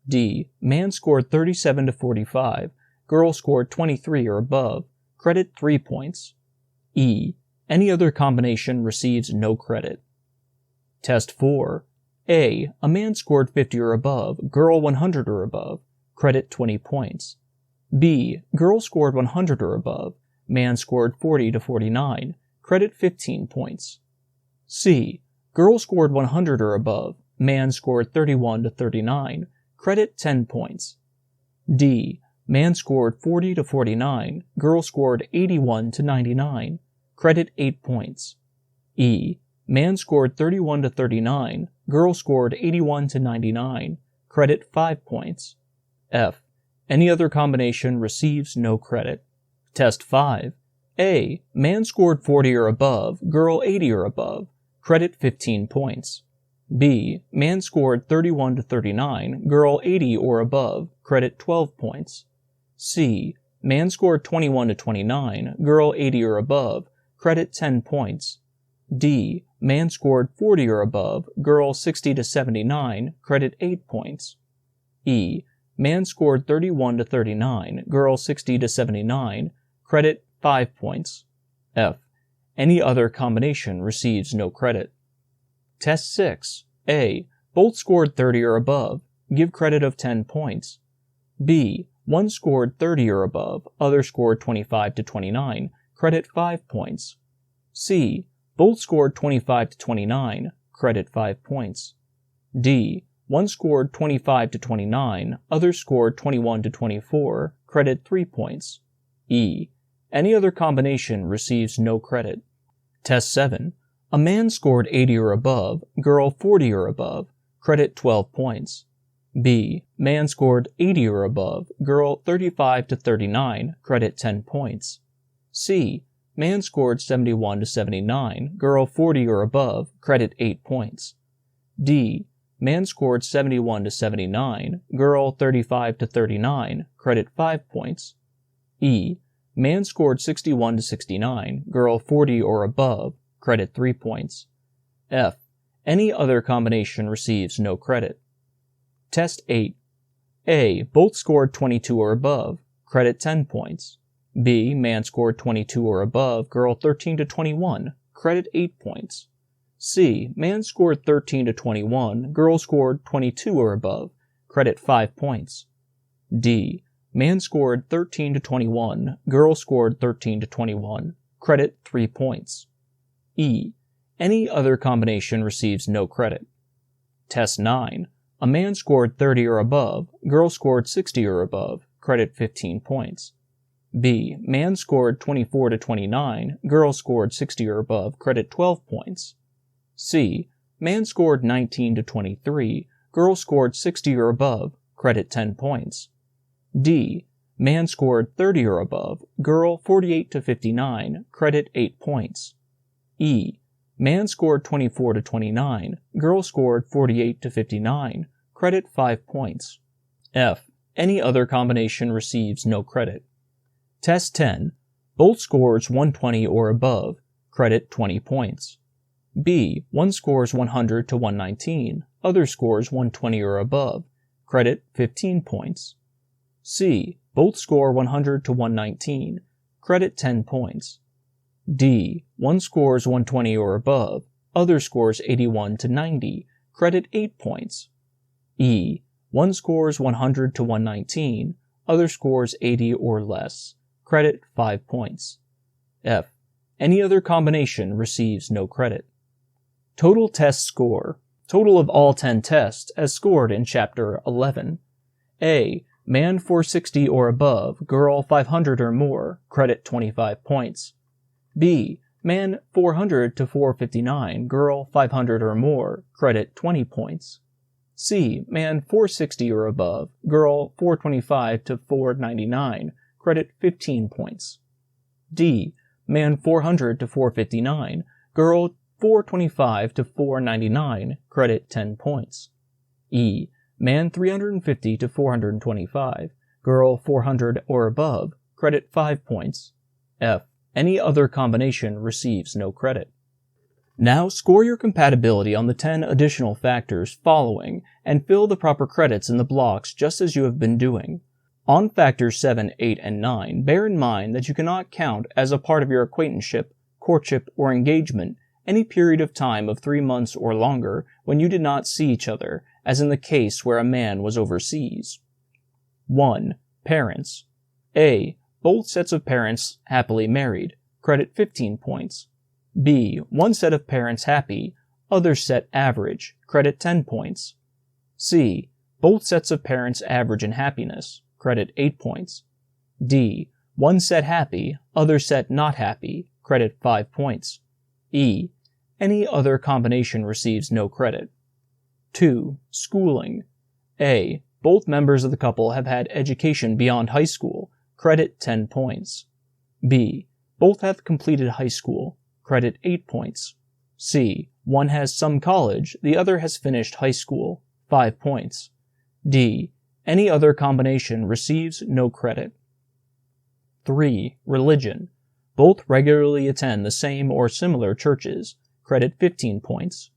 D. Man scored 37 to 45, girl scored 23 or above, credit 3 points. E. Any other combination receives no credit. Test 4. A. A man scored 50 or above, girl 100 or above, credit 20 points. B. Girl scored 100 or above, man scored 40 to 49, credit 15 points. C. Girl scored 100 or above, man scored 31 to 39, credit 10 points. D. Man scored 40 to 49, girl scored 81 to 99, credit 8 points. E. Man scored 31 to 39, girl scored 81 to 99, credit 5 points. F. Any other combination receives no credit. Test 5. A. Man scored 40 or above, girl 80 or above, credit 15 points. B. Man scored 31 to 39, girl 80 or above, credit 12 points. C. Man scored 21 to 29, girl 80 or above, credit 10 points. D. Man scored 40 or above, girl 60 to 79, credit 8 points. E. Man scored 31 to 39, girl 60 to 79, credit 5 points. F. Any other combination receives no credit. Test 6. A. Both scored 30 or above, give credit of 10 points. B. One scored 30 or above, other scored 25 to 29, credit 5 points. C. Both scored 25 to 29, credit 5 points. D. One scored 25 to 29, other scored 21 to 24, credit 3 points. E. Any other combination receives no credit. Test 7. A man scored 80 or above, girl 40 or above, credit 12 points. B. Man scored 80 or above, girl 35 to 39, credit 10 points. C. Man scored 71 to 79, girl 40 or above, credit 8 points. D. Man scored 71 to 79, girl 35 to 39, credit 5 points. E. Man scored 61 to 69, girl 40 or above, credit 3 points. F. Any other combination receives no credit. Test 8. A. Both scored 22 or above. Credit 10 points. B. Man scored 22 or above. Girl 13 to 21. Credit 8 points. C. Man scored 13 to 21. Girl scored 22 or above. Credit 5 points. D. Man scored 13 to 21. Girl scored 13 to 21. Credit 3 points. E. Any other combination receives no credit. Test 9. A man scored 30 or above. Girl scored 60 or above. Credit 15 points. B. Man scored 24 to 29. Girl scored 60 or above. Credit 12 points. C. Man scored 19 to 23. Girl scored 60 or above. Credit 10 points. D. Man scored 30 or above. Girl 48 to 59. Credit 8 points. E. Man scored 24 to 29. Girl scored 48 to 59. Credit 5 points. F. Any other combination receives no credit. Test 10. Both scores 120 or above. Credit 20 points. B. One scores 100 to 119. Other scores 120 or above. Credit 15 points. C. Both score 100 to 119. Credit 10 points. D. One scores 120 or above. Other scores 81 to 90. Credit 8 points. E. One scores 100 to 119. Other scores 80 or less. Credit 5 points. F. Any other combination receives no credit. Total test score. Total of all 10 tests as scored in Chapter 11. A. Man 460 or above, girl 500 or more, credit 25 points. B. Man 400 to 459, girl 500 or more, credit 20 points. C. Man 460 or above, girl 425 to 499, credit 15 points. D. Man 400 to 459, girl 425 to 499, credit 10 points. E. Man 350 to 425, girl 400 or above, credit 5 points. F. Any other combination receives no credit. Now score your compatibility on the 10 additional factors following and fill the proper credits in the blocks just as you have been doing. On factors 7, 8, and 9, bear in mind that you cannot count as a part of your acquaintanceship, courtship, or engagement any period of time of 3 months or longer when you did not see each other, as in the case where a man was overseas. 1. Parents. A. Both sets of parents happily married. Credit 15 points. B. One set of parents happy, other set average. Credit 10 points. C. Both sets of parents average in happiness. Credit 8 points. D. One set happy, other set not happy. Credit 5 points. E. Any other combination receives no credit. 2. Schooling. A. Both members of the couple have had education beyond high school. Credit 10 points. B. Both have completed high school. Credit 8 points. C. One has some college, the other has finished high school. 5 points. D. Any other combination receives no credit. 3. Religion. Both regularly attend the same or similar churches. Credit 15 points.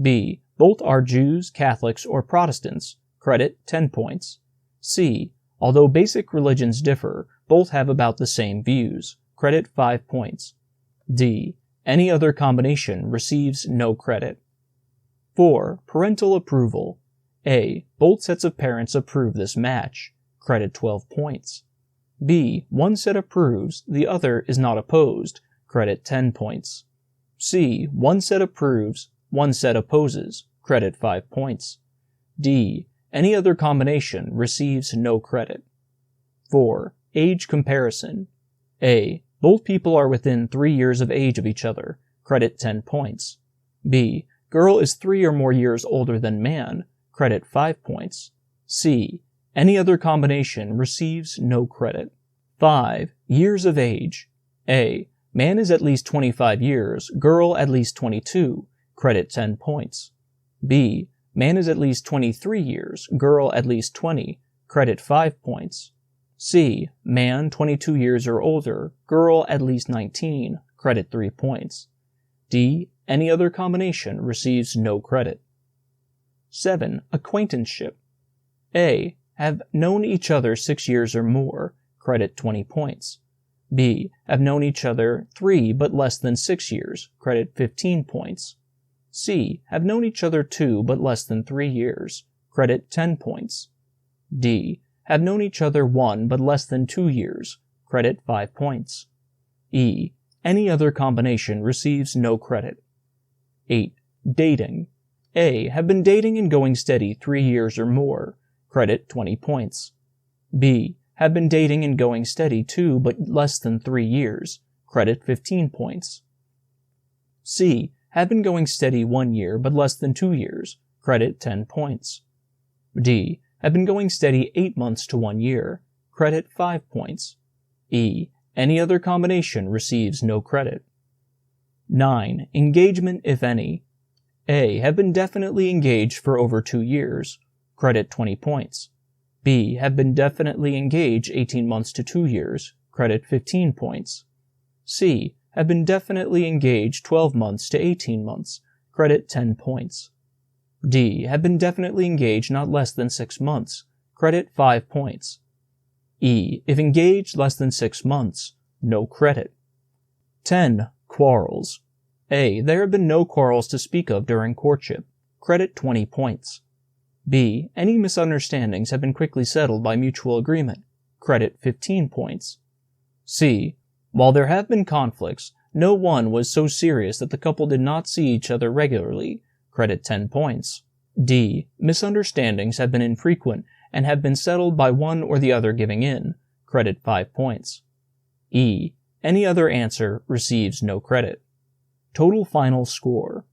B. Both are Jews, Catholics, or Protestants. Credit 10 points. C. Although basic religions differ, both have about the same views. Credit 5 points. D. Any other combination receives no credit. 4. Parental approval. A. Both sets of parents approve this match. Credit 12 points. B. One set approves, the other is not opposed. Credit 10 points. C. One set approves, one set opposes. Credit 5 points. D. Any other combination receives no credit. 4. Age comparison. A. Both people are within 3 years of age of each other. Credit 10 points. B. Girl is 3 or more years older than man. Credit 5 points. C. Any other combination receives no credit. 5. Years of age. A. Man is at least 25 years, girl at least 22. Credit 10 points. B. Man is at least 23 years, girl at least 20. Credit 5 points. C. Man 22 years or older, girl at least 19. Credit 3 points. D. Any other combination receives no credit. 7. Acquaintanceship. A. Have known each other 6 years or more, credit 20 points. B. Have known each other 3 but less than 6 years, credit 15 points. C. Have known each other 2 but less than 3 years, credit 10 points. D. Have known each other 1 but less than 2 years, credit 5 points. E. Any other combination receives no credit. 8. Dating. A. Have been dating and going steady 3 years or more, credit 20 points. B. Have been dating and going steady 2 but less than 3 years, credit 15 points. C. Have been going steady 1 year but less than 2 years, credit 10 points. D. Have been going steady 8 months to 1 year, credit 5 points. E. Any other combination receives no credit. 9. Engagement, if any. A. Have been definitely engaged for over 2 years, credit 20 points. B. Have been definitely engaged 18 months to 2 years, credit 15 points. C. Have been definitely engaged 12 months to 18 months, credit 10 points. D. Have been definitely engaged not less than 6 months, credit 5 points. E. If engaged less than 6 months, no credit. 10. Quarrels. A. There have been no quarrels to speak of during courtship, credit 20 points. B. Any misunderstandings have been quickly settled by mutual agreement, credit 15 points. C. While there have been conflicts, no one was so serious that the couple did not see each other regularly, credit 10 points. D. Misunderstandings have been infrequent and have been settled by one or the other giving in, credit 5 points. E. Any other answer receives no credit. Total final score.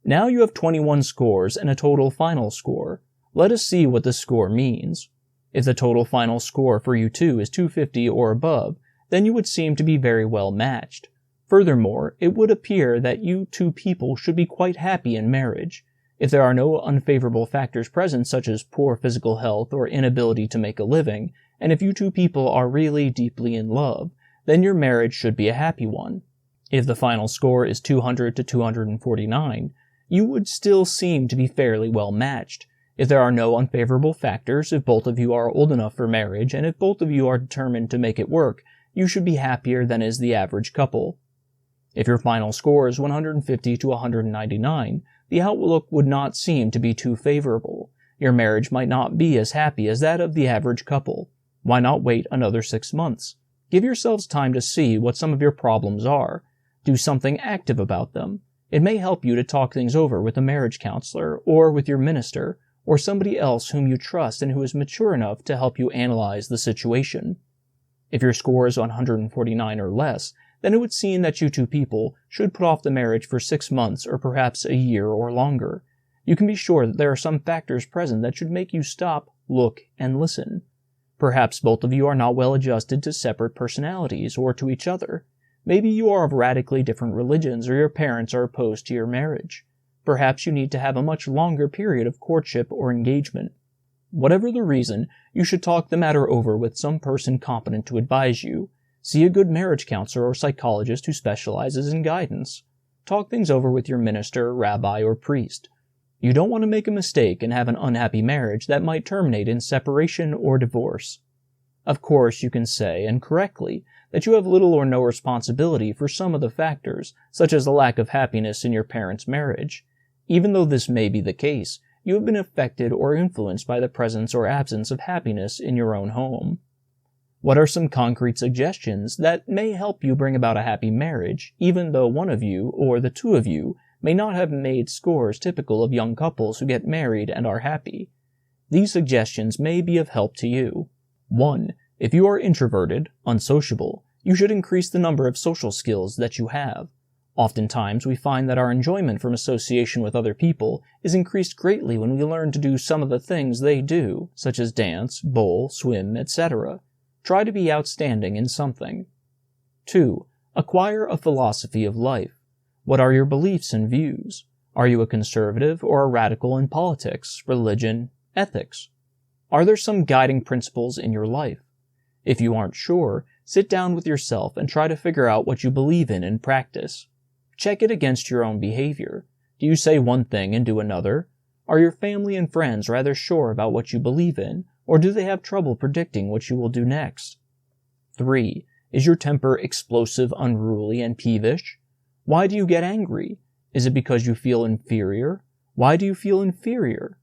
Now you have 21 scores and a total final score. Let us see what this score means. If the total final score for you two is 250 or above, then you would seem to be very well matched. Furthermore, it would appear that you two people should be quite happy in marriage. If there are no unfavorable factors present such as poor physical health or inability to make a living, and if you two people are really deeply in love, then your marriage should be a happy one. If the final score is 200 to 249, you would still seem to be fairly well matched. If there are no unfavorable factors, if both of you are old enough for marriage, and if both of you are determined to make it work, you should be happier than is the average couple. If your final score is 150 to 199, the outlook would not seem to be too favorable. Your marriage might not be as happy as that of the average couple. Why not wait another 6 months? Give yourselves time to see what some of your problems are. Do something active about them. It may help you to talk things over with a marriage counselor, or with your minister, or somebody else whom you trust and who is mature enough to help you analyze the situation. If your score is 149 or less, then it would seem that you two people should put off the marriage for 6 months or perhaps a year or longer. You can be sure that there are some factors present that should make you stop, look, and listen. Perhaps both of you are not well adjusted to separate personalities or to each other. Maybe you are of radically different religions or your parents are opposed to your marriage. Perhaps you need to have a much longer period of courtship or engagement. Whatever the reason, you should talk the matter over with some person competent to advise you. See a good marriage counselor or psychologist who specializes in guidance. Talk things over with your minister, rabbi, or priest. You don't want to make a mistake and have an unhappy marriage that might terminate in separation or divorce. Of course, you can say, and correctly, that you have little or no responsibility for some of the factors, such as the lack of happiness in your parents' marriage. Even though this may be the case, you have been affected or influenced by the presence or absence of happiness in your own home. What are some concrete suggestions that may help you bring about a happy marriage, even though one of you, or the two of you, may not have made scores typical of young couples who get married and are happy? These suggestions may be of help to you. 1. If you are introverted, unsociable, you should increase the number of social skills that you have. Oftentimes, we find that our enjoyment from association with other people is increased greatly when we learn to do some of the things they do, such as dance, bowl, swim, etc. Try to be outstanding in something. 2. Acquire a philosophy of life. What are your beliefs and views? Are you a conservative or a radical in politics, religion, ethics? Are there some guiding principles in your life? If you aren't sure, sit down with yourself and try to figure out what you believe in practice. Check it against your own behavior. Do you say one thing and do another? Are your family and friends rather sure about what you believe in, or do they have trouble predicting what you will do next? 3. Is your temper explosive, unruly, and peevish? Why do you get angry? Is it because you feel inferior? Why do you feel inferior?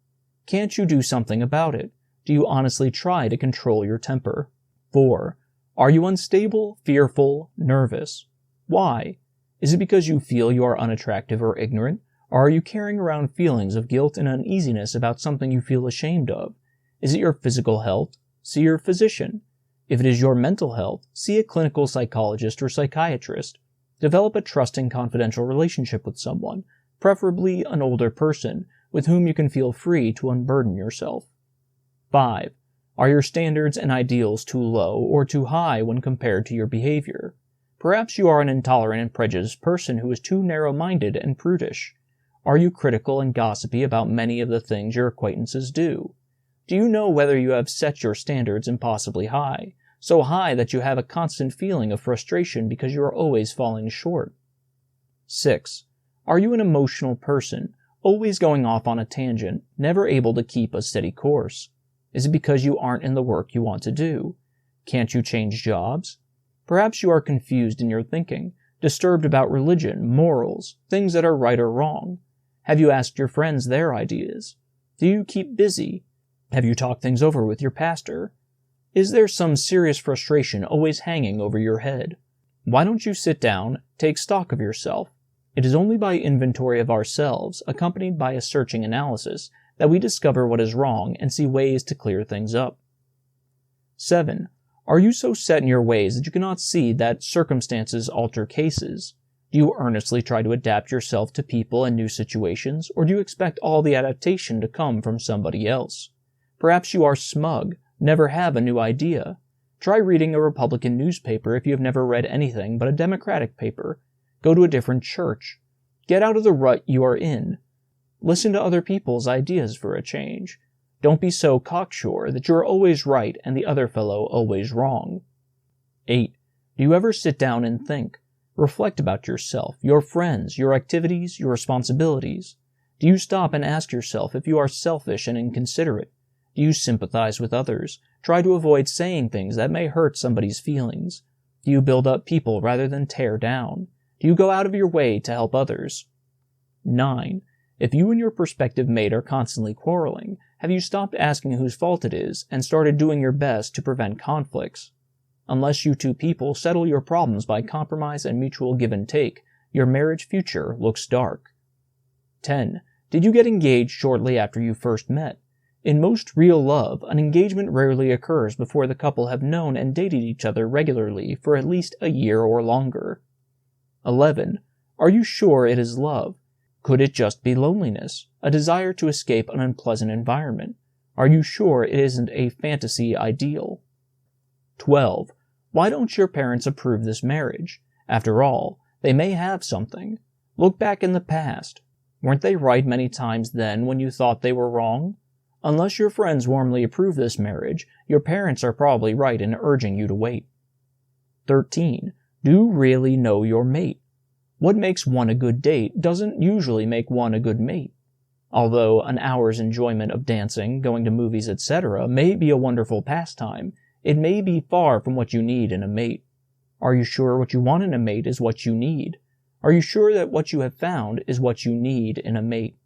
Can't you do something about it? Do you honestly try to control your temper? 4. Are you unstable, fearful, nervous? Why? Is it because you feel you are unattractive or ignorant? Or are you carrying around feelings of guilt and uneasiness about something you feel ashamed of? Is it your physical health? See your physician. If it is your mental health, see a clinical psychologist or psychiatrist. Develop a trusting, confidential relationship with someone, preferably an older person, with whom you can feel free to unburden yourself. 5. Are your standards and ideals too low or too high when compared to your behavior? Perhaps you are an intolerant and prejudiced person who is too narrow-minded and prudish. Are you critical and gossipy about many of the things your acquaintances do? Do you know whether you have set your standards impossibly high, so high that you have a constant feeling of frustration because you are always falling short? 6. Are you an emotional person, always going off on a tangent, never able to keep a steady course? Is it because you aren't in the work you want to do? Can't you change jobs? Perhaps you are confused in your thinking, disturbed about religion, morals, things that are right or wrong. Have you asked your friends their ideas? Do you keep busy? Have you talked things over with your pastor? Is there some serious frustration always hanging over your head? Why don't you sit down, take stock of yourself? It is only by inventory of ourselves, accompanied by a searching analysis, that we discover what is wrong and see ways to clear things up. 7. Are you so set in your ways that you cannot see that circumstances alter cases? Do you earnestly try to adapt yourself to people and new situations, or do you expect all the adaptation to come from somebody else? Perhaps you are smug, never have a new idea. Try reading a Republican newspaper if you have never read anything but a Democratic paper. Go to a different church. Get out of the rut you are in. Listen to other people's ideas for a change. Don't be so cocksure that you are always right and the other fellow always wrong. 8. Do you ever sit down and think? Reflect about yourself, your friends, your activities, your responsibilities. Do you stop and ask yourself if you are selfish and inconsiderate? Do you sympathize with others? Try to avoid saying things that may hurt somebody's feelings. Do you build up people rather than tear down? Do you go out of your way to help others? 9. If you and your prospective mate are constantly quarreling, have you stopped asking whose fault it is and started doing your best to prevent conflicts? Unless you two people settle your problems by compromise and mutual give and take, your marriage future looks dark. 10. Did you get engaged shortly after you first met? In most real love, an engagement rarely occurs before the couple have known and dated each other regularly for at least a year or longer. 11. Are you sure it is love? Could it just be loneliness, a desire to escape an unpleasant environment? Are you sure it isn't a fantasy ideal? 12. Why don't your parents approve this marriage? After all, they may have something. Look back in the past. Weren't they right many times then when you thought they were wrong? Unless your friends warmly approve this marriage, your parents are probably right in urging you to wait. 13. Do you really know your mate? What makes one a good date doesn't usually make one a good mate. Although an hour's enjoyment of dancing, going to movies, etc. may be a wonderful pastime, it may be far from what you need in a mate. Are you sure what you want in a mate is what you need? Are you sure that what you have found is what you need in a mate?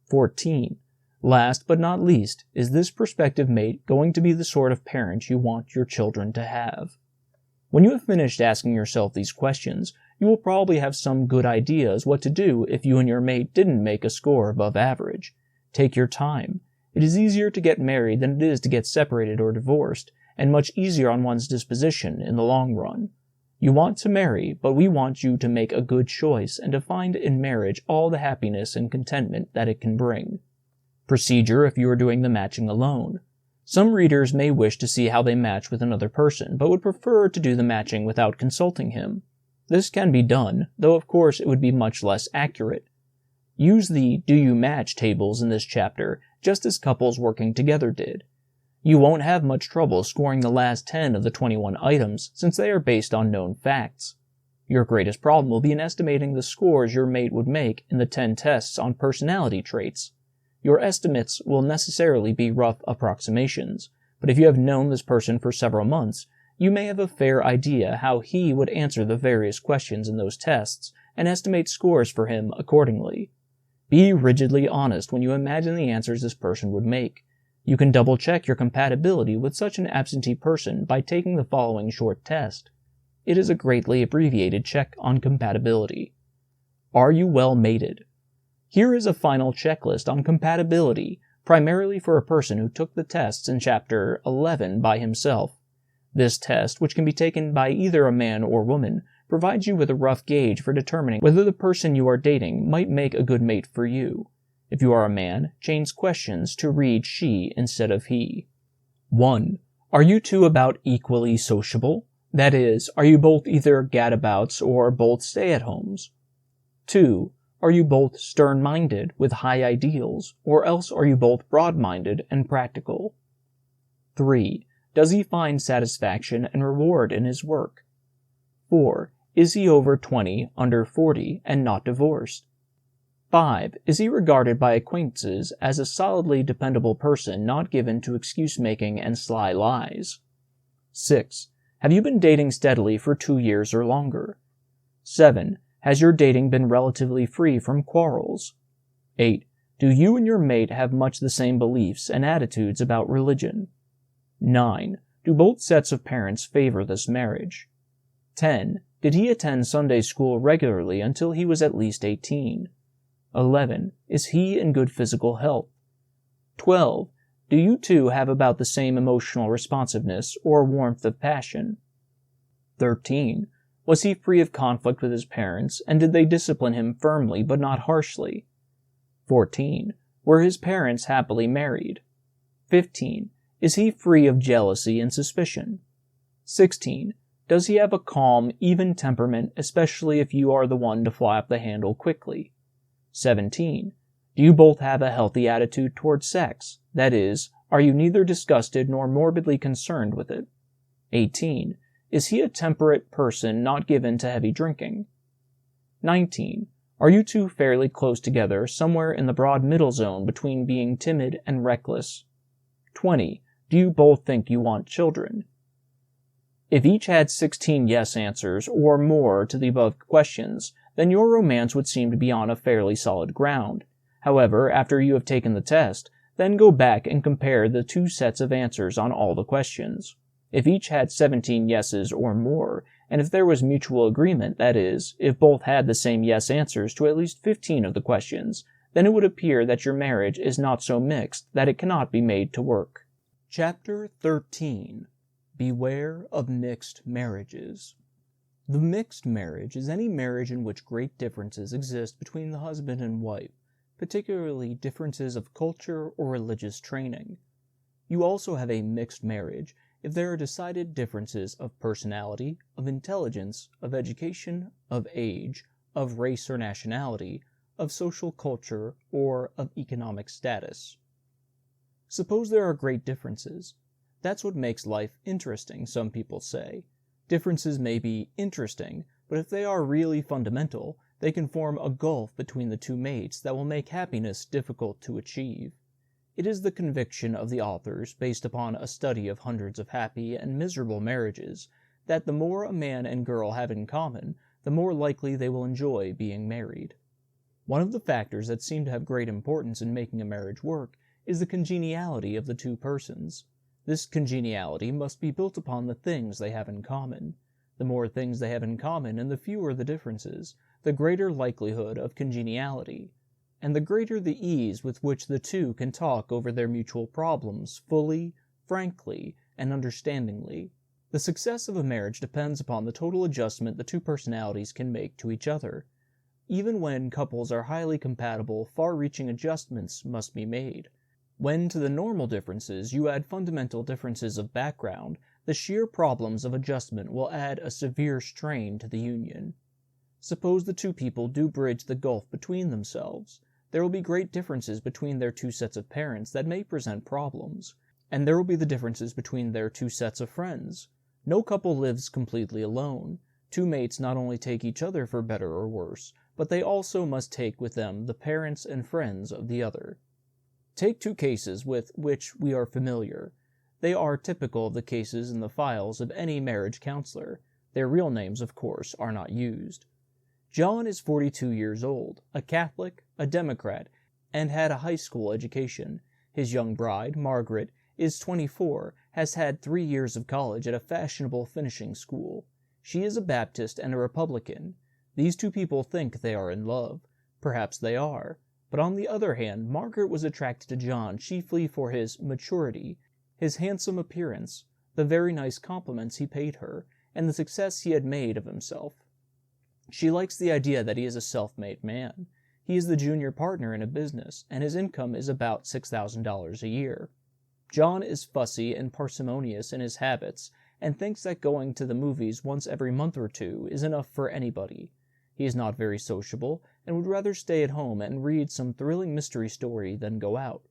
14. Last but not least, is this prospective mate going to be the sort of parent you want your children to have? When you have finished asking yourself these questions, you will probably have some good ideas what to do if you and your mate didn't make a score above average. Take your time. It is easier to get married than it is to get separated or divorced, and much easier on one's disposition in the long run. You want to marry, but we want you to make a good choice and to find in marriage all the happiness and contentment that it can bring. Procedure if you are doing the matching alone. Some readers may wish to see how they match with another person, but would prefer to do the matching without consulting him. This can be done, though of course it would be much less accurate. Use the Do You Match tables in this chapter, just as couples working together did. You won't have much trouble scoring the last 10 of the 21 items, since they are based on known facts. Your greatest problem will be in estimating the scores your mate would make in the 10 tests on personality traits. Your estimates will necessarily be rough approximations, but if you have known this person for several months, you may have a fair idea how he would answer the various questions in those tests and estimate scores for him accordingly. Be rigidly honest when you imagine the answers this person would make. You can double-check your compatibility with such an absentee person by taking the following short test. It is a greatly abbreviated check on compatibility. Are you well mated? Here is a final checklist on compatibility, primarily for a person who took the tests in Chapter 11 by himself. This test, which can be taken by either a man or woman, provides you with a rough gauge for determining whether the person you are dating might make a good mate for you. If you are a man, change questions to read she instead of he. 1. Are you two about equally sociable? That is, are you both either gadabouts or both stay-at-homes? 2. Are you both stern-minded with high ideals, or else are you both broad-minded and practical? 3. Does he find satisfaction and reward in his work? 4. Is he over 20, under 40, and not divorced? 5. Is he regarded by acquaintances as a solidly dependable person not given to excuse-making and sly lies? 6. Have you been dating steadily for 2 years or longer? 7. Has your dating been relatively free from quarrels? 8. Do you and your mate have much the same beliefs and attitudes about religion? 9. Do both sets of parents favor this marriage? 10. Did he attend Sunday school regularly until he was at least 18? 11. Is he in good physical health? 12. Do you two have about the same emotional responsiveness or warmth of passion? 13. Was he free of conflict with his parents, and did they discipline him firmly but not harshly? 14. Were his parents happily married? 15. Is he free of jealousy and suspicion? 16. Does he have a calm, even temperament, especially if you are the one to fly off the handle quickly? 17. Do you both have a healthy attitude towards sex? That is, are you neither disgusted nor morbidly concerned with it? 18. Is he a temperate person not given to heavy drinking? 19. Are you two fairly close together, somewhere in the broad middle zone between being timid and reckless? 20. Do you both think you want children? If each had 16 yes answers or more to the above questions, then your romance would seem to be on a fairly solid ground. However, after you have taken the test, then go back and compare the two sets of answers on all the questions. If each had 17 yeses or more, and if there was mutual agreement, that is, if both had the same yes answers to at least 15 of the questions, then it would appear that your marriage is not so mixed that it cannot be made to work. Chapter 13. Beware of mixed marriages. The mixed marriage is any marriage in which great differences exist between the husband and wife, particularly differences of culture or religious training. You also have a mixed marriage if there are decided differences of personality, of intelligence, of education, of age, of race or nationality, of social culture, or of economic status. Suppose there are great differences. That's what makes life interesting, some people say. Differences may be interesting, but if they are really fundamental, they can form a gulf between the two mates that will make happiness difficult to achieve. It is the conviction of the authors, based upon a study of hundreds of happy and miserable marriages, that the more a man and girl have in common, the more likely they will enjoy being married. One of the factors that seem to have great importance in making a marriage work is the congeniality of the two persons. This congeniality must be built upon the things they have in common. The more things they have in common and the fewer the differences, the greater likelihood of congeniality, and the greater the ease with which the two can talk over their mutual problems fully, frankly, and understandingly. The success of a marriage depends upon the total adjustment the two personalities can make to each other. Even when couples are highly compatible, far-reaching adjustments must be made. When to the normal differences you add fundamental differences of background, the sheer problems of adjustment will add a severe strain to the union. Suppose the two people do bridge the gulf between themselves. There will be great differences between their two sets of parents that may present problems, and there will be the differences between their two sets of friends. No couple lives completely alone. Two mates not only take each other for better or worse, but they also must take with them the parents and friends of the other. Take two cases with which we are familiar. They are typical of the cases in the files of any marriage counselor. Their real names, of course, are not used. John is 42 years old, a Catholic, a Democrat, and had a high school education. His young bride, Margaret, is 24, has had 3 years of college at a fashionable finishing school. She is a Baptist and a Republican. These two people think they are in love. Perhaps they are. But on the other hand, Margaret was attracted to John chiefly for his maturity, his handsome appearance, the very nice compliments he paid her, and the success he had made of himself. She likes the idea that he is a self-made man. He is the junior partner in a business, and his income is about $6,000 a year. John is fussy and parsimonious in his habits, and thinks that going to the movies once every month or two is enough for anybody. He is not very sociable, and would rather stay at home and read some thrilling mystery story than go out.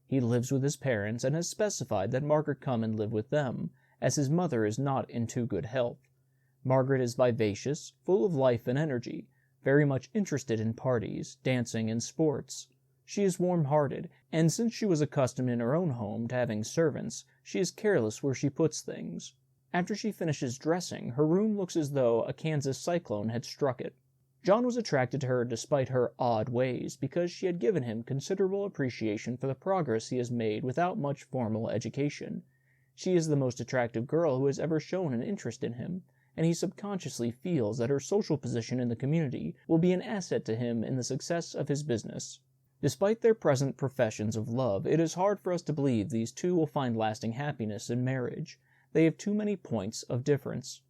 He lives with his parents, and has specified that Margaret come and live with them, as his mother is not in too good health. Margaret is vivacious, full of life and energy, very much interested in parties, dancing, and sports. She is warm-hearted, and since she was accustomed in her own home to having servants, she is careless where she puts things. After she finishes dressing, her room looks as though a Kansas cyclone had struck it. John was attracted to her despite her odd ways, because she had given him considerable appreciation for the progress he has made without much formal education. She is the most attractive girl who has ever shown an interest in him, and he subconsciously feels that her social position in the community will be an asset to him in the success of his business. Despite their present professions of love, it is hard for us to believe these two will find lasting happiness in marriage. They have too many points of difference.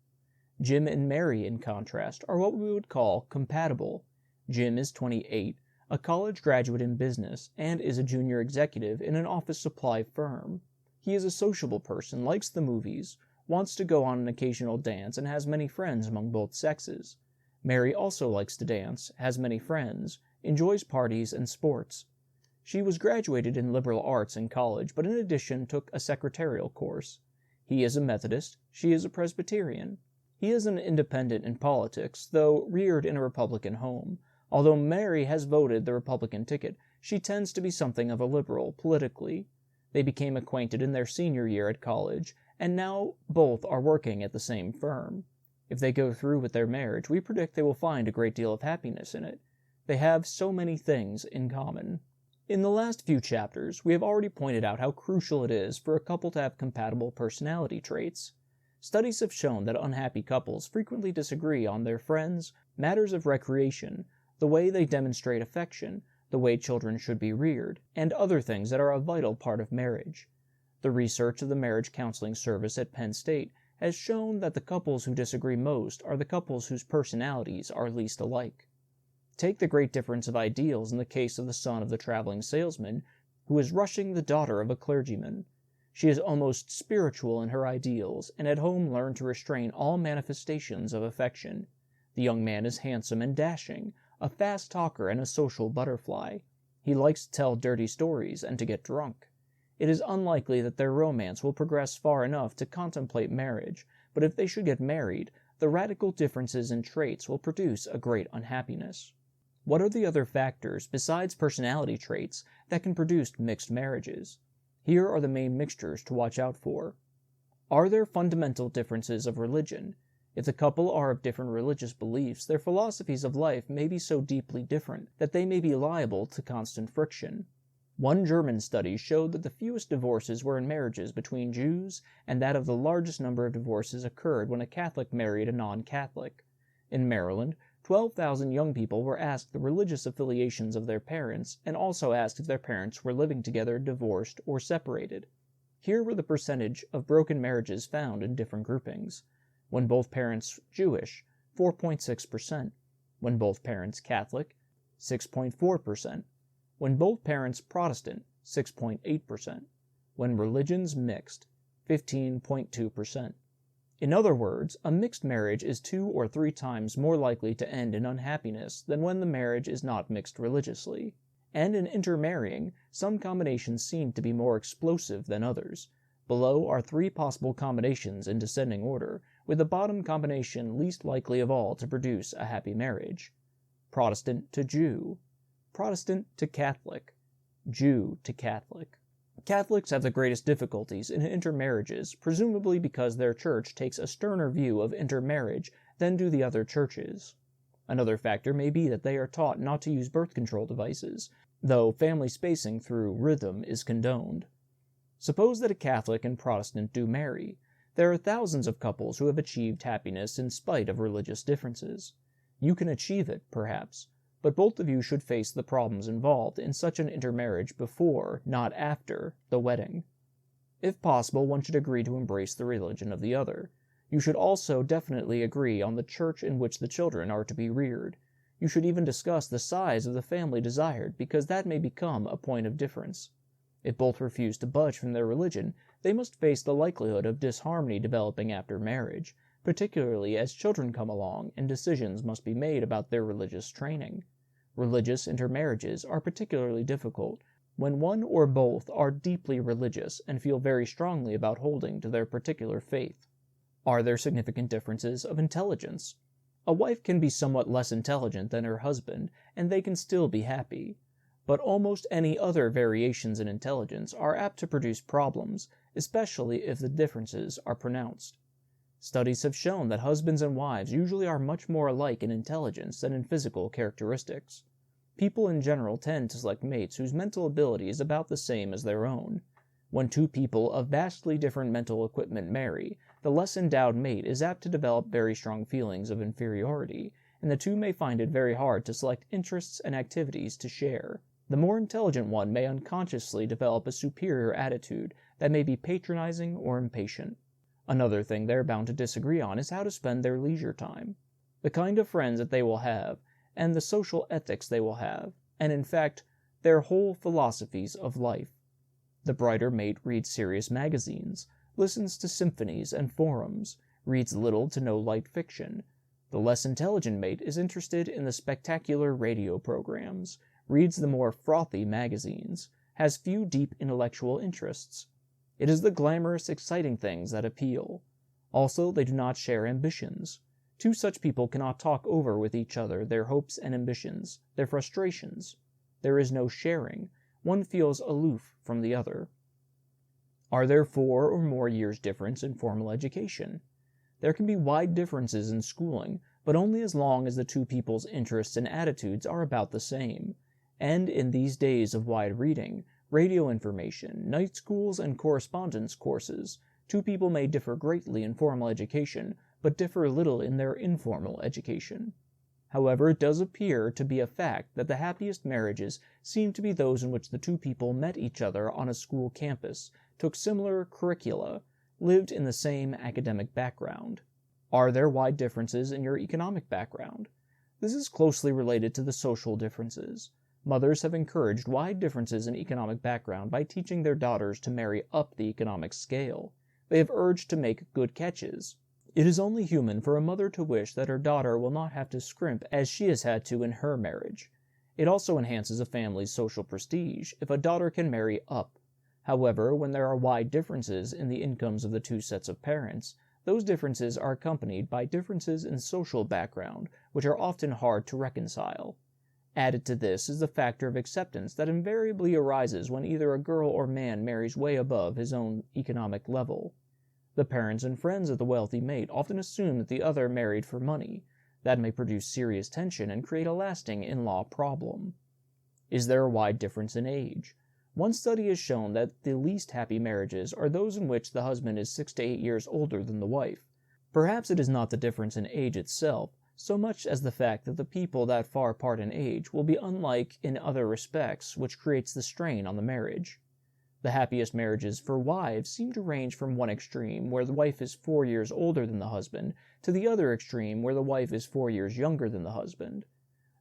Jim and Mary, in contrast, are what we would call compatible. Jim is 28, a college graduate in business, and is a junior executive in an office supply firm. He is a sociable person, likes the movies, wants to go on an occasional dance, and has many friends among both sexes. Mary also likes to dance, has many friends, enjoys parties and sports. She was graduated in liberal arts in college, but in addition took a secretarial course. He is a Methodist, she is a Presbyterian. He is an independent in politics, though reared in a Republican home. Although Mary has voted the Republican ticket, she tends to be something of a liberal politically. They became acquainted in their senior year at college, and now both are working at the same firm. If they go through with their marriage, we predict they will find a great deal of happiness in it. They have so many things in common. In the last few chapters, we have already pointed out how crucial it is for a couple to have compatible personality traits. Studies have shown that unhappy couples frequently disagree on their friends, matters of recreation, the way they demonstrate affection, the way children should be reared, and other things that are a vital part of marriage. The research of the Marriage Counseling Service at Penn State has shown that the couples who disagree most are the couples whose personalities are least alike. Take the great difference of ideals in the case of the son of the traveling salesman, who is rushing the daughter of a clergyman. She is almost spiritual in her ideals, and at home learned to restrain all manifestations of affection. The young man is handsome and dashing, a fast talker and a social butterfly. He likes to tell dirty stories and to get drunk. It is unlikely that their romance will progress far enough to contemplate marriage, but if they should get married, the radical differences in traits will produce a great unhappiness. What are the other factors, besides personality traits, that can produce mixed marriages? Here are the main mixtures to watch out for. Are there fundamental differences of religion? If the couple are of different religious beliefs, their philosophies of life may be so deeply different that they may be liable to constant friction. One German study showed that the fewest divorces were in marriages between Jews, and that of the largest number of divorces occurred when a Catholic married a non-Catholic. In Maryland, 12,000 young people were asked the religious affiliations of their parents, and also asked if their parents were living together, divorced, or separated. Here were the percentage of broken marriages found in different groupings. When both parents Jewish, 4.6%. When both parents Catholic, 6.4%. When both parents Protestant, 6.8%. When religions mixed, 15.2%. In other words, a mixed marriage is 2 or 3 times more likely to end in unhappiness than when the marriage is not mixed religiously. And in intermarrying, some combinations seem to be more explosive than others. Below are 3 possible combinations in descending order, with the bottom combination least likely of all to produce a happy marriage. Protestant to Jew, Protestant to Catholic, Jew to Catholic. Catholics have the greatest difficulties in intermarriages, presumably because their church takes a sterner view of intermarriage than do the other churches. Another factor may be that they are taught not to use birth control devices, though family spacing through rhythm is condoned. Suppose that a Catholic and Protestant do marry. There are thousands of couples who have achieved happiness in spite of religious differences. You can achieve it, perhaps, but both of you should face the problems involved in such an intermarriage before, not after, the wedding. If possible, one should agree to embrace the religion of the other. You should also definitely agree on the church in which the children are to be reared. You should even discuss the size of the family desired, because that may become a point of difference. If both refuse to budge from their religion, they must face the likelihood of disharmony developing after marriage, particularly as children come along and decisions must be made about their religious training. Religious intermarriages are particularly difficult when one or both are deeply religious and feel very strongly about holding to their particular faith. Are there significant differences of intelligence? A wife can be somewhat less intelligent than her husband, and they can still be happy. But almost any other variations in intelligence are apt to produce problems, especially if the differences are pronounced. Studies have shown that husbands and wives usually are much more alike in intelligence than in physical characteristics. People in general tend to select mates whose mental ability is about the same as their own. When two people of vastly different mental equipment marry, the less endowed mate is apt to develop very strong feelings of inferiority, and the two may find it very hard to select interests and activities to share. The more intelligent one may unconsciously develop a superior attitude that may be patronizing or impatient. Another thing they're bound to disagree on is how to spend their leisure time, the kind of friends that they will have, and the social ethics they will have, and in fact, their whole philosophies of life. The brighter mate reads serious magazines, listens to symphonies and forums, reads little to no light fiction. The less intelligent mate is interested in the spectacular radio programs, reads the more frothy magazines, has few deep intellectual interests. It is the glamorous, exciting things that appeal. Also, they do not share ambitions. Two such people cannot talk over with each other their hopes and ambitions, their frustrations. There is no sharing. One feels aloof from the other. Are there 4 or more years' difference in formal education? There can be wide differences in schooling, but only as long as the two people's interests and attitudes are about the same. And in these days of wide reading, radio information, night schools, and correspondence courses, two people may differ greatly in formal education, but differ little in their informal education. However, it does appear to be a fact that the happiest marriages seem to be those in which the two people met each other on a school campus, took similar curricula, lived in the same academic background. Are there wide differences in your economic background? This is closely related to the social differences. Mothers have encouraged wide differences in economic background by teaching their daughters to marry up the economic scale. They have urged to make good catches. It is only human for a mother to wish that her daughter will not have to scrimp as she has had to in her marriage. It also enhances a family's social prestige if a daughter can marry up. However, when there are wide differences in the incomes of the two sets of parents, those differences are accompanied by differences in social background, which are often hard to reconcile. Added to this is the factor of acceptance that invariably arises when either a girl or man marries way above his own economic level. The parents and friends of the wealthy mate often assume that the other married for money. That may produce serious tension and create a lasting in-law problem. Is there a wide difference in age? One study has shown that the least happy marriages are those in which the husband is 6 to 8 years older than the wife. Perhaps it is not the difference in age itself, so much as the fact that the people that far apart in age will be unlike in other respects, which creates the strain on the marriage. The happiest marriages for wives seem to range from one extreme, where the wife is 4 years older than the husband, to the other extreme, where the wife is 4 years younger than the husband.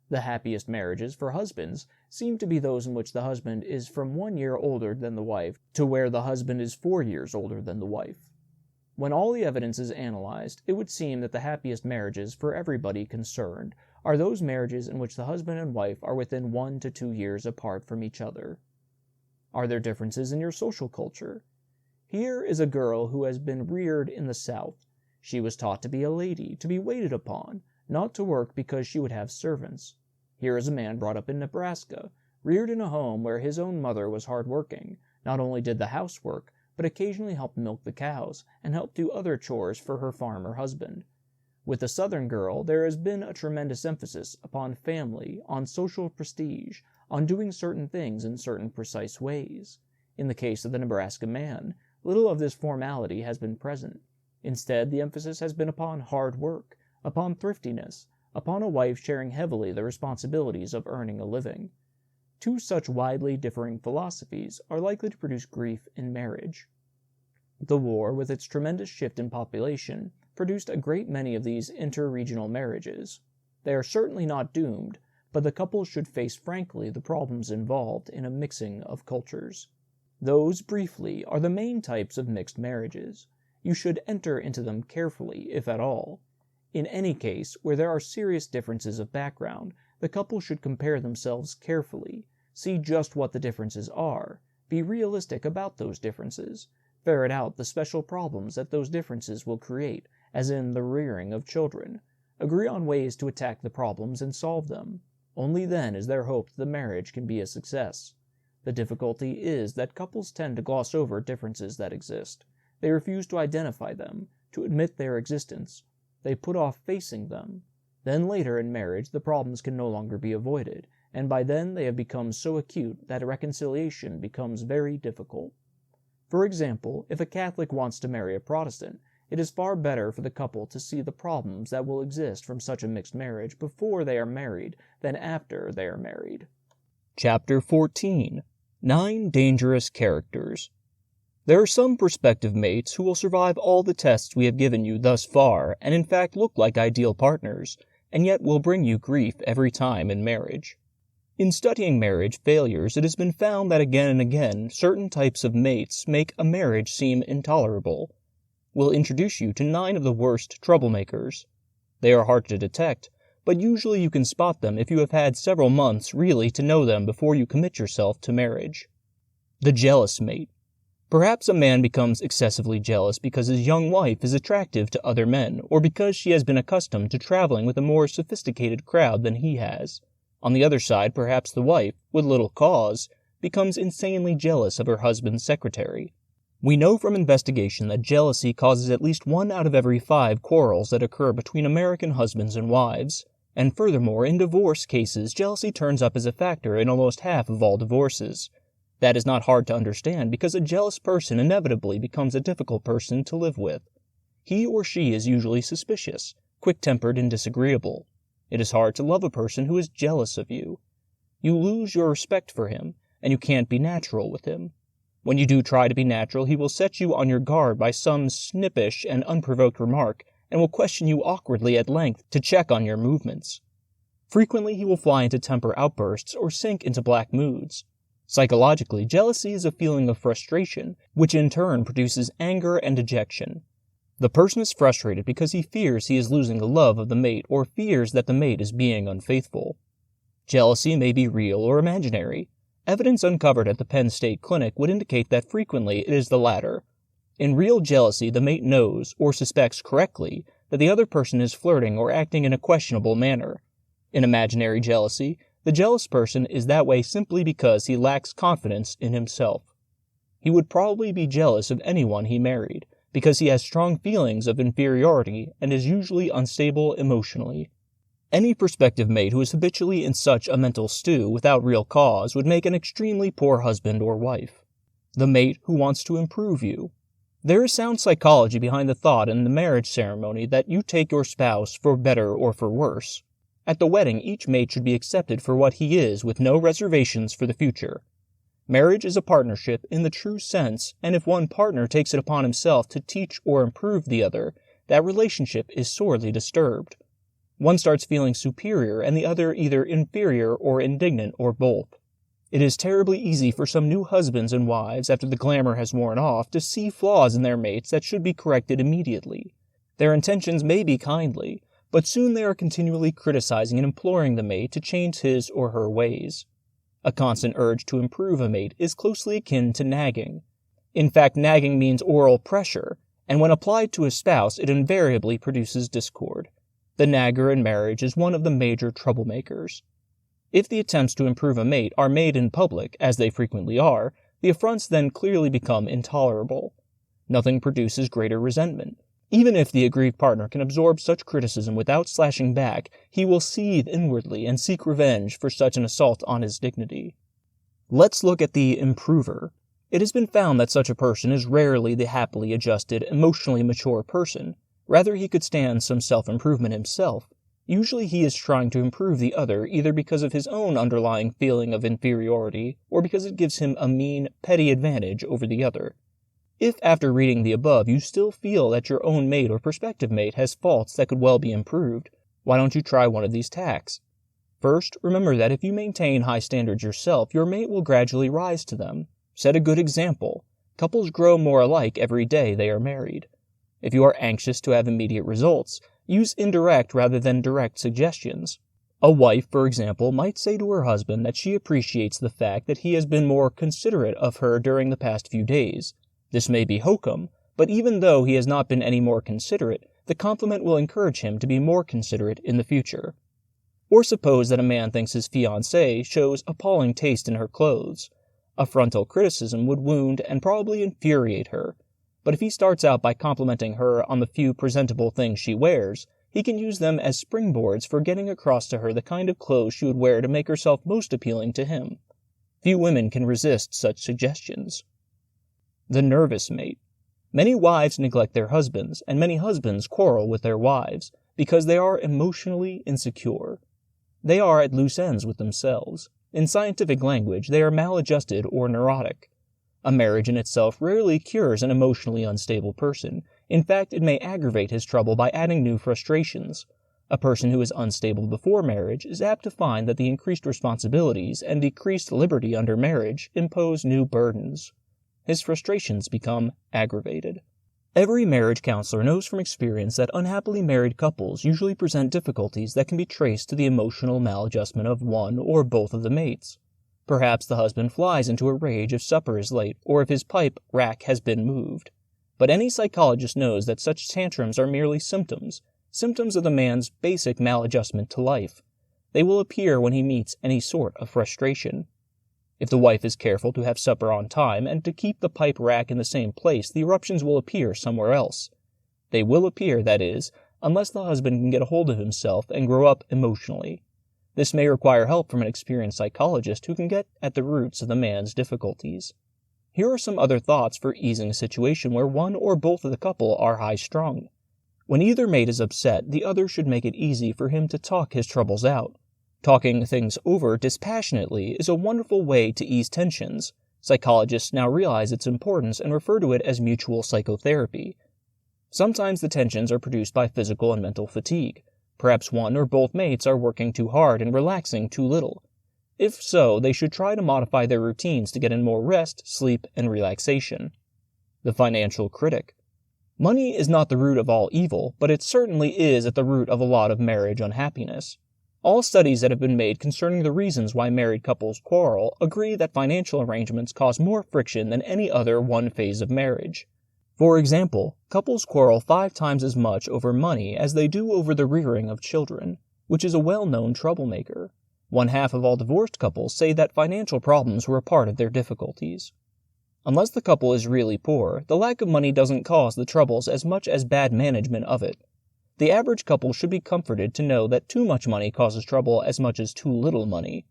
The happiest marriages for husbands seem to be those in which the husband is from 1 year older than the wife, to where the husband is 4 years older than the wife. When all the evidence is analyzed, it would seem that the happiest marriages for everybody concerned are those marriages in which the husband and wife are within 1 to 2 years apart from each other. Are there differences in your social culture? Here is a girl who has been reared in the South. She was taught to be a lady, to be waited upon, not to work because she would have servants. Here is a man brought up in Nebraska, reared in a home where his own mother was hard-working, not only did the housework, but occasionally helped milk the cows and helped do other chores for her farmer husband. With the Southern girl, there has been a tremendous emphasis upon family, on social prestige, on doing certain things in certain precise ways. In the case of the Nebraska man, little of this formality has been present. Instead, the emphasis has been upon hard work, upon thriftiness, upon a wife sharing heavily the responsibilities of earning a living. Two such widely differing philosophies are likely to produce grief in marriage. The war, with its tremendous shift in population, produced a great many of these inter-regional marriages. They are certainly not doomed, but the couple should face frankly the problems involved in a mixing of cultures. Those, briefly, are the main types of mixed marriages. You should enter into them carefully, if at all. In any case, where there are serious differences of background, the couple should compare themselves carefully, see just what the differences are, be realistic about those differences, ferret out the special problems that those differences will create, as in the rearing of children, agree on ways to attack the problems and solve them. Only then is there hope that the marriage can be a success. The difficulty is that couples tend to gloss over differences that exist. They refuse to identify them, to admit their existence. They put off facing them. Then later in marriage the problems can no longer be avoided, and by then they have become so acute that a reconciliation becomes very difficult. For example, if a Catholic wants to marry a Protestant, it is far better for the couple to see the problems that will exist from such a mixed marriage before they are married than after they are married. Chapter 14. 9 Dangerous Characters. There are some prospective mates who will survive all the tests we have given you thus far and in fact look like ideal partners, and yet will bring you grief every time in marriage. In studying marriage failures, it has been found that again and again certain types of mates make a marriage seem intolerable. We'll introduce you to 9 of the worst troublemakers. They are hard to detect, but usually you can spot them if you have had several months really to know them before you commit yourself to marriage. The jealous mate. Perhaps a man becomes excessively jealous because his young wife is attractive to other men, or because she has been accustomed to traveling with a more sophisticated crowd than he has. On the other side, perhaps the wife, with little cause, becomes insanely jealous of her husband's secretary. We know from investigation that jealousy causes at least 1 out of every 5 quarrels that occur between American husbands and wives. And furthermore, in divorce cases, jealousy turns up as a factor in almost half of all divorces. That is not hard to understand because a jealous person inevitably becomes a difficult person to live with. He or she is usually suspicious, quick-tempered, and disagreeable. It is hard to love a person who is jealous of you. You lose your respect for him, and you can't be natural with him. When you do try to be natural, he will set you on your guard by some snippish and unprovoked remark, and will question you awkwardly at length to check on your movements. Frequently he will fly into temper outbursts or sink into black moods. Psychologically, jealousy is a feeling of frustration, which in turn produces anger and dejection. The person is frustrated because he fears he is losing the love of the mate or fears that the mate is being unfaithful. Jealousy may be real or imaginary. Evidence uncovered at the Penn State Clinic would indicate that frequently it is the latter. In real jealousy, the mate knows, or suspects correctly, that the other person is flirting or acting in a questionable manner. In imaginary jealousy, the jealous person is that way simply because he lacks confidence in himself. He would probably be jealous of anyone he married, because he has strong feelings of inferiority and is usually unstable emotionally. Any prospective mate who is habitually in such a mental stew without real cause would make an extremely poor husband or wife. The mate who wants to improve you. There is sound psychology behind the thought in the marriage ceremony that you take your spouse for better or for worse. At the wedding, each mate should be accepted for what he is with no reservations for the future. Marriage is a partnership in the true sense, and if one partner takes it upon himself to teach or improve the other, that relationship is sorely disturbed. One starts feeling superior and the other either inferior or indignant or both. It is terribly easy for some new husbands and wives, after the glamour has worn off, to see flaws in their mates that should be corrected immediately. Their intentions may be kindly, but soon they are continually criticizing and imploring the mate to change his or her ways. A constant urge to improve a mate is closely akin to nagging. In fact, nagging means oral pressure, and when applied to a spouse, it invariably produces discord. The nagger in marriage is one of the major troublemakers. If the attempts to improve a mate are made in public, as they frequently are, the affronts then clearly become intolerable. Nothing produces greater resentment. Even if the aggrieved partner can absorb such criticism without slashing back, he will seethe inwardly and seek revenge for such an assault on his dignity. Let's look at the improver. It has been found that such a person is rarely the happily adjusted, emotionally mature person. Rather, he could stand some self-improvement himself. Usually he is trying to improve the other either because of his own underlying feeling of inferiority or because it gives him a mean, petty advantage over the other. If after reading the above you still feel that your own mate or prospective mate has faults that could well be improved, why don't you try one of these tacks? First, remember that if you maintain high standards yourself, your mate will gradually rise to them. Set a good example. Couples grow more alike every day they are married. If you are anxious to have immediate results, use indirect rather than direct suggestions. A wife, for example, might say to her husband that she appreciates the fact that he has been more considerate of her during the past few days. This may be hokum, but even though he has not been any more considerate, the compliment will encourage him to be more considerate in the future. Or suppose that a man thinks his fiancée shows appalling taste in her clothes. A frontal criticism would wound and probably infuriate her, but if he starts out by complimenting her on the few presentable things she wears, he can use them as springboards for getting across to her the kind of clothes she would wear to make herself most appealing to him. Few women can resist such suggestions. The nervous mate. Many wives neglect their husbands, and many husbands quarrel with their wives, because they are emotionally insecure. They are at loose ends with themselves. In scientific language, they are maladjusted or neurotic. A marriage in itself rarely cures an emotionally unstable person. In fact, it may aggravate his trouble by adding new frustrations. A person who is unstable before marriage is apt to find that the increased responsibilities and decreased liberty under marriage impose new burdens. His frustrations become aggravated. Every marriage counselor knows from experience that unhappily married couples usually present difficulties that can be traced to the emotional maladjustment of one or both of the mates. Perhaps the husband flies into a rage if supper is late or if his pipe rack has been moved. But any psychologist knows that such tantrums are merely symptoms of the man's basic maladjustment to life. They will appear when he meets any sort of frustration. If the wife is careful to have supper on time and to keep the pipe rack in the same place, the eruptions will appear somewhere else. They will appear, that is, unless the husband can get a hold of himself and grow up emotionally. This may require help from an experienced psychologist who can get at the roots of the man's difficulties. Here are some other thoughts for easing a situation where one or both of the couple are high-strung. When either mate is upset, the other should make it easy for him to talk his troubles out. Talking things over dispassionately is a wonderful way to ease tensions. Psychologists now realize its importance and refer to it as mutual psychotherapy. Sometimes the tensions are produced by physical and mental fatigue. Perhaps one or both mates are working too hard and relaxing too little. If so, they should try to modify their routines to get in more rest, sleep, and relaxation. The financial critic. Money is not the root of all evil, but it certainly is at the root of a lot of marriage unhappiness. All studies that have been made concerning the reasons why married couples quarrel agree that financial arrangements cause more friction than any other one phase of marriage. For example, couples quarrel 5 times as much over money as they do over the rearing of children, which is a well-known troublemaker. 1/2 of all divorced couples say that financial problems were a part of their difficulties. Unless the couple is really poor, the lack of money doesn't cause the troubles as much as bad management of it. The average couple should be comforted to know that too much money causes trouble as much as too little money.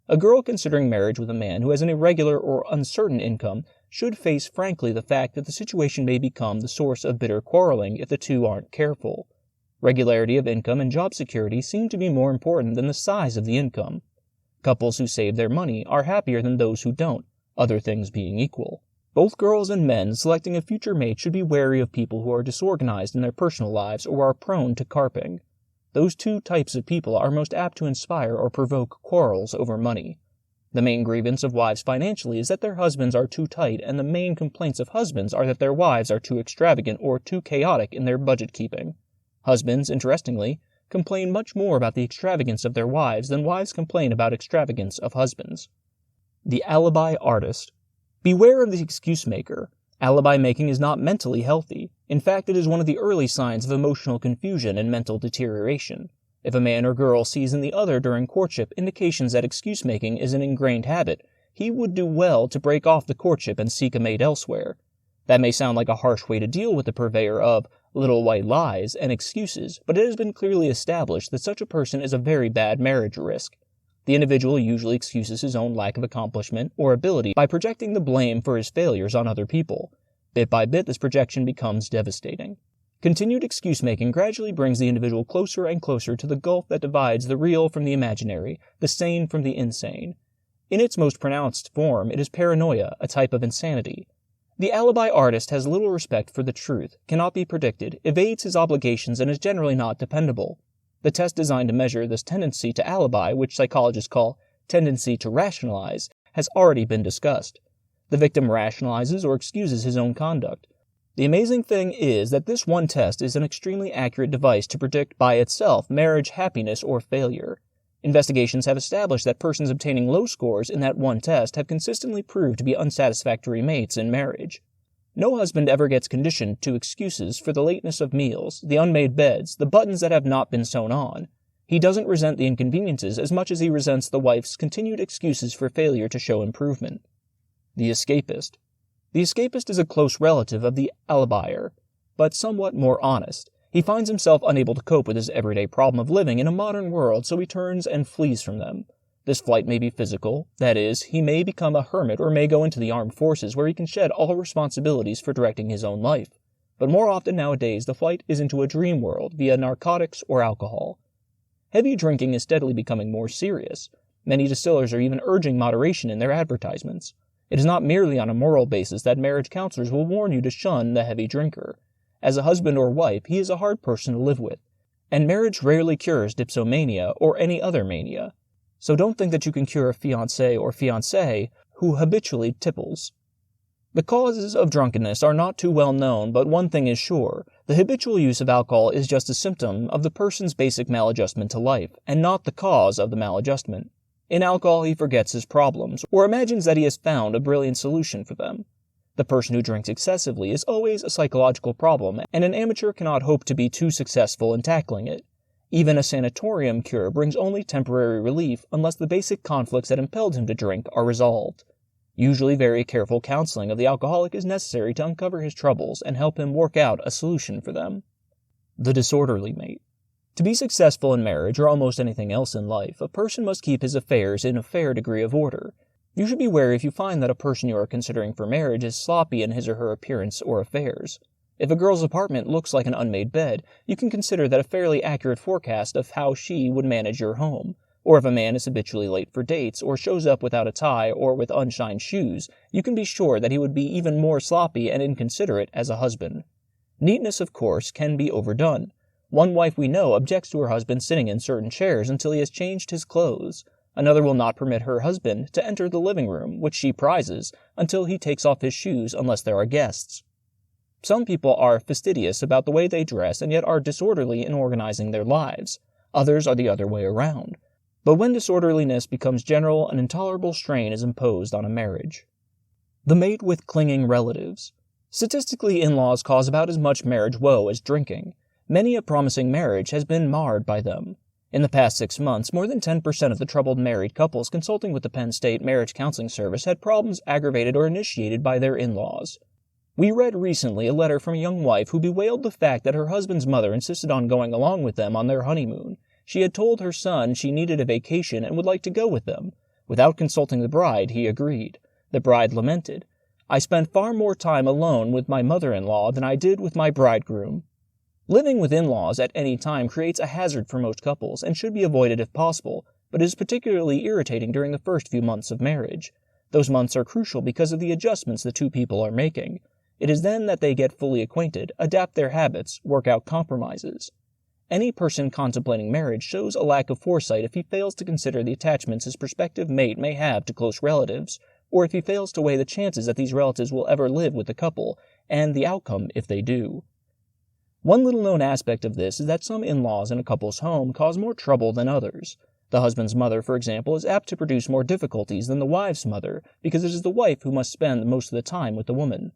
A girl considering marriage with a man who has an irregular or uncertain income should face frankly the fact that the situation may become the source of bitter quarreling if the two aren't careful. Regularity of income and job security seem to be more important than the size of the income. Couples who save their money are happier than those who don't, other things being equal. Both girls and men selecting a future mate should be wary of people who are disorganized in their personal lives or are prone to carping. Those two types of people are most apt to inspire or provoke quarrels over money. The main grievance of wives financially is that their husbands are too tight, and the main complaints of husbands are that their wives are too extravagant or too chaotic in their budget keeping. Husbands, interestingly, complain much more about the extravagance of their wives than wives complain about extravagance of husbands. The alibi artist. Beware of the excuse maker. Alibi making is not mentally healthy. In fact, it is one of the early signs of emotional confusion and mental deterioration. If a man or girl sees in the other during courtship indications that excuse-making is an ingrained habit, he would do well to break off the courtship and seek a mate elsewhere. That may sound like a harsh way to deal with the purveyor of little white lies and excuses, but it has been clearly established that such a person is a very bad marriage risk. The individual usually excuses his own lack of accomplishment or ability by projecting the blame for his failures on other people. Bit by bit, this projection becomes devastating. Continued excuse-making gradually brings the individual closer and closer to the gulf that divides the real from the imaginary, the sane from the insane. In its most pronounced form, it is paranoia, a type of insanity. The alibi artist has little respect for the truth, cannot be predicted, evades his obligations, and is generally not dependable. The test designed to measure this tendency to alibi, which psychologists call tendency to rationalize, has already been discussed. The victim rationalizes or excuses his own conduct. The amazing thing is that this one test is an extremely accurate device to predict by itself marriage happiness or failure. Investigations have established that persons obtaining low scores in that one test have consistently proved to be unsatisfactory mates in marriage. No husband ever gets conditioned to excuses for the lateness of meals, the unmade beds, the buttons that have not been sewn on. He doesn't resent the inconveniences as much as he resents the wife's continued excuses for failure to show improvement. The escapist. The escapist is a close relative of the alibier, but somewhat more honest. He finds himself unable to cope with his everyday problem of living in a modern world, so he turns and flees from them. This flight may be physical, that is, he may become a hermit or may go into the armed forces where he can shed all responsibilities for directing his own life. But more often nowadays, the flight is into a dream world via narcotics or alcohol. Heavy drinking is steadily becoming more serious. Many distillers are even urging moderation in their advertisements. It is not merely on a moral basis that marriage counselors will warn you to shun the heavy drinker. As a husband or wife, he is a hard person to live with, and marriage rarely cures dipsomania or any other mania. So don't think that you can cure a fiancé or fiancée who habitually tipples. The causes of drunkenness are not too well known, but one thing is sure. The habitual use of alcohol is just a symptom of the person's basic maladjustment to life, and not the cause of the maladjustment. In alcohol, he forgets his problems, or imagines that he has found a brilliant solution for them. The person who drinks excessively is always a psychological problem, and an amateur cannot hope to be too successful in tackling it. Even a sanatorium cure brings only temporary relief unless the basic conflicts that impelled him to drink are resolved. Usually very careful counseling of the alcoholic is necessary to uncover his troubles and help him work out a solution for them. The disorderly mate. To be successful in marriage or almost anything else in life, a person must keep his affairs in a fair degree of order. You should be wary if you find that a person you are considering for marriage is sloppy in his or her appearance or affairs. If a girl's apartment looks like an unmade bed, you can consider that a fairly accurate forecast of how she would manage your home. Or if a man is habitually late for dates, or shows up without a tie or with unshined shoes, you can be sure that he would be even more sloppy and inconsiderate as a husband. Neatness, of course, can be overdone. One wife we know objects to her husband sitting in certain chairs until he has changed his clothes. Another will not permit her husband to enter the living room, which she prizes, until he takes off his shoes unless there are guests. Some people are fastidious about the way they dress and yet are disorderly in organizing their lives. Others are the other way around. But when disorderliness becomes general, an intolerable strain is imposed on a marriage. The mate with clinging relatives. Statistically, in-laws cause about as much marriage woe as drinking. Many a promising marriage has been marred by them. In the past 6 months, more than 10% of the troubled married couples consulting with the Penn State Marriage Counseling Service had problems aggravated or initiated by their in-laws. We read recently a letter from a young wife who bewailed the fact that her husband's mother insisted on going along with them on their honeymoon. She had told her son she needed a vacation and would like to go with them. Without consulting the bride, he agreed. The bride lamented, "I spent far more time alone with my mother-in-law than I did with my bridegroom." Living with in-laws at any time creates a hazard for most couples and should be avoided if possible, but is particularly irritating during the first few months of marriage. Those months are crucial because of the adjustments the two people are making. It is then that they get fully acquainted, adapt their habits, work out compromises. Any person contemplating marriage shows a lack of foresight if he fails to consider the attachments his prospective mate may have to close relatives, or if he fails to weigh the chances that these relatives will ever live with the couple, and the outcome if they do. One little-known aspect of this is that some in-laws in a couple's home cause more trouble than others. The husband's mother, for example, is apt to produce more difficulties than the wife's mother, because it is the wife who must spend most of the time with the woman.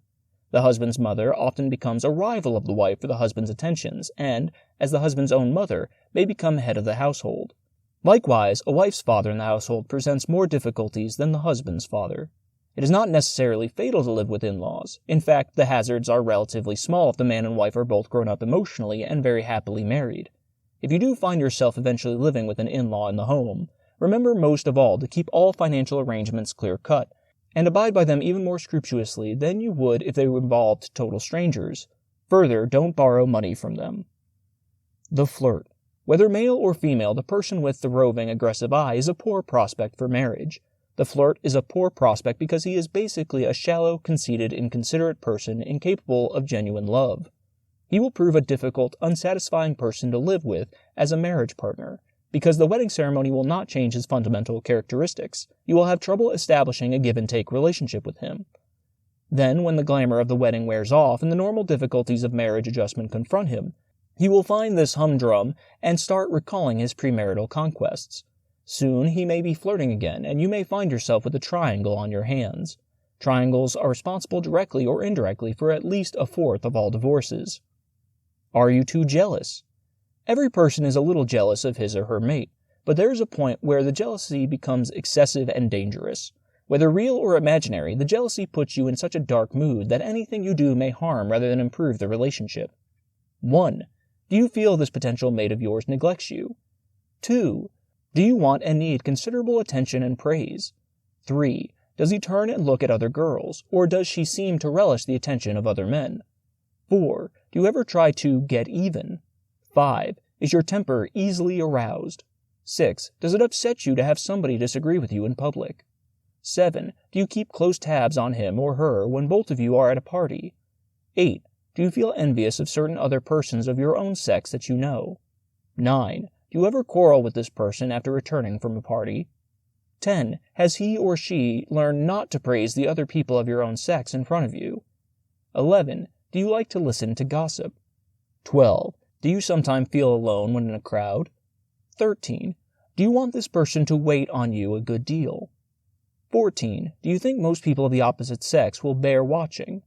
The husband's mother often becomes a rival of the wife for the husband's attentions, and, as the husband's own mother, may become head of the household. Likewise, a wife's father in the household presents more difficulties than the husband's father. It is not necessarily fatal to live with in-laws. In fact, the hazards are relatively small if the man and wife are both grown up emotionally and very happily married. If you do find yourself eventually living with an in-law in the home, remember most of all to keep all financial arrangements clear-cut, and abide by them even more scrupulously than you would if they involved total strangers. Further, don't borrow money from them. The flirt. Whether male or female, the person with the roving, aggressive eye is a poor prospect for marriage. The flirt is a poor prospect because he is basically a shallow, conceited, inconsiderate person incapable of genuine love. He will prove a difficult, unsatisfying person to live with as a marriage partner, because the wedding ceremony will not change his fundamental characteristics. You will have trouble establishing a give-and-take relationship with him. Then, when the glamour of the wedding wears off and the normal difficulties of marriage adjustment confront him, he will find this humdrum and start recalling his premarital conquests. Soon he may be flirting again, and you may find yourself with a triangle on your hands. Triangles are responsible directly or indirectly for at least a fourth of all divorces. Are you too jealous? Every person is a little jealous of his or her mate, but there is a point where the jealousy becomes excessive and dangerous. Whether real or imaginary, the jealousy puts you in such a dark mood that anything you do may harm rather than improve the relationship. 1. Do you feel this potential mate of yours neglects you? 2. Do you want and need considerable attention and praise? 3. Does he turn and look at other girls, or does she seem to relish the attention of other men? 4. Do you ever try to get even? 5. Is your temper easily aroused? 6. Does it upset you to have somebody disagree with you in public? 7. Do you keep close tabs on him or her when both of you are at a party? 8. Do you feel envious of certain other persons of your own sex that you know? 9. Do you ever quarrel with this person after returning from a party? 10. Has he or she learned not to praise the other people of your own sex in front of you? 11. Do you like to listen to gossip? 12. Do you sometimes feel alone when in a crowd? 13. Do you want this person to wait on you a good deal? 14. Do you think most people of the opposite sex will bear watching?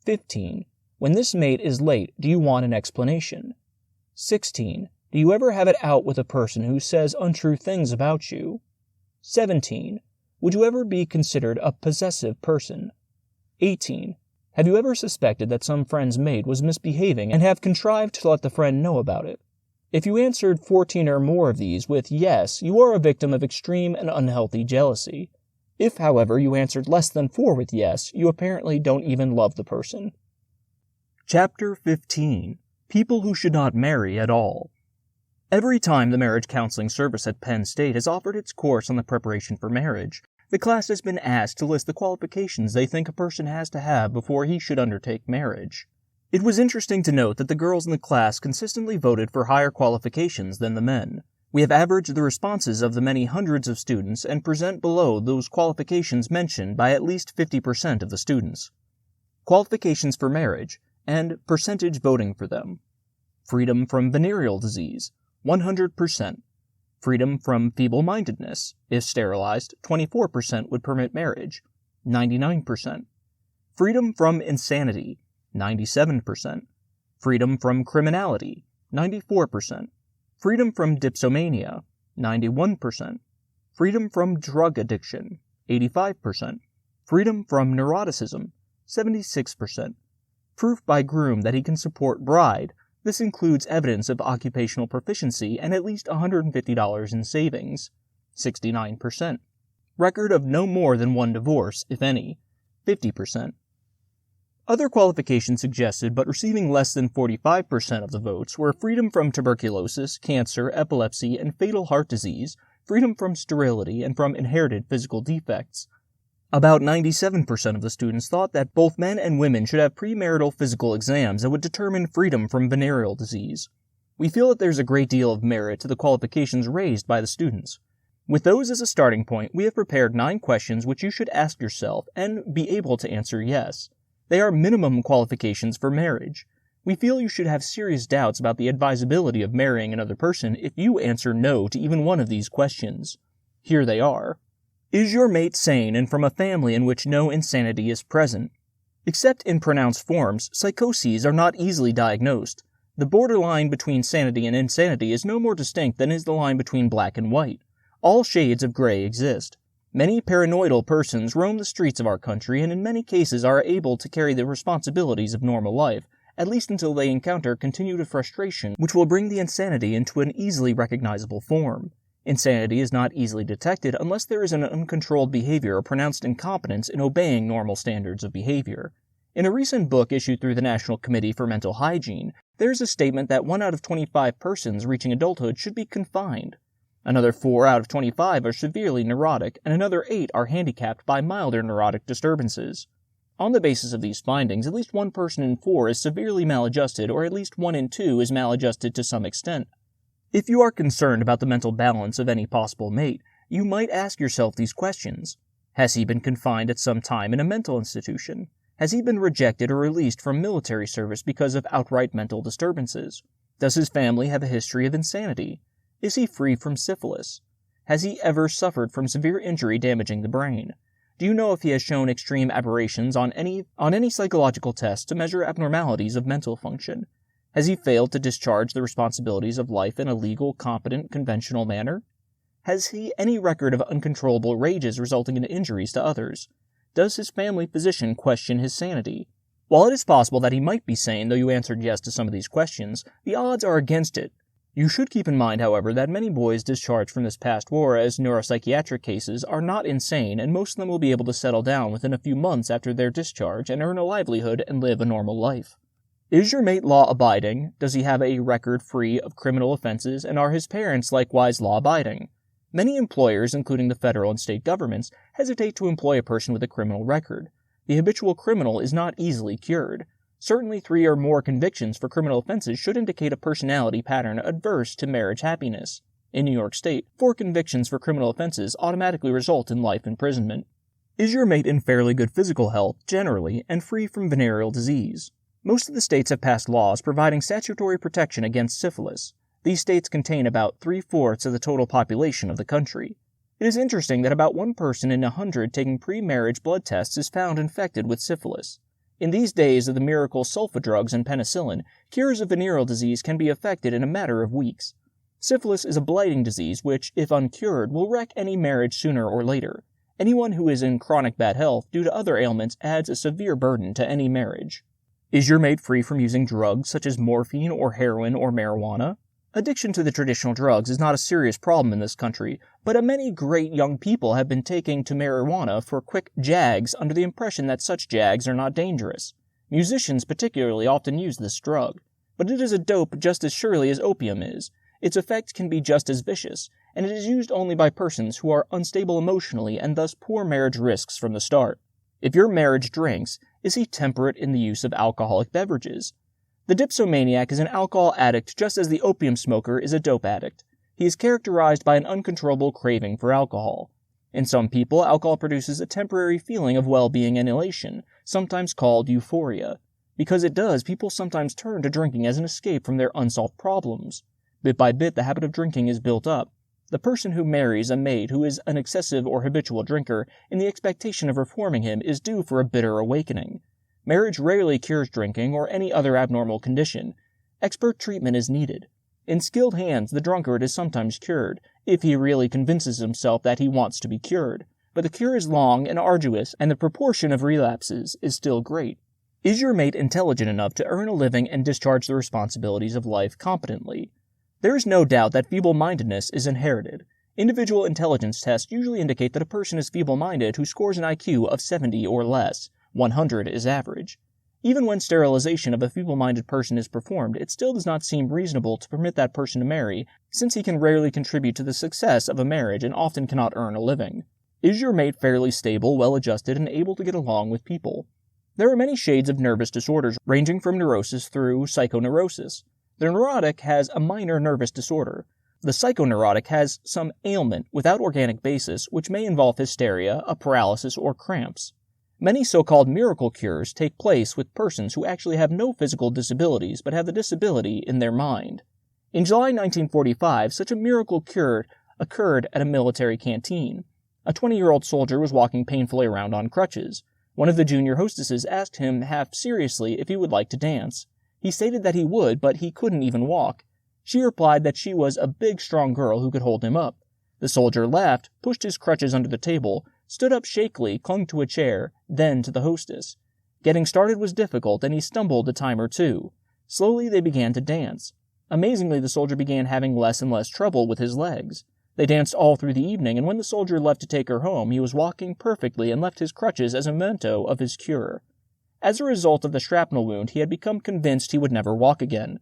15. When this mate is late, do you want an explanation? 16. Do you ever have it out with a person who says untrue things about you? 17. Would you ever be considered a possessive person? 18. Have you ever suspected that some friend's mate was misbehaving and have contrived to let the friend know about it? If you answered 14 or more of these with yes, you are a victim of extreme and unhealthy jealousy. If, however, you answered less than 4 with yes, you apparently don't even love the person. Chapter 15. People Who Should Not Marry at All. Every time the marriage counseling service at Penn State has offered its course on the preparation for marriage, the class has been asked to list the qualifications they think a person has to have before he should undertake marriage. It was interesting to note that the girls in the class consistently voted for higher qualifications than the men. We have averaged the responses of the many hundreds of students and present below those qualifications mentioned by at least 50% of the students. Qualifications for marriage, and percentage voting for them. Freedom from venereal disease, 100%. Freedom from feeble-mindedness. If sterilized, 24% would permit marriage, 99%. Freedom from insanity, 97%. Freedom from criminality, 94%. Freedom from dipsomania, 91%. Freedom from drug addiction, 85%. Freedom from neuroticism, 76%. Proof by groom that he can support bride. This includes evidence of occupational proficiency and at least $150 in savings, 69%. Record of no more than one divorce, if any, 50%. Other qualifications suggested but receiving less than 45% of the votes were freedom from tuberculosis, cancer, epilepsy, and fatal heart disease, freedom from sterility and from inherited physical defects. About 97% of the students thought that both men and women should have premarital physical exams that would determine freedom from venereal disease. We feel that there's a great deal of merit to the qualifications raised by the students. With those as a starting point, we have prepared 9 questions which you should ask yourself and be able to answer yes. They are minimum qualifications for marriage. We feel you should have serious doubts about the advisability of marrying another person if you answer no to even one of these questions. Here they are. Is your mate sane and from a family in which no insanity is present? Except in pronounced forms, psychoses are not easily diagnosed. The borderline between sanity and insanity is no more distinct than is the line between black and white. All shades of gray exist. Many paranoidal persons roam the streets of our country and in many cases are able to carry the responsibilities of normal life, at least until they encounter continued frustration which will bring the insanity into an easily recognizable form. Insanity is not easily detected unless there is an uncontrolled behavior or pronounced incompetence in obeying normal standards of behavior. In a recent book issued through the National Committee for Mental Hygiene, there is a statement that 1 out of 25 persons reaching adulthood should be confined. Another 4 out of 25 are severely neurotic, and another 8 are handicapped by milder neurotic disturbances. On the basis of these findings, at least 1 person in 4 is severely maladjusted, or at least 1 in 2 is maladjusted to some extent. If you are concerned about the mental balance of any possible mate, you might ask yourself these questions. Has he been confined at some time in a mental institution? Has he been rejected or released from military service because of outright mental disturbances? Does his family have a history of insanity? Is he free from syphilis? Has he ever suffered from severe injury damaging the brain? Do you know if he has shown extreme aberrations on any psychological test to measure abnormalities of mental function? Has he failed to discharge the responsibilities of life in a legal, competent, conventional manner? Has he any record of uncontrollable rages resulting in injuries to others? Does his family physician question his sanity? While it is possible that he might be sane, though you answered yes to some of these questions, the odds are against it. You should keep in mind, however, that many boys discharged from this past war as neuropsychiatric cases are not insane, and most of them will be able to settle down within a few months after their discharge and earn a livelihood and live a normal life. Is your mate law-abiding? Does he have a record free of criminal offenses, and are his parents likewise law-abiding? Many employers, including the federal and state governments, hesitate to employ a person with a criminal record. The habitual criminal is not easily cured. Certainly 3 or more convictions for criminal offenses should indicate a personality pattern adverse to marriage happiness. In New York State, 4 convictions for criminal offenses automatically result in life imprisonment. Is your mate in fairly good physical health, generally, and free from venereal disease? Most of the states have passed laws providing statutory protection against syphilis. These states contain about 3/4 of the total population of the country. It is interesting that about 1 person in 100 taking pre-marriage blood tests is found infected with syphilis. In these days of the miracle sulfa drugs and penicillin, cures of venereal disease can be effected in a matter of weeks. Syphilis is a blighting disease which, if uncured, will wreck any marriage sooner or later. Anyone who is in chronic bad health due to other ailments adds a severe burden to any marriage. Is your mate free from using drugs such as morphine or heroin or marijuana? Addiction to the traditional drugs is not a serious problem in this country, but many great young people have been taking to marijuana for quick jags under the impression that such jags are not dangerous. Musicians particularly often use this drug, but it is a dope just as surely as opium is. Its effect can be just as vicious, and it is used only by persons who are unstable emotionally and thus poor marriage risks from the start. If your marriage drinks, is he temperate in the use of alcoholic beverages? The dipsomaniac is an alcohol addict just as the opium smoker is a dope addict. He is characterized by an uncontrollable craving for alcohol. In some people, alcohol produces a temporary feeling of well-being and elation, sometimes called euphoria. Because it does, people sometimes turn to drinking as an escape from their unsolved problems. Bit by bit, the habit of drinking is built up. The person who marries a mate who is an excessive or habitual drinker, in the expectation of reforming him, is due for a bitter awakening. Marriage rarely cures drinking or any other abnormal condition. Expert treatment is needed. In skilled hands, the drunkard is sometimes cured, if he really convinces himself that he wants to be cured. But the cure is long and arduous, and the proportion of relapses is still great. Is your mate intelligent enough to earn a living and discharge the responsibilities of life competently? There is no doubt that feeble-mindedness is inherited. Individual intelligence tests usually indicate that a person is feeble-minded who scores an IQ of 70 or less. 100 is average. Even when sterilization of a feeble-minded person is performed, it still does not seem reasonable to permit that person to marry, since he can rarely contribute to the success of a marriage and often cannot earn a living. Is your mate fairly stable, well-adjusted, and able to get along with people? There are many shades of nervous disorders, ranging from neurosis through psychoneurosis. The neurotic has a minor nervous disorder. The psychoneurotic has some ailment without organic basis, which may involve hysteria, a paralysis, or cramps. Many so-called miracle cures take place with persons who actually have no physical disabilities but have the disability in their mind. In July 1945, such a miracle cure occurred at a military canteen. A 20-year-old soldier was walking painfully around on crutches. One of the junior hostesses asked him half seriously if he would like to dance. He stated that he would, but he couldn't even walk. She replied that she was a big, strong girl who could hold him up. The soldier laughed, pushed his crutches under the table, stood up shakily, clung to a chair, then to the hostess. Getting started was difficult, and he stumbled a time or two. Slowly they began to dance. Amazingly, the soldier began having less and less trouble with his legs. They danced all through the evening, and when the soldier left to take her home, he was walking perfectly and left his crutches as a memento of his cure. As a result of the shrapnel wound, he had become convinced he would never walk again.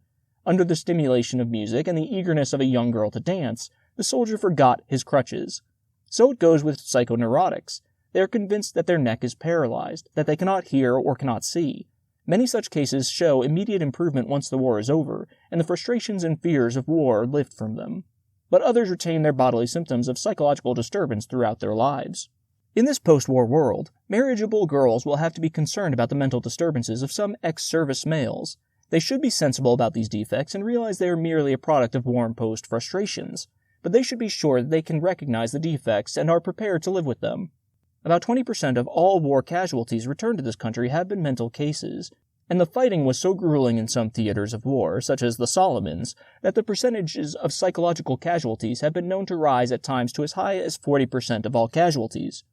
Under the stimulation of music and the eagerness of a young girl to dance, the soldier forgot his crutches. So it goes with psychoneurotics. They are convinced that their neck is paralyzed, that they cannot hear or cannot see. Many such cases show immediate improvement once the war is over, and the frustrations and fears of war lift from them. But others retain their bodily symptoms of psychological disturbance throughout their lives. In this post-war world, marriageable girls will have to be concerned about the mental disturbances of some ex-service males. They should be sensible about these defects and realize they are merely a product of war-imposed frustrations, but they should be sure that they can recognize the defects and are prepared to live with them. About 20% of all war casualties returned to this country have been mental cases, and the fighting was so grueling in some theaters of war, such as the Solomons, that the percentages of psychological casualties have been known to rise at times to as high as 40% of all casualties.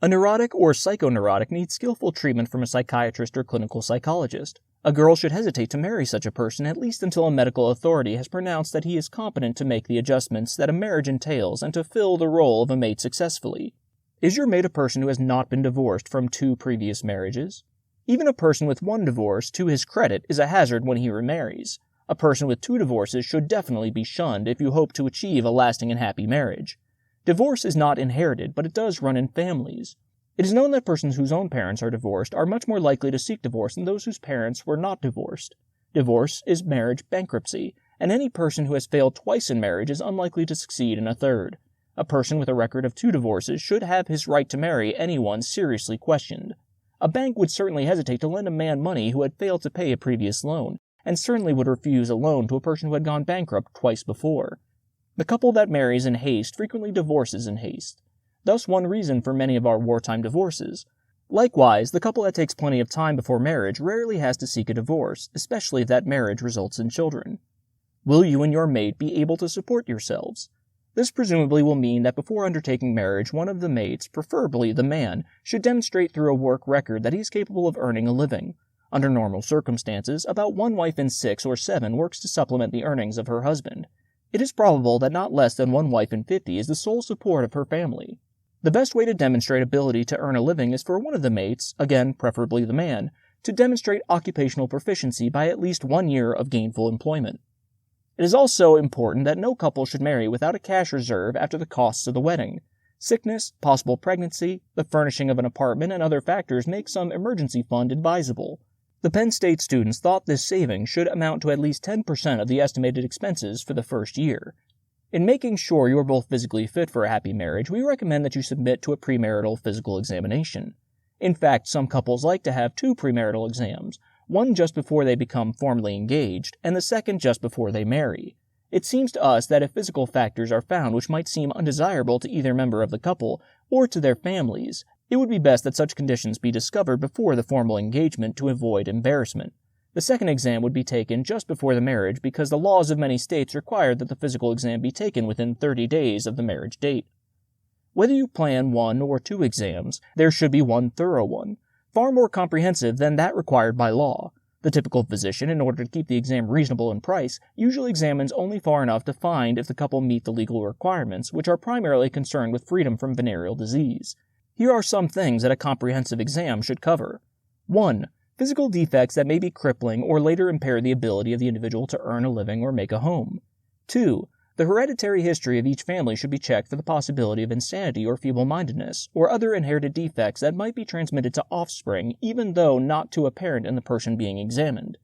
A neurotic or psychoneurotic needs skillful treatment from a psychiatrist or clinical psychologist. A girl should hesitate to marry such a person at least until a medical authority has pronounced that he is competent to make the adjustments that a marriage entails and to fill the role of a mate successfully. Is your mate a person who has not been divorced from 2 previous marriages? Even a person with 1 divorce, to his credit, is a hazard when he remarries. A person with 2 divorces should definitely be shunned if you hope to achieve a lasting and happy marriage. Divorce is not inherited, but it does run in families. It is known that persons whose own parents are divorced are much more likely to seek divorce than those whose parents were not divorced. Divorce is marriage bankruptcy, and any person who has failed twice in marriage is unlikely to succeed in a third. A person with a record of 2 divorces should have his right to marry anyone seriously questioned. A bank would certainly hesitate to lend a man money who had failed to pay a previous loan, and certainly would refuse a loan to a person who had gone bankrupt twice before. The couple that marries in haste frequently divorces in haste. Thus one reason for many of our wartime divorces. Likewise, the couple that takes plenty of time before marriage rarely has to seek a divorce, especially if that marriage results in children. Will you and your mate be able to support yourselves? This presumably will mean that before undertaking marriage, one of the mates, preferably the man, should demonstrate through a work record that he is capable of earning a living. Under normal circumstances, about 1 wife in 6 or 7 works to supplement the earnings of her husband. It is probable that not less than 1 wife in 50 is the sole support of her family. The best way to demonstrate ability to earn a living is for one of the mates, again preferably the man, to demonstrate occupational proficiency by at least 1 year of gainful employment. It is also important that no couple should marry without a cash reserve after the costs of the wedding. Sickness, possible pregnancy, the furnishing of an apartment, and other factors make some emergency fund advisable. The Penn State students thought this saving should amount to at least 10% of the estimated expenses for the first year. In making sure you are both physically fit for a happy marriage, we recommend that you submit to a premarital physical examination. In fact, some couples like to have 2 premarital exams, one just before they become formally engaged, and the second just before they marry. It seems to us that if physical factors are found which might seem undesirable to either member of the couple or to their families, it would be best that such conditions be discovered before the formal engagement to avoid embarrassment. The second exam would be taken just before the marriage because the laws of many states require that the physical exam be taken within 30 days of the marriage date. Whether you plan 1 or 2 exams, there should be one thorough one, far more comprehensive than that required by law. The typical physician, in order to keep the exam reasonable in price, usually examines only far enough to find if the couple meet the legal requirements, which are primarily concerned with freedom from venereal disease. Here are some things that a comprehensive exam should cover. 1. Physical defects that may be crippling or later impair the ability of the individual to earn a living or make a home. 2. The hereditary history of each family should be checked for the possibility of insanity or feeble-mindedness, or other inherited defects that might be transmitted to offspring, even though not too apparent in the person being examined.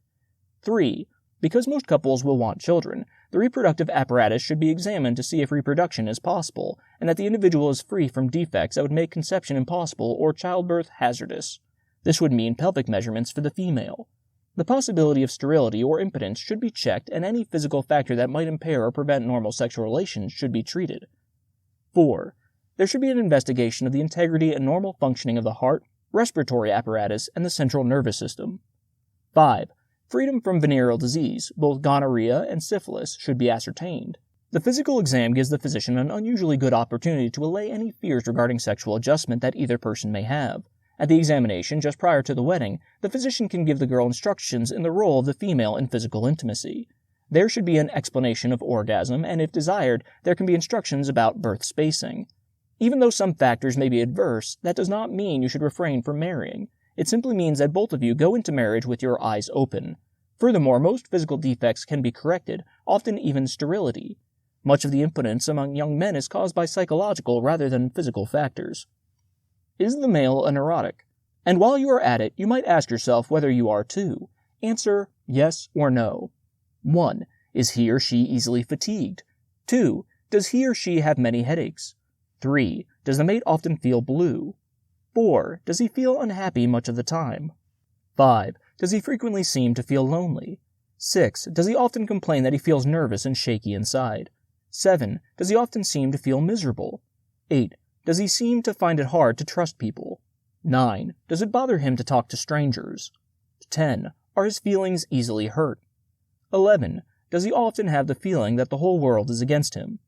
3. Because most couples will want children, the reproductive apparatus should be examined to see if reproduction is possible, and that the individual is free from defects that would make conception impossible or childbirth hazardous. This would mean pelvic measurements for the female. The possibility of sterility or impotence should be checked, and any physical factor that might impair or prevent normal sexual relations should be treated. 4. There should be an investigation of the integrity and normal functioning of the heart, respiratory apparatus, and the central nervous system. 5. Freedom from venereal disease, both gonorrhea and syphilis, should be ascertained. The physical exam gives the physician an unusually good opportunity to allay any fears regarding sexual adjustment that either person may have. At the examination, just prior to the wedding, the physician can give the girl instructions in the role of the female in physical intimacy. There should be an explanation of orgasm, and if desired, there can be instructions about birth spacing. Even though some factors may be adverse, that does not mean you should refrain from marrying. It simply means that both of you go into marriage with your eyes open. Furthermore, most physical defects can be corrected, often even sterility. Much of the impotence among young men is caused by psychological rather than physical factors. Is the male a neurotic? And while you are at it, you might ask yourself whether you are too. Answer yes or no. 1. Is he or she easily fatigued? 2. Does he or she have many headaches? 3. Does the mate often feel blue? 4. Does he feel unhappy much of the time? 5. Does he frequently seem to feel lonely? 6. Does he often complain that he feels nervous and shaky inside? 7. Does he often seem to feel miserable? 8. Does he seem to find it hard to trust people? 9. Does it bother him to talk to strangers? 10. Are his feelings easily hurt? 11. Does he often have the feeling that the whole world is against him?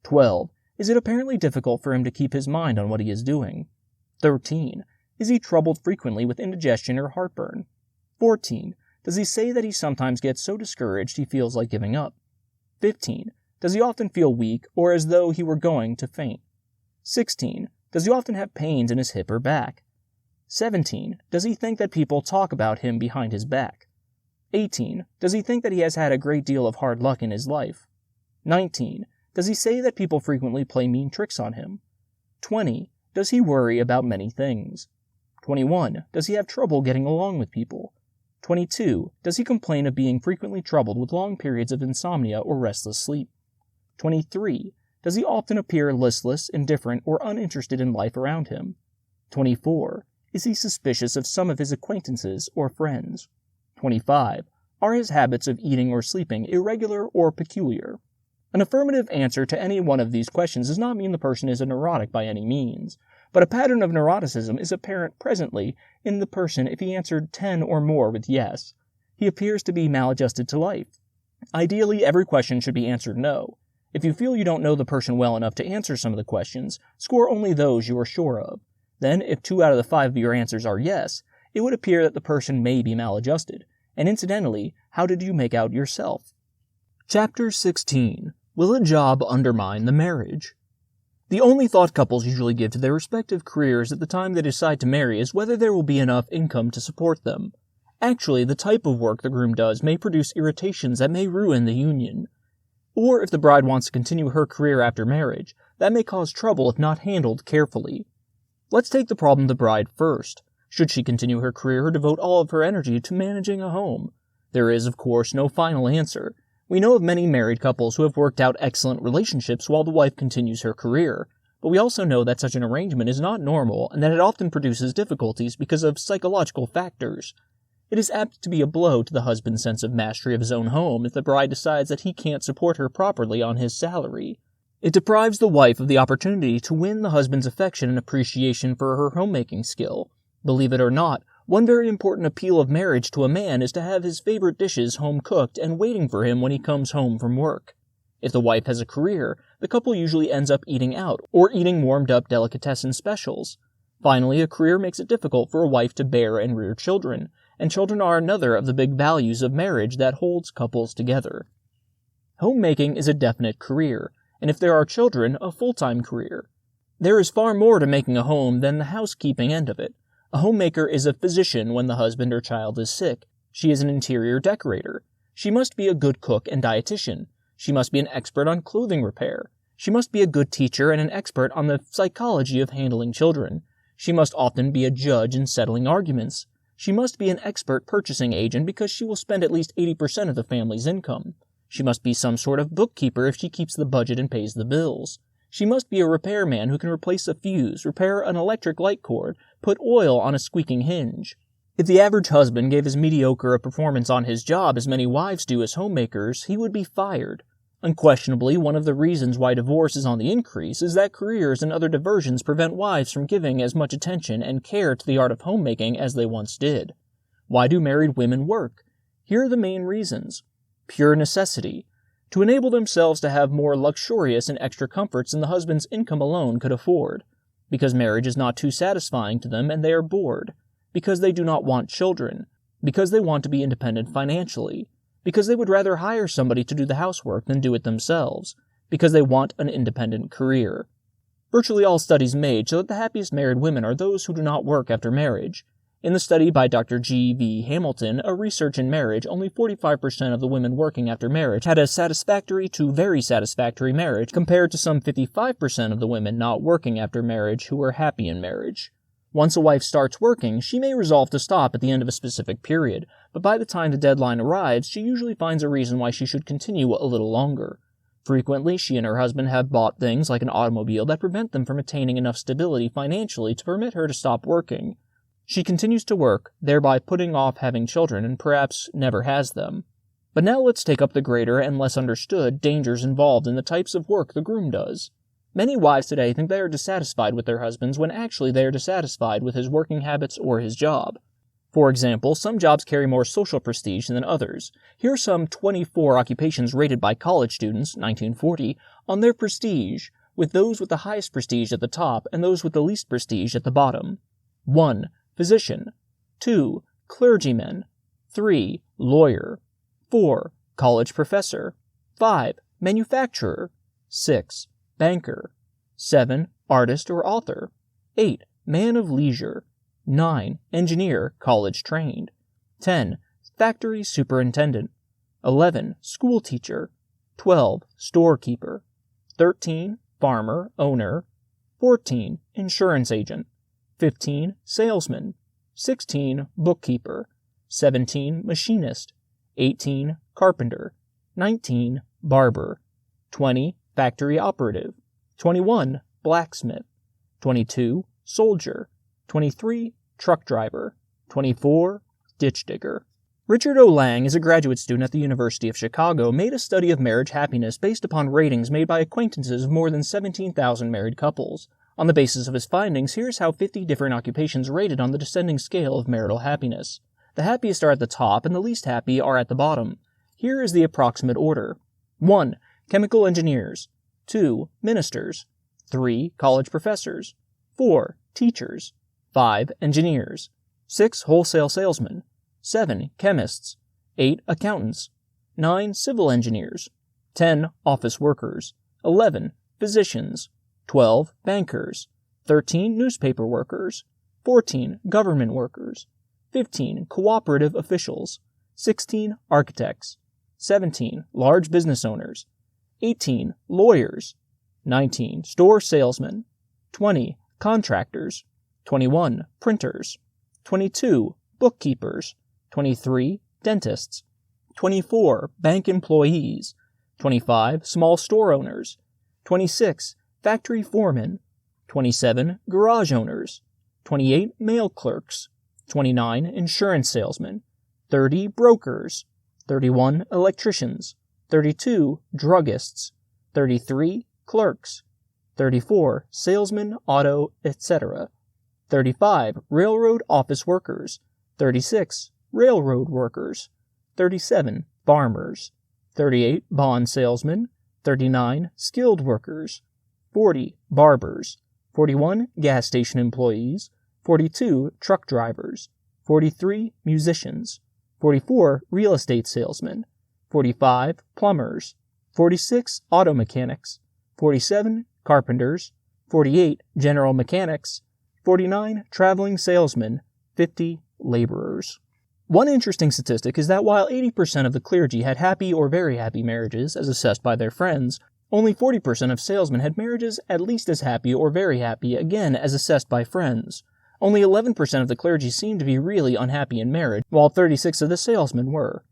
12. Is it apparently difficult for him to keep his mind on what he is doing? 13. Is he troubled frequently with indigestion or heartburn? 14. Does he say that he sometimes gets so discouraged he feels like giving up? 15. Does he often feel weak or as though he were going to faint? 16. Does he often have pains in his hip or back? 17. Does he think that people talk about him behind his back? 18. Does he think that he has had a great deal of hard luck in his life? 19. Does he say that people frequently play mean tricks on him? 20. Does he worry about many things? 21. Does he have trouble getting along with people? 22. Does he complain of being frequently troubled with long periods of insomnia or restless sleep? 23. Does he often appear listless, indifferent, or uninterested in life around him? 24. Is he suspicious of some of his acquaintances or friends? 25. Are his habits of eating or sleeping irregular or peculiar? An affirmative answer to any one of these questions does not mean the person is a neurotic by any means, but a pattern of neuroticism is apparent presently in the person if he answered 10 or more with yes. He appears to be maladjusted to life. Ideally, every question should be answered no. If you feel you don't know the person well enough to answer some of the questions, score only those you are sure of. Then, if 2 out of the 5 of your answers are yes, it would appear that the person may be maladjusted. And incidentally, how did you make out yourself? Chapter 16. Will a job undermine the marriage? The only thought couples usually give to their respective careers at the time they decide to marry is whether there will be enough income to support them. Actually, the type of work the groom does may produce irritations that may ruin the union. Or if the bride wants to continue her career after marriage, that may cause trouble if not handled carefully. Let's take the problem of the bride first. Should she continue her career or devote all of her energy to managing a home? There is, of course, no final answer. We know of many married couples who have worked out excellent relationships while the wife continues her career, but we also know that such an arrangement is not normal and that it often produces difficulties because of psychological factors. It is apt to be a blow to the husband's sense of mastery of his own home if the bride decides that he can't support her properly on his salary. It deprives the wife of the opportunity to win the husband's affection and appreciation for her homemaking skill. Believe it or not, one very important appeal of marriage to a man is to have his favorite dishes home-cooked and waiting for him when he comes home from work. If the wife has a career, the couple usually ends up eating out or eating warmed-up delicatessen specials. Finally, a career makes it difficult for a wife to bear and rear children, and children are another of the big values of marriage that holds couples together. Homemaking is a definite career, and if there are children, a full-time career. There is far more to making a home than the housekeeping end of it. A homemaker is a physician when the husband or child is sick. She is an interior decorator. She must be a good cook and dietitian. She must be an expert on clothing repair. She must be a good teacher and an expert on the psychology of handling children. She must often be a judge in settling arguments. She must be an expert purchasing agent because she will spend at least 80% of the family's income. She must be some sort of bookkeeper if she keeps the budget and pays the bills. She must be a repairman who can replace a fuse, repair an electric light cord, put oil on a squeaking hinge. If the average husband gave as mediocre a performance on his job as many wives do as homemakers, he would be fired. Unquestionably, one of the reasons why divorce is on the increase is that careers and other diversions prevent wives from giving as much attention and care to the art of homemaking as they once did. Why do married women work? Here are the main reasons. Pure necessity. To enable themselves to have more luxurious and extra comforts than the husband's income alone could afford. Because marriage is not too satisfying to them and they are bored. Because they do not want children. Because they want to be independent financially. Because they would rather hire somebody to do the housework than do it themselves. Because they want an independent career. Virtually all studies made show that the happiest married women are those who do not work after marriage. In the study by Dr. G.V. Hamilton, A Research in Marriage, only 45% of the women working after marriage had a satisfactory to very satisfactory marriage, compared to some 55% of the women not working after marriage who were happy in marriage. Once a wife starts working, she may resolve to stop at the end of a specific period, but by the time the deadline arrives, she usually finds a reason why she should continue a little longer. Frequently, she and her husband have bought things like an automobile that prevent them from attaining enough stability financially to permit her to stop working. She continues to work, thereby putting off having children and perhaps never has them. But now let's take up the greater and less understood dangers involved in the types of work the groom does. Many wives today think they are dissatisfied with their husbands when actually they are dissatisfied with his working habits or his job. For example, some jobs carry more social prestige than others. Here are some 24 occupations rated by college students, 1940, on their prestige, with those with the highest prestige at the top and those with the least prestige at the bottom. 1. Physician. 2. Clergyman. 3. Lawyer. 4. College professor. 5. Manufacturer. 6. Banker. 7. Artist or author. 8. Man of leisure. 9. Engineer, college trained. 10. Factory superintendent. 11. School teacher. 12. Storekeeper. 13. Farmer, owner. 14. Insurance agent. 15. Salesman. 16. Bookkeeper. 17. Machinist. 18. Carpenter. 19. Barber. 20. Factory operative. 21. Blacksmith. 22. Soldier. 23. Truck driver. 24. Ditch digger. Richard O. Lang is a graduate student at the University of Chicago, made a study of marriage happiness based upon ratings made by acquaintances of more than 17,000 married couples. On the basis of his findings, here's how 50 different occupations rated on the descending scale of marital happiness. The happiest are at the top and the least happy are at the bottom. Here is the approximate order. 1. Chemical engineers. 2. Ministers. 3. College professors. 4. Teachers. 5. Engineers. 6. Wholesale salesmen. 7. Chemists. 8. Accountants. 9. Civil engineers. 10. Office workers. 11. Physicians. 12. Bankers. 13. Newspaper workers. 14. Government workers. 15. Cooperative officials. 16. Architects. 17. Large business owners. 18. Lawyers. 19. Store salesmen. 20. Contractors. 21. Printers. 22. Bookkeepers. 23. Dentists. 24. Bank employees. 25. Small store owners. 26. Factory foremen. 27. Garage owners. 28. Mail clerks. 29. Insurance salesmen. 30. Brokers. 31. Electricians. 32. Druggists. 33. Clerks. 34. Salesmen, auto, etc. 35. Railroad office workers. 36. Railroad workers. 37. Farmers. 38. Bond salesmen. 39. Skilled workers. 40. Barbers. 41. Gas station employees. 42. Truck drivers. 43. Musicians. 44. Real estate salesmen. 45. Plumbers. 46. Auto mechanics. 47. Carpenters. 48. General mechanics. 49. Traveling salesmen. 50. Laborers. One interesting statistic is that while 80% of the clergy had happy or very happy marriages, as assessed by their friends, only 40% of salesmen had marriages at least as happy or very happy, again as assessed by friends. Only 11% of the clergy seemed to be really unhappy in marriage, while 36% of the salesmen were.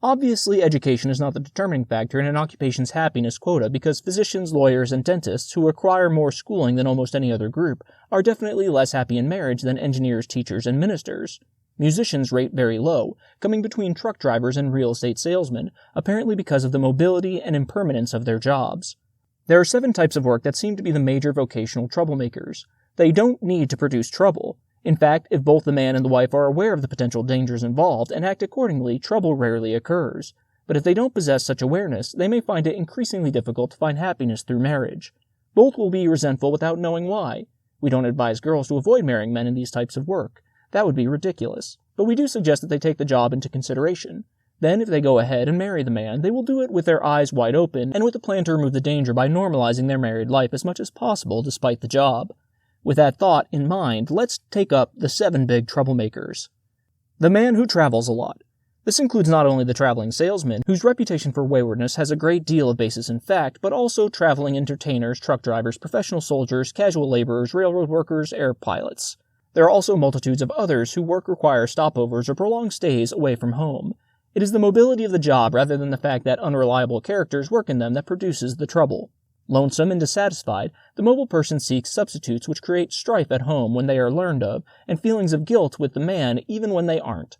Obviously, education is not the determining factor in an occupation's happiness quota because physicians, lawyers, and dentists, who require more schooling than almost any other group, are definitely less happy in marriage than engineers, teachers, and ministers. Musicians rate very low, coming between truck drivers and real estate salesmen, apparently because of the mobility and impermanence of their jobs. There are 7 types of work that seem to be the major vocational troublemakers. They don't need to produce trouble. In fact, if both the man and the wife are aware of the potential dangers involved and act accordingly, trouble rarely occurs. But if they don't possess such awareness, they may find it increasingly difficult to find happiness through marriage. Both will be resentful without knowing why. We don't advise girls to avoid marrying men in these types of work. That would be ridiculous. But we do suggest that they take the job into consideration. Then, if they go ahead and marry the man, they will do it with their eyes wide open and with a plan to remove the danger by normalizing their married life as much as possible despite the job. With that thought in mind, let's take up the 7 big troublemakers. The man who travels a lot. This includes not only the traveling salesman, whose reputation for waywardness has a great deal of basis in fact, but also traveling entertainers, truck drivers, professional soldiers, casual laborers, railroad workers, air pilots. There are also multitudes of others whose work requires stopovers or prolonged stays away from home. It is the mobility of the job rather than the fact that unreliable characters work in them that produces the trouble. Lonesome and dissatisfied, the mobile person seeks substitutes which create strife at home when they are learned of, and feelings of guilt with the man even when they aren't.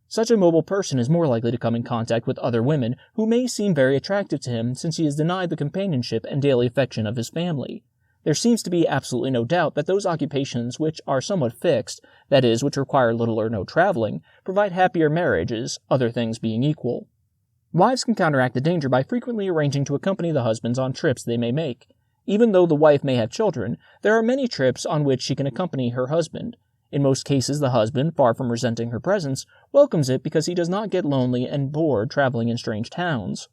Such a mobile person is more likely to come in contact with other women who may seem very attractive to him since he is denied the companionship and daily affection of his family. There seems to be absolutely no doubt that those occupations which are somewhat fixed, that is, which require little or no traveling, provide happier marriages, other things being equal. Wives can counteract the danger by frequently arranging to accompany the husbands on trips they may make. Even though the wife may have children, there are many trips on which she can accompany her husband. In most cases, the husband, far from resenting her presence, welcomes it because he does not get lonely and bored traveling in strange towns.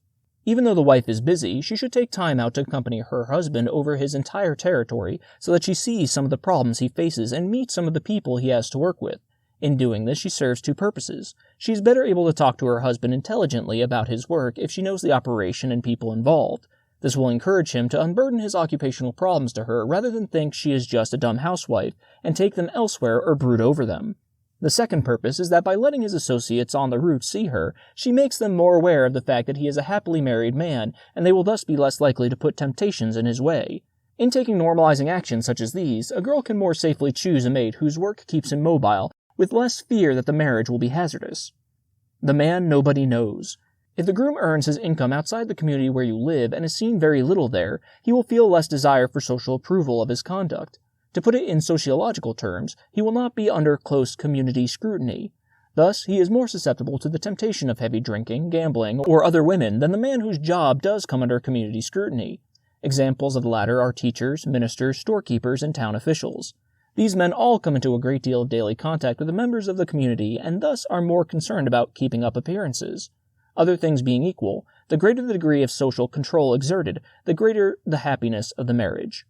Even though the wife is busy, she should take time out to accompany her husband over his entire territory so that she sees some of the problems he faces and meets some of the people he has to work with. In doing this, she serves 2 purposes. She is better able to talk to her husband intelligently about his work if she knows the operation and people involved. This will encourage him to unburden his occupational problems to her rather than think she is just a dumb housewife and take them elsewhere or brood over them. The second purpose is that by letting his associates on the route see her, she makes them more aware of the fact that he is a happily married man, and they will thus be less likely to put temptations in his way. In taking normalizing actions such as these, a girl can more safely choose a mate whose work keeps him mobile, with less fear that the marriage will be hazardous. The man nobody knows. If the groom earns his income outside the community where you live and is seen very little there, he will feel less desire for social approval of his conduct. To put it in sociological terms, he will not be under close community scrutiny. Thus, he is more susceptible to the temptation of heavy drinking, gambling, or other women than the man whose job does come under community scrutiny. Examples of the latter are teachers, ministers, storekeepers, and town officials. These men all come into a great deal of daily contact with the members of the community and thus are more concerned about keeping up appearances. Other things being equal, the greater the degree of social control exerted, the greater the happiness of the marriage.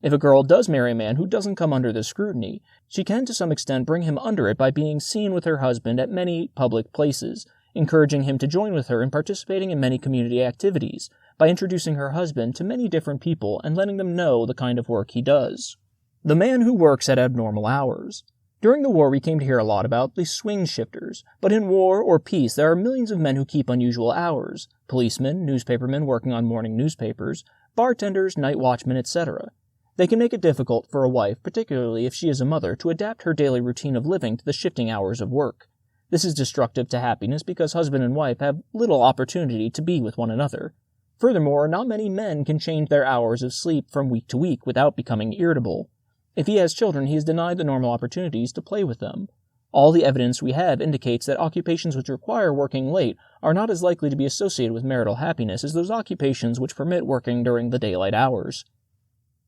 If a girl does marry a man who doesn't come under this scrutiny, she can to some extent bring him under it by being seen with her husband at many public places, encouraging him to join with her in participating in many community activities, by introducing her husband to many different people and letting them know the kind of work he does. The man who works at abnormal hours. During the war we came to hear a lot about the swing shifters, but in war or peace there are millions of men who keep unusual hours: policemen, newspapermen working on morning newspapers, bartenders, night watchmen, etc. They can make it difficult for a wife, particularly if she is a mother, to adapt her daily routine of living to the shifting hours of work. This is destructive to happiness because husband and wife have little opportunity to be with one another. Furthermore, not many men can change their hours of sleep from week to week without becoming irritable. If he has children, he is denied the normal opportunities to play with them. All the evidence we have indicates that occupations which require working late are not as likely to be associated with marital happiness as those occupations which permit working during the daylight hours.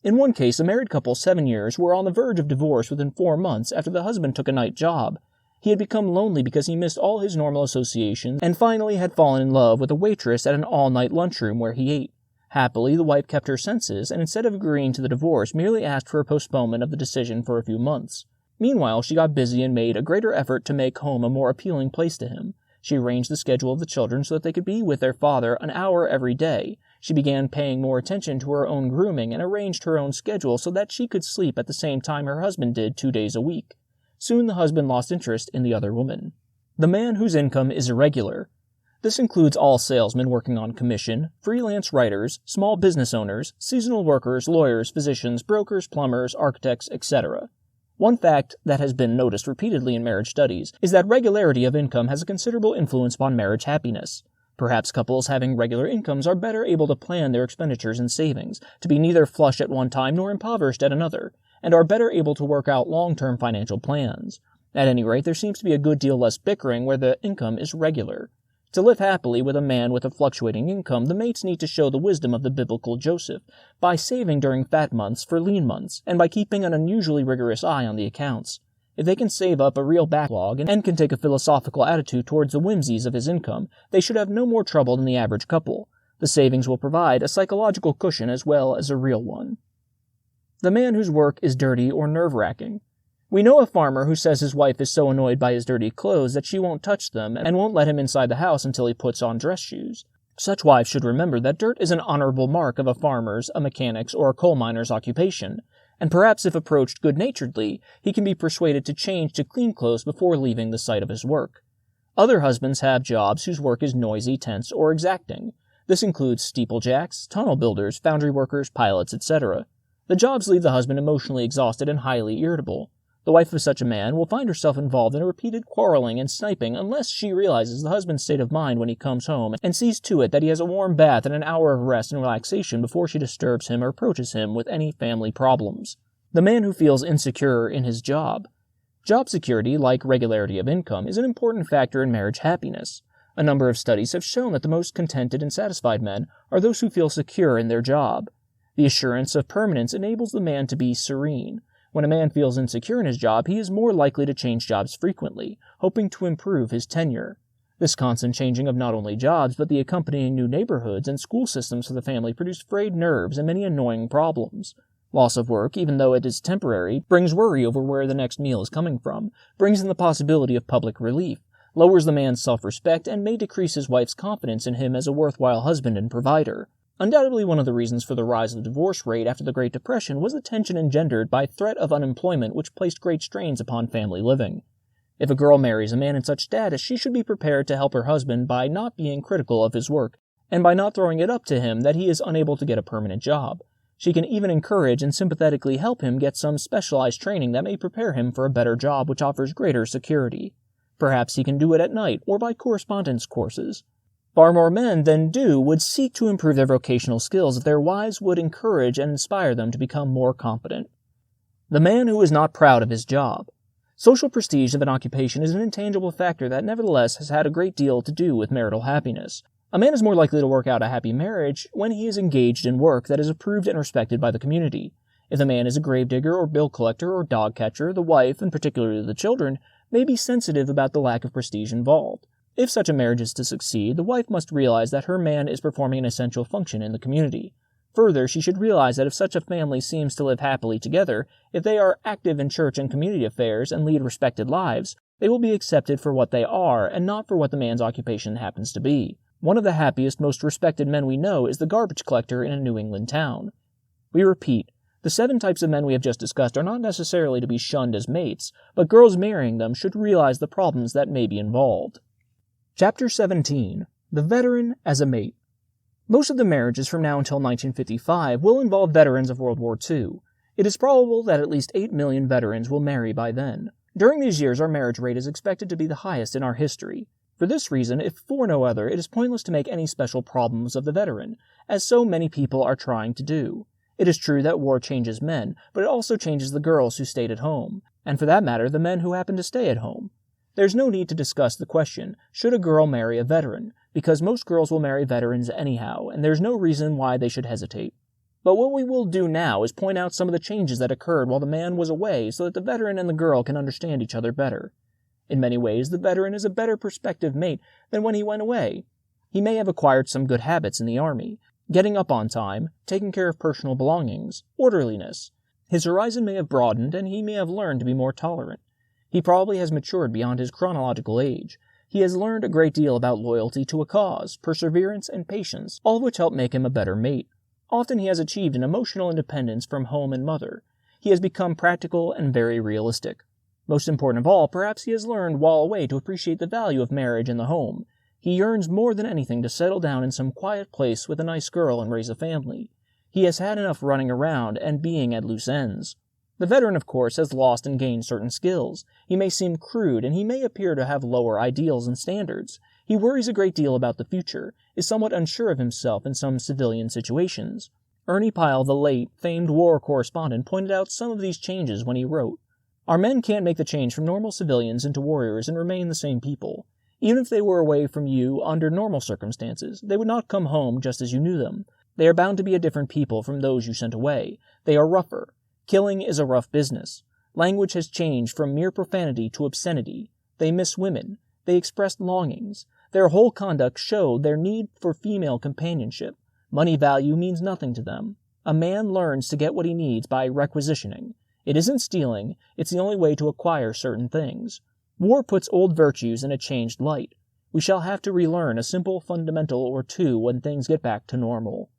In one case, a married couple 7 years were on the verge of divorce within 4 months after the husband took a night job. He had become lonely because he missed all his normal associations and finally had fallen in love with a waitress at an all-night lunchroom where he ate. Happily, the wife kept her senses and instead of agreeing to the divorce, merely asked for a postponement of the decision for a few months. Meanwhile, she got busy and made a greater effort to make home a more appealing place to him. She arranged the schedule of the children so that they could be with their father an hour every day. She began paying more attention to her own grooming and arranged her own schedule so that she could sleep at the same time her husband did 2 days a week. Soon the husband lost interest in the other woman. The man whose income is irregular. This includes all salesmen working on commission, freelance writers, small business owners, seasonal workers, lawyers, physicians, brokers, plumbers, architects, etc. One fact that has been noticed repeatedly in marriage studies is that regularity of income has a considerable influence upon marriage happiness. Perhaps couples having regular incomes are better able to plan their expenditures and savings, to be neither flush at one time nor impoverished at another, and are better able to work out long-term financial plans. At any rate, there seems to be a good deal less bickering where the income is regular. To live happily with a man with a fluctuating income, the mates need to show the wisdom of the biblical Joseph by saving during fat months for lean months, and by keeping an unusually rigorous eye on the accounts. If they can save up a real backlog and can take a philosophical attitude towards the whimsies of his income, they should have no more trouble than the average couple. The savings will provide a psychological cushion as well as a real one. The man whose work is dirty or nerve-wracking. We know a farmer who says his wife is so annoyed by his dirty clothes that she won't touch them and won't let him inside the house until he puts on dress shoes. Such wives should remember that dirt is an honorable mark of a farmer's, a mechanic's, or a coal miner's occupation, and perhaps if approached good-naturedly, he can be persuaded to change to clean clothes before leaving the site of his work. Other husbands have jobs whose work is noisy, tense, or exacting. This includes steeplejacks, tunnel builders, foundry workers, pilots, etc. The jobs leave the husband emotionally exhausted and highly irritable. The wife of such a man will find herself involved in a repeated quarreling and sniping unless she realizes the husband's state of mind when he comes home and sees to it that he has a warm bath and an hour of rest and relaxation before she disturbs him or approaches him with any family problems. The man who feels insecure in his job. Job security, like regularity of income, is an important factor in marriage happiness. A number of studies have shown that the most contented and satisfied men are those who feel secure in their job. The assurance of permanence enables the man to be serene. When a man feels insecure in his job, he is more likely to change jobs frequently, hoping to improve his tenure. This constant changing of not only jobs, but the accompanying new neighborhoods and school systems for the family produce frayed nerves and many annoying problems. Loss of work, even though it is temporary, brings worry over where the next meal is coming from, brings in the possibility of public relief, lowers the man's self-respect, and may decrease his wife's confidence in him as a worthwhile husband and provider. Undoubtedly one of the reasons for the rise of the divorce rate after the Great Depression was the tension engendered by threat of unemployment which placed great strains upon family living. If a girl marries a man in such status, she should be prepared to help her husband by not being critical of his work, and by not throwing it up to him that he is unable to get a permanent job. She can even encourage and sympathetically help him get some specialized training that may prepare him for a better job which offers greater security. Perhaps he can do it at night or by correspondence courses. Far more men than do would seek to improve their vocational skills if their wives would encourage and inspire them to become more competent. The man who is not proud of his job. Social prestige of an occupation is an intangible factor that nevertheless has had a great deal to do with marital happiness. A man is more likely to work out a happy marriage when he is engaged in work that is approved and respected by the community. If the man is a gravedigger or bill collector or dog catcher, the wife, and particularly the children, may be sensitive about the lack of prestige involved. If such a marriage is to succeed, the wife must realize that her man is performing an essential function in the community. Further, she should realize that if such a family seems to live happily together, if they are active in church and community affairs and lead respected lives, they will be accepted for what they are and not for what the man's occupation happens to be. One of the happiest, most respected men we know is the garbage collector in a New England town. We repeat, the 7 types of men we have just discussed are not necessarily to be shunned as mates, but girls marrying them should realize the problems that may be involved. Chapter 17. The Veteran as a Mate. Most of the marriages from now until 1955 will involve veterans of World War II. It is probable that at least 8 million veterans will marry by then. During these years, our marriage rate is expected to be the highest in our history. For this reason, if for no other, it is pointless to make any special problems of the veteran, as so many people are trying to do. It is true that war changes men, but it also changes the girls who stayed at home, and for that matter, the men who happen to stay at home. There's no need to discuss the question, should a girl marry a veteran, because most girls will marry veterans anyhow, and there's no reason why they should hesitate. But what we will do now is point out some of the changes that occurred while the man was away so that the veteran and the girl can understand each other better. In many ways, the veteran is a better prospective mate than when he went away. He may have acquired some good habits in the army, getting up on time, taking care of personal belongings, orderliness. His horizon may have broadened, and he may have learned to be more tolerant. He probably has matured beyond his chronological age. He has learned a great deal about loyalty to a cause, perseverance, and patience, all of which help make him a better mate. Often he has achieved an emotional independence from home and mother. He has become practical and very realistic. Most important of all, perhaps he has learned while away to appreciate the value of marriage and the home. He yearns more than anything to settle down in some quiet place with a nice girl and raise a family. He has had enough running around and being at loose ends. The veteran, of course, has lost and gained certain skills. He may seem crude, and he may appear to have lower ideals and standards. He worries a great deal about the future, is somewhat unsure of himself in some civilian situations. Ernie Pyle, the late, famed war correspondent, pointed out some of these changes when he wrote, "Our men can't make the change from normal civilians into warriors and remain the same people. Even if they were away from you under normal circumstances, they would not come home just as you knew them. They are bound to be a different people from those you sent away. They are rougher. Killing is a rough business. Language has changed from mere profanity to obscenity. They miss women. They expressed longings. Their whole conduct showed their need for female companionship. Money value means nothing to them. A man learns to get what he needs by requisitioning. It isn't stealing, it's the only way to acquire certain things. War puts old virtues in a changed light. We shall have to relearn a simple fundamental or two when things get back to normal."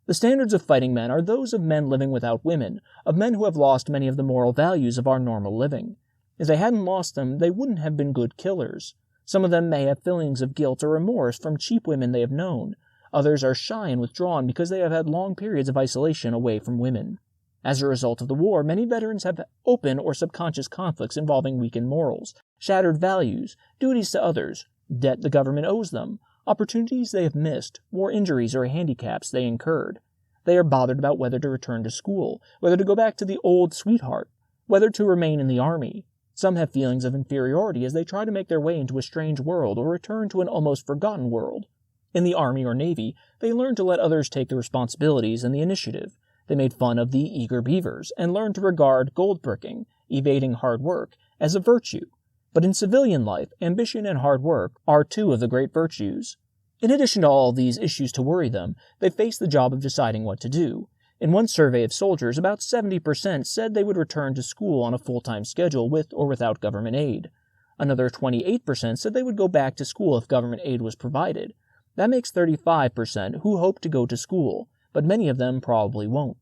The standards of fighting men are those of men living without women, of men who have lost many of the moral values of our normal living. If they hadn't lost them, they wouldn't have been good killers. Some of them may have feelings of guilt or remorse from cheap women they have known. Others are shy and withdrawn because they have had long periods of isolation away from women. As a result of the war, many veterans have open or subconscious conflicts involving weakened morals, shattered values, duties to others, debt the government owes them, opportunities they have missed, war injuries or handicaps they incurred. They are bothered about whether to return to school, whether to go back to the old sweetheart, whether to remain in the army. Some have feelings of inferiority as they try to make their way into a strange world or return to an almost forgotten world. In the army or navy, they learn to let others take the responsibilities and the initiative. They made fun of the eager beavers and learned to regard gold-bricking, evading hard work, as a virtue. But in civilian life, ambition and hard work are two of the great virtues. In addition to all these issues to worry them, they face the job of deciding what to do. In one survey of soldiers, about 70% said they would return to school on a full-time schedule with or without government aid. Another 28% said they would go back to school if government aid was provided. That makes 35% who hope to go to school, but many of them probably won't.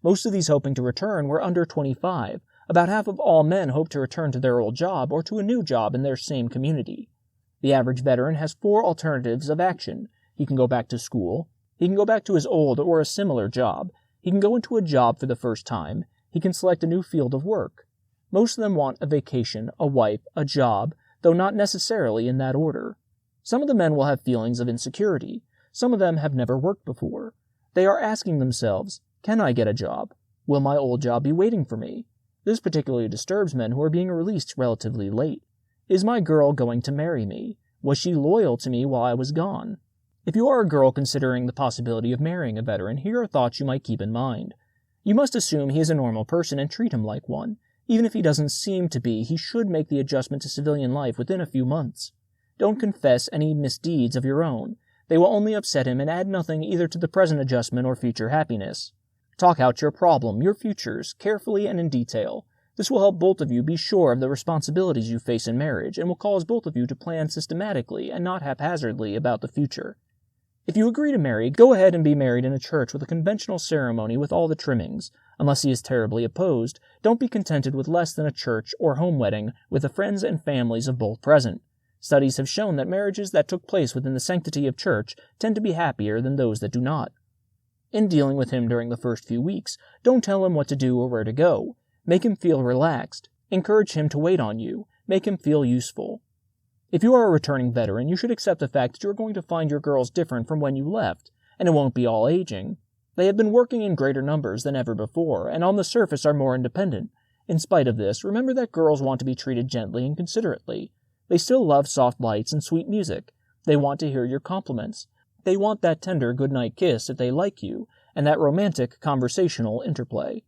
Most of these hoping to return were under 25. About half of all men hope to return to their old job or to a new job in their same community. The average veteran has 4 alternatives of action. He can go back to school. He can go back to his old or a similar job. He can go into a job for the first time. He can select a new field of work. Most of them want a vacation, a wife, a job, though not necessarily in that order. Some of the men will have feelings of insecurity. Some of them have never worked before. They are asking themselves, can I get a job? Will my old job be waiting for me? This particularly disturbs men who are being released relatively late. Is my girl going to marry me? Was she loyal to me while I was gone? If you are a girl considering the possibility of marrying a veteran, here are thoughts you might keep in mind. You must assume he is a normal person and treat him like one. Even if he doesn't seem to be, he should make the adjustment to civilian life within a few months. Don't confess any misdeeds of your own. They will only upset him and add nothing either to the present adjustment or future happiness. Talk out your problem, your futures, carefully and in detail. This will help both of you be sure of the responsibilities you face in marriage and will cause both of you to plan systematically and not haphazardly about the future. If you agree to marry, go ahead and be married in a church with a conventional ceremony with all the trimmings. Unless he is terribly opposed, don't be contented with less than a church or home wedding with the friends and families of both present. Studies have shown that marriages that took place within the sanctity of church tend to be happier than those that do not. In dealing with him during the first few weeks, don't tell him what to do or where to go. Make him feel relaxed. Encourage him to wait on you. Make him feel useful. If you are a returning veteran, you should accept the fact that you are going to find your girls different from when you left, and it won't be all aging. They have been working in greater numbers than ever before, and on the surface are more independent. In spite of this, remember that girls want to be treated gently and considerately. They still love soft lights and sweet music. They want to hear your compliments. They want that tender goodnight kiss if they like you, and that romantic conversational interplay.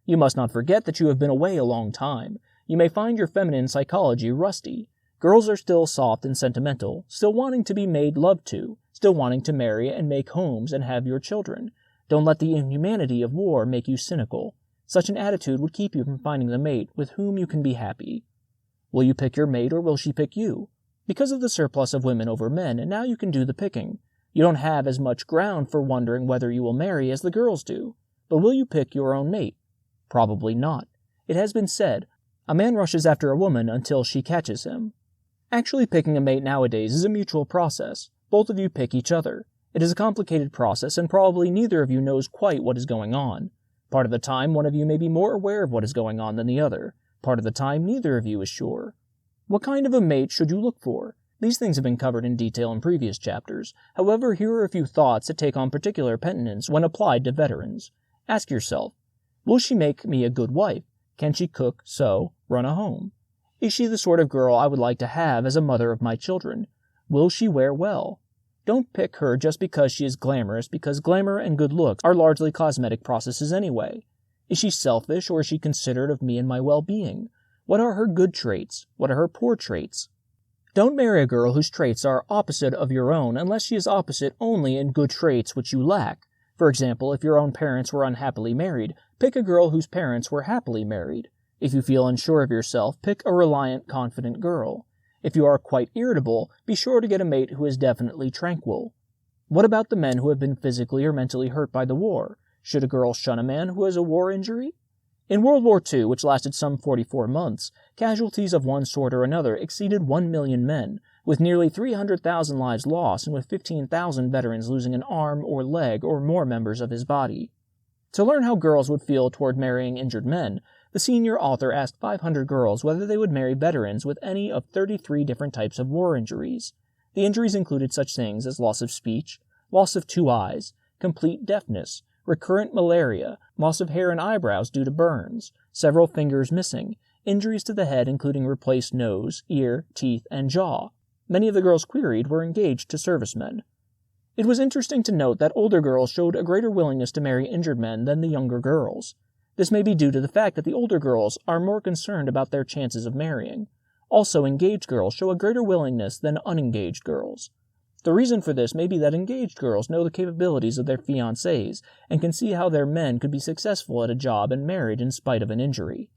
You must not forget that you have been away a long time. You may find your feminine psychology rusty. Girls are still soft and sentimental, still wanting to be made love to, still wanting to marry and make homes and have your children. Don't let the inhumanity of war make you cynical. Such an attitude would keep you from finding the mate with whom you can be happy. Will you pick your mate or will she pick you? Because of the surplus of women over men, now you can do the picking. You don't have as much ground for wondering whether you will marry as the girls do. But will you pick your own mate? Probably not. It has been said, a man rushes after a woman until she catches him. Actually picking a mate nowadays is a mutual process. Both of you pick each other. It is a complicated process and probably neither of you knows quite what is going on. Part of the time, one of you may be more aware of what is going on than the other. Part of the time, neither of you is sure. What kind of a mate should you look for? These things have been covered in detail in previous chapters. However, here are a few thoughts that take on particular pertinence when applied to veterans. Ask yourself, will she make me a good wife? Can she cook, sew, run a home? Is she the sort of girl I would like to have as a mother of my children? Will she wear well? Don't pick her just because she is glamorous, because glamour and good looks are largely cosmetic processes anyway. Is she selfish, or is she considerate of me and my well-being? What are her good traits? What are her poor traits? Don't marry a girl whose traits are opposite of your own unless she is opposite only in good traits which you lack. For example, if your own parents were unhappily married, pick a girl whose parents were happily married. If you feel unsure of yourself, pick a reliant, confident girl. If you are quite irritable, be sure to get a mate who is definitely tranquil. What about the men who have been physically or mentally hurt by the war? Should a girl shun a man who has a war injury? In World War II, which lasted some 44 months, casualties of one sort or another exceeded 1 million men, with nearly 300,000 lives lost and with 15,000 veterans losing an arm or leg or more members of his body. To learn how girls would feel toward marrying injured men, the senior author asked 500 girls whether they would marry veterans with any of 33 different types of war injuries. The injuries included such things as loss of speech, loss of 2 eyes, complete deafness, recurrent malaria, loss of hair and eyebrows due to burns, several fingers missing, injuries to the head including replaced nose, ear, teeth, and jaw. Many of the girls queried were engaged to servicemen. It was interesting to note that older girls showed a greater willingness to marry injured men than the younger girls. This may be due to the fact that the older girls are more concerned about their chances of marrying. Also, engaged girls show a greater willingness than unengaged girls. The reason for this may be that engaged girls know the capabilities of their fiancés and can see how their men could be successful at a job and married in spite of an injury.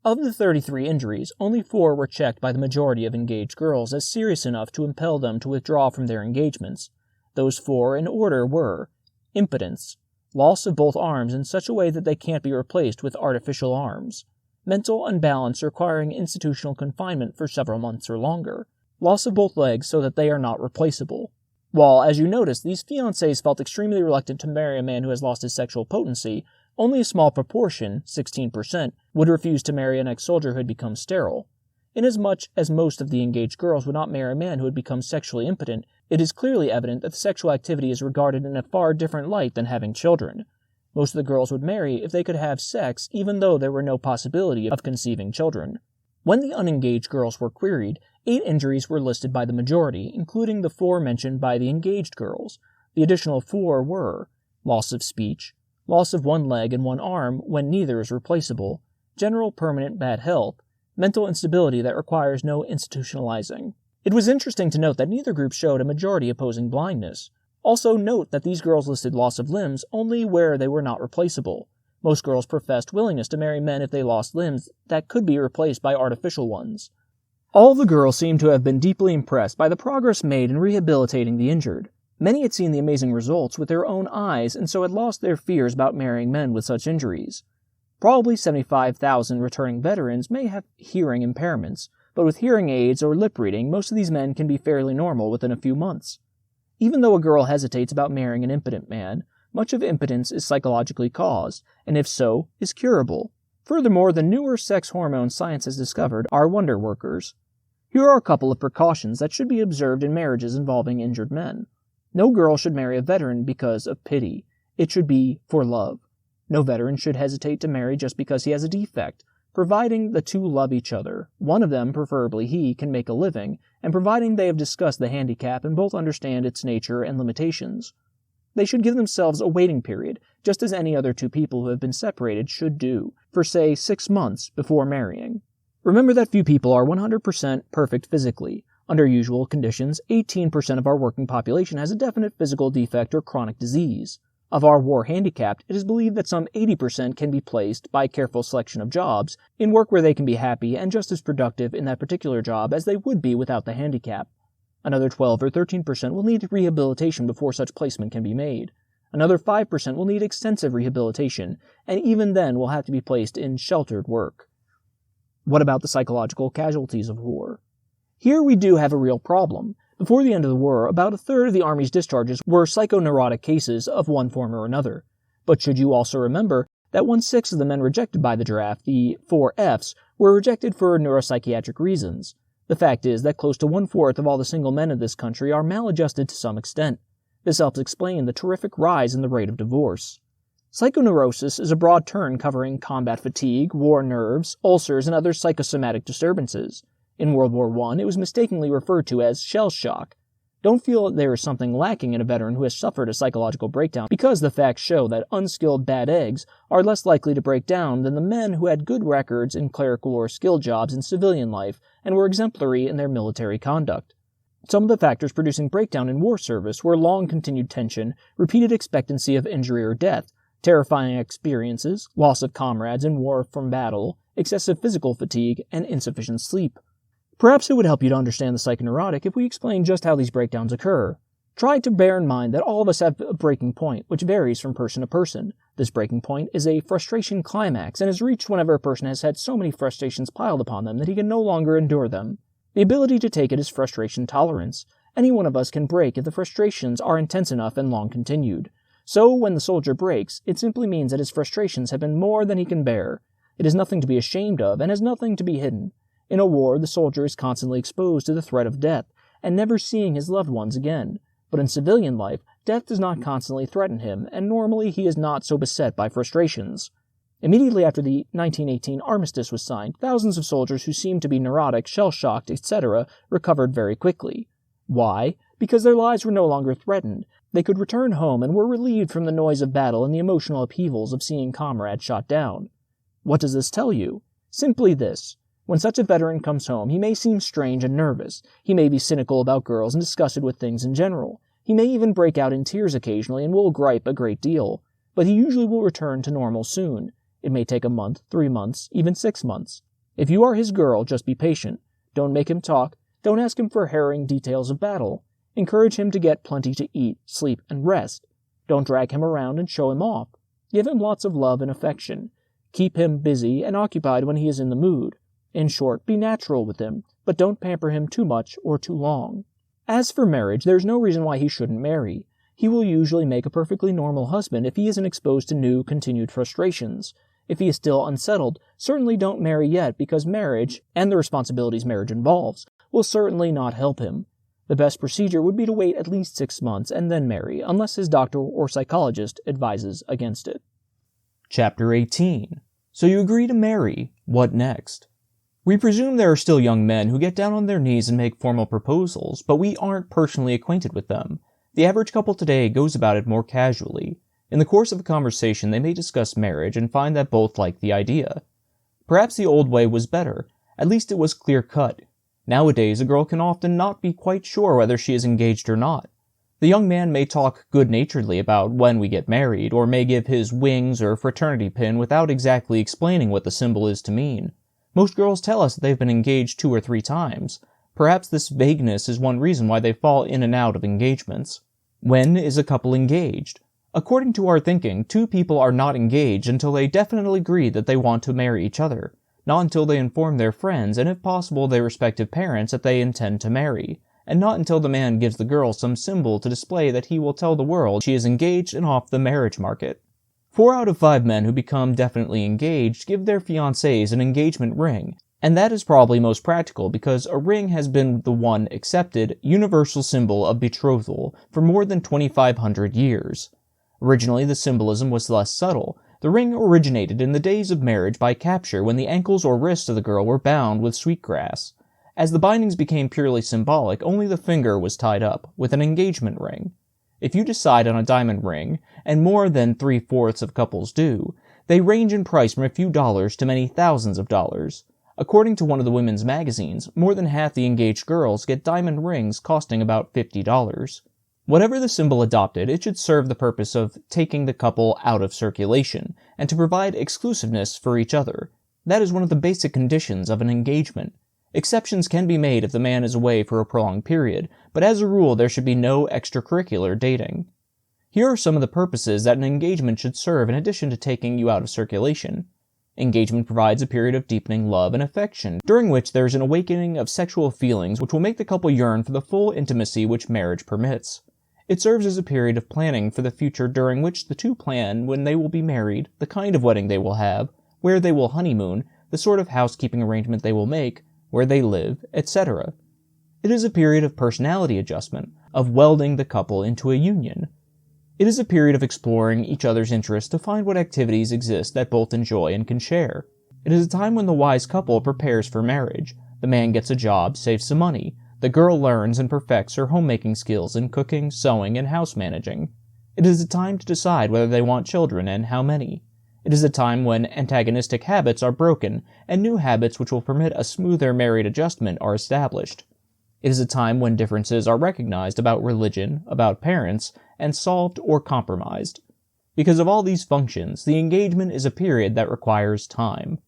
Of the 33 injuries, only 4 were checked by the majority of engaged girls as serious enough to impel them to withdraw from their engagements. Those 4 in order were impotence, loss of both arms in such a way that they can't be replaced with artificial arms, mental unbalance requiring institutional confinement for several months or longer, loss of both legs so that they are not replaceable. While, as you notice, these fiancés felt extremely reluctant to marry a man who has lost his sexual potency, only a small proportion, 16%, would refuse to marry an ex-soldier who had become sterile. Inasmuch as most of the engaged girls would not marry a man who had become sexually impotent, it is clearly evident that the sexual activity is regarded in a far different light than having children. Most of the girls would marry if they could have sex even though there were no possibility of conceiving children. When the unengaged girls were queried, 8 injuries were listed by the majority, including the 4 mentioned by the engaged girls. The additional 4 were loss of speech, loss of 1 leg and 1 arm when neither is replaceable, general permanent bad health, mental instability that requires no institutionalizing. It was interesting to note that neither group showed a majority opposing blindness. Also note that these girls listed loss of limbs only where they were not replaceable. Most girls professed willingness to marry men if they lost limbs that could be replaced by artificial ones. All the girls seemed to have been deeply impressed by the progress made in rehabilitating the injured. Many had seen the amazing results with their own eyes and so had lost their fears about marrying men with such injuries. Probably 75,000 returning veterans may have hearing impairments, but with hearing aids or lip reading, most of these men can be fairly normal within a few months. Even though a girl hesitates about marrying an impotent man, much of impotence is psychologically caused, and if so, is curable. Furthermore, the newer sex hormones science has discovered are wonder workers. Here are a couple of precautions that should be observed in marriages involving injured men. No girl should marry a veteran because of pity. It should be for love. No veteran should hesitate to marry just because he has a defect, providing the two love each other. One of them, preferably he, can make a living, and providing they have discussed the handicap and both understand its nature and limitations. They should give themselves a waiting period, just as any other 2 people who have been separated should do, for say 6 months before marrying. Remember that few people are 100% perfect physically. Under usual conditions, 18% of our working population has a definite physical defect or chronic disease. Of our war-handicapped, it is believed that some 80% can be placed, by careful selection of jobs, in work where they can be happy and just as productive in that particular job as they would be without the handicap. Another 12 or 13% will need rehabilitation before such placement can be made. Another 5% will need extensive rehabilitation, and even then will have to be placed in sheltered work. What about the psychological casualties of war? Here we do have a real problem. Before the end of the war, about a third of the Army's discharges were psychoneurotic cases of one form or another. But should you also remember that 1/6 of the men rejected by the draft, the 4 Fs, were rejected for neuropsychiatric reasons. The fact is that close to 1/4 of all the single men in this country are maladjusted to some extent. This helps explain the terrific rise in the rate of divorce. Psychoneurosis is a broad term covering combat fatigue, war nerves, ulcers, and other psychosomatic disturbances. In World War I, it was mistakenly referred to as shell shock. Don't feel that there is something lacking in a veteran who has suffered a psychological breakdown, because the facts show that unskilled bad eggs are less likely to break down than the men who had good records in clerical or skilled jobs in civilian life and were exemplary in their military conduct. Some of the factors producing breakdown in war service were long continued tension, repeated expectancy of injury or death, terrifying experiences, loss of comrades in war from battle, excessive physical fatigue, and insufficient sleep. Perhaps it would help you to understand the psychoneurotic if we explain just how these breakdowns occur. Try to bear in mind that all of us have a breaking point, which varies from person to person. This breaking point is a frustration climax and is reached whenever a person has had so many frustrations piled upon them that he can no longer endure them. The ability to take it is frustration tolerance. Any one of us can break if the frustrations are intense enough and long continued. So, when the soldier breaks, it simply means that his frustrations have been more than he can bear. It is nothing to be ashamed of and has nothing to be hidden. In a war, the soldier is constantly exposed to the threat of death, and never seeing his loved ones again. But in civilian life, death does not constantly threaten him, and normally he is not so beset by frustrations. Immediately after the 1918 armistice was signed, thousands of soldiers who seemed to be neurotic, shell-shocked, etc. recovered very quickly. Why? Because their lives were no longer threatened. They could return home and were relieved from the noise of battle and the emotional upheavals of seeing comrades shot down. What does this tell you? Simply this. When such a veteran comes home, he may seem strange and nervous. He may be cynical about girls and disgusted with things in general. He may even break out in tears occasionally and will gripe a great deal. But he usually will return to normal soon. It may take a month, 3 months, even 6 months. If you are his girl, just be patient. Don't make him talk. Don't ask him for harrowing details of battle. Encourage him to get plenty to eat, sleep, and rest. Don't drag him around and show him off. Give him lots of love and affection. Keep him busy and occupied when he is in the mood. In short, be natural with him, but don't pamper him too much or too long. As for marriage, there is no reason why he shouldn't marry. He will usually make a perfectly normal husband if he isn't exposed to new, continued frustrations. If he is still unsettled, certainly don't marry yet, because marriage, and the responsibilities marriage involves, will certainly not help him. The best procedure would be to wait at least 6 months and then marry, unless his doctor or psychologist advises against it. Chapter 18. So you agree to marry. What next? We presume there are still young men who get down on their knees and make formal proposals, but we aren't personally acquainted with them. The average couple today goes about it more casually. In the course of a conversation, they may discuss marriage and find that both like the idea. Perhaps the old way was better. At least it was clear-cut. Nowadays, a girl can often not be quite sure whether she is engaged or not. The young man may talk good-naturedly about when we get married, or may give his wings or fraternity pin without exactly explaining what the symbol is to mean. Most girls tell us that they've been engaged 2 or 3 times. Perhaps this vagueness is one reason why they fall in and out of engagements. When is a couple engaged? According to our thinking, 2 people are not engaged until they definitely agree that they want to marry each other, not until they inform their friends and if possible their respective parents that they intend to marry, and not until the man gives the girl some symbol to display that he will tell the world she is engaged and off the marriage market. 4 out of 5 men who become definitely engaged give their fiancés an engagement ring, and that is probably most practical because a ring has been the one accepted, universal symbol of betrothal for more than 2,500 years. Originally, the symbolism was less subtle. The ring originated in the days of marriage by capture when the ankles or wrists of the girl were bound with sweetgrass. As the bindings became purely symbolic, only the finger was tied up, with an engagement ring. If you decide on a diamond ring, and more than 3/4 of couples do, they range in price from a few dollars to many thousands of dollars. According to one of the women's magazines, more than half the engaged girls get diamond rings costing about $50. Whatever the symbol adopted, it should serve the purpose of taking the couple out of circulation, and to provide exclusiveness for each other. That is one of the basic conditions of an engagement. Exceptions can be made if the man is away for a prolonged period, but as a rule there should be no extracurricular dating. Here are some of the purposes that an engagement should serve in addition to taking you out of circulation. Engagement provides a period of deepening love and affection, during which there is an awakening of sexual feelings which will make the couple yearn for the full intimacy which marriage permits. It serves as a period of planning for the future during which the two plan when they will be married, the kind of wedding they will have, where they will honeymoon, the sort of housekeeping arrangement they will make, where they live, etc. It is a period of personality adjustment, of welding the couple into a union. It is a period of exploring each other's interests to find what activities exist that both enjoy and can share. It is a time when the wise couple prepares for marriage. The man gets a job, saves some money. The girl learns and perfects her homemaking skills in cooking, sewing, and house managing. It is a time to decide whether they want children and how many. It is a time when antagonistic habits are broken and new habits which will permit a smoother married adjustment are established. It is a time when differences are recognized about religion, about parents, and solved or compromised. Because of all these functions, the engagement is a period that requires time.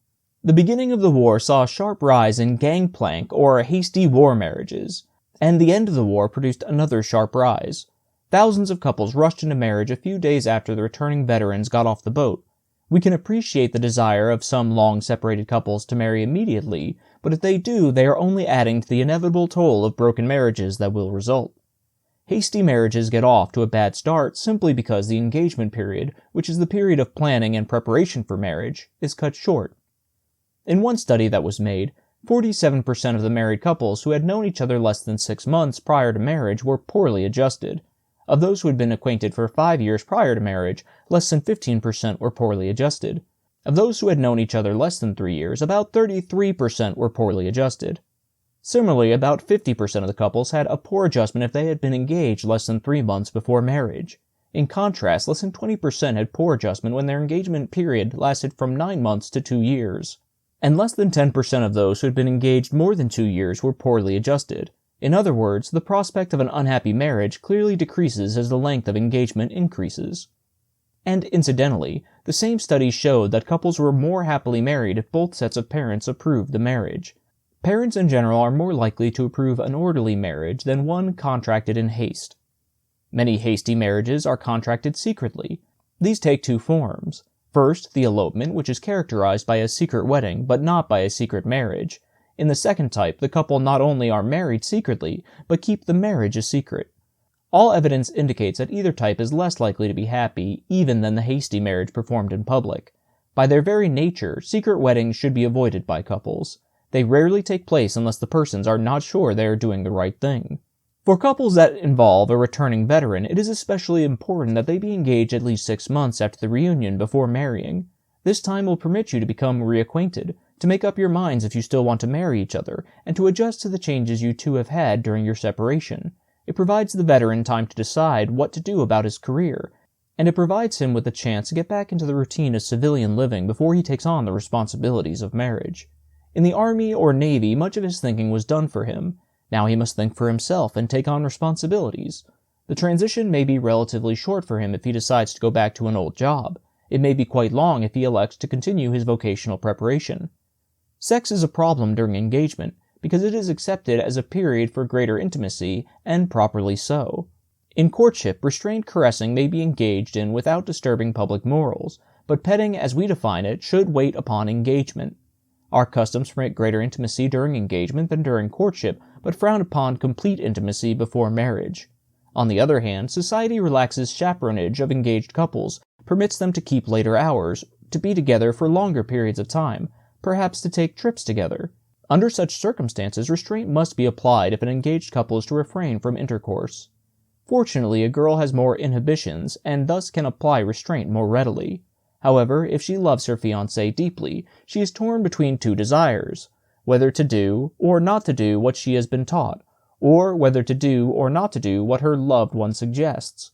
The beginning of the war saw a sharp rise in gangplank or hasty war marriages, and the end of the war produced another sharp rise. Thousands of couples rushed into marriage a few days after the returning veterans got off the boat. We can appreciate the desire of some long-separated couples to marry immediately, but if they do, they are only adding to the inevitable toll of broken marriages that will result. Hasty marriages get off to a bad start simply because the engagement period, which is the period of planning and preparation for marriage, is cut short. In one study that was made, 47% of the married couples who had known each other less than 6 months prior to marriage were poorly adjusted. Of those who had been acquainted for 5 years prior to marriage, less than 15% were poorly adjusted. Of those who had known each other less than 3 years, about 33% were poorly adjusted. Similarly, about 50% of the couples had a poor adjustment if they had been engaged less than 3 months before marriage. In contrast, less than 20% had poor adjustment when their engagement period lasted from 9 months to 2 years. And less than 10% of those who had been engaged more than 2 years were poorly adjusted. In other words, the prospect of an unhappy marriage clearly decreases as the length of engagement increases. And incidentally, the same study showed that couples were more happily married if both sets of parents approved the marriage. Parents in general are more likely to approve an orderly marriage than one contracted in haste. Many hasty marriages are contracted secretly. These take two forms. First, the elopement, which is characterized by a secret wedding, but not by a secret marriage. In the second type, the couple not only are married secretly, but keep the marriage a secret. All evidence indicates that either type is less likely to be happy, even than the hasty marriage performed in public. By their very nature, secret weddings should be avoided by couples. They rarely take place unless the persons are not sure they are doing the right thing. For couples that involve a returning veteran, it is especially important that they be engaged at least 6 months after the reunion before marrying. This time will permit you to become reacquainted, to make up your minds if you still want to marry each other, and to adjust to the changes you two have had during your separation. It provides the veteran time to decide what to do about his career, and it provides him with a chance to get back into the routine of civilian living before he takes on the responsibilities of marriage. In the Army or Navy, much of his thinking was done for him. Now he must think for himself and take on responsibilities. The transition may be relatively short for him if he decides to go back to an old job. It may be quite long if he elects to continue his vocational preparation. Sex is a problem during engagement because it is accepted as a period for greater intimacy, and properly so. In courtship, restrained caressing may be engaged in without disturbing public morals, but petting as we define it should wait upon engagement. Our customs permit greater intimacy during engagement than during courtship, but frown upon complete intimacy before marriage. On the other hand, society relaxes chaperonage of engaged couples, permits them to keep later hours, to be together for longer periods of time, perhaps to take trips together. Under such circumstances, restraint must be applied if an engaged couple is to refrain from intercourse. Fortunately, a girl has more inhibitions, and thus can apply restraint more readily. However, if she loves her fiancé deeply, she is torn between two desires, whether to do or not to do what she has been taught, or whether to do or not to do what her loved one suggests.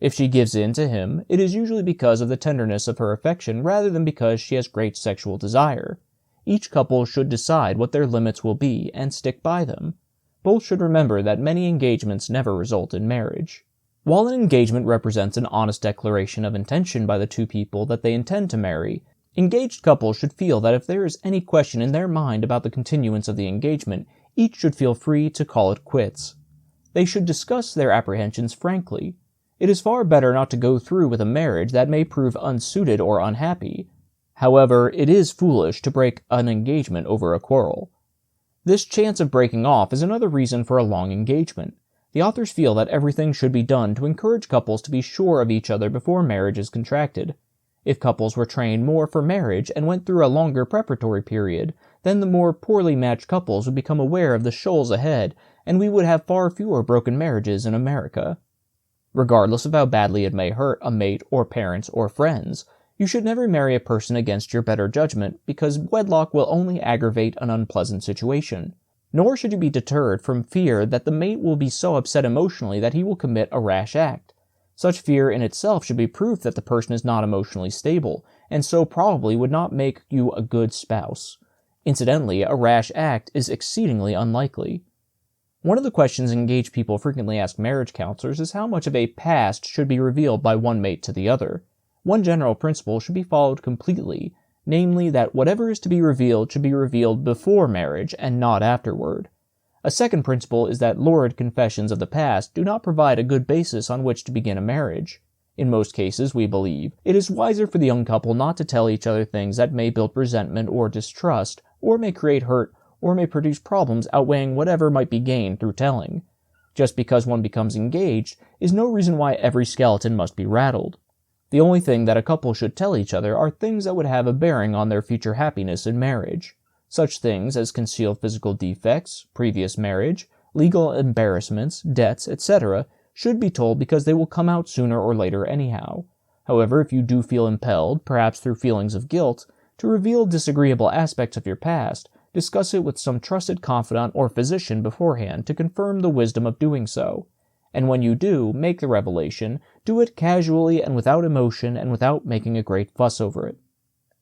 If she gives in to him, it is usually because of the tenderness of her affection rather than because she has great sexual desire. Each couple should decide what their limits will be and stick by them. Both should remember that many engagements never result in marriage. While an engagement represents an honest declaration of intention by the two people that they intend to marry, engaged couples should feel that if there is any question in their mind about the continuance of the engagement, each should feel free to call it quits. They should discuss their apprehensions frankly. It is far better not to go through with a marriage that may prove unsuited or unhappy. However, it is foolish to break an engagement over a quarrel. This chance of breaking off is another reason for a long engagement. The authors feel that everything should be done to encourage couples to be sure of each other before marriage is contracted. If couples were trained more for marriage and went through a longer preparatory period, then the more poorly matched couples would become aware of the shoals ahead, and we would have far fewer broken marriages in America. Regardless of how badly it may hurt a mate or parents or friends, you should never marry a person against your better judgment, because wedlock will only aggravate an unpleasant situation. Nor should you be deterred from fear that the mate will be so upset emotionally that he will commit a rash act. Such fear in itself should be proof that the person is not emotionally stable, and so probably would not make you a good spouse. Incidentally, a rash act is exceedingly unlikely. One of the questions engaged people frequently ask marriage counselors is how much of a past should be revealed by one mate to the other. One general principle should be followed completely, namely that whatever is to be revealed should be revealed before marriage and not afterward. A second principle is that lurid confessions of the past do not provide a good basis on which to begin a marriage. In most cases, we believe, it is wiser for the young couple not to tell each other things that may build resentment or distrust, or may create hurt, or may produce problems outweighing whatever might be gained through telling. Just because one becomes engaged is no reason why every skeleton must be rattled. The only thing that a couple should tell each other are things that would have a bearing on their future happiness in marriage. Such things as concealed physical defects, previous marriage, legal embarrassments, debts, etc. should be told because they will come out sooner or later anyhow. However, if you do feel impelled, perhaps through feelings of guilt, to reveal disagreeable aspects of your past, discuss it with some trusted confidant or physician beforehand to confirm the wisdom of doing so. And when you do make the revelation, do it casually and without emotion and without making a great fuss over it.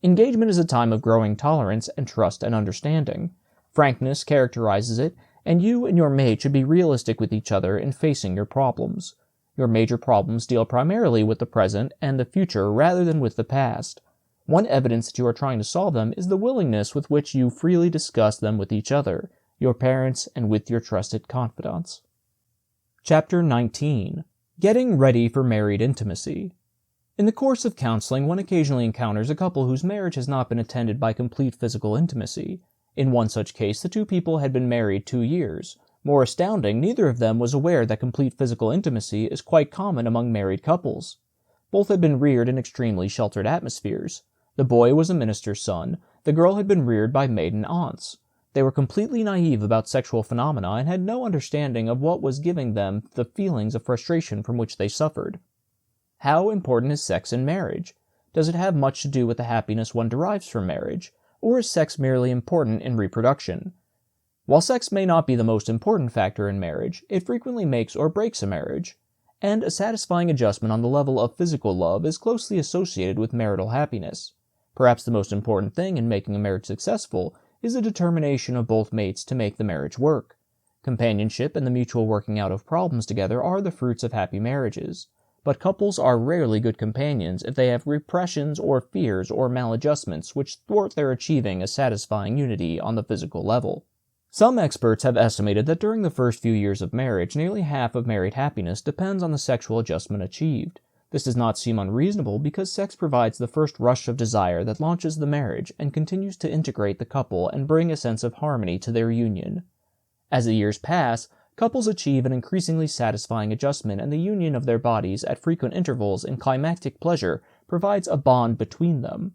Engagement is a time of growing tolerance and trust and understanding. Frankness characterizes it, and you and your mate should be realistic with each other in facing your problems. Your major problems deal primarily with the present and the future rather than with the past. One evidence that you are trying to solve them is the willingness with which you freely discuss them with each other, your parents, and with your trusted confidants. Chapter 19. Getting Ready for Married Intimacy. In the course of counseling, one occasionally encounters a couple whose marriage has not been attended by complete physical intimacy. In one such case, the two people had been married 2 years. More astounding, neither of them was aware that complete physical intimacy is quite common among married couples. Both had been reared in extremely sheltered atmospheres. The boy was a minister's son, the girl had been reared by maiden aunts. They were completely naive about sexual phenomena and had no understanding of what was giving them the feelings of frustration from which they suffered. How important is sex in marriage? Does it have much to do with the happiness one derives from marriage, or is sex merely important in reproduction? While sex may not be the most important factor in marriage, it frequently makes or breaks a marriage, and a satisfying adjustment on the level of physical love is closely associated with marital happiness. Perhaps the most important thing in making a marriage successful is the determination of both mates to make the marriage work. Companionship and the mutual working out of problems together are the fruits of happy marriages, but couples are rarely good companions if they have repressions or fears or maladjustments which thwart their achieving a satisfying unity on the physical level. Some experts have estimated that during the first few years of marriage, nearly half of married happiness depends on the sexual adjustment achieved. This does not seem unreasonable because sex provides the first rush of desire that launches the marriage and continues to integrate the couple and bring a sense of harmony to their union. As the years pass, couples achieve an increasingly satisfying adjustment, and the union of their bodies at frequent intervals in climactic pleasure provides a bond between them.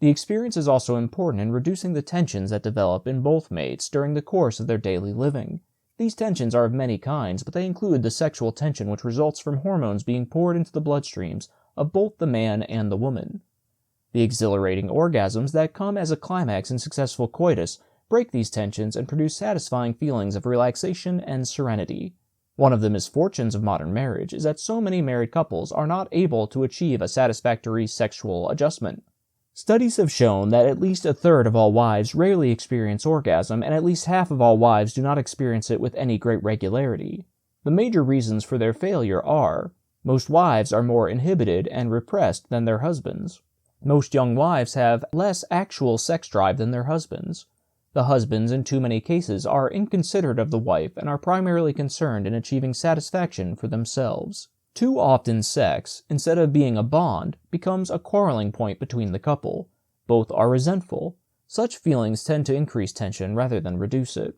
The experience is also important in reducing the tensions that develop in both mates during the course of their daily living. These tensions are of many kinds, but they include the sexual tension which results from hormones being poured into the bloodstreams of both the man and the woman. The exhilarating orgasms that come as a climax in successful coitus break these tensions and produce satisfying feelings of relaxation and serenity. One of the misfortunes of modern marriage is that so many married couples are not able to achieve a satisfactory sexual adjustment. Studies have shown that at least a third of all wives rarely experience orgasm, and at least half of all wives do not experience it with any great regularity. The major reasons for their failure are: most wives are more inhibited and repressed than their husbands. Most young wives have less actual sex drive than their husbands. The husbands, in too many cases, are inconsiderate of the wife and are primarily concerned in achieving satisfaction for themselves. Too often sex, instead of being a bond, becomes a quarreling point between the couple. Both are resentful. Such feelings tend to increase tension rather than reduce it.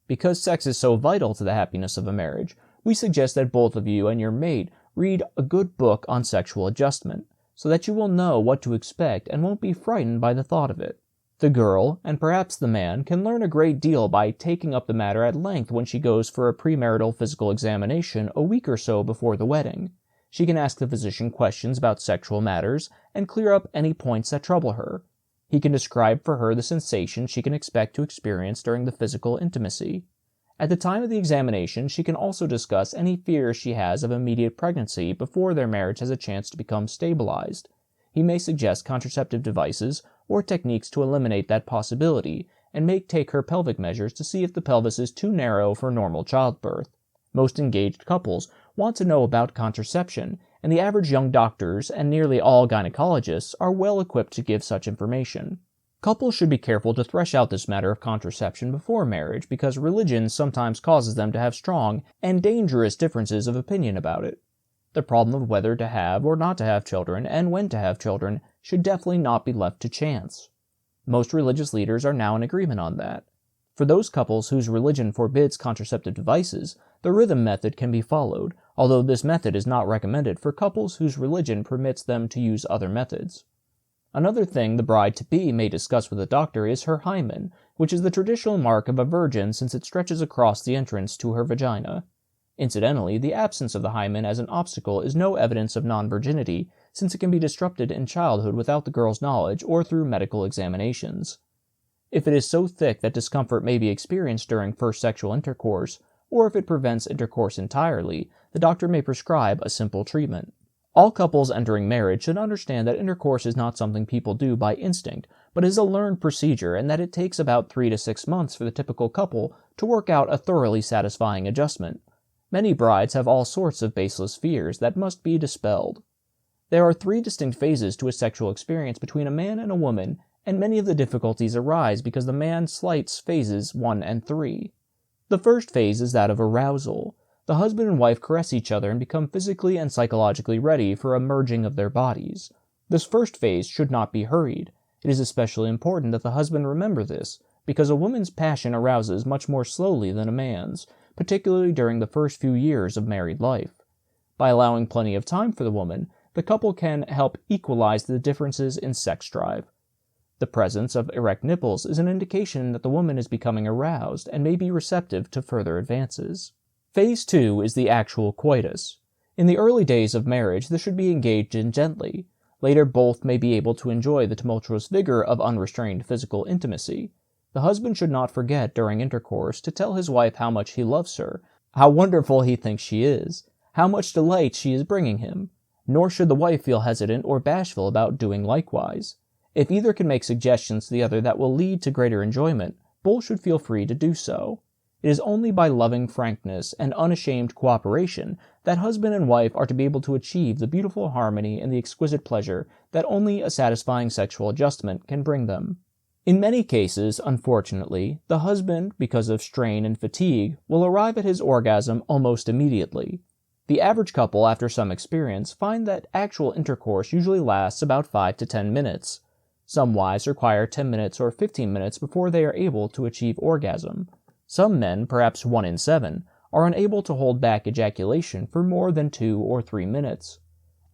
Because sex is so vital to the happiness of a marriage, we suggest that both of you and your mate read a good book on sexual adjustment, so that you will know what to expect and won't be frightened by the thought of it. The girl, and perhaps the man, can learn a great deal by taking up the matter at length when she goes for a premarital physical examination a week or so before the wedding. She can ask the physician questions about sexual matters and clear up any points that trouble her. He can describe for her the sensation she can expect to experience during the physical intimacy. At the time of the examination, she can also discuss any fears she has of immediate pregnancy before their marriage has a chance to become stabilized. He may suggest contraceptive devices or techniques to eliminate that possibility, and may take her pelvic measures to see if the pelvis is too narrow for normal childbirth. Most engaged couples want to know about contraception, and the average young doctors and nearly all gynecologists are well equipped to give such information. Couples should be careful to thresh out this matter of contraception before marriage because religion sometimes causes them to have strong and dangerous differences of opinion about it. The problem of whether to have or not to have children and when to have children should definitely not be left to chance. Most religious leaders are now in agreement on that. For those couples whose religion forbids contraceptive devices, the rhythm method can be followed, although this method is not recommended for couples whose religion permits them to use other methods. Another thing the bride-to-be may discuss with a doctor is her hymen, which is the traditional mark of a virgin since it stretches across the entrance to her vagina. Incidentally, the absence of the hymen as an obstacle is no evidence of non-virginity, since it can be disrupted in childhood without the girl's knowledge or through medical examinations. If it is so thick that discomfort may be experienced during first sexual intercourse, or if it prevents intercourse entirely, the doctor may prescribe a simple treatment. All couples entering marriage should understand that intercourse is not something people do by instinct, but is a learned procedure, and that it takes about 3 to 6 months for the typical couple to work out a thoroughly satisfying adjustment. Many brides have all sorts of baseless fears that must be dispelled. There are 3 distinct phases to a sexual experience between a man and a woman, and many of the difficulties arise because the man slights phases 1 and 3. The first phase is that of arousal. The husband and wife caress each other and become physically and psychologically ready for a merging of their bodies. This first phase should not be hurried. It is especially important that the husband remember this, because a woman's passion arouses much more slowly than a man's, particularly during the first few years of married life. By allowing plenty of time for the woman, the couple can help equalize the differences in sex drive. The presence of erect nipples is an indication that the woman is becoming aroused and may be receptive to further advances. Phase 2 is the actual coitus. In the early days of marriage, this should be engaged in gently. Later, both may be able to enjoy the tumultuous vigor of unrestrained physical intimacy. The husband should not forget during intercourse to tell his wife how much he loves her, how wonderful he thinks she is, how much delight she is bringing him, nor should the wife feel hesitant or bashful about doing likewise. If either can make suggestions to the other that will lead to greater enjoyment, both should feel free to do so. It is only by loving frankness and unashamed cooperation that husband and wife are to be able to achieve the beautiful harmony and the exquisite pleasure that only a satisfying sexual adjustment can bring them. In many cases, unfortunately, the husband, because of strain and fatigue, will arrive at his orgasm almost immediately. The average couple, after some experience, find that actual intercourse usually lasts about 5 to 10 minutes. Some wives require 10 minutes or 15 minutes before they are able to achieve orgasm. Some men, perhaps 1 in 7, are unable to hold back ejaculation for more than 2 or 3 minutes.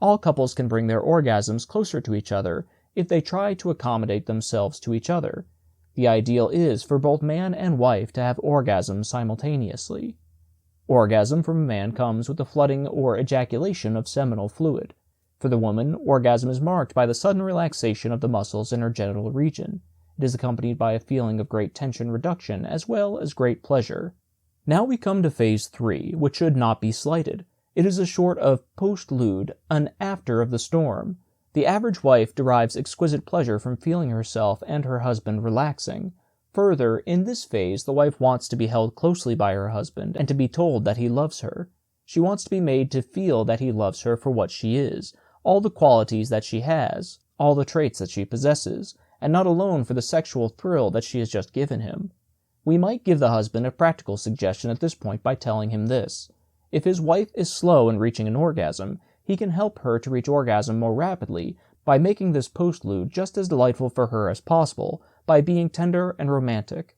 All couples can bring their orgasms closer to each other if they try to accommodate themselves to each other. The ideal is for both man and wife to have orgasms simultaneously. Orgasm from a man comes with the flooding or ejaculation of seminal fluid. For the woman, orgasm is marked by the sudden relaxation of the muscles in her genital region. It is accompanied by a feeling of great tension reduction as well as great pleasure. Now we come to phase 3, which should not be slighted. It is a sort of postlude, an after of the storm. The average wife derives exquisite pleasure from feeling herself and her husband relaxing. Further, in this phase, the wife wants to be held closely by her husband and to be told that he loves her. She wants to be made to feel that he loves her for what she is, all the qualities that she has, all the traits that she possesses, and not alone for the sexual thrill that she has just given him. We might give the husband a practical suggestion at this point by telling him this. If his wife is slow in reaching an orgasm, he can help her to reach orgasm more rapidly by making this postlude just as delightful for her as possible by being tender and romantic.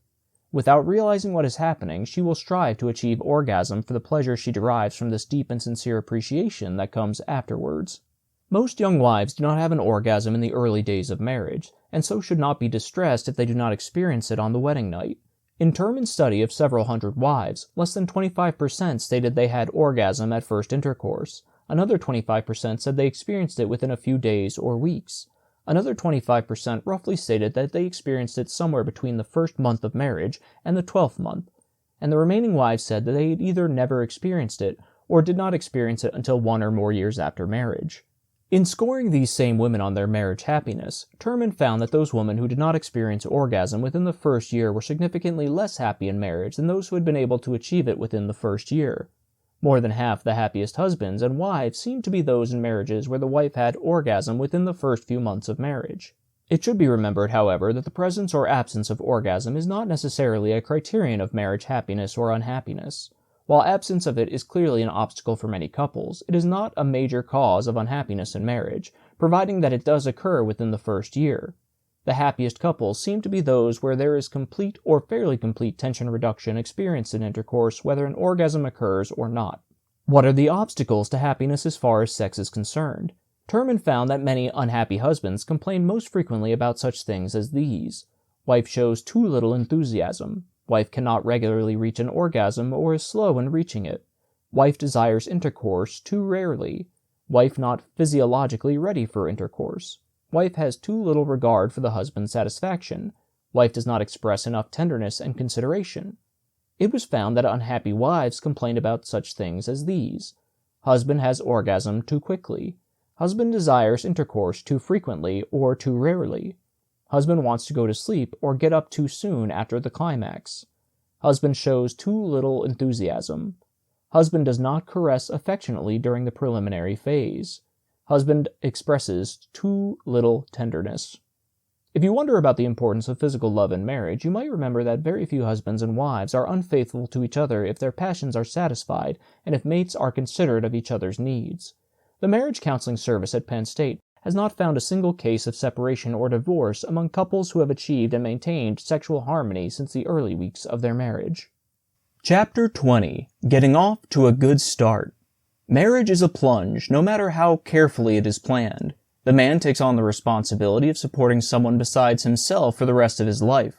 Without realizing what is happening, she will strive to achieve orgasm for the pleasure she derives from this deep and sincere appreciation that comes afterwards. Most young wives do not have an orgasm in the early days of marriage, and so should not be distressed if they do not experience it on the wedding night. In Terman's study of several hundred wives, less than 25% stated they had orgasm at first intercourse. Another 25% said they experienced it within a few days or weeks. Another 25% roughly stated that they experienced it somewhere between the first month of marriage and the 12th month, and the remaining wives said that they had either never experienced it or did not experience it until 1 or more years after marriage. In scoring these same women on their marriage happiness, Terman found that those women who did not experience orgasm within the first year were significantly less happy in marriage than those who had been able to achieve it within the first year. More than half the happiest husbands and wives seemed to be those in marriages where the wife had orgasm within the first few months of marriage. It should be remembered, however, that the presence or absence of orgasm is not necessarily a criterion of marriage happiness or unhappiness. While absence of it is clearly an obstacle for many couples, it is not a major cause of unhappiness in marriage, providing that it does occur within the first year. The happiest couples seem to be those where there is complete or fairly complete tension reduction experienced in intercourse, whether an orgasm occurs or not. What are the obstacles to happiness as far as sex is concerned? Terman found that many unhappy husbands complain most frequently about such things as these. Wife shows too little enthusiasm. Wife cannot regularly reach an orgasm or is slow in reaching it. Wife desires intercourse too rarely. Wife not physiologically ready for intercourse. Wife has too little regard for the husband's satisfaction. Wife does not express enough tenderness and consideration. It was found that unhappy wives complained about such things as these. Husband has orgasm too quickly. Husband desires intercourse too frequently or too rarely. Husband wants to go to sleep or get up too soon after the climax. Husband shows too little enthusiasm. Husband does not caress affectionately during the preliminary phase. Husband expresses too little tenderness. If you wonder about the importance of physical love in marriage, you might remember that very few husbands and wives are unfaithful to each other if their passions are satisfied and if mates are considerate of each other's needs. The marriage counseling service at Penn State has not found a single case of separation or divorce among couples who have achieved and maintained sexual harmony since the early weeks of their marriage. Chapter 20. Getting off to a good start. Marriage is a plunge, no matter how carefully it is planned. The man takes on the responsibility of supporting someone besides himself for the rest of his life.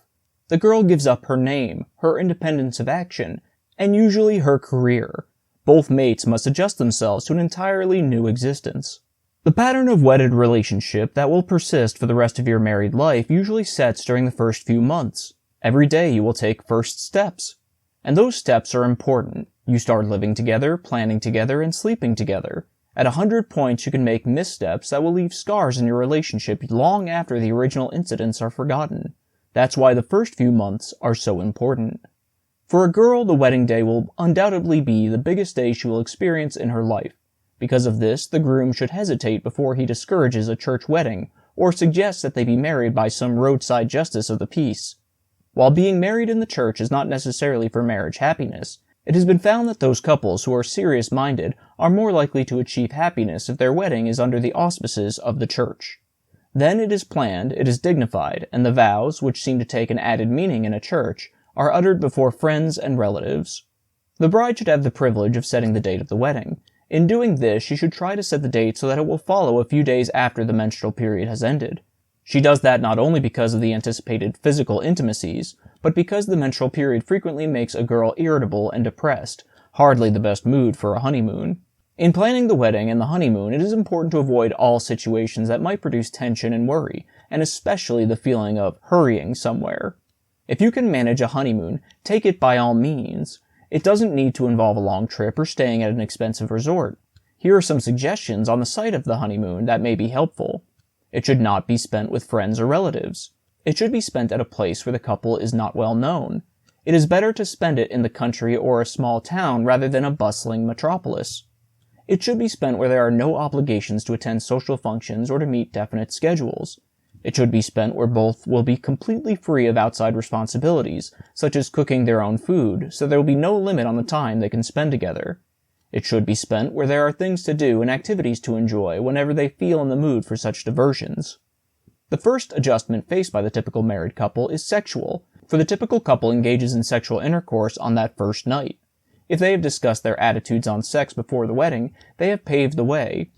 The girl gives up her name, her independence of action, and usually her career. Both mates must adjust themselves to an entirely new existence. The pattern of wedded relationship that will persist for the rest of your married life usually sets during the first few months. Every day you will take first steps. And those steps are important. You start living together, planning together, and sleeping together. At 100 points you can make missteps that will leave scars in your relationship long after the original incidents are forgotten. That's why the first few months are so important. For a girl, the wedding day will undoubtedly be the biggest day she will experience in her life. Because of this, the groom should hesitate before he discourages a church wedding, or suggests that they be married by some roadside justice of the peace. While being married in the church is not necessarily for marriage happiness, it has been found that those couples who are serious-minded are more likely to achieve happiness if their wedding is under the auspices of the church. Then it is planned, it is dignified, and the vows, which seem to take an added meaning in a church, are uttered before friends and relatives. The bride should have the privilege of setting the date of the wedding. In doing this, she should try to set the date so that it will follow a few days after the menstrual period has ended. She does that not only because of the anticipated physical intimacies, but because the menstrual period frequently makes a girl irritable and depressed, hardly the best mood for a honeymoon. In planning the wedding and the honeymoon, it is important to avoid all situations that might produce tension and worry, and especially the feeling of hurrying somewhere. If you can manage a honeymoon, take it by all means. It doesn't need to involve a long trip or staying at an expensive resort. Here are some suggestions on the site of the honeymoon that may be helpful. It should not be spent with friends or relatives. It should be spent at a place where the couple is not well known. It is better to spend it in the country or a small town rather than a bustling metropolis. It should be spent where there are no obligations to attend social functions or to meet definite schedules. It should be spent where both will be completely free of outside responsibilities, such as cooking their own food, so there will be no limit on the time they can spend together. It should be spent where there are things to do and activities to enjoy whenever they feel in the mood for such diversions. The first adjustment faced by the typical married couple is sexual. For the typical couple engages in sexual intercourse on that first night. If they have discussed their attitudes on sex before the wedding, they have paved the way.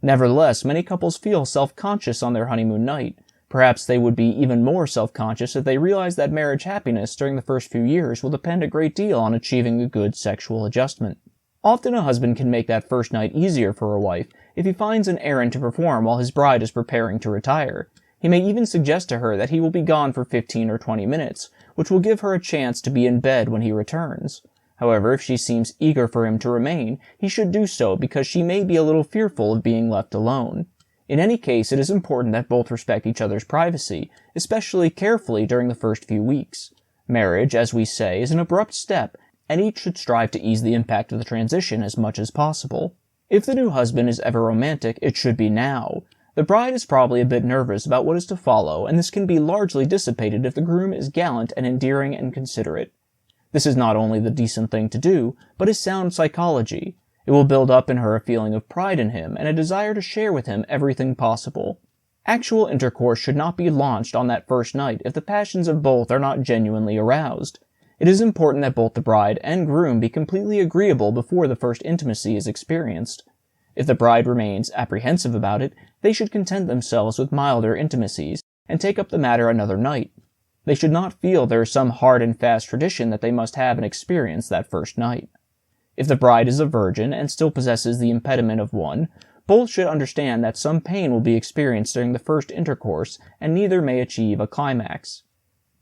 Nevertheless, many couples feel self-conscious on their honeymoon night. Perhaps they would be even more self-conscious if they realize that marriage happiness during the first few years will depend a great deal on achieving a good sexual adjustment. Often a husband can make that first night easier for a wife if he finds an errand to perform while his bride is preparing to retire. He may even suggest to her that he will be gone for 15 or 20 minutes, which will give her a chance to be in bed when he returns. However, if she seems eager for him to remain, he should do so because she may be a little fearful of being left alone. In any case, it is important that both respect each other's privacy, especially carefully during the first few weeks. Marriage, as we say, is an abrupt step, and each should strive to ease the impact of the transition as much as possible. If the new husband is ever romantic, it should be now. The bride is probably a bit nervous about what is to follow, and this can be largely dissipated if the groom is gallant and endearing and considerate. This is not only the decent thing to do, but is sound psychology. It will build up in her a feeling of pride in him and a desire to share with him everything possible. Actual intercourse should not be launched on that first night if the passions of both are not genuinely aroused. It is important that both the bride and groom be completely agreeable before the first intimacy is experienced. If the bride remains apprehensive about it, they should content themselves with milder intimacies and take up the matter another night. They should not feel there is some hard and fast tradition that they must have an experience that first night. If the bride is a virgin and still possesses the impediment of one, both should understand that some pain will be experienced during the first intercourse and neither may achieve a climax.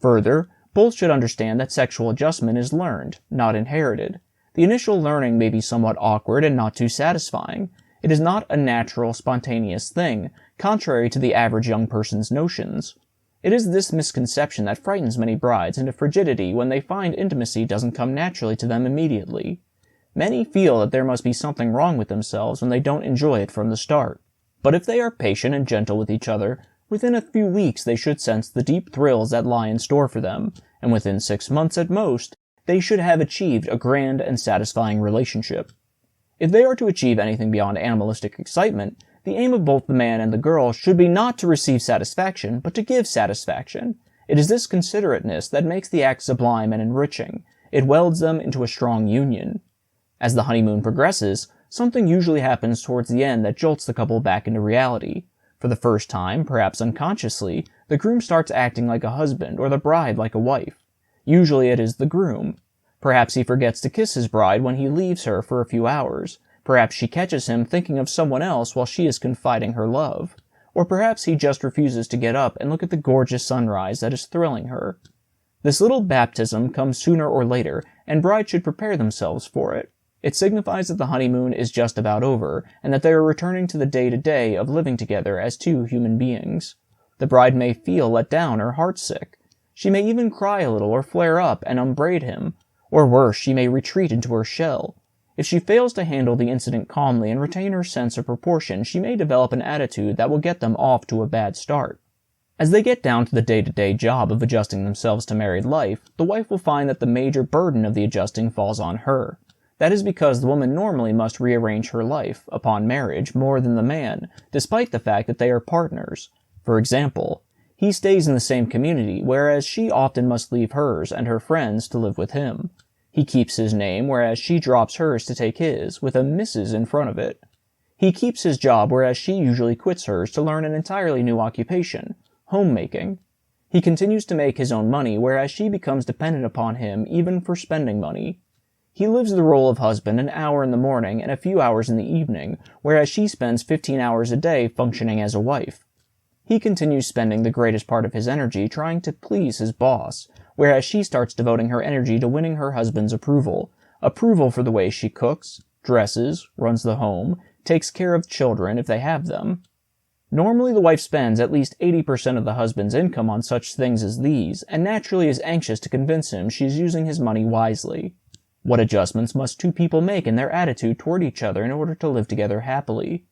Further, both should understand that sexual adjustment is learned, not inherited. The initial learning may be somewhat awkward and not too satisfying. It is not a natural, spontaneous thing, contrary to the average young person's notions. It is this misconception that frightens many brides into frigidity when they find intimacy doesn't come naturally to them immediately. Many feel that there must be something wrong with themselves when they don't enjoy it from the start. But if they are patient and gentle with each other, within a few weeks they should sense the deep thrills that lie in store for them, and within 6 months at most, they should have achieved a grand and satisfying relationship. If they are to achieve anything beyond animalistic excitement, the aim of both the man and the girl should be not to receive satisfaction, but to give satisfaction. It is this considerateness that makes the act sublime and enriching. It welds them into a strong union. As the honeymoon progresses, something usually happens towards the end that jolts the couple back into reality. For the first time, perhaps unconsciously, the groom starts acting like a husband or the bride like a wife. Usually it is the groom. Perhaps he forgets to kiss his bride when he leaves her for a few hours. Perhaps she catches him thinking of someone else while she is confiding her love. Or perhaps he just refuses to get up and look at the gorgeous sunrise that is thrilling her. This little baptism comes sooner or later, and brides should prepare themselves for it. It signifies that the honeymoon is just about over, and that they are returning to the day-to-day of living together as two human beings. The bride may feel let down or heartsick. She may even cry a little or flare up and upbraid him. Or worse, she may retreat into her shell. If she fails to handle the incident calmly and retain her sense of proportion, she may develop an attitude that will get them off to a bad start. As they get down to the day-to-day job of adjusting themselves to married life, the wife will find that the major burden of the adjusting falls on her. That is because the woman normally must rearrange her life, upon marriage, more than the man, despite the fact that they are partners. For example, he stays in the same community, whereas she often must leave hers and her friends to live with him. He keeps his name, whereas she drops hers to take his, with a Mrs. in front of it. He keeps his job, whereas she usually quits hers to learn an entirely new occupation, homemaking. He continues to make his own money, whereas she becomes dependent upon him even for spending money. He lives the role of husband an hour in the morning and a few hours in the evening, whereas she spends 15 hours a day functioning as a wife. He continues spending the greatest part of his energy trying to please his boss, whereas she starts devoting her energy to winning her husband's approval for the way she cooks, dresses, runs the home, takes care of children if they have them. Normally the wife spends at least 80% of the husband's income on such things as these, and naturally is anxious to convince him she is using his money wisely. What adjustments must two people make in their attitude toward each other in order to live together happily?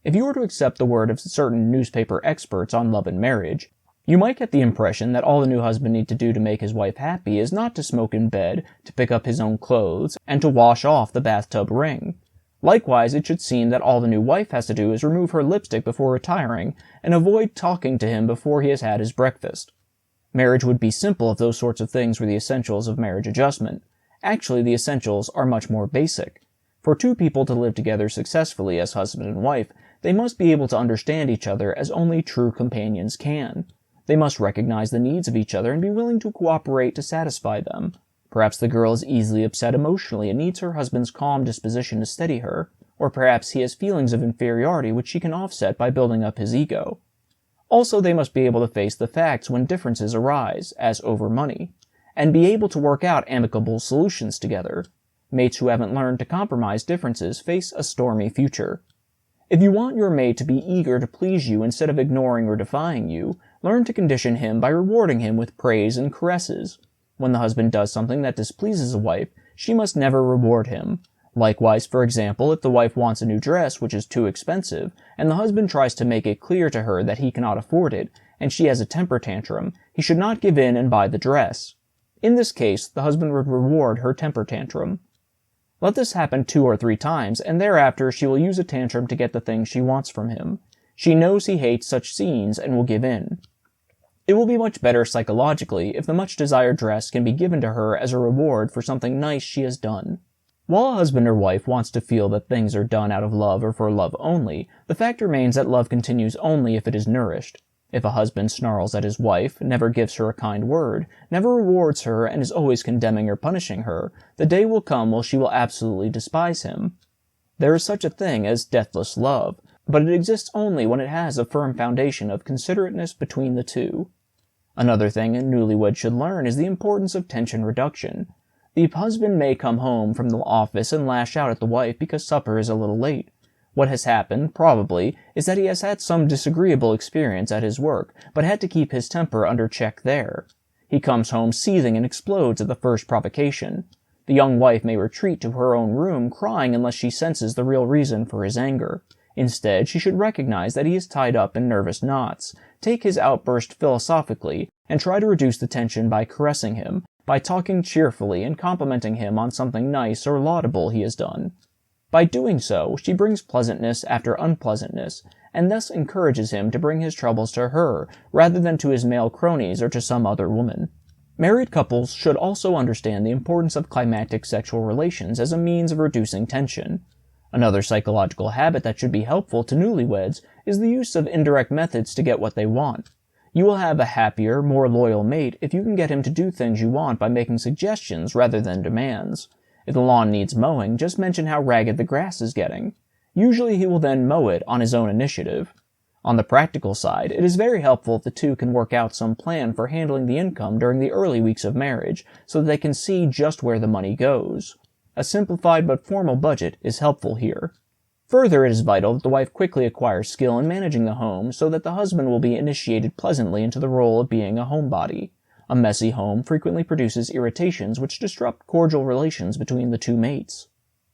If you were to accept the word of certain newspaper experts on love and marriage, you might get the impression that all the new husband needs to do to make his wife happy is not to smoke in bed, to pick up his own clothes, and to wash off the bathtub ring. Likewise, it should seem that all the new wife has to do is remove her lipstick before retiring, and avoid talking to him before he has had his breakfast. Marriage would be simple if those sorts of things were the essentials of marriage adjustment. Actually, the essentials are much more basic. For two people to live together successfully as husband and wife, they must be able to understand each other as only true companions can. They must recognize the needs of each other and be willing to cooperate to satisfy them. Perhaps the girl is easily upset emotionally and needs her husband's calm disposition to steady her, or perhaps he has feelings of inferiority which she can offset by building up his ego. Also, they must be able to face the facts when differences arise, as over money, and be able to work out amicable solutions together. Mates who haven't learned to compromise differences face a stormy future. If you want your mate to be eager to please you instead of ignoring or defying you, learn to condition him by rewarding him with praise and caresses. When the husband does something that displeases a wife, she must never reward him. Likewise, for example, if the wife wants a new dress which is too expensive, and the husband tries to make it clear to her that he cannot afford it, and she has a temper tantrum, he should not give in and buy the dress. In this case, the husband would reward her temper tantrum. Let this happen 2 or 3 times, and thereafter she will use a tantrum to get the thing she wants from him. She knows he hates such scenes and will give in. It will be much better psychologically if the much-desired dress can be given to her as a reward for something nice she has done. While a husband or wife wants to feel that things are done out of love or for love only, the fact remains that love continues only if it is nourished. If a husband snarls at his wife, never gives her a kind word, never rewards her, and is always condemning or punishing her, the day will come when she will absolutely despise him. There is such a thing as deathless love, but it exists only when it has a firm foundation of considerateness between the two. Another thing a newlywed should learn is the importance of tension reduction. The husband may come home from the office and lash out at the wife because supper is a little late. What has happened, probably, is that he has had some disagreeable experience at his work, but had to keep his temper under check there. He comes home seething and explodes at the first provocation. The young wife may retreat to her own room crying unless she senses the real reason for his anger. Instead, she should recognize that he is tied up in nervous knots, take his outburst philosophically, and try to reduce the tension by caressing him, by talking cheerfully and complimenting him on something nice or laudable he has done. By doing so, she brings pleasantness after unpleasantness, and thus encourages him to bring his troubles to her, rather than to his male cronies or to some other woman. Married couples should also understand the importance of climactic sexual relations as a means of reducing tension. Another psychological habit that should be helpful to newlyweds is the use of indirect methods to get what they want. You will have a happier, more loyal mate if you can get him to do things you want by making suggestions rather than demands. If the lawn needs mowing, just mention how ragged the grass is getting. Usually he will then mow it on his own initiative. On the practical side, it is very helpful if the two can work out some plan for handling the income during the early weeks of marriage so that they can see just where the money goes. A simplified but formal budget is helpful here. Further, it is vital that the wife quickly acquires skill in managing the home so that the husband will be initiated pleasantly into the role of being a homebody. A messy home frequently produces irritations which disrupt cordial relations between the two mates.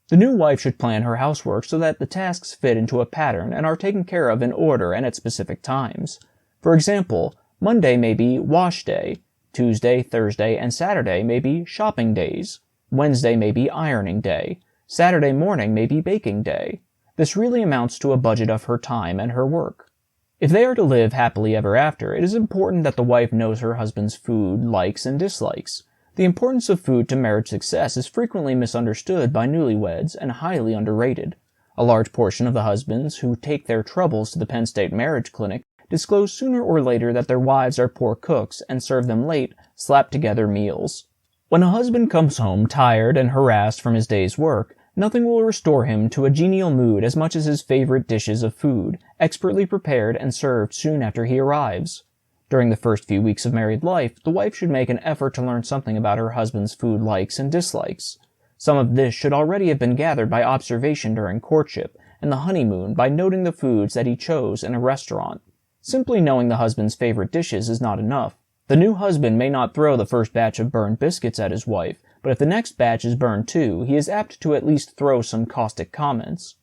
The new wife should plan her housework so that the tasks fit into a pattern and are taken care of in order and at specific times. For example, Monday may be wash day, Tuesday, Thursday, and Saturday may be shopping days, Wednesday may be ironing day, Saturday morning may be baking day. This really amounts to a budget of her time and her work. If they are to live happily ever after, it is important that the wife knows her husband's food likes and dislikes. The importance of food to marriage success is frequently misunderstood by newlyweds and highly underrated. A large portion of the husbands who take their troubles to the Penn State Marriage Clinic disclose sooner or later that their wives are poor cooks and serve them late, slapped-together meals. When a husband comes home tired and harassed from his day's work, nothing will restore him to a genial mood as much as his favorite dishes of food, expertly prepared and served soon after he arrives. During the first few weeks of married life, the wife should make an effort to learn something about her husband's food likes and dislikes. Some of this should already have been gathered by observation during courtship, and the honeymoon by noting the foods that he chose in a restaurant. Simply knowing the husband's favorite dishes is not enough. The new husband may not throw the first batch of burned biscuits at his wife, but if the next batch is burned too, he is apt to at least throw some caustic comments.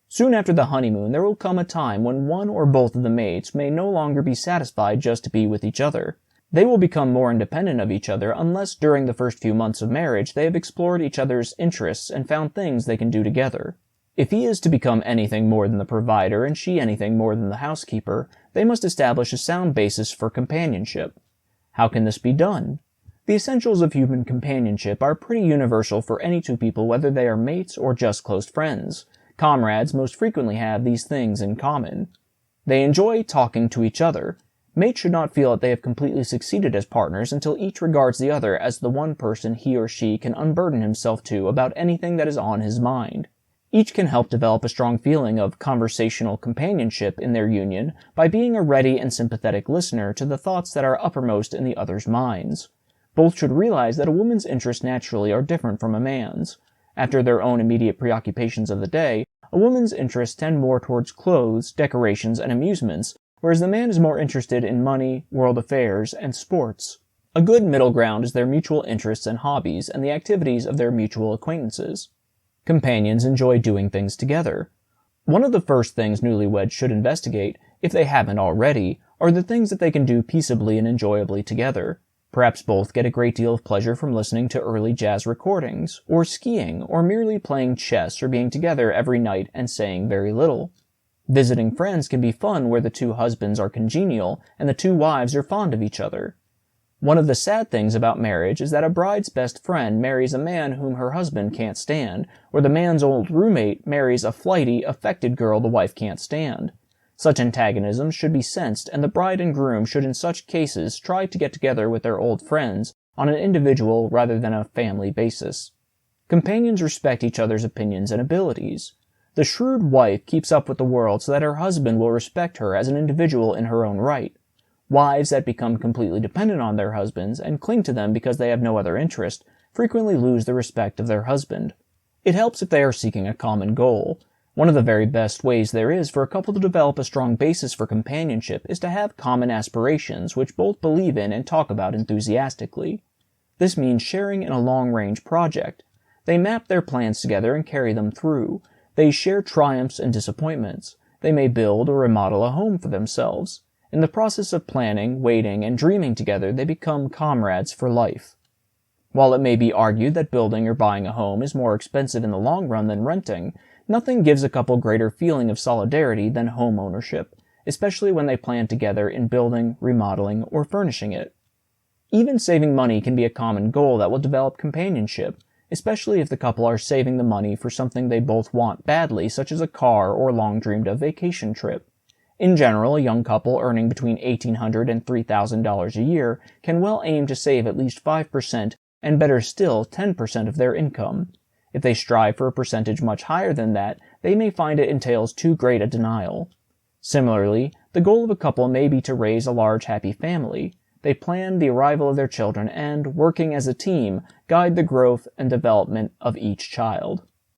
Soon after the honeymoon, there will come a time when one or both of the mates may no longer be satisfied just to be with each other. They will become more independent of each other unless during the first few months of marriage they have explored each other's interests and found things they can do together. If he is to become anything more than the provider and she anything more than the housekeeper, they must establish a sound basis for companionship. How can this be done? The essentials of human companionship are pretty universal for any two people, whether they are mates or just close friends. Comrades most frequently have these things in common. They enjoy talking to each other. Mates should not feel that they have completely succeeded as partners until each regards the other as the one person he or she can unburden himself to about anything that is on his mind. Each can help develop a strong feeling of conversational companionship in their union by being a ready and sympathetic listener to the thoughts that are uppermost in the other's minds. Both should realize that a woman's interests naturally are different from a man's. After their own immediate preoccupations of the day, a woman's interests tend more towards clothes, decorations, and amusements, whereas the man is more interested in money, world affairs, and sports. A good middle ground is their mutual interests and hobbies and the activities of their mutual acquaintances. Companions enjoy doing things together. One of the first things newlyweds should investigate, if they haven't already, are the things that they can do peaceably and enjoyably together. Perhaps both get a great deal of pleasure from listening to early jazz recordings, or skiing, or merely playing chess or being together every night and saying very little. Visiting friends can be fun where the two husbands are congenial and the two wives are fond of each other. One of the sad things about marriage is that a bride's best friend marries a man whom her husband can't stand, or the man's old roommate marries a flighty, affected girl the wife can't stand. Such antagonisms should be sensed, and the bride and groom should in such cases try to get together with their old friends on an individual rather than a family basis. Companions respect each other's opinions and abilities. The shrewd wife keeps up with the world so that her husband will respect her as an individual in her own right. Wives that become completely dependent on their husbands and cling to them because they have no other interest frequently lose the respect of their husband. It helps if they are seeking a common goal. One of the very best ways there is for a couple to develop a strong basis for companionship is to have common aspirations which both believe in and talk about enthusiastically. This means sharing in a long-range project. They map their plans together and carry them through. They share triumphs and disappointments. They may build or remodel a home for themselves. In the process of planning, waiting, and dreaming together, they become comrades for life. While it may be argued that building or buying a home is more expensive in the long run than renting, nothing gives a couple greater feeling of solidarity than home ownership, especially when they plan together in building, remodeling, or furnishing it. Even saving money can be a common goal that will develop companionship, especially if the couple are saving the money for something they both want badly, such as a car or long-dreamed-of vacation trip. In general, a young couple earning between $1,800 and $3,000 a year can well aim to save at least 5% and better still 10% of their income. If they strive for a percentage much higher than that, they may find it entails too great a denial. Similarly, the goal of a couple may be to raise a large happy family. They plan the arrival of their children and, working as a team, guide the growth and development of each child.